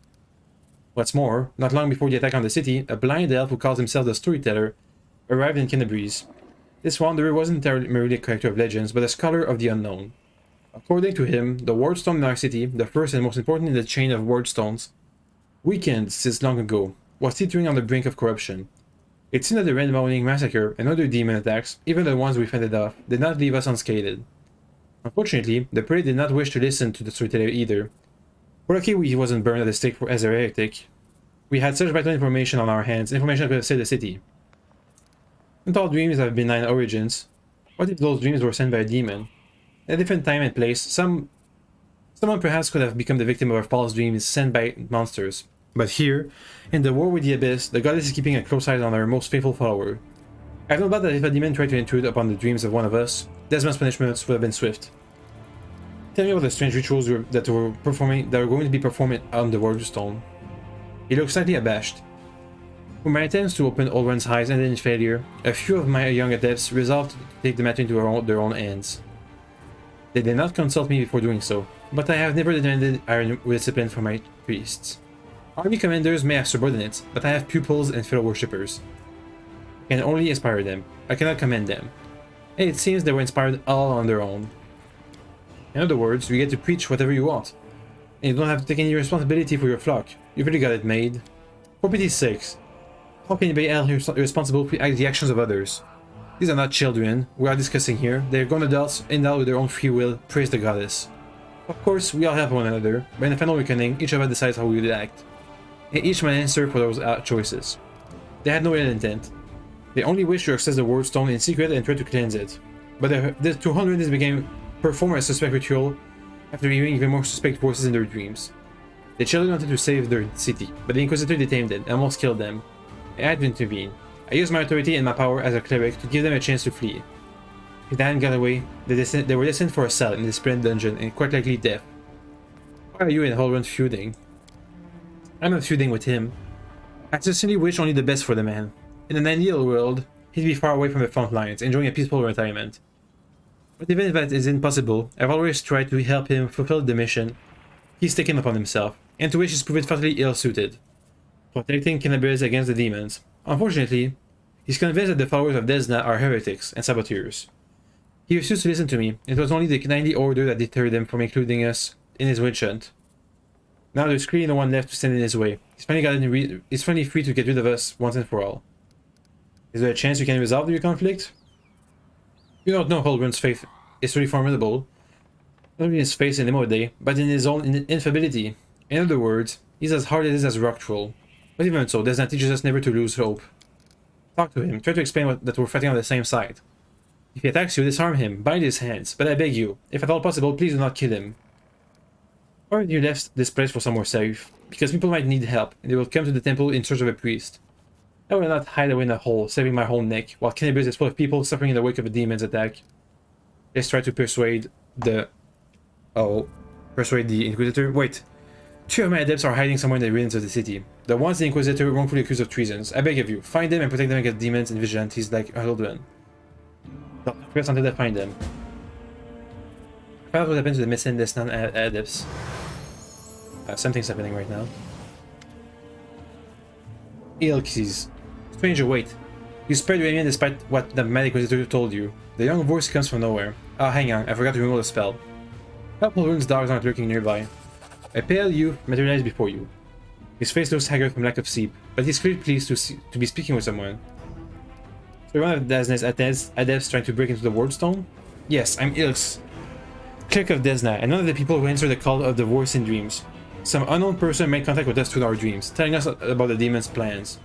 What's more, not long before the attack on the city, a blind elf who calls himself the Storyteller arrived in Kenabres. This wanderer wasn't merely a character of legends, but a scholar of the unknown. According to him, the wardstone in our city, the first and most important in the chain of wardstones, weakened since long ago, was teetering on the brink of corruption. It seemed that the Red Morning Massacre and other demon attacks, even the ones we fended off, did not leave us unscathed. Unfortunately, the prelate did not wish to listen to the storyteller either. We're lucky he wasn't burned at the stake as a heretic. We had such vital information on our hands, information that could have saved the city. Not all dreams have benign origins. What if those dreams were sent by a demon? At a different time and place, someone perhaps could have become the victim of a false dream sent by monsters. But here, in the war with the Abyss, the goddess is keeping a close eye on her most faithful follower. I have no doubt that if a demon tried to intrude upon the dreams of one of us, Desmond's punishments would have been swift. Tell me about the strange rituals that were going to be performed on the Wardstone. He looked slightly abashed. With my attempts to open Olwen's eyes ended in failure, a few of my young adepts resolved to take the matter into their own hands. They did not consult me before doing so, but I have never demanded iron discipline from my priests. Army commanders may have subordinates, but I have pupils and fellow worshippers. I can only inspire them. I cannot command them. And it seems they were inspired all on their own. In other words, you get to preach whatever you want. And you don't have to take any responsibility for your flock. You've really got it made. For pity's sakes, how can you be held responsible for the actions of others? These are not children we are discussing here. They are grown adults endowed with their own free will. Praise the goddess. Of course, we all help one another, but in the final reckoning, each of us decides how we will act. And each must answer for those choices. They had no ill intent. They only wished to access the Wardstone in secret and try to cleanse it. But the 200 became perform a suspect ritual after hearing even more suspect voices in their dreams. The children wanted to save their city, but the Inquisitor detained them and almost killed them. I had to intervene. I used my authority and my power as a cleric to give them a chance to flee. If they hadn't got away, they were destined for a cell in the Spirit Dungeon and quite likely death. Why are you and Holrun feuding? I'm not feuding with him. I sincerely wish only the best for the man. In an ideal world, he'd be far away from the front lines, enjoying a peaceful retirement. But even if that is impossible, I've always tried to help him fulfill the mission he's taken upon himself, and to which he's proved fatally ill-suited. Protecting Kenabres against the demons. Unfortunately, he's convinced that the followers of Desna are heretics and saboteurs. He refused to listen to me. It was only the kindly order that deterred him from including us in his witch hunt. Now there's clearly no one left to stand in his way. He's finally free to get rid of us once and for all. Is there a chance you can resolve your conflict? You don't know Holgrun's faith is truly formidable. Not only in his face in Imode, but in his own infidelity. In other words, he's as hard-headed as a rock troll. But even so, Desna teaches us never to lose hope. Talk to him, try to explain that we're fighting on the same side. If he attacks you, disarm him, bind his hands, but I beg you, if at all possible, please do not kill him. Or have you left this place for somewhere safe? Because people might need help, and they will come to the temple in search of a priest. I will not hide away in a hole, saving my whole neck, while Kenabres is full of people suffering in the wake of a demon's attack. Let's try to persuade the... persuade the Inquisitor? Wait. 2 of my adepts are hiding somewhere in the ruins of the city. The ones the Inquisitor wrongfully accused of treasons. I beg of you, find them and protect them against demons and vigilantes like Haldun. Don't press until I find them. Find out what happened to the missing Desnan adepts. Something's happening right now. Ilkes. Stranger, wait. You spared Ramian despite what the Mad Inquisitor told you. The young voice comes from nowhere. Ah, hang on, I forgot to remove the spell. Help Holrun's dogs aren't lurking nearby. A pale youth materialized before you. His face looks haggard from lack of sleep, but he's clearly pleased to be speaking with someone. So you're one of Desna's adepts trying to break into the Wardstone? Yes, I'm Ilks, cleric of Desna, and none of the people who answer the call of the voice in dreams. Some unknown person made contact with us through our dreams, telling us about the demons' plans.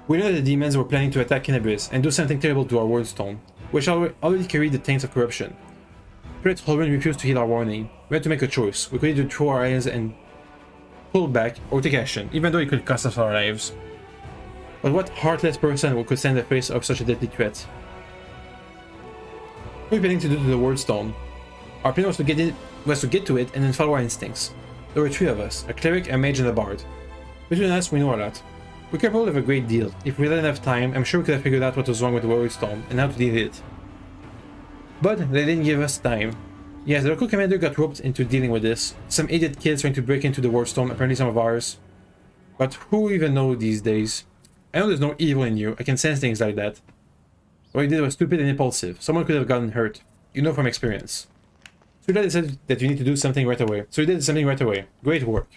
We know that the demons were planning to attack Kenabres and do something terrible to our Wardstone, which already carried the taints of corruption. Cleric Holrun refused to heed our warning. We had to make a choice. We could either throw our hands and pull back, or take action, even though it could cost us our lives. But what heartless person could stand in the face of such a deadly threat? What are we planning to do to the Wardstone? Our plan was to get to it and then follow our instincts. There were 3 of us, a cleric, a mage, and a bard. Between us, we know a lot. We're capable of a great deal. If we had enough time, I'm sure we could have figured out what was wrong with the Wardstone and how to deal with it. But they didn't give us time. Yes, the local commander got roped into dealing with this. Some idiot kids trying to break into the Wardstone, apparently some of ours. But who even knows these days? I know there's no evil in you, I can sense things like that. What you did was stupid and impulsive. Someone could have gotten hurt. You know from experience. So you decided that you need to do something right away. So you did something right away. Great work.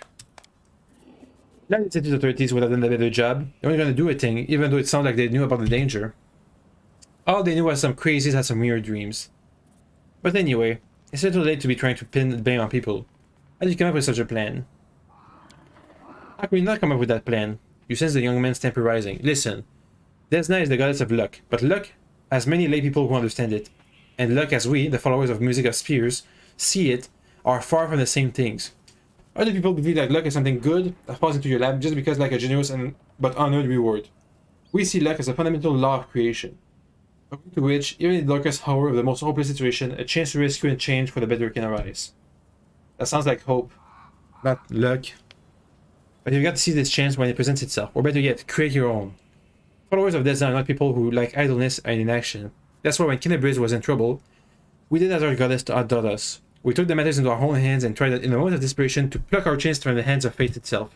Glad the city's authorities would have done a better job. They weren't going to do a thing, even though it sounded like they knew about the danger. All they knew was some crazies had some weird dreams. But anyway, it's a little late to be trying to pin the blame on people. How did you come up with such a plan? How could you not come up with that plan? You sense the young man's temper rising. Listen, Desna is the goddess of luck, but luck has many lay people who understand it. And luck as we, the followers of Music of Spears, see it, are far from the same things. Other people believe that luck is something good that falls into your lap just because like a generous and but honored reward. We see luck as a fundamental law of creation, according to which, even in the darkest hour of the most hopeless situation, a chance to rescue and change for the better can arise. That sounds like hope, not luck. But you've got to see this chance when it presents itself, or better yet, create your own. Followers of Desna are not people who like idleness and inaction. That's why when Kenabres was in trouble, we did as our goddess taught us. We took the matters into our own hands and tried in a moment of desperation to pluck our chance from the hands of fate itself.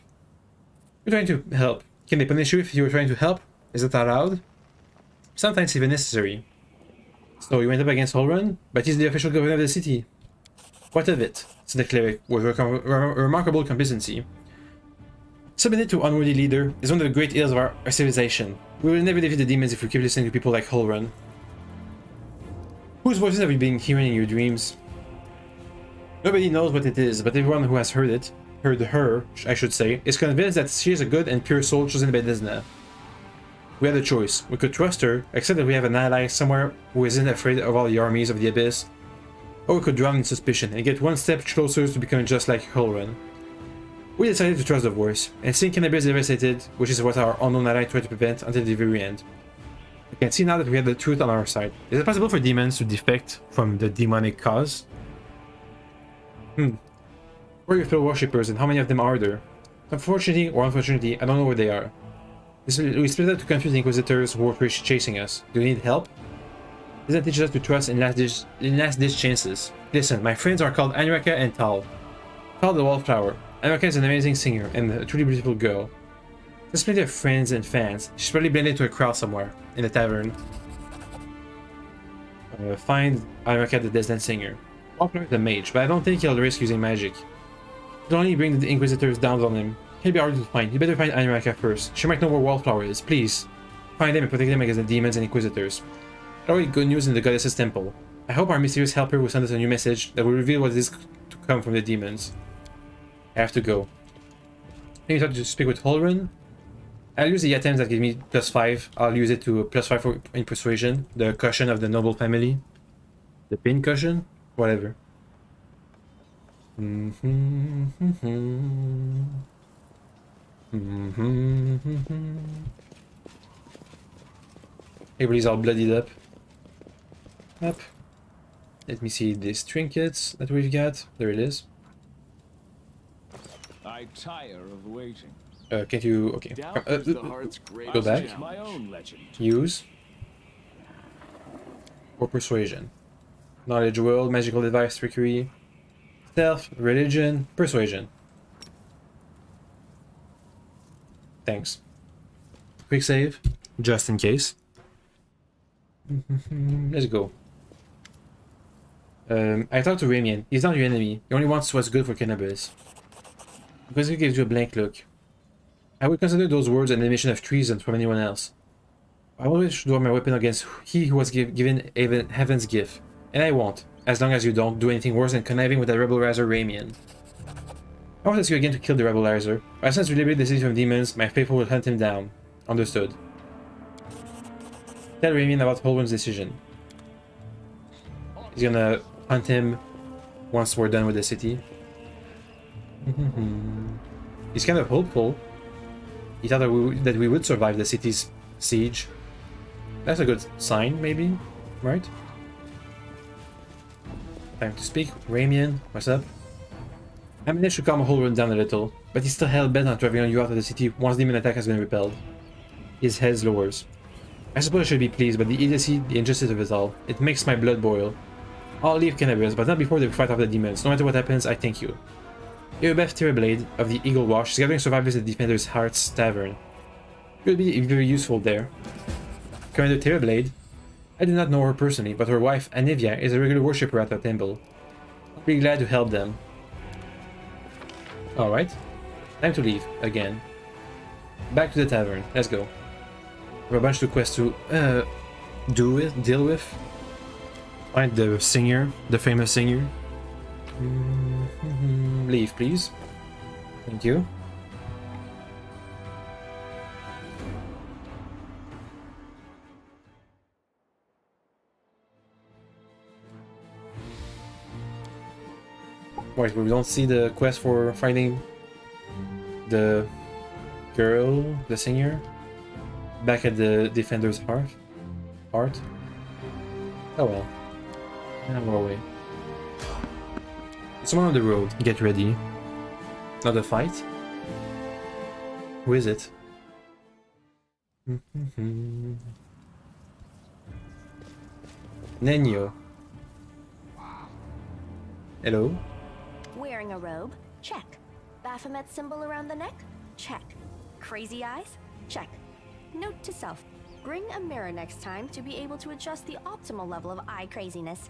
We're trying to help. Can they punish you if you were trying to help? Is that allowed? Sometimes even necessary. So you went up against Holrun, but he's the official governor of the city. What of it? Said the cleric with remarkable complacency. Submitted to unworthy leader is one of the great ills of our civilization. We will never defeat the demons if we keep listening to people like Holrun. Whose voices have you been hearing in your dreams? Nobody knows what it is, but everyone who has heard her, I should say, is convinced that she is a good and pure soul chosen by Desna. We had a choice. We could trust her, accept that we have an ally somewhere who isn't afraid of all the armies of the Abyss, or we could drown in suspicion and get one step closer to becoming just like Holrun. We decided to trust the voice, and seeing Kenabres devastated, which is what our unknown ally tried to prevent until the very end. We can see now that we have the truth on our side. Is it possible for demons to defect from the demonic cause? Where are your fellow worshippers and how many of them are there? Unfortunately or unfortunately, I don't know where they are. We split up to confuse the Inquisitors who were chasing us. Do you need help? This teaches us to trust in last-ditch chances. Listen, my friends are called Anraka and Tal. Tal the Wallflower. Anraka is an amazing singer and a truly beautiful girl. There's plenty of friends and fans. She's probably blended into a crowd somewhere, in a tavern. Find Anraka the Desna singer. Wallflower is a mage, but I don't think he'll risk using magic. He'll only bring the Inquisitors down on him. He'll be hard to find. You better find Anraka first. She might know where Wallflower is. Please. Find him and protect him against the demons and Inquisitors. Already good news in the Goddess's temple. I hope our mysterious helper will send us a new message that will reveal what it is to come from the demons. I have to go. Maybe try to speak with Holrun. I'll use the items that give me +5. I'll use it to +5 in persuasion. The cushion of the noble family. The pin cushion? Whatever. Everybody's all bloodied up. Let me see these trinkets that we've got. There it is. I tire of waiting. Can't you... Okay. Go back. My own legend. Use. Or persuasion. Knowledge world, magical advice, trickery. Stealth, religion, persuasion. Thanks. Quick save, just in case. Let's go. I talked to Ramian. He's not your enemy. He only wants what's good for Kenabres. Because he gives you a blank look. I would consider those words an admission of treason from anyone else. I always draw my weapon against he who was given heaven's gift. And I won't, as long as you don't do anything worse than conniving with that rebel riser Ramian. I won't ask you again to kill the rebel riser. As soon as we liberate the city from demons, my faithful will hunt him down. Understood. Tell Ramian about Holrun's decision. He's gonna hunt him once we're done with the city. He's kind of hopeful. He thought that we would survive the city's siege. That's a good sign, maybe? Right? Time to speak. Ramian, what's up? I managed to calm Holrun down a little, but he's still hell-bent on driving you out of the city once demon attack has been repelled. His head lowers. I suppose I should be pleased, but the idiocy, the injustice of it all, it makes my blood boil. I'll leave Kenabres, but not before they fight off the demons. No matter what happens, I thank you. Erebeth Terrorblade of the Eagle Wash is gathering survivors at Defender's Heart's Tavern. You'll be very useful there. Commander Terrorblade? I do not know her personally, but her wife, Anivia, is a regular worshipper at our temple. I'll be glad to help them. Alright. Time to leave, again. Back to the tavern. Let's go. We have a bunch of quests to deal with. Find the singer, the famous singer. leave, please. Thank you. Wait, we don't see the quest for finding the girl, the singer, back at the Defender's heart. Oh well. I'm away. Someone on the road. Get ready. Not a fight. Who is it? Nenyo. Hello. Wearing a robe? Check. Baphomet symbol around the neck? Check. Crazy eyes? Check. Note to self. Bring a mirror next time to be able to adjust the optimal level of eye craziness.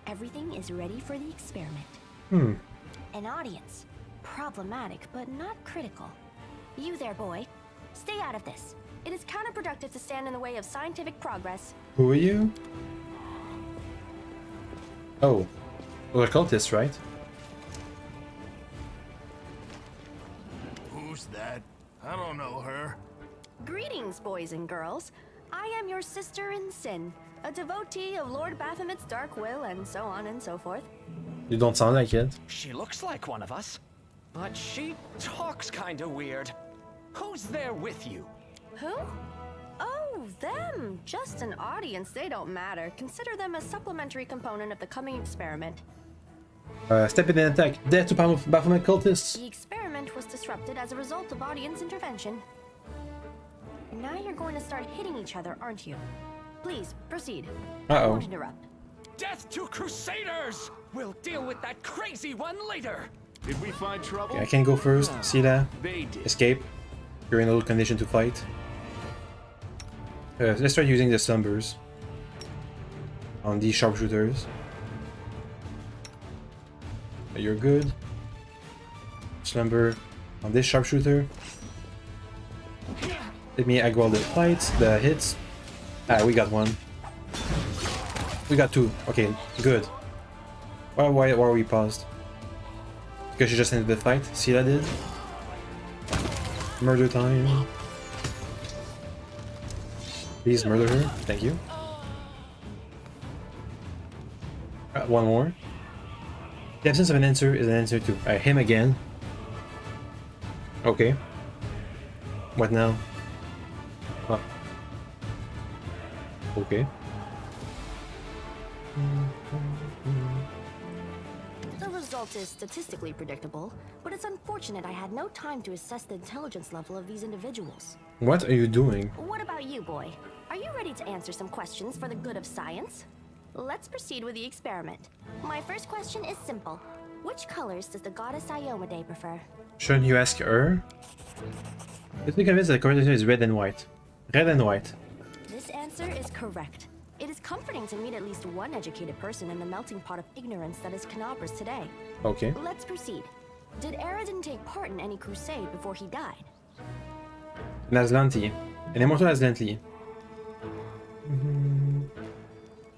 Everything is ready for the experiment. An audience. Problematic, but not critical. You there, boy. Stay out of this. It is counterproductive to stand in the way of scientific progress. Who are you? Oh. Well, a cultist, right? Who's that? I don't know her. Greetings, boys and girls. I am your sister in sin, a devotee of Lord Baphomet's dark will, and so on and so forth. You don't sound like it. She looks like one of us, but she talks kinda weird. Who's there with you? Who? Oh, them. Just an audience. They don't matter. Consider them a supplementary component of the coming experiment. Step in and attack. Death to Baphomet cultists. The experiment was disrupted as a result of audience intervention. Now you're going to start hitting each other, aren't you? Please, proceed. I won't interrupt. Death to Crusaders! We'll deal with that crazy one later! Did we find trouble? Okay, I can go first. See that? They did. Escape. You're in a condition to fight. Let's try using the slumbers on these sharpshooters. You're good. Slumber on this sharpshooter. Let me aggro the fights, the hits. Ah, we got one. We got two. Okay, good. Why are we paused? Because she just ended the fight. See what I did? Murder time. Please murder her. Thank you. One more. The absence of an answer is an answer to him again. Okay. What now? Huh. Okay. The result is statistically predictable, but it's unfortunate I had no time to assess the intelligence level of these individuals. What are you doing? What about you, boy? Are you ready to answer some questions for the good of science? Let's proceed with the experiment. My first question is simple. Which colors does the goddess Iomade prefer? Shouldn't you ask her? Let's be convinced that the correct answer is red and white. Red and white. This answer is correct. It is comforting to meet at least one educated person in the melting pot of ignorance that is Kenabres today. Okay. Let's proceed. Did Aradin take part in any crusade before he died? Nazlanti. An immortal Nazlanti.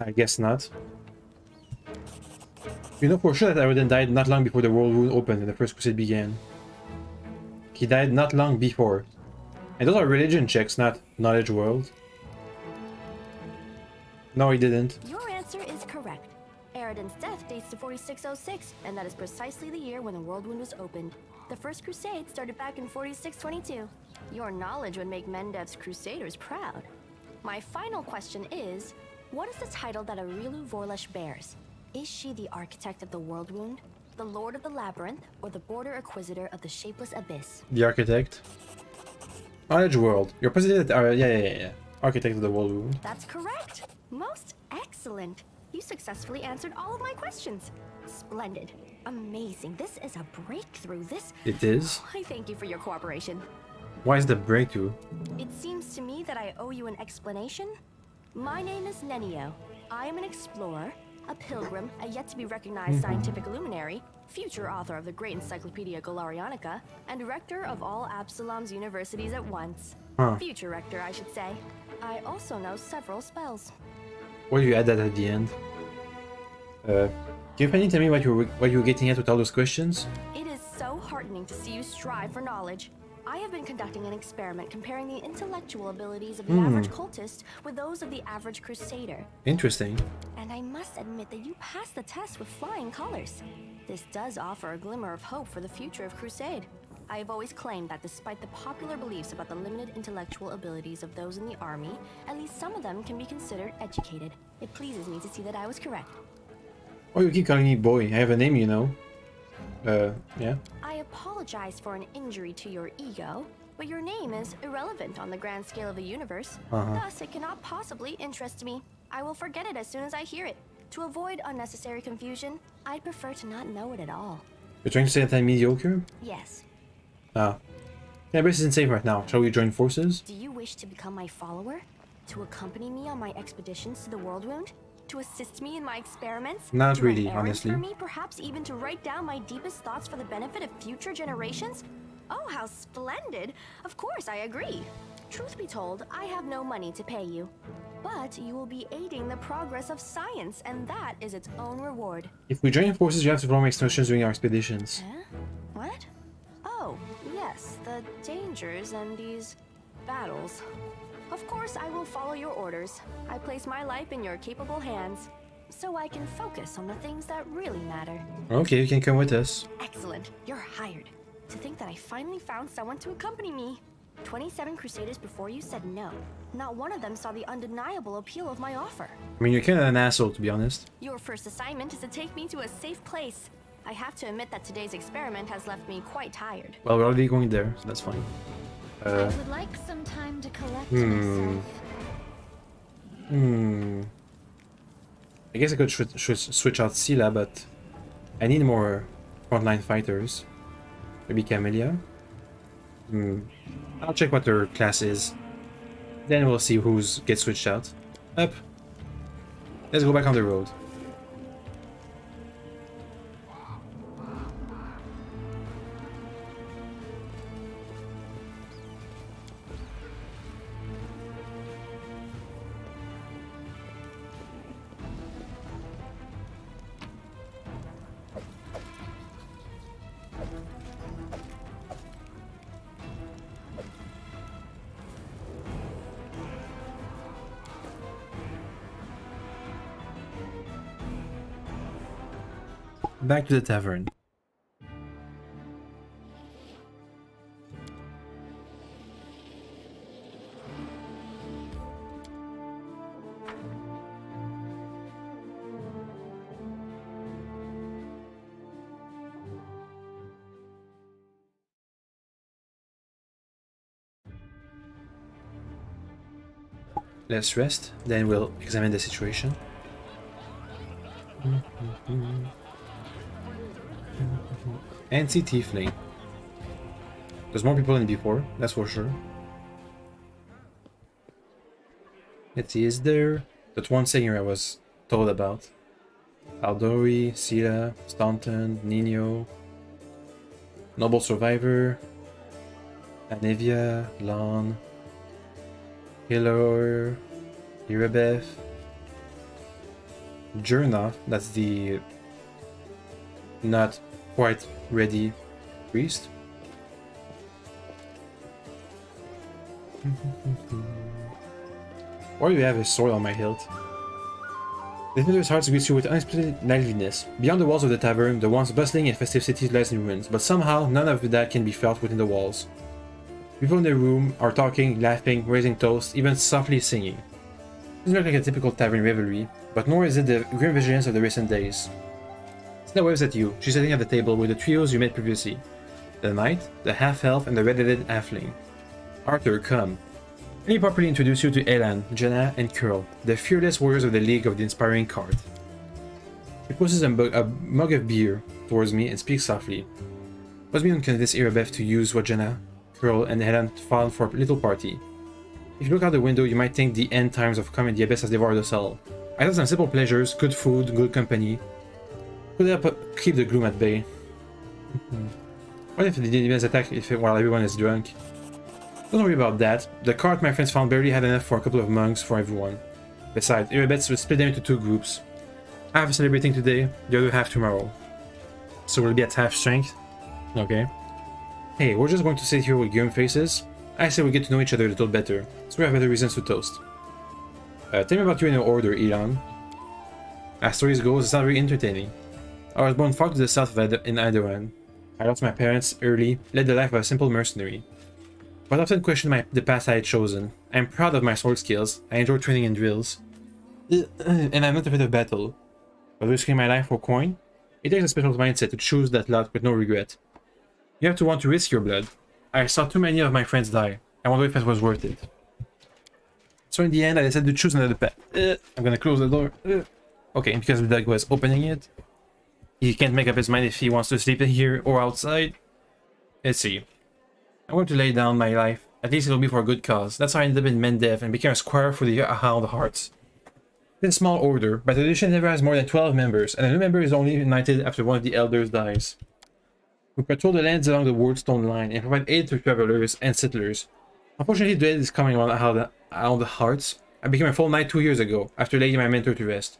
I guess not. You know for sure that Aradin died not long before the world wound opened and the first crusade began. He died not long before. And those are religion checks, not knowledge world. No, he didn't. Your answer is correct. Aradin's death dates to 4606, and that is precisely the year when the world wound was opened. The first crusade started back in 4622. Your knowledge would make Mendev's crusaders proud. My final question is, what is the title that Arilu Vorlesh bears? Is she the architect of the world wound, the lord of the labyrinth, or the border acquisitor of the shapeless abyss? The architect. Knowledge world. You're positive that yeah. Architect of the world wound. That's correct. Most excellent. You successfully answered all of my questions. Splendid. Amazing. This is a breakthrough. It is. I thank you for your cooperation. Why is the breakthrough? It seems to me that I owe you an explanation. My name is Nenio. I am an explorer, a pilgrim, a yet-to-be-recognized scientific luminary, future author of the great Encyclopedia Galarianica, and rector of all Absalom's universities at once. Future rector, I should say. I also know several spells. Why do you add that at the end? Can you finally tell me what you were getting at with all those questions? It is so heartening to see you strive for knowledge. I have been conducting an experiment comparing the intellectual abilities of the average cultist with those of the average crusader. Interesting. And I must admit that you passed the test with flying colors. This does offer a glimmer of hope for the future of Crusade. I have always claimed that despite the popular beliefs about the limited intellectual abilities of those in the army, at least some of them can be considered educated. It pleases me to see that I was correct. Oh, you keep calling me boy. I have a name, you know. Yeah. I apologize for an injury to your ego, but your name is irrelevant on the grand scale of the universe. Thus, it cannot possibly interest me. I will forget it as soon as I hear it. To avoid unnecessary confusion, I'd prefer to not know it at all. You're trying to say that I'm mediocre? Yes. Ah. Kenabres isn't safe right now. Shall we join forces? Do you wish to become my follower? To accompany me on my expeditions to the World Wound? To assist me in my experiments? Not to run really, errands honestly. for me, perhaps even to write down my deepest thoughts for the benefit of future generations? Oh, how splendid! Of course, I agree. Truth be told, I have no money to pay you. But you will be aiding the progress of science, and that is its own reward. If we join forces, you have to perform extortions during our expeditions. Huh? What? Oh, yes, the dangers and these battles. Of course, I will follow your orders. I place my life in your capable hands, so I can focus on the things that really matter. Okay, you can come with us. Excellent. You're hired. To think that I finally found someone to accompany me. 27 Crusaders before you said no. Not one of them saw the undeniable appeal of my offer. I mean, you're kind of an asshole, to be honest. Your first assignment is to take me to a safe place. I have to admit that today's experiment has left me quite tired. Well, we're already going there, so that's fine. I would like some time to collect myself. I guess I could switch out Scylla, but I need more frontline fighters. Maybe Camellia. I'll check what their class is. Then we'll see who's gets switched out. Up. Let's go back on the road. Back to the tavern. Let's rest, then we'll examine the situation. Anti-tiefling. There's more people than before, that's for sure. Let's see, is there that one singer I was told about? Aldori, Sira, Staunton, Nino, Noble Survivor, Anivia, Lon, Hilor, Irabeth, Jurna, that's the not quite ready priest. Why do you have a sword on my hilt? The Midwest hearts greets you with unexpected liveliness. Beyond the walls of the tavern, the once bustling and festive city lies in ruins, but somehow none of that can be felt within the walls. People in the room are talking, laughing, raising toasts, even softly singing. It doesn't look like a typical tavern revelry, but nor is it the grim vigilance of the recent days. Scylla waves at you. She's sitting at the table with the trios you met previously. The knight, the half-elf, and the red-headed halfling. Arthur, come. Let me properly introduce you to Elan, Jenna, and Curl, the fearless warriors of the League of the Inspiring Card. He pushes a mug of beer towards me and speaks softly. Was me convince Irabeth to use what Jenna, Curl, and Elan found for a little party. If you look out the window, you might think the end times of Come and the Abyss has devoured us all. I thought some simple pleasures, good food, good company, could help keep the gloom at bay. What if the demons attack while everyone is drunk? Don't worry about that. The cart my friends found barely had enough for a couple of monks for everyone. Besides, Irabeth will split them into two groups. Half celebrating today, the other half tomorrow. So we'll be at half strength. Okay. Hey, we're just going to sit here with grim faces. I say we get to know each other a little better, so we have better reasons to toast. Tell me about you in your order, Elon. As stories go, it's not very entertaining. I was born far to the south of in Idawan. I lost my parents early, led the life of a simple mercenary. But I often questioned the path I had chosen. I am proud of my sword skills, I enjoy training in drills. And I'm not afraid of battle. But risking my life for coin? It takes a special mindset to choose that lot with no regret. You have to want to risk your blood. I saw too many of my friends die. I wonder if it was worth it. So in the end, I decided to choose another path. I'm gonna close the door. Okay, because the dog was opening it. He can't make up his mind if he wants to sleep here or outside. Let's see. I'm going to lay down my life. At least it'll be for a good cause. That's how I ended up in Mendev and became a squire for the Hound Hearts. It's in small order, but the tradition never has more than 12 members, and a new member is only knighted after one of the elders dies. We patrol the lands along the Wardstone line and provide aid to travelers and settlers. Unfortunately, the end is coming on the Hearts. I became a full knight 2 years ago, after laying my mentor to rest.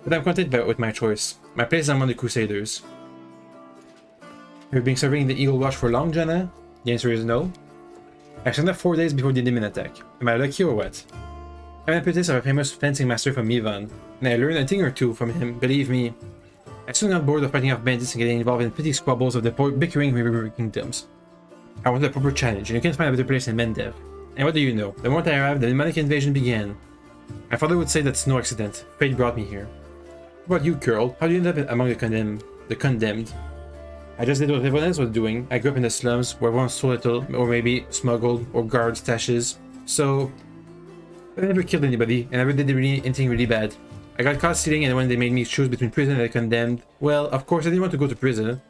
But I'm content with my choice. My place is among the Crusaders. Have you been serving in the Eagle Watch for long, Jenna? The answer is no. I signed up 4 days before the demon attack. Am I lucky or what? I'm an apprentice of a famous fencing master from Mivan, and I learned a thing or two from him, believe me. I soon got bored of fighting off bandits and getting involved in petty squabbles of the bickering river kingdoms. I wanted a proper challenge, and you can't find a better place than Mendev. And what do you know? The moment I arrived, the demonic invasion began. My father would say that's no accident. Fate brought me here. What about you, girl? How do you end up among the condemned? I just did what everyone else was doing. I grew up in the slums, where everyone stole little, or maybe smuggled, or guarded stashes. So, I never killed anybody, and never did anything really bad. I got caught stealing, and when they made me choose between prison and the condemned, well, of course I didn't want to go to prison.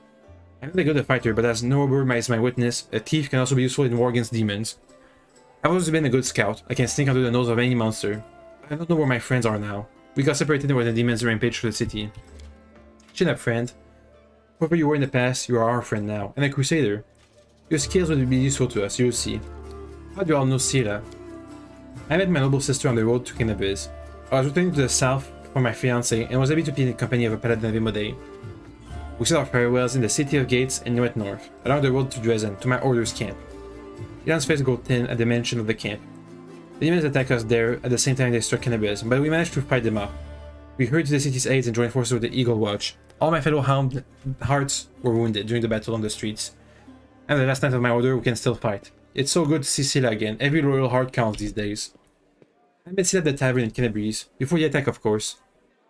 I'm not a good fighter, but as Norbert is my witness, a thief can also be useful in war against demons. I've always been a good scout. I can sneak under the nose of any monster. I don't know where my friends are now. We got separated when the demons rampaged through the city. Chin up, friend. Whoever you were in the past, you are our friend now, and a crusader. Your skills will be useful to us, you'll see. How do you all know Sira? I met my noble sister on the road to Kenabres. I was returning to the south for my fiancé and was happy to be in the company of a paladin of Imode. We said our farewells in the city of gates and went north, along the road to Dresden, to my order's camp. Ilan's face grew thin at the mention of the camp. The demons attacked us there at the same time they struck Kenabres, but we managed to fight them off. We hurried to the city's aid and joined forces with the Eagle Watch. All my fellow Hound Hearts were wounded during the battle on the streets. And the last night of my order, we can still fight. It's so good to see Scylla again. Every loyal heart counts these days. I met Scylla at the tavern in Kenabres, before the attack of course.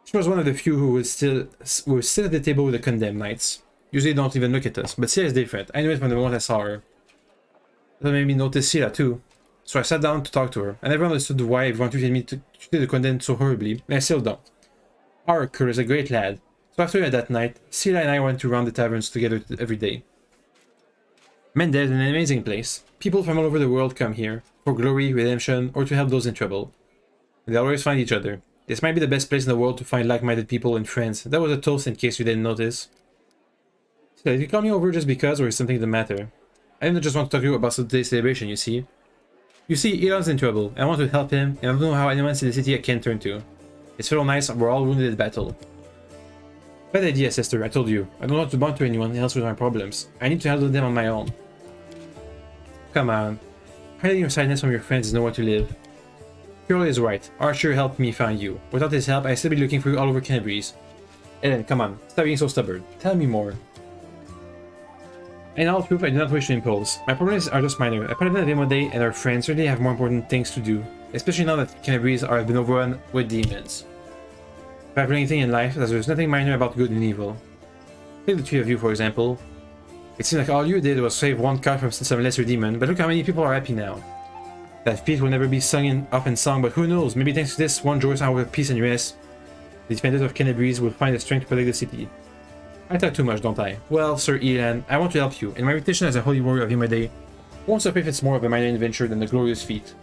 She was one of the few who would still sit at the table with the condemned knights. Usually they don't even look at us, but Scylla is different. I knew it from the moment I saw her. That made me notice Scylla too. So I sat down to talk to her. I never understood why everyone treated the condemned so horribly, and I still don't. Arkur is a great lad. So after that night, Scylla and I went to round the taverns together every day. Mendev is an amazing place. People from all over the world come here, for glory, redemption, or to help those in trouble. They always find each other. This might be the best place in the world to find like-minded people and friends. That was a toast in case you didn't notice. So did you call me over just because, or is something the matter? I didn't just want to talk to you about today's celebration, you see. You see, Elon's in trouble. I want to help him, and I don't know how anyone in the city I can turn to. His fellow knights were all wounded in battle. Bad idea, sister, I told you. I don't want to bond to anyone else with my problems. I need to handle them on my own. Come on. Hiding your sadness from your friends is nowhere to live. Carol is right. Archer helped me find you. Without his help, I'd still be looking for you all over Kenabres. Ellen, come on. Stop being so stubborn. Tell me more. In all truth, I do not wish to impose. My problems are just minor. A paladin of Imode and our friends certainly have more important things to do. Especially now that Kenabres have been overrun with demons. If I have anything in life, there's nothing minor about good and evil. Take the three of you, for example. It seemed like all you did was save one card from some lesser demon, but look how many people are happy now. That feat will never be sung up in song, but who knows, maybe thanks to this one joyous hour of peace and rest, the defenders of Kenabres will find the strength to protect the city. I talk too much, don't I? Well, Sir Elan, I want to help you, and my reputation as a holy warrior of Imode won't suffer if it's more of a minor adventure than a glorious feat.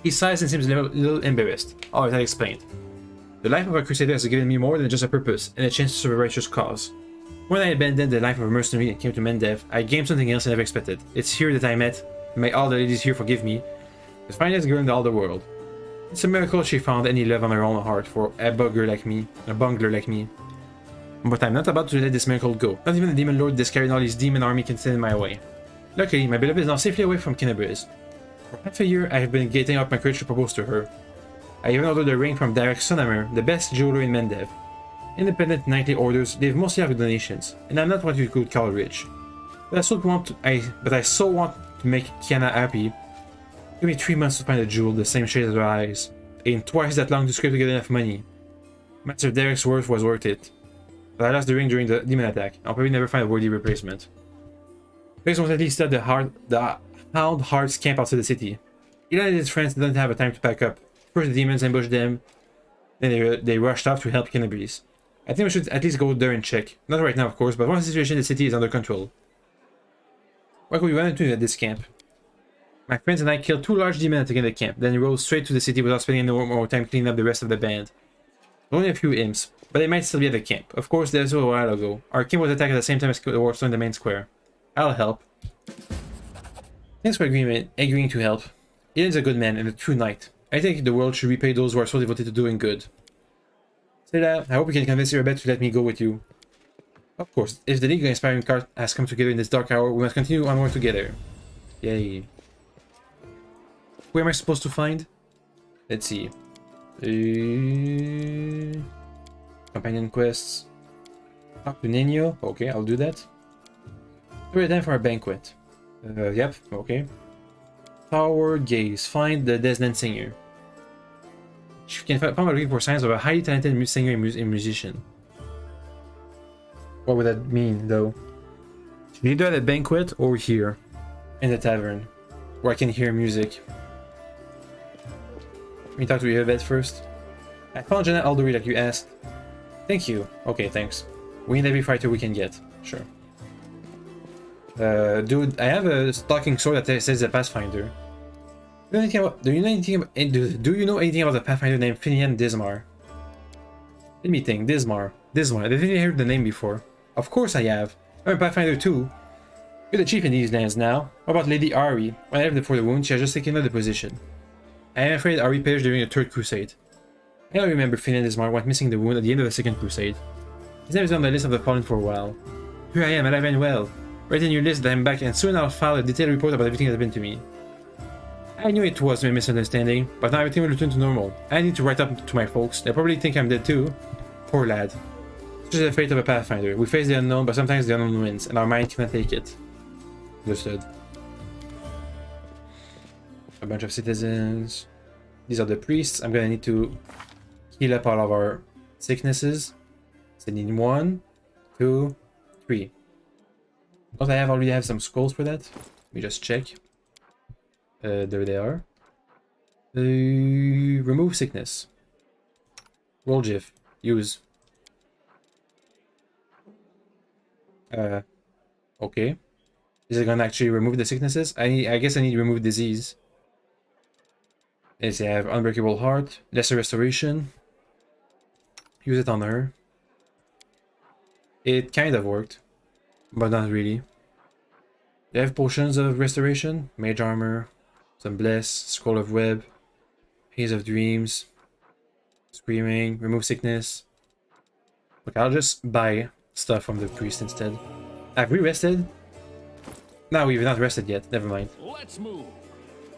He sighs and seems a little embarrassed. Alright, I'll explain. The life of a crusader has given me more than just a purpose, and a chance to serve a righteous cause. When I abandoned the life of a mercenary and came to Mendev, I gained something else I never expected. It's here that I met, and may all the ladies here forgive me, the finest girl in all the world. It's a miracle she found any love on her own heart for a bungler like me. But I'm not about to let this miracle go. Not even the Demon Lord discarding all his demon army can stand in my way. Luckily, my beloved is now safely away from Kenabres. For half a year, I have been getting up my courage to propose to her. I even ordered a ring from Derek Sonamer, the best jeweler in Mendev. Independent nightly orders live mostly out of donations, and I'm not what you could call rich. But I so want to make Kiana happy. Give me 3 months to find a jewel the same shade as her eyes, and twice that long to scrape to get enough money. Master Derek's worth was worth it. But I lost the ring during the demon attack. I'll probably never find a worthy replacement. Felix was at least at the Hound Hearts camp outside the city. Eli and his friends didn't have a time to pack up. First the demons ambushed them, then they rushed off to help Kenabres. I think we should at least go there and check. Not right now, of course, but once the situation in the city is under control. What could we run into at this camp? My friends and I killed 2 large demons attacking the camp, then rode straight to the city without spending any more time cleaning up the rest of the band. Only a few imps, but they might still be at the camp. Of course, that was a while ago. Our camp was attacked at the same time as the war stormed the main square. I'll help. Thanks for agreeing to help. Ian's a good man and a true knight. I think the world should repay those who are so devoted to doing good. Say that, I hope we can convince Irabet to let me go with you. Of course, if the League of Inspiring Card has come together in this dark hour, we must continue onward together. Yay. Who am I supposed to find? Let's see. Companion quests. Talk to Nino. Okay, I'll do that. We're time for a banquet. Yep, okay. Tower Gaze. Find the Desmond singer. You can find by looking for signs of a highly talented singer and musician. What would that mean, though? Should we do at a banquet or here? In the tavern. Where I can hear music. Let me talk to you a bit first. I found Jenna Aldery like you asked. Thank you. Okay, thanks. We need every fighter we can get. Sure. Dude, I have a stalking sword that says a Pathfinder. Do you know anything about a Pathfinder named Finian Dismar? Let me think. Dismar. I definitely heard the name before. Of course I have. I'm a Pathfinder too. You're the chief in these lands now. What about Lady Ari? When I left before the wound, she has just taken another position. I am afraid Ari perished during the Third Crusade. I don't remember Finian Dismar went missing the wound at the end of the Second Crusade. His name is on the list of the fallen for a while. Here I am, alive and well. Write in your list that I'm back, and soon I'll file a detailed report about everything that's happened to me. I knew it was a misunderstanding, but now everything will return to normal. I need to write up to my folks. They'll probably think I'm dead too. Poor lad. It's just the fate of a Pathfinder. We face the unknown, but sometimes the unknown wins, and our mind cannot take it. Understood. A bunch of citizens. These are the priests. I'm gonna need to heal up all of our sicknesses. So I need 1, 2, 3. Don't I already have some scrolls for that? Let me just check. There they are. Remove sickness. Roll GIF. Use. Okay. Is it gonna actually remove the sicknesses? I guess I need to remove disease. Let's see, I have Unbreakable Heart, Lesser Restoration. Use it on her. It kind of worked, but not really. They have potions of restoration, Mage Armor, some Bless, Scroll of Web, Haze of Dreams, Screaming, Remove Sickness. Look, I'll just buy stuff from the priest instead. Have we rested? No, we've not rested yet. Never mind. Let's move.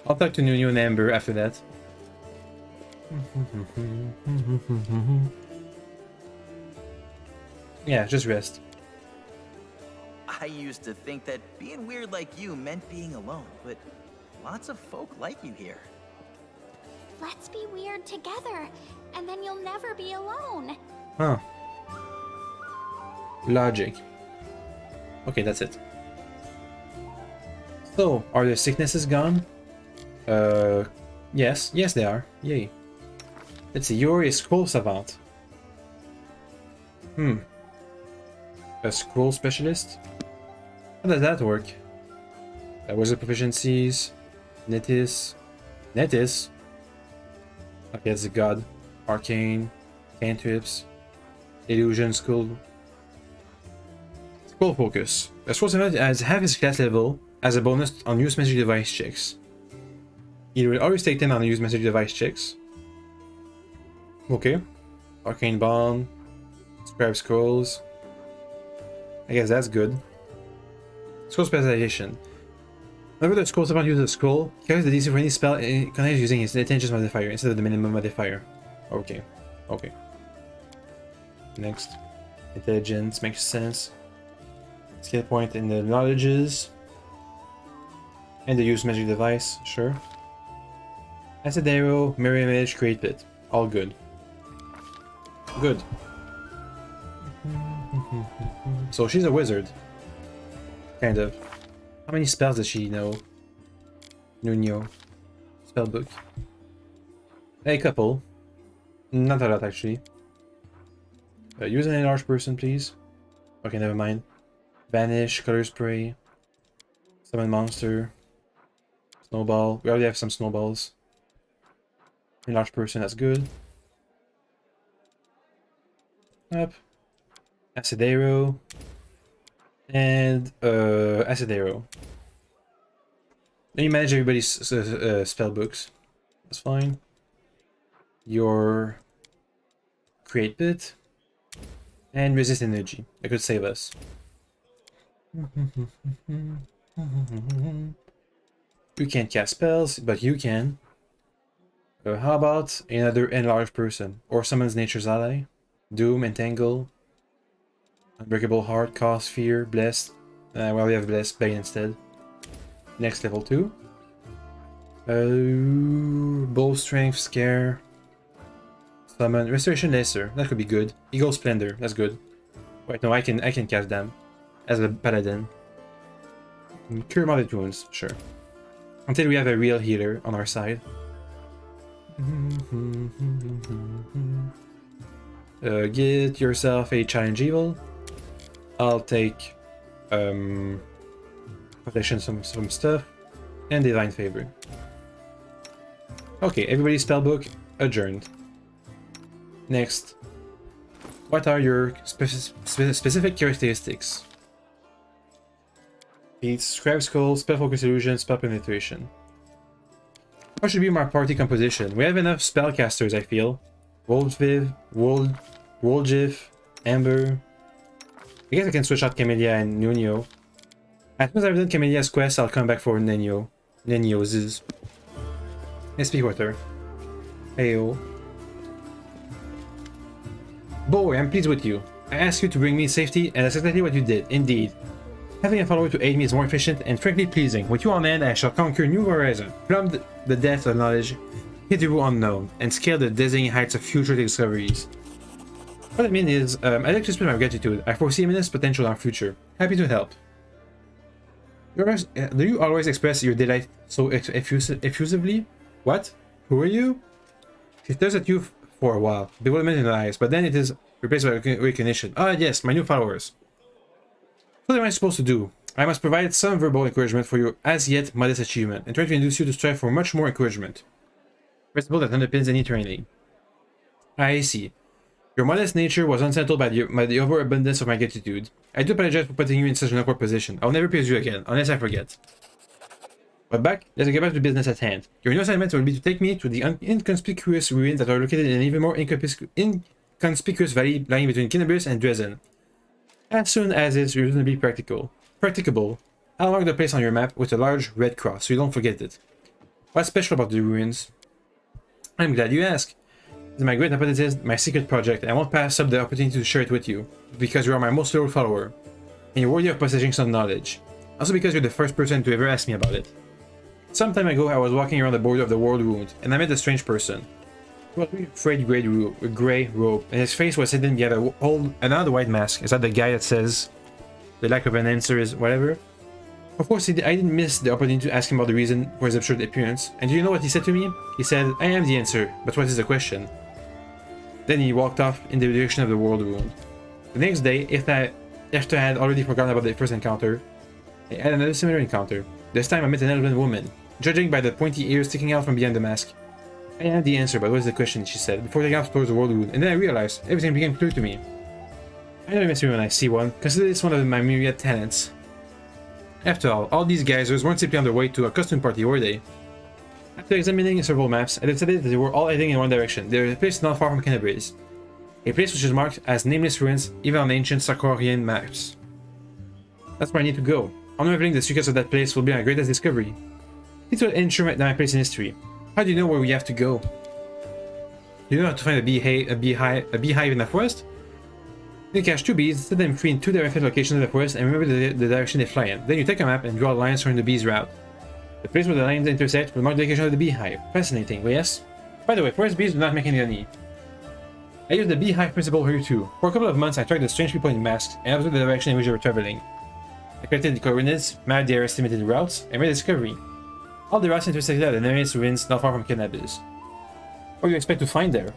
I'll talk to Nuno and Amber after that. Yeah, just rest. I used to think that being weird like you meant being alone, but lots of folk like you here. Let's be weird together, and then you'll never be alone. Huh. Logic. Okay, that's it. So, are the sicknesses gone? Yes. Yes, they are. Yay. Let's see, you're a scroll savant. A scroll specialist? How does that work? Wizard proficiencies. Netis. Netis? Okay, that's a god. Arcane. Cantrips. Illusion, Skull. Scroll focus. A scroll savant has half his class level as a bonus on use magic device checks. He will always take 10 on use magic device checks. Okay. Arcane Bond. Scribe Scrolls. I guess that's good. Scroll Specialization. Whenever the scroll someone uses a scroll, carries the DC for any spell connected using its intelligence modifier instead of the minimum modifier. Okay. Okay. Next. Intelligence makes sense. Skill point in the knowledges. And the use magic device, sure. Acid arrow, mirror image, create pit. All good. Good. So she's a wizard. Kind of. How many spells does she know? Nuno. Spellbook. A couple. Not a lot, actually. Use an enlarged person, please. Okay, never mind. Banish, color spray. Summon monster. Snowball. We already have some snowballs. Enlarged person, that's good. Up. Acid arrow. And acid arrow. Then you manage everybody's spell books. That's fine. Your create bit and resist energy. That could save us. You can't cast spells, but you can. How about another enlarged person or summons nature's ally? Doom, Entangle, Unbreakable Heart, Cause Fear, Blessed. Well, we have Blessed, Bane instead. Next level 2. Bow Strength, Scare. Summon, Restoration Lesser, that could be good. Eagle Splendor, that's good. Wait, no, I can cast them as a paladin. Cure Moderate Wounds, sure. Until we have a real healer on our side. Get yourself a Challenge Evil. I'll take protection, some stuff, and Divine Favor. Okay, everybody's spellbook adjourned. Next, what are your specific characteristics? It's Scribe Skull, Spell Focus Illusion, Spell Penetration. What should be my party composition? We have enough spellcasters, I feel. Woldviv, Woldgif, Amber. I guess I can switch out Camellia and Nuno. As soon as I've done Camelia's quest, I'll come back for Nenio's. Let's speak with her. Heyo. Boy, I'm pleased with you. I asked you to bring me safety, and that's exactly what you did, indeed. Having a follower to aid me is more efficient and frankly pleasing. With you on hand, I shall conquer new horizons, plumb the depths of knowledge, hit the route unknown, and scale the dizzying heights of future discoveries. What I mean is, I'd like to express my gratitude. I foresee immense potential in our future. Happy to help. Do you always express your delight so effusively? What? Who are you? She stares at you for a while, bewilderment in her eyes, but then it is replaced by recognition. Ah, yes, my new followers. What am I supposed to do? I must provide some verbal encouragement for your as-yet modest achievement, and try to induce you to strive for much more encouragement. Principle that underpins any training. I see. Your modest nature was unsettled by the overabundance of my gratitude. I do apologize for putting you in such an awkward position. I'll never praise you again, unless I forget. But let's get back to business at hand. Your new assignment will be to take me to the inconspicuous ruins that are located in an even more inconspicuous valley lying between Kenabres and Dresden. As soon as it's reasonably practicable, I'll mark the place on your map with a large red cross so you don't forget it. What's special about the ruins? I'm glad you asked. It's my great hypothesis, my secret project, and I won't pass up the opportunity to share it with you, because you are my most loyal follower, and you're worthy of possessing some knowledge. Also because you're the first person to ever ask me about it. Some time ago, I was walking around the border of the world wound, and I met a strange person. He was wearing a frayed grey robe, and his face was hidden behind another white mask. Is that the guy that says the lack of an answer is whatever? Of course, I didn't miss the opportunity to ask him about the reason for his absurd appearance. And do you know what he said to me? He said, I am the answer, but what is the question? Then he walked off in the direction of the world wound. The next day, after I had already forgotten about the first encounter, I had another similar encounter. This time I met an elven woman, judging by the pointy ears sticking out from behind the mask. I had the answer, but what is the question, she said, before taking off towards the world wound, and then I realized, everything became clear to me. I never miss me when I see one, consider this one of my myriad talents. After all these geysers weren't simply on their way to a costume party, were they? After examining several maps, I decided that they were all heading in one direction. They were a place not far from Kenabres. A place which is marked as nameless ruins even on ancient Sarkorian maps. That's where I need to go. Unraveling the secrets of that place will be my greatest discovery. It will ensure my place in history. How do you know where we have to go? Do you know how to find a beehive in the forest? You catch 2 bees, set them free in 2 different locations in the forest, and remember the direction they fly in. Then you take a map and draw lines showing the bee's route. The place where the lines intersect will mark the location of the beehive. Fascinating, yes? By the way, forest bees do not make any honey. I used the beehive principle here too. For a couple of months, I tracked the strange people in masks and observed the direction in which they were traveling. I collected the coordinates, mapped their estimated routes, and made a discovery. All the routes intersected at the nearest ruins not far from Kenabres. What do you expect to find there?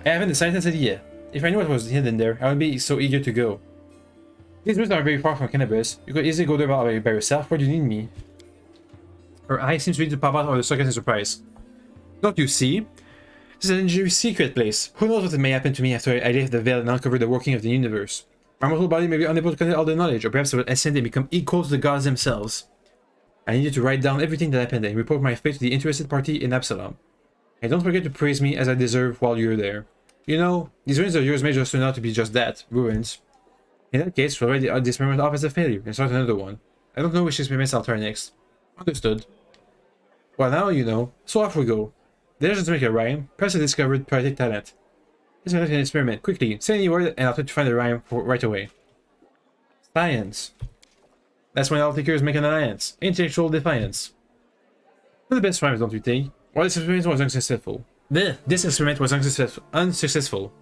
I haven't decided yet. If I knew what was hidden there, I would be so eager to go. These routes are very far from Kenabres. You could easily go there by yourself. Where do you need me? Her eye seems ready to pop out of the socket in surprise. Don't you see? This is a dangerous secret place. Who knows what may happen to me after I lift the veil and uncover the working of the universe. My mortal body may be unable to contain all the knowledge, or perhaps it will ascend and become equal to the gods themselves. I need you to write down everything that happened and report my fate to the interested party in Absalom. And don't forget to praise me as I deserve while you're there. You know, these ruins of yours may just turn out to be just that, ruins. In that case, we'll write the experiment off as a failure and start another one. I don't know which experiments I'll try next. Understood. Well, now you know, so off we go. Let's just make a rhyme. Press a discovered poetic talent. Let's conduct an experiment. Quickly, say any word and I'll try to find a rhyme right away. Science. That's when all takers make an alliance. Intellectual defiance. One of the best rhymes, don't you think? Well, this experiment was unsuccessful. This experiment was unsuccessful.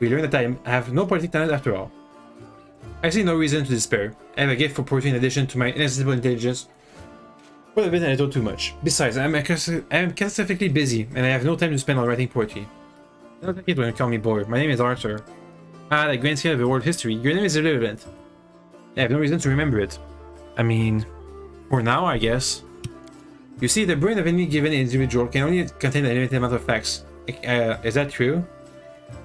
We learned that I have no poetic talent after all. I see no reason to despair. I have a gift for poetry in addition to my inaccessible intelligence. Would have been a little too much. Besides, I am catastrophically busy, and I have no time to spend on writing poetry. I don't like it when you call me bored. My name is Arthur. Ah, the grand scale of the world history. Your name is irrelevant. I have no reason to remember it. I mean, for now, I guess. You see, the brain of any given individual can only contain a limited amount of facts. Is that true?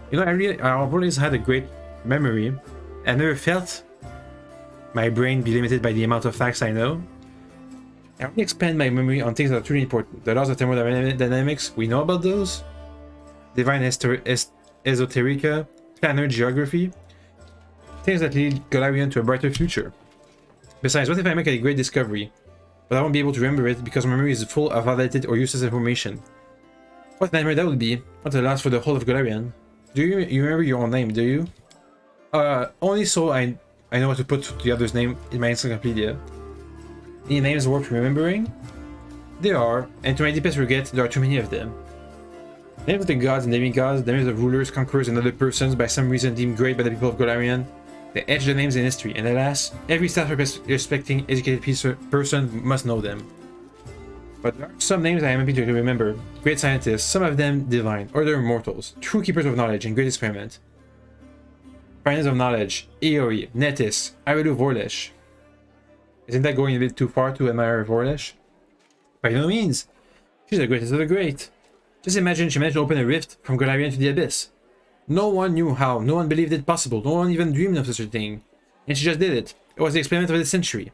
You know, I've always had a great memory. I never felt my brain be limited by the amount of facts I know. I only expand my memory on things that are truly important. The laws of thermodynamics, we know about those. Divine esoterica, planar geography. Things that lead Golarion to a brighter future. Besides, what if I make a great discovery, but I won't be able to remember it because my memory is full of outdated or useless information? What nightmare that would be. What a loss for the whole of Golarion. Do you remember your own name, do you? Only so I know what to put the other's name in my encyclopedia. Any names worth remembering? There are, and to my deepest regret, there are too many of them. Names of the gods and demigods, the names of rulers, conquerors, and other persons by some reason deemed great by the people of Golarion. They etch the names in history, and alas, every self-respecting, educated person must know them. But there are some names I am happy to remember. Great scientists, some of them divine, other mortals, true keepers of knowledge and great experiment. Finders of knowledge, Eori, Netis, Arelu Vorlesh. Isn't that going a bit too far to admire Vorlesh? By no means. She's the greatest of the great. Just imagine she managed to open a rift from Golarion to the Abyss. No one knew how, no one believed it possible, no one even dreamed of such a thing. And she just did it. It was the experiment of the century.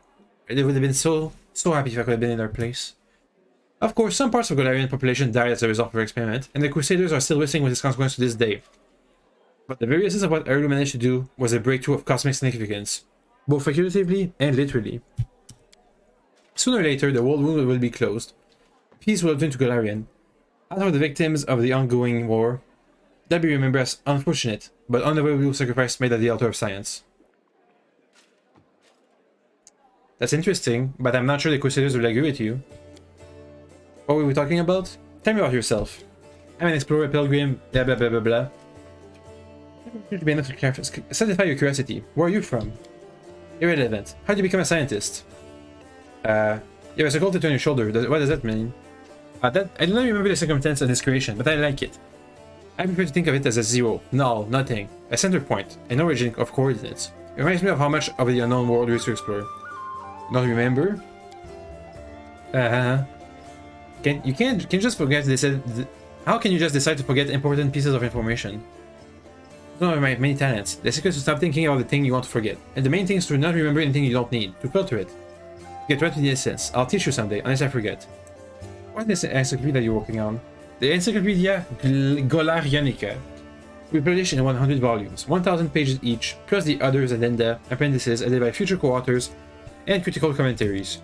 I would have been so happy if I could have been in her place. Of course, some parts of Golarion population died as a result of her experiment, and the Crusaders are still wrestling with its consequences to this day. But the very essence of what Arelu managed to do was a breakthrough of cosmic significance, both figuratively and literally. Sooner or later, the world wound will be closed. Peace will return to Golarion. As for the victims of the ongoing war, they'll be remembered as unfortunate, but unavoidable sacrifice made at the altar of science. That's interesting, but I'm not sure the Crusaders will agree with you. What were we talking about? Tell me about yourself. I'm an explorer, pilgrim, blah blah blah blah blah. Should be enough to satisfy your curiosity. Where are you from? Irrelevant. How did you become a scientist? You have a circle tattoo on your shoulder. What does that mean? I do not remember the circumstance of this creation, but I like it. I prefer to think of it as a zero, null, nothing, a center point, an origin of coordinates. It reminds me of how much of the unknown world there is to explore. Don't remember? Can you just forget this? How can you just decide to forget important pieces of information? It's one of my many talents. The secret is to stop thinking about the thing you want to forget. And the main thing is to not remember anything you don't need, to filter it. Get right to the essence. I'll teach you someday, unless I forget. What is the encyclopedia that you're working on? The Encyclopedia Golarionica. We published in 100 volumes, 1,000 pages each, plus the others addenda, appendices added by future co-authors, and critical commentaries.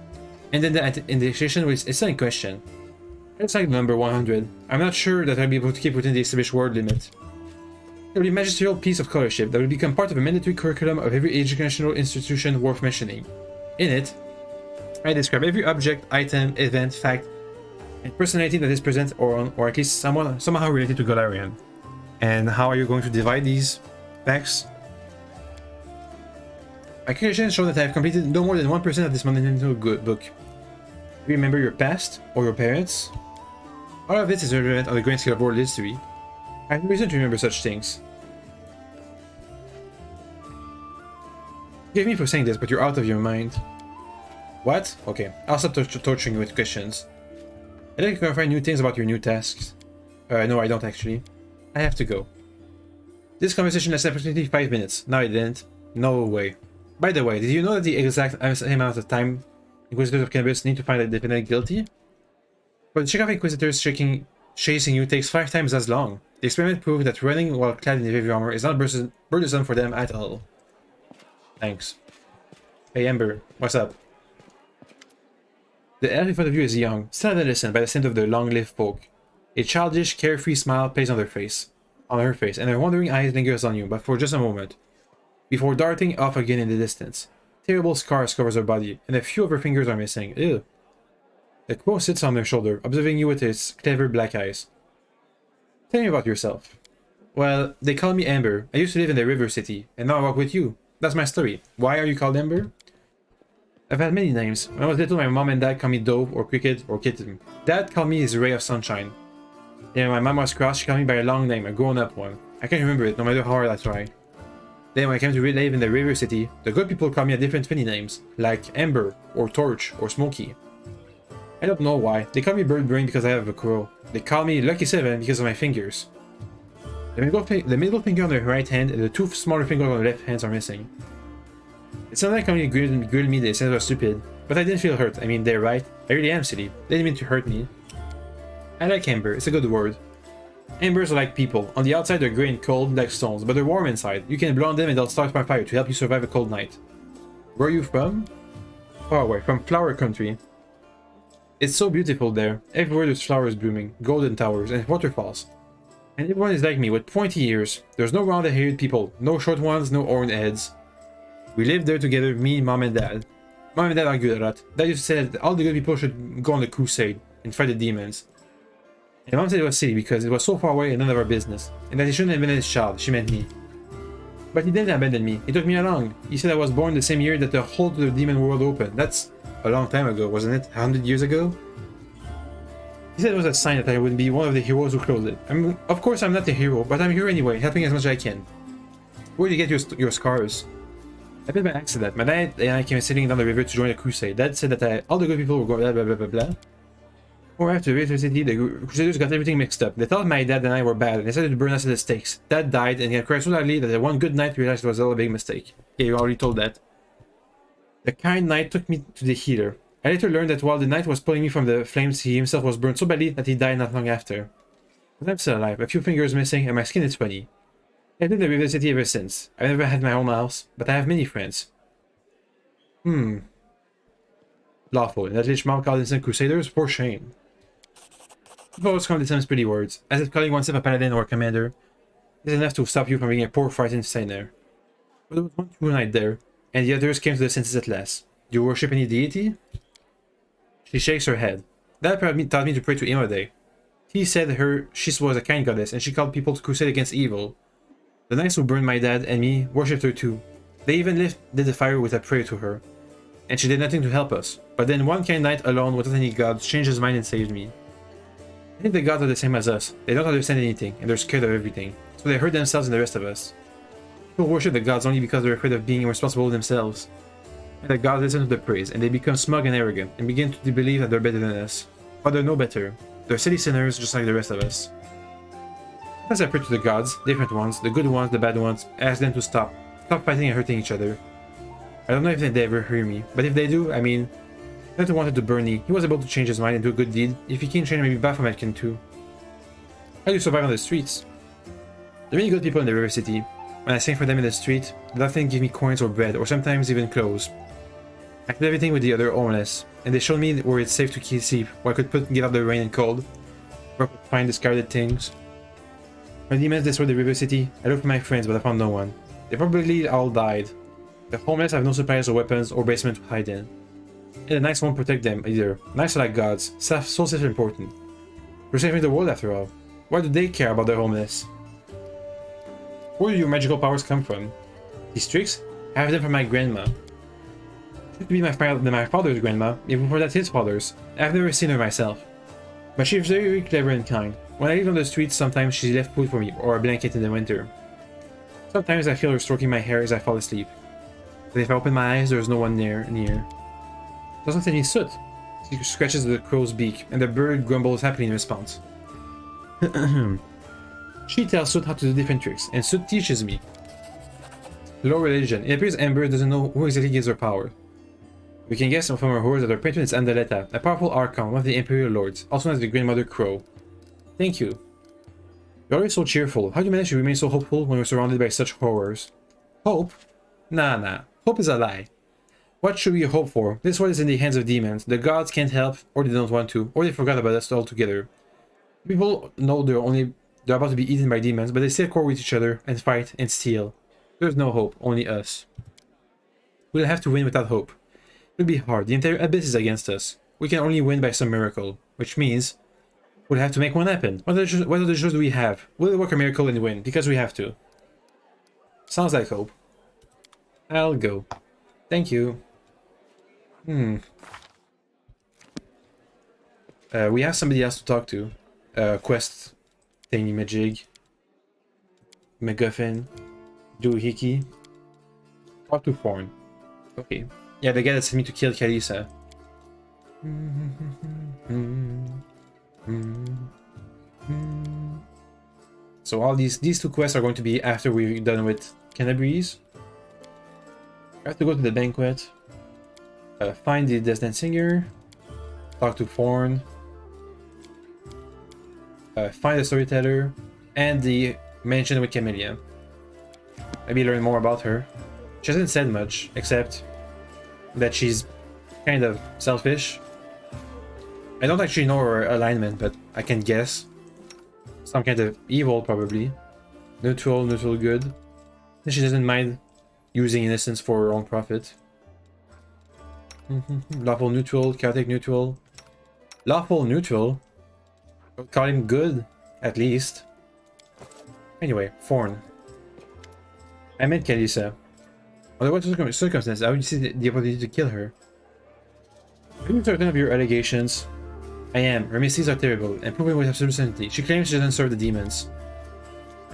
And then the indexation is still in question. It's like number 100. I'm not sure that I'll be able to keep within the established word limit. It will be a magisterial piece of scholarship that will become part of a mandatory curriculum of every educational institution worth mentioning. In it, I describe every object, item, event, fact, and personality that is present or at least somehow related to Golarion. And how are you going to divide these facts? My calculations show that I have completed no more than 1% of this monumental book. Remember your past or your parents? All of this is relevant on the grand scale of world history. I have no reason to remember such things. Forgive me for saying this, but you're out of your mind. What? Okay, I'll stop torturing you with questions. I'd like to clarify new things about your new tasks. No, I don't actually. I have to go. This conversation lasted approximately 5 minutes. No, it didn't. No way. By the way, did you know that the exact amount of time Inquisitors of Kenabres need to find a defendant guilty? But the check of Inquisitors chasing you takes 5 times as long. The experiment proved that running while clad in heavy armor is not burdensome for them at all. Thanks. Hey Ember, what's up? The elf in front of you is young, still adolescent by the scent of the long-lived folk. A childish, carefree smile plays on her face, and her wandering eyes lingers on you, but for just a moment, before darting off again in the distance. Terrible scars covers her body, and a few of her fingers are missing. Ew. The crow sits on her shoulder, observing you with its clever black eyes. Tell me about yourself. Well, they call me Ember. I used to live in the River City, and now I walk with you. That's my story. Why are you called Ember? I've had many names. When I was little, my mom and dad called me Dove, or Cricket, or Kitten. Dad called me his ray of sunshine. And when my mom was cross, she called me by a long name, a grown-up one. I can't remember it, no matter how hard I try. Then when I came to live in the River City, the good people called me a different funny names, like Ember, or Torch, or Smoky. I don't know why. They call me Bird Brain because I have a crow. They call me Lucky 7 because of my fingers. The middle finger on the right hand and the 2 smaller fingers on the left hands are missing. It sounded like coming to grill me, they said I was stupid. But I didn't feel hurt. I mean, they're right. I really am silly. They didn't mean to hurt me. I like Ember. It's a good word. Embers are like people. On the outside they're grey and cold like stones, but they're warm inside. You can blow on them and they'll start by fire to help you survive a cold night. Where are you from? Far away, from Flower Country. It's so beautiful there. Everywhere there's flowers blooming, golden towers, and waterfalls. And everyone is like me, with pointy ears. There's no round-haired people, no short ones, no horned heads. We lived there together, me, Mom, and Dad. Mom and Dad argued a lot. Dad used to say that all the good people should go on a crusade and fight the demons. And Mom said it was silly because it was so far away and none of our business, and that he shouldn't have been his child, she meant me. But he didn't abandon me, he took me along. He said I was born the same year that the whole of the demon world opened. That's a long time ago, wasn't it? 100 years ago? He said it was a sign that I would be one of the heroes who closed it. Of course I'm not a hero, but I'm here anyway, helping as much as I can. Where did you get your scars? I happened by accident. My dad and I came sailing down the river to join a crusade. Dad said that all the good people were going blah blah blah blah blah. Before after the River City, the Crusaders got everything mixed up. They thought my dad and I were bad, and decided to burn us at the stakes. Dad died, and he cried so loudly that one good night realized it was all a big mistake. Yeah, you already told that. The kind knight took me to the healer. I later learned that while the knight was pulling me from the flames, he himself was burned so badly that he died not long after. But I'm still alive, a few fingers missing, and my skin is funny. I've lived in the River City ever since. I've never had my own house, but I have many friends. Lawful. In that rich mouth called instant crusaders? For shame. People always come to some pretty words, as if calling oneself a paladin or a commander is enough to stop you from being a poor frightened sailor. But there was one true knight there, and the others came to their senses at last. Do you worship any deity? She shakes her head. Dad taught me to pray to Imode. He said she was a kind goddess, and she called people to crusade against evil. The knights who burned my dad and me worshipped her too. They even lit the fire with a prayer to her, and she did nothing to help us. But then one kind knight alone, without any gods, changed his mind and saved me. I think the gods are the same as us. They don't understand anything, and they're scared of everything. So they hurt themselves and the rest of us. People worship the gods only because they're afraid of being irresponsible themselves. And the gods listen to the praise, and they become smug and arrogant, and begin to believe that they're better than us. But they're no better. They're silly sinners just like the rest of us. As I pray to the gods, different ones, the good ones, the bad ones, I ask them to stop fighting and hurting each other. I don't know if they ever hear me, but if they do, I mean, Leto wanted to Bernie. He was able to change his mind and do a good deed. If he can change, maybe Baphomet can too. How do you survive on the streets? There are many good people in the River City. When I sing for them in the street, they often give me coins or bread, or sometimes even clothes. I did everything with the other homeless, and they showed me where it's safe to keep sleep, where I could get out the rain and cold, where I could find discarded things. When the demons destroyed the River City, I looked for my friends, but I found no one. They probably all died. The homeless have no supplies or weapons or basement to hide in. And the knights won't protect them either. Knights are like gods, so self-important. We're saving the world after all. Why do they care about the homeless? Where do your magical powers come from? These tricks? I have them from my grandma. She used to be my father's grandma, even before that's his father's. I've never seen her myself. But she's very clever and kind. When I live on the streets, sometimes she left food for me, or a blanket in the winter. Sometimes I feel her stroking my hair as I fall asleep. But if I open my eyes, there's no one near. Doesn't any soot. She scratches the crow's beak, and the bird grumbles happily in response. She tells Soot how to do different tricks, and Soot teaches me. Low religion. It appears Amber doesn't know who exactly gives her power. We can guess from her horse that her patron is Andaletta, a powerful Archon, one of the Imperial Lords, also known as the Grandmother Crow. Thank you. You're always so cheerful. How do you manage to remain so hopeful when you're surrounded by such horrors? Hope? Nah. Hope is a lie. What should we hope for? This world is in the hands of demons. The gods can't help, or they don't want to, or they forgot about us altogether. People know they're about to be eaten by demons, but they still quarrel with each other and fight and steal. There's no hope, only us. We'll have to win without hope. It'll be hard. The entire abyss is against us. We can only win by some miracle, which means we'll have to make one happen. What other choices do we have? We'll work a miracle and win, because we have to. Sounds like hope. I'll go. Thank you. We have somebody else to talk to. Quest thingy majig. MacGuffin. Doohickey. Talk to Thorn. Okay. Yeah, the guy that sent me to kill Kalisa. So all these two quests are going to be after we're done with Kenabres. I have to go to the banquet. Find the Descent Singer. Talk to Thorn. Find the storyteller. And the mansion with Camellia. Maybe learn more about her. She hasn't said much, except that she's kind of selfish. I don't actually know her alignment, but I can guess. Some kind of evil, probably. Neutral good. And she doesn't mind using innocence for her own profit. Lawful neutral, chaotic neutral. Lawful neutral? I would call him good, at least. Anyway, Thorn. I met Kalisa. Under what circumstances I would see the opportunity to kill her? Are you certain of your allegations? I am. Her misdeeds are terrible, and proven with absolute certainty. She claims she doesn't serve the demons.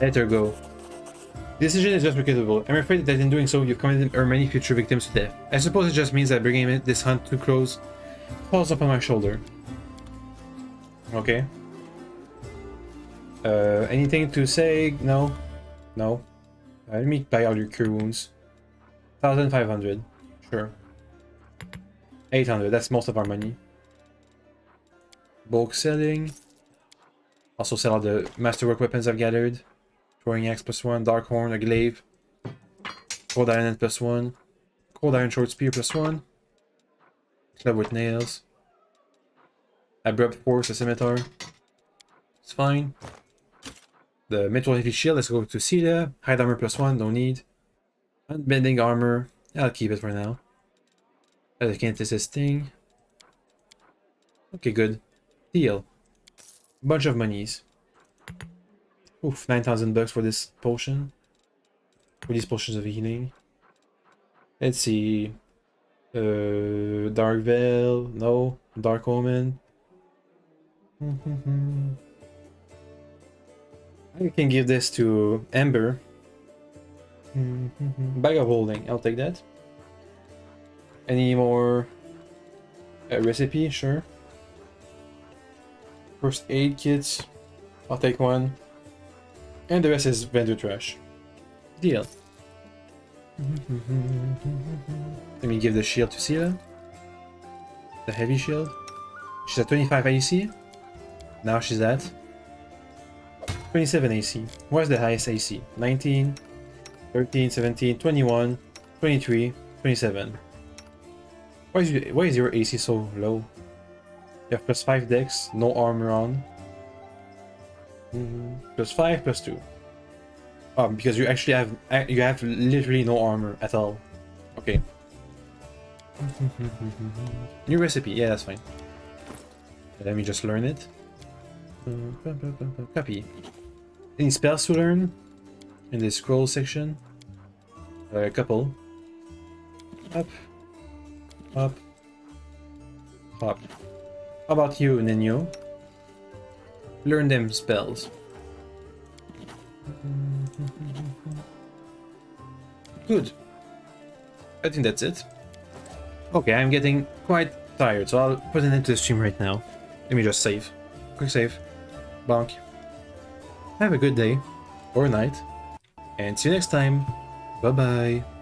Let her go. The decision is just regrettable. I'm afraid that in doing so, you've committed her many future victims to death. I suppose it just means that bringing this hunt too close falls upon my shoulder. Okay. Anything to say? No. No. Let me buy all your cure wounds. 1,500. Sure. 800. That's most of our money. Bulk selling. Also sell all the masterwork weapons I've gathered. Throwing axe +1, dark horn, a glaive. Cold iron +1. Cold iron short spear +1. Club with nails. Abrupt force, a scimitar. It's fine. The metal heavy shield, let's go to Celia. Hide armor +1, no need. Unbending armor, I'll keep it for now. Telekinesis thing. Okay, good. Deal. Bunch of monies. Oof, 9,000 bucks for this potion. For these potions of healing. Let's see. Dark Veil, no. Dark Omen. I can give this to Ember. Bag of holding, I'll take that. Any more recipe? Sure. First aid kits, I'll take one. And the rest is vendor trash. Deal. Let me give the shield to Sila. The heavy shield. She's at 25 AC. Now she's at 27 AC. What's the highest AC? 19, 13, 17, 21, 23, 27. Why is your AC so low? You have +5 dex, no armor on. +5, +2. Oh, because you actually have literally no armor at all. Okay. New recipe, yeah, that's fine. Let me just learn it. Copy. Any spells to learn in the scroll section? A couple. Up. Up. Up. How about you, Ninyo? Learn them spells. Good. I think that's it. Okay, I'm getting quite tired, so I'll put an end to the stream right now. Let me just save. Quick save. Bonk. Have a good day or night, and see you next time. Bye bye.